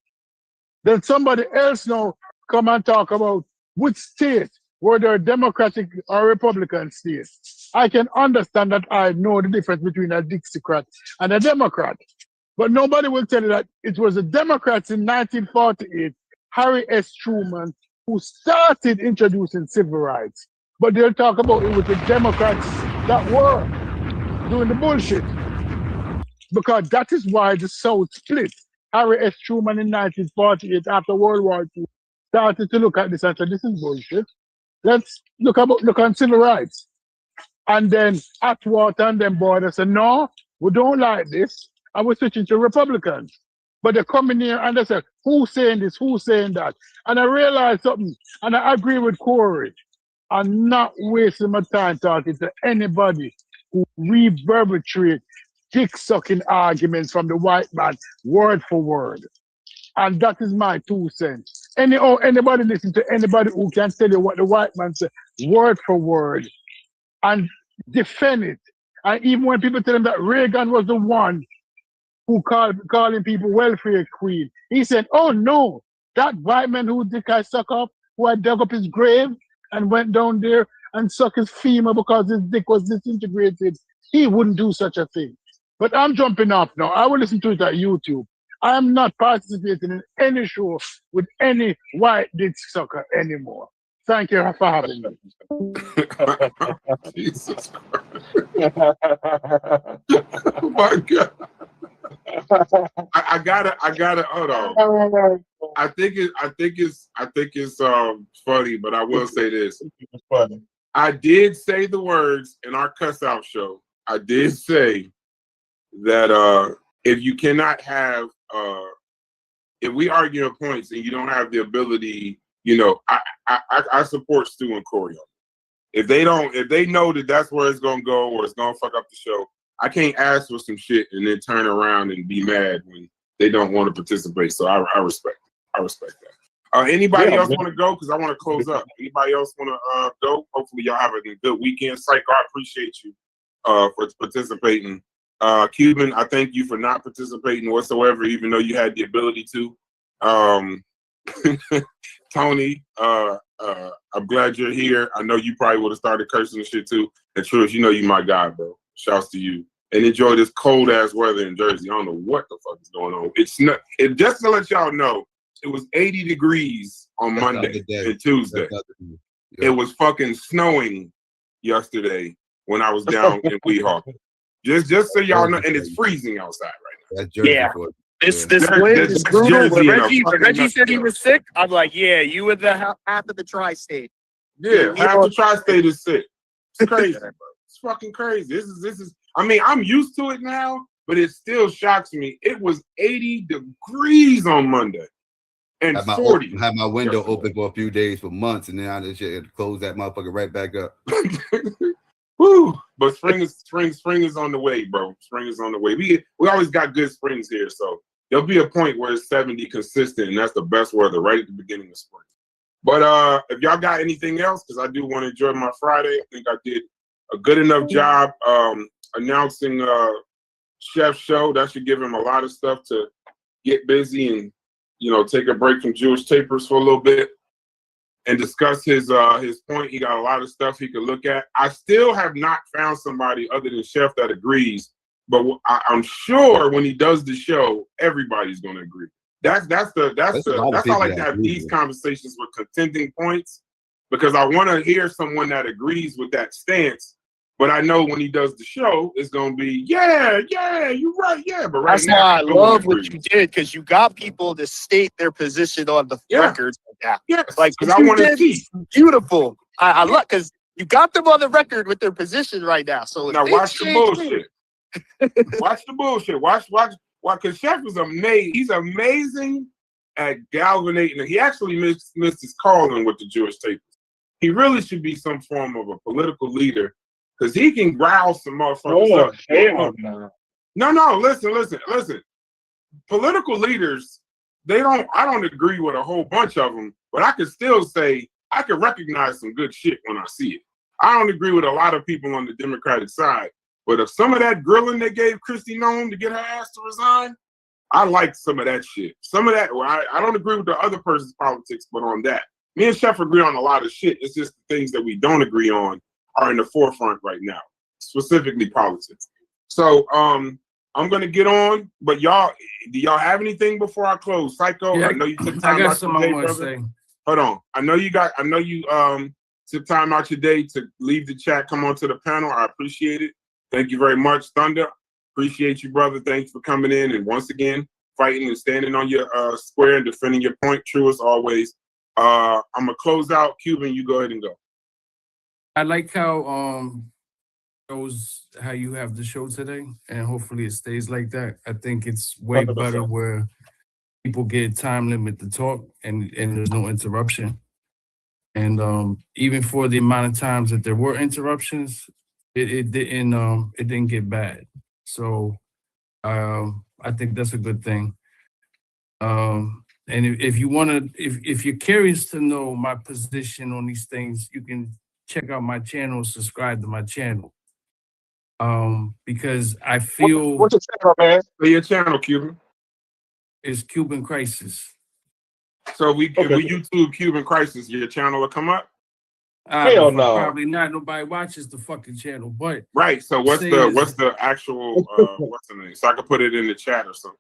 Then somebody else now come and talk about which state, whether Democratic or Republican state. I can understand that I know the difference between a Dixiecrat and a Democrat. But nobody will tell you that it was the Democrats in 1948, Harry S. Truman, who started introducing civil rights. But they'll talk about it with the Democrats that were doing the bullshit. Because that is why the South split. Harry S. Truman in 1948, after World War II, started to look at this and said, this is bullshit. Let's look on civil rights. And then Atwater and them boys said, no, we don't like this. And we're switching to Republicans. But they come in here and they say, who's saying this, who's saying that? And I realized something, and I agree with Corey. I'm not wasting my time talking to anybody who reverberate dick-sucking arguments from the white man, word for word. And that is my 2 cents. Anybody listen to anybody who can tell you what the white man said, word for word, and defend it. And even when people tell him that Reagan was the one who calling people welfare queen, he said, oh no, that white man who dick I suck up, who had dug up his grave and went down there and sucked his femur because his dick was disintegrated, he wouldn't do such a thing. But I'm jumping off now. I will listen to it at YouTube. I am not participating in any show with any white dick sucker anymore. Thank you for having me. Jesus Christ. Oh my God. I gotta hold on. I think it's funny, but I will say this. It's funny. I did say the words in our cuss out show. I did say that if you cannot have if we argue on points and you don't have the ability, you know, I support Stu and Corey. If they know that that's where it's gonna go or it's gonna fuck up the show, I can't ask for some shit and then turn around and be mad when they don't want to participate. So I respect it. I respect that. Anybody else want to go? Because I want to close up. Anybody else want to go? Hopefully y'all have a good weekend. Psycho, I appreciate you for participating. Cuban, I thank you for not participating whatsoever, even though you had the ability to. Tony, I'm glad you're here. I know you probably would have started cursing and shit too. And Truth, you know you my guy, bro. Shouts to you. And enjoy this cold ass weather in Jersey. I don't know what the fuck is going on. It's not. It just to let y'all know, it was 80 degrees on Monday and Tuesday. It was fucking snowing yesterday when I was down in Weehawken. Just so y'all know, and it's freezing outside right now. That's Jersey. Yeah. For it. This Yeah. wind That's is brutal. Jersey When in a Reggie fucking said he nutshell. was sick, I'm like, yeah, you were the half of the tri-state. Yeah, half the tri-state is sick. It's crazy, bro. It's fucking crazy. This is. I mean, I'm used to it now, but it still shocks me. It was 80 degrees on Monday and 40. Had my window open for a few days for months, and then I just had to close that motherfucker right back up. Woo! But spring is on the way, bro. Spring is on the way. We always got good springs here, so there'll be a point where it's 70 consistent, and that's the best weather right at the beginning of spring. But if y'all got anything else, because I do want to enjoy my Friday, I think I did a good enough job announcing Chef's show. That should give him a lot of stuff to get busy and, you know, take a break from Jewish Tapers for a little bit and discuss his point. He got a lot of stuff he could look at. I still have not found somebody other than Chef that agrees, but I'm sure when he does the show, everybody's going to agree. That's how I like to have these conversations with contending points, because I want to hear someone that agrees with that stance. But I know when he does the show, it's gonna be yeah, you're right, yeah. But right That's now, why I no one love what agrees. you did, because you got people to state their position on the records. Yeah, like because I you want to did, see. beautiful. I love, because you got them on the record with their position right now. So if Now they watch the change bullshit. Watch the bullshit. Watch. Because Chef is amazing. He's amazing at galvanizing. He actually missed his calling with the Jewish Tapers. He really should be some form of a political leader, because he can growl some motherfuckers up. Hell no. No. Listen. Political leaders, I don't agree with a whole bunch of them, but I could still say I could recognize some good shit when I see it. I don't agree with a lot of people on the Democratic side, but if some of that grilling they gave Kristi Noem to get her ass to resign, I like some of that shit. Some of that, well, I don't agree with the other person's politics, but on that, me and Chef agree on a lot of shit. It's just the things that we don't agree on are in the forefront right now, specifically politics. So I'm gonna get on, but y'all, do y'all have anything before I close? Psycho, Yeah, I know you took I time got out something your I day, want to brother. say. Hold on. I know you took time out your day to leave the chat, come onto the panel. I appreciate it. Thank you very much, Thunder. Appreciate you, brother. Thanks for coming in and once again fighting and standing on your square and defending your point. True as always. I'm gonna close out. Cuban, you go ahead and go. I like how shows how you have the show today, and hopefully it stays like that. I think it's way 100%. better where people get time limit to talk and there's no interruption. And even for the amount of times that there were interruptions, it didn't get bad. So I think that's a good thing. And if you want to, if you're curious to know my position on these things, you can check out my channel, subscribe to my channel. Because I feel What's your channel, man? Your channel, Cuban. Is Cuban Crisis. So if we YouTube Cuban Crisis, your channel will come up? Hell no. Probably not. Nobody watches the fucking channel, but right. So what's the actual what's the name? So I can put it in the chat or something.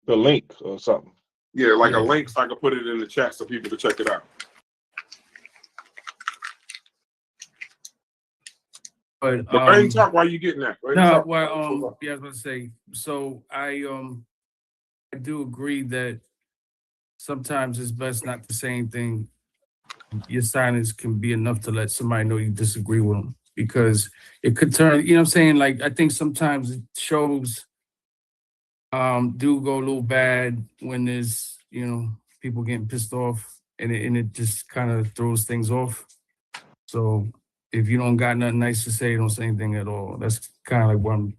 The link or something. Yeah, like a link, so I can put it in the chat so people can check it out. But go ahead and talk while you're getting that. No, well, yeah, I was gonna say. So I do agree that sometimes it's best not to say anything. Your silence can be enough to let somebody know you disagree with them, because it could turn. You know what I'm saying? Like, I think sometimes it shows do go a little bad when there's, you know, people getting pissed off, and it just kind of throws things off. So if you don't got nothing nice to say, don't say anything at all. That's kind of like what I'm.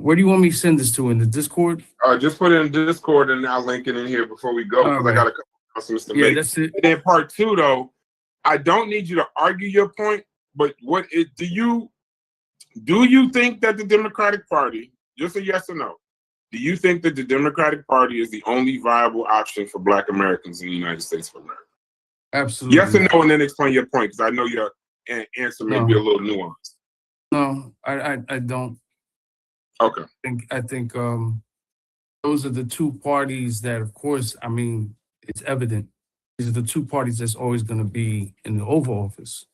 Where do you want me to send this to? In the Discord? Just put it in Discord and I'll link it in here before we go, because I got a couple of announcements to make. That's it. And then part two, though, I don't need you to argue your point, but do you think that the Democratic Party, just a yes or no, do you think that the Democratic Party is the only viable option for Black Americans in the United States of America? Absolutely. Yes or no, and then explain your point, because I know your answer may be a little nuanced. No, I don't. Okay. I think those are the two parties that, of course, I mean, it's evident. These are the two parties that's always going to be in the Oval Office.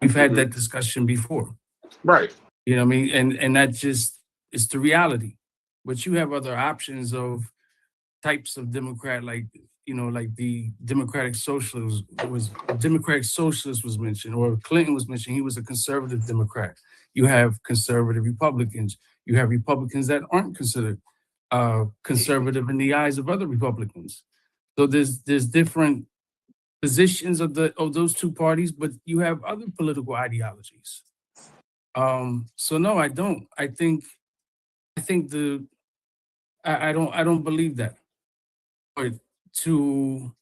We've had that discussion before. Right. You know what I mean? And that just is the reality. But you have other options of types of Democrat, like, you know, like the Democratic Socialist was mentioned, or Clinton was mentioned. He was a conservative Democrat. You have conservative Republicans. You have Republicans that aren't considered conservative in the eyes of other Republicans. So there's different positions of those two parties, but you have other political ideologies. So no, I don't. I don't believe that. But to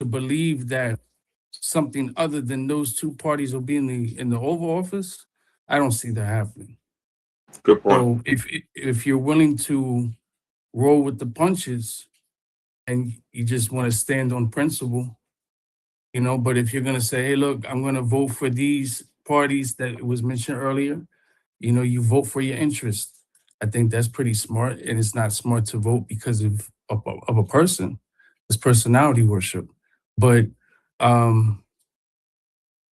believe that something other than those two parties will be in the Oval Office, I don't see that happening. Good point. So if you're willing to roll with the punches and you just want to stand on principle, you know, but if you're going to say, hey, look, I'm going to vote for these parties that was mentioned earlier, you know, you vote for your interest. I think that's pretty smart, and it's not smart to vote because of a person. It's personality worship. But you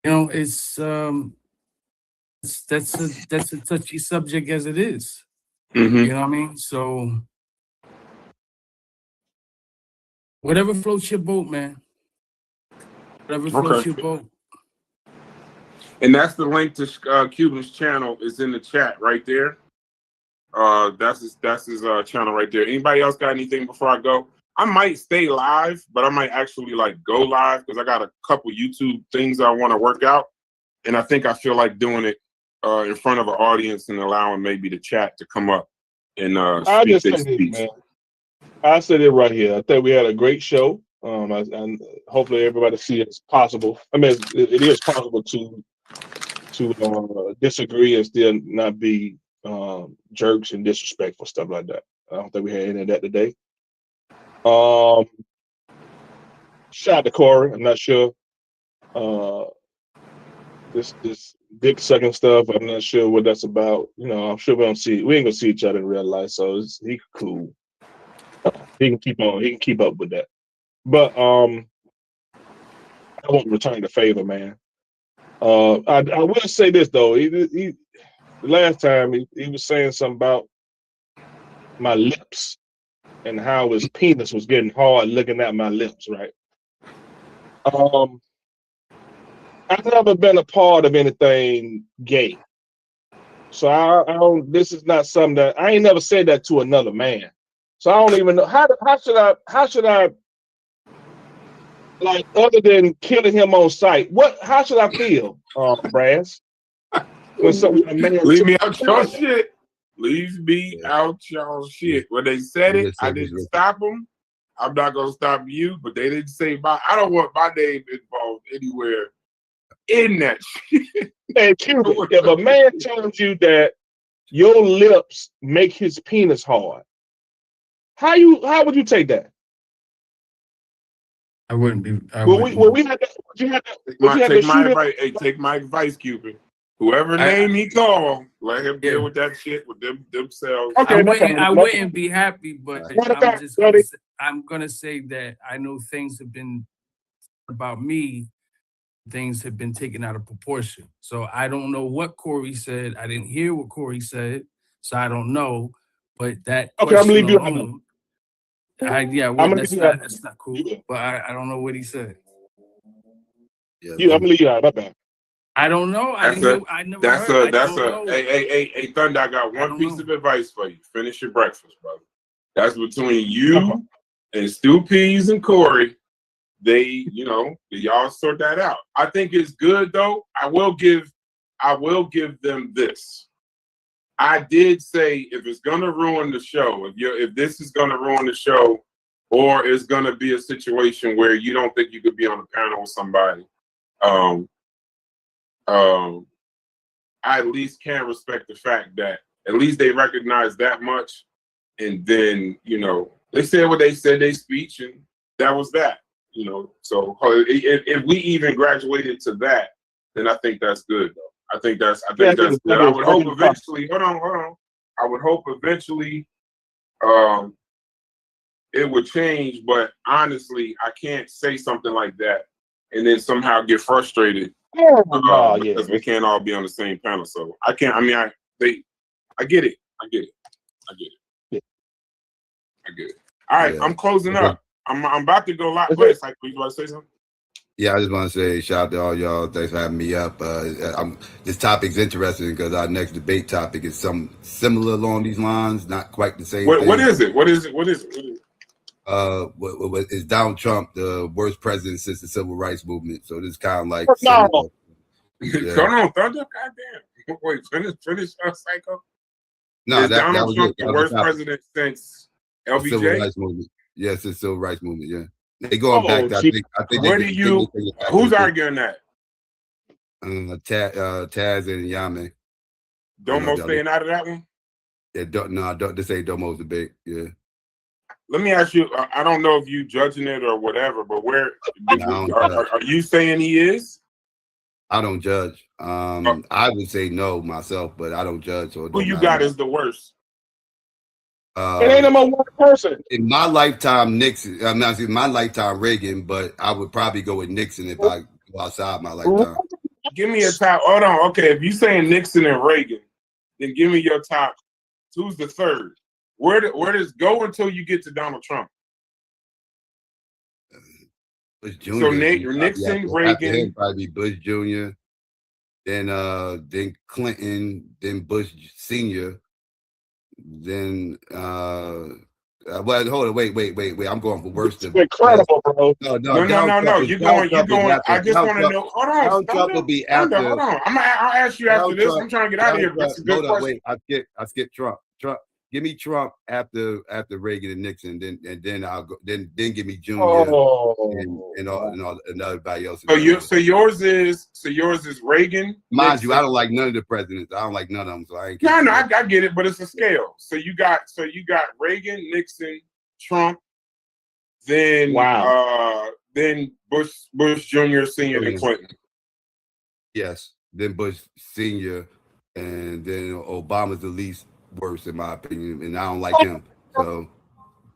know, that's a touchy subject as it is. You know what I mean? So whatever floats your boat, man. Whatever floats your boat. And that's the link to Cuban's channel is in the chat right there. That's his channel right there. Anybody else got anything before I go? I might stay live, but I might actually like go live because I got a couple YouTube things I want to work out, and I think I feel like doing it in front of an audience and allowing maybe the chat to come up and I speak just their say this, speech. man. I said it right here. I think we had a great show. And hopefully everybody see it's possible. I mean, it is possible to disagree and still not be jerks and disrespectful, stuff like that. I don't think we had any of that today. Shout out to Corey. I'm not sure. This dick sucking stuff. I'm not sure what that's about. You know, I'm sure we ain't gonna see each other in real life. So he cool. He can keep on. He can keep up with that. But I won't return the favor, man. I will say this though. He the last time he was saying something about my lips and how his penis was getting hard looking at my lips, right? I've never been a part of anything gay. So I don't, this is not something that I ain't never said that to another man. So I don't even know how should I like, other than killing him on sight, how should I feel, Brass? When a man Leave me out your shit. Leave me out your shit. When they said it, I didn't stop them. I'm not gonna stop you, but they didn't say I don't want my name involved anywhere in that shit. Hey, Cuban, if a man tells you that your lips make his penis hard, how would you take that? I wouldn't be. We had that. Take my advice, Cupid. Whoever name he called, let him deal with that shit with themselves. Okay, I wouldn't be happy, but I'm gonna say that I know things have been about me. Things have been taken out of proportion. So I don't know what Corey said. I didn't hear what Corey said, so I don't know. But that I'm gonna leave you alone. That's not cool. But I don't know what he said. I'm gonna leave you out. My bad. I don't know. I never heard. Hey, Thunder, I got one piece of advice for you. Finish your breakfast, brother. That's between you and Stu Peas and Corey. Y'all sort that out. I think it's good though. I will give them this. I did say if it's gonna ruin the show, if this is gonna ruin the show, or it's gonna be a situation where you don't think you could be on a panel with somebody, I at least can respect the fact that at least they recognize that much, and then they said what they said, they speech, and that was that. So if we even graduated to that, then I think that's good though. I think that's good. I would hope eventually. Hold on. I would hope eventually, it would change. But honestly, I can't say something like that and then somehow get frustrated because we can't all be on the same panel. So I can't. I mean, I get it. I get it. All right, I'm closing up. I'm about to go live. Wait, you want to say something? Yeah, I just want to say shout out to all y'all. Thanks for having me up. This topic's interesting because our next debate topic is some similar along these lines, not quite the same. What is it? Is Donald Trump the worst president since the civil rights movement? So this is kind of like Come on, Thunder. Goddamn. Wait, finish Psycho. No, is Donald Trump it. the worst president since LBJ? Civil rights movement. Yes, it's civil rights movement. Yeah, they going back. I think who's arguing that? Taz and Yame. Domo staying out of that one? Yeah, don't this ain't Domo's debate. Yeah. Let me ask you. I don't know if you judging it or whatever, but where are you saying he is? I don't judge. I would say no myself, but I don't judge. Who you got is the worst? It ain't no one person. In my lifetime, Nixon. I'm not saying my lifetime Reagan, but I would probably go with Nixon if I go outside my lifetime. Give me a top. Hold on. Okay, if you saying Nixon and Reagan, then give me your top. Who's the third? Where does go until you get to Donald Trump? Bush Jr. So Nixon, Reagan, probably Bush Jr. Then Clinton, then Bush Sr. Then well, hold on, wait. I'm going for worse than incredible, bro. No. You're going. I just want to know. Hold on. Donald Trump will be after. Hold on. I'll ask you after this. I'm trying to get out of here. Hold on, wait. I skip Trump. Give me Trump after Reagan and Nixon, then I'll go. Then give me Junior and everybody else. So yours is Reagan. Mind you, I don't like none of the presidents. I don't like none of them. So I ain't. No, I get it, but it's a scale. So you got Reagan, Nixon, Trump, then then Bush Jr., Senior, and Clinton. Yes, then Bush Senior, and then Obama's the least worst in my opinion, and I don't like him. So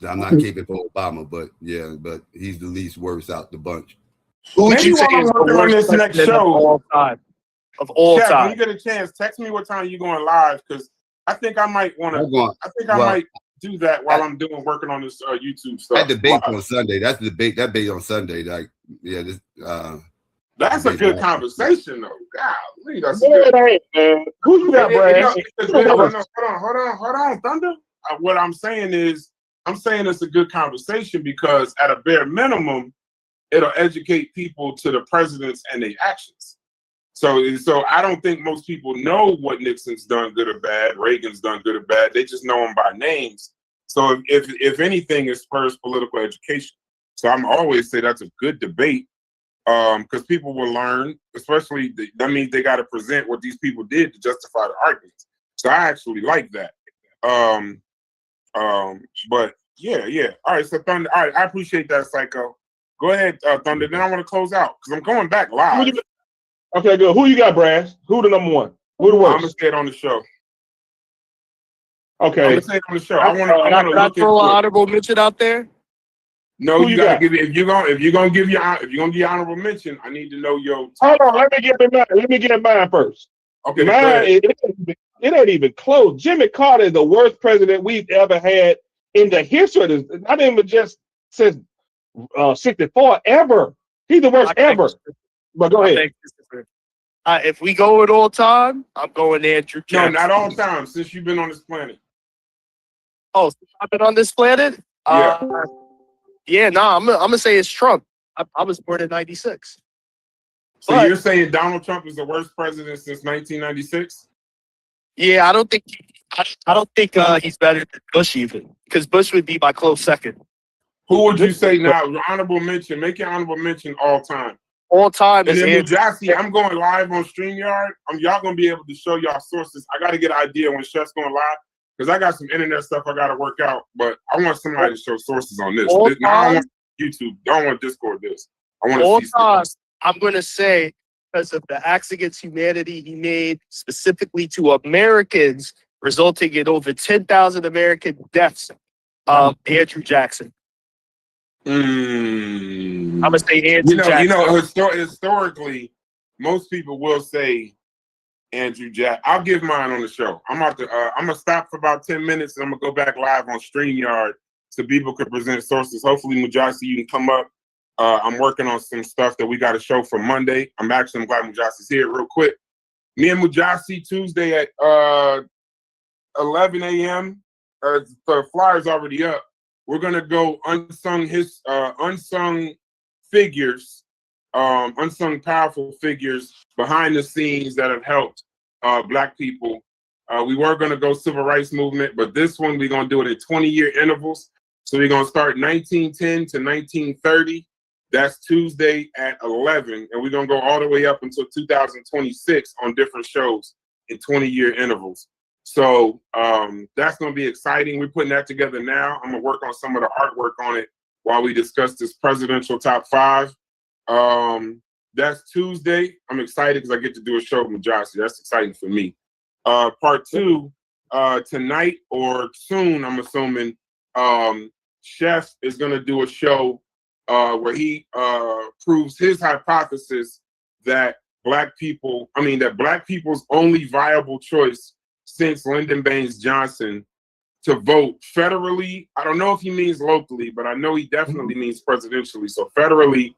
I'm not keeping for Obama, but he's the least worst out the bunch. Who would you say is the worst president of all time? Of all Chef, time. when you get a chance, text me what time you're going live, because I think I might want to. I might do that while I'm working on this YouTube stuff. That debate on Sunday. That's the debate. That debate on Sunday. Like, that's a good conversation, though. Golly, that's Who you got, Brad? Hold on, Thunder. What I'm saying is, it's a good conversation because at a bare minimum, it'll educate people to the presidents and their actions. So I don't think most people know what Nixon's done, good or bad. Reagan's done good or bad. They just know them by names. So if anything, it spurs political education. So I'm always say that's a good debate because people will learn. Especially that means they got to present what these people did to justify the arguments. So I actually like that. But yeah. All right. So Thunder. All right. I appreciate that, Psycho. Go ahead, Thunder. Then I want to close out because I'm going back live. Okay, good. Who you got, Brad? Who the number one? Who the worst? I'm gonna say it on the show. Okay. I'm gonna say it on the show. I want to look throw an into it. honorable mention out there. No, Who you you gotta got? give it. If you're gonna give your honorable mention, I need to know your. Hold on, let me get mine first. Okay, mine go ahead. it ain't even close. Jimmy Carter is the worst president we've ever had in the history of this. Not even just since 64 ever. He's the worst ever. But go ahead. If we go at all time, I'm going Andrew No, Jackson. not all time. Since you've been on this planet. Oh, since I've been on this planet? Yeah. I'm gonna say it's Trump. I was born in '96. So you're saying Donald Trump is the worst president since 1996? Yeah, I don't think he's better than Bush even, because Bush would be my close second. Who would you say now? Honorable mention. Make your honorable mention all time. All time And is then Andrew. Mujasi, I'm going live on StreamYard. Y'all gonna be able to show y'all sources. I got to get an idea when Chef's going live because I got some internet stuff I got to work out. But I want somebody to show sources on this. All I don't time, want YouTube. I don't want Discord. This. I want all to see. time, I'm gonna say because of the acts against humanity he made specifically to Americans, resulting in over 10,000 American deaths. Andrew Jackson. I'm gonna say Andrew Jackson. Historically, most people will say Andrew Jackson. I'll give mine on the show. I'm gonna stop for about 10 minutes and I'm gonna go back live on StreamYard so people can present sources. Hopefully, Mujasi, you can come up. I'm working on some stuff that we got to show for Monday. I'm glad Mujasi's here. Real quick, me and Mujasi Tuesday at 11 a.m. The flyer's already up. We're gonna go unsung figures, unsung powerful figures behind the scenes that have helped Black people. We were gonna go civil rights movement, but this one we're gonna do it in 20-year intervals. So we're gonna start 1910 to 1930. That's Tuesday at 11, and we're gonna go all the way up until 2026 on different shows in 20-year intervals. So that's going to be exciting. We're putting that together now. I'm going to work on some of the artwork on it while we discuss this presidential top 5. That's Tuesday. I'm excited because I get to do a show with Mujasi. That's exciting for me. Part 2, tonight or soon, I'm assuming, Chef is going to do a show where he proves his hypothesis that Black people's only viable choice since Lyndon Baines Johnson to vote federally. I don't know if he means locally, but I know he definitely means presidentially. So federally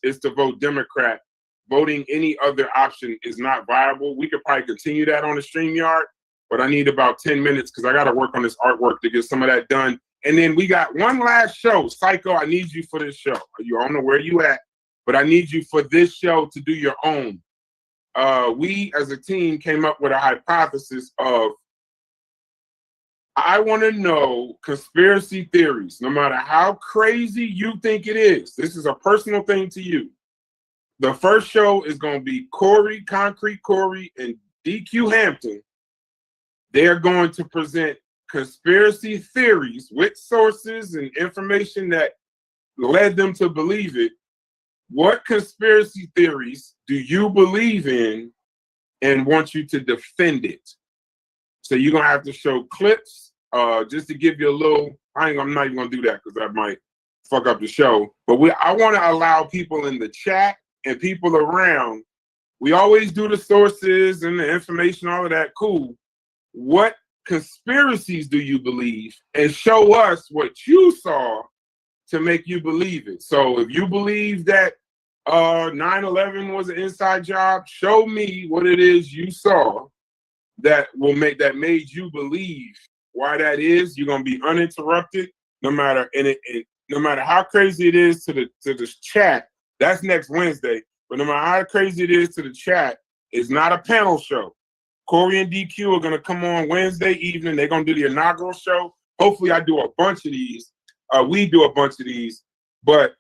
is to vote Democrat. Voting any other option is not viable. We could probably continue that on the StreamYard, but I need about 10 minutes because I got to work on this artwork to get some of that done. And then we got one last show. Psycho, I need you for this show. I don't know where you at, but I need you for this show to do your own. We as a team came up with a hypothesis of I want to know conspiracy theories, no matter how crazy you think it is. This is a personal thing to you. The first show is going to be Corey, Concrete Corey, and DQ Hampton. They're going to present conspiracy theories with sources and information that led them to believe it. What conspiracy theories do you believe in and want you to defend it? So you're going to have to show clips just to give you a little, I'm not even going to do that because that might fuck up the show. But I want to allow people in the chat and people around. We always do the sources and the information, all of that, cool. What conspiracies do you believe? And show us what you saw to make you believe it. So if you believe that 9/11 was an inside job, show me what it is you saw that made you believe why that is. You're gonna be uninterrupted, no matter no matter how crazy it is to the chat. That's next Wednesday. But no matter how crazy it is to the chat, it's not a panel show. Corey and DQ are gonna come on Wednesday evening. They're gonna do the inaugural show. Hopefully, I do a bunch of these. We do a bunch of these. But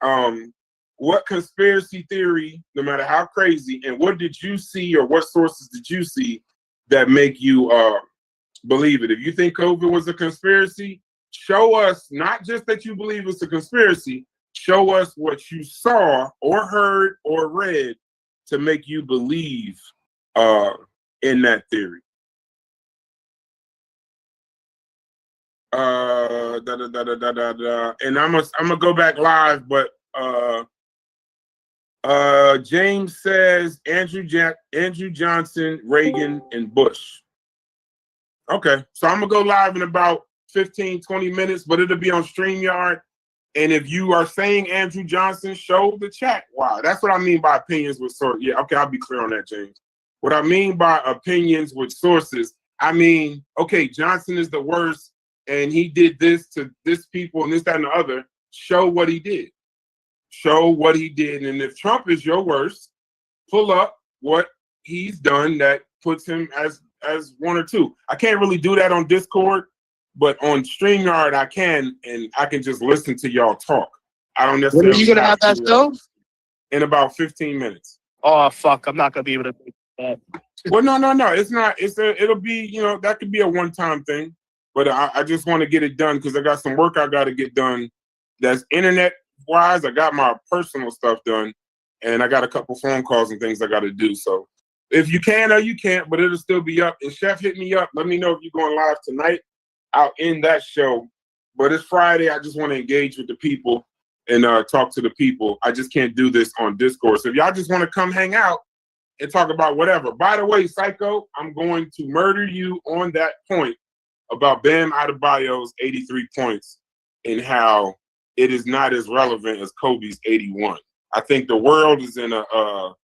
what conspiracy theory, no matter how crazy, and what did you see or what sources did you see that make you believe it? If you think COVID was a conspiracy, show us not just that you believe it's a conspiracy, show us what you saw or heard or read to make you believe in that theory. And I'm gonna go back live, but James says Andrew Johnson, Reagan, and Bush. Okay, so I'm gonna go live in about 15-20 minutes, but it'll be on StreamYard. And if you are saying Andrew Johnson, show the chat. Wow, that's what I mean by opinions with sources. Yeah, okay, I'll be clear on that, James. What I mean by opinions with sources, I mean, okay, Johnson is the worst, and he did this to this people and this, that, and the other. Show what he did. Show what he did. And if Trump is your worst, pull up what he's done that puts him as one or two. I can't really do that on Discord, but on StreamYard I can, and I can just listen to y'all talk. I don't necessarily. When are you gonna have that show? In about 15 minutes. Oh fuck! I'm not gonna be able to make that. Well, no. It's not. It'll be, that could be a one-time thing. But I just want to get it done because I got some work I got to get done. That's internet-wise. I got my personal stuff done, and I got a couple phone calls and things I got to do. So if you can or you can't, but it'll still be up. And Chef, hit me up. Let me know if you're going live tonight. I'll end that show. But it's Friday. I just want to engage with the people and talk to the people. I just can't do this on Discord. So if y'all just want to come hang out and talk about whatever. By the way, Psycho, I'm going to murder you on that point about Bam Adebayo's 83 points and how it is not as relevant as Kobe's 81. I think the world is in a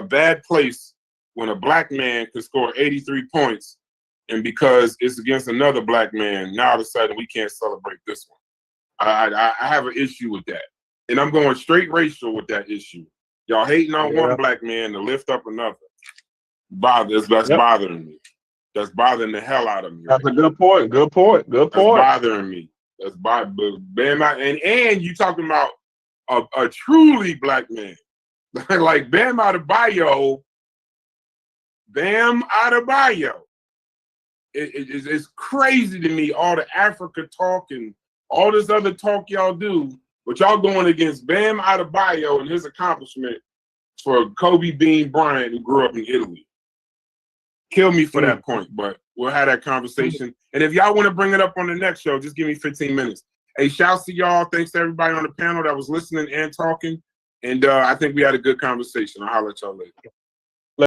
bad place when a black man can score 83 points, and because it's against another black man, now all of a sudden we can't celebrate this one. I have an issue with that. And I'm going straight racial with that issue. Y'all hating on one black man to lift up another. That's bothering me. That's bothering the hell out of me. That's a good point. Good point. That's bothering me. That's Bam, and you talking about a truly black man. Like Bam Adebayo. It's crazy to me, all the Africa talk and all this other talk y'all do, but y'all going against Bam Adebayo and his accomplishment for Kobe Bean Bryant, who grew up in Italy. Kill me for that point, but we'll have that conversation. And if y'all want to bring it up on the next show, just give me 15 minutes. Hey, shouts to y'all. Thanks to everybody on the panel that was listening and talking. And I think we had a good conversation. I'll holler at y'all later.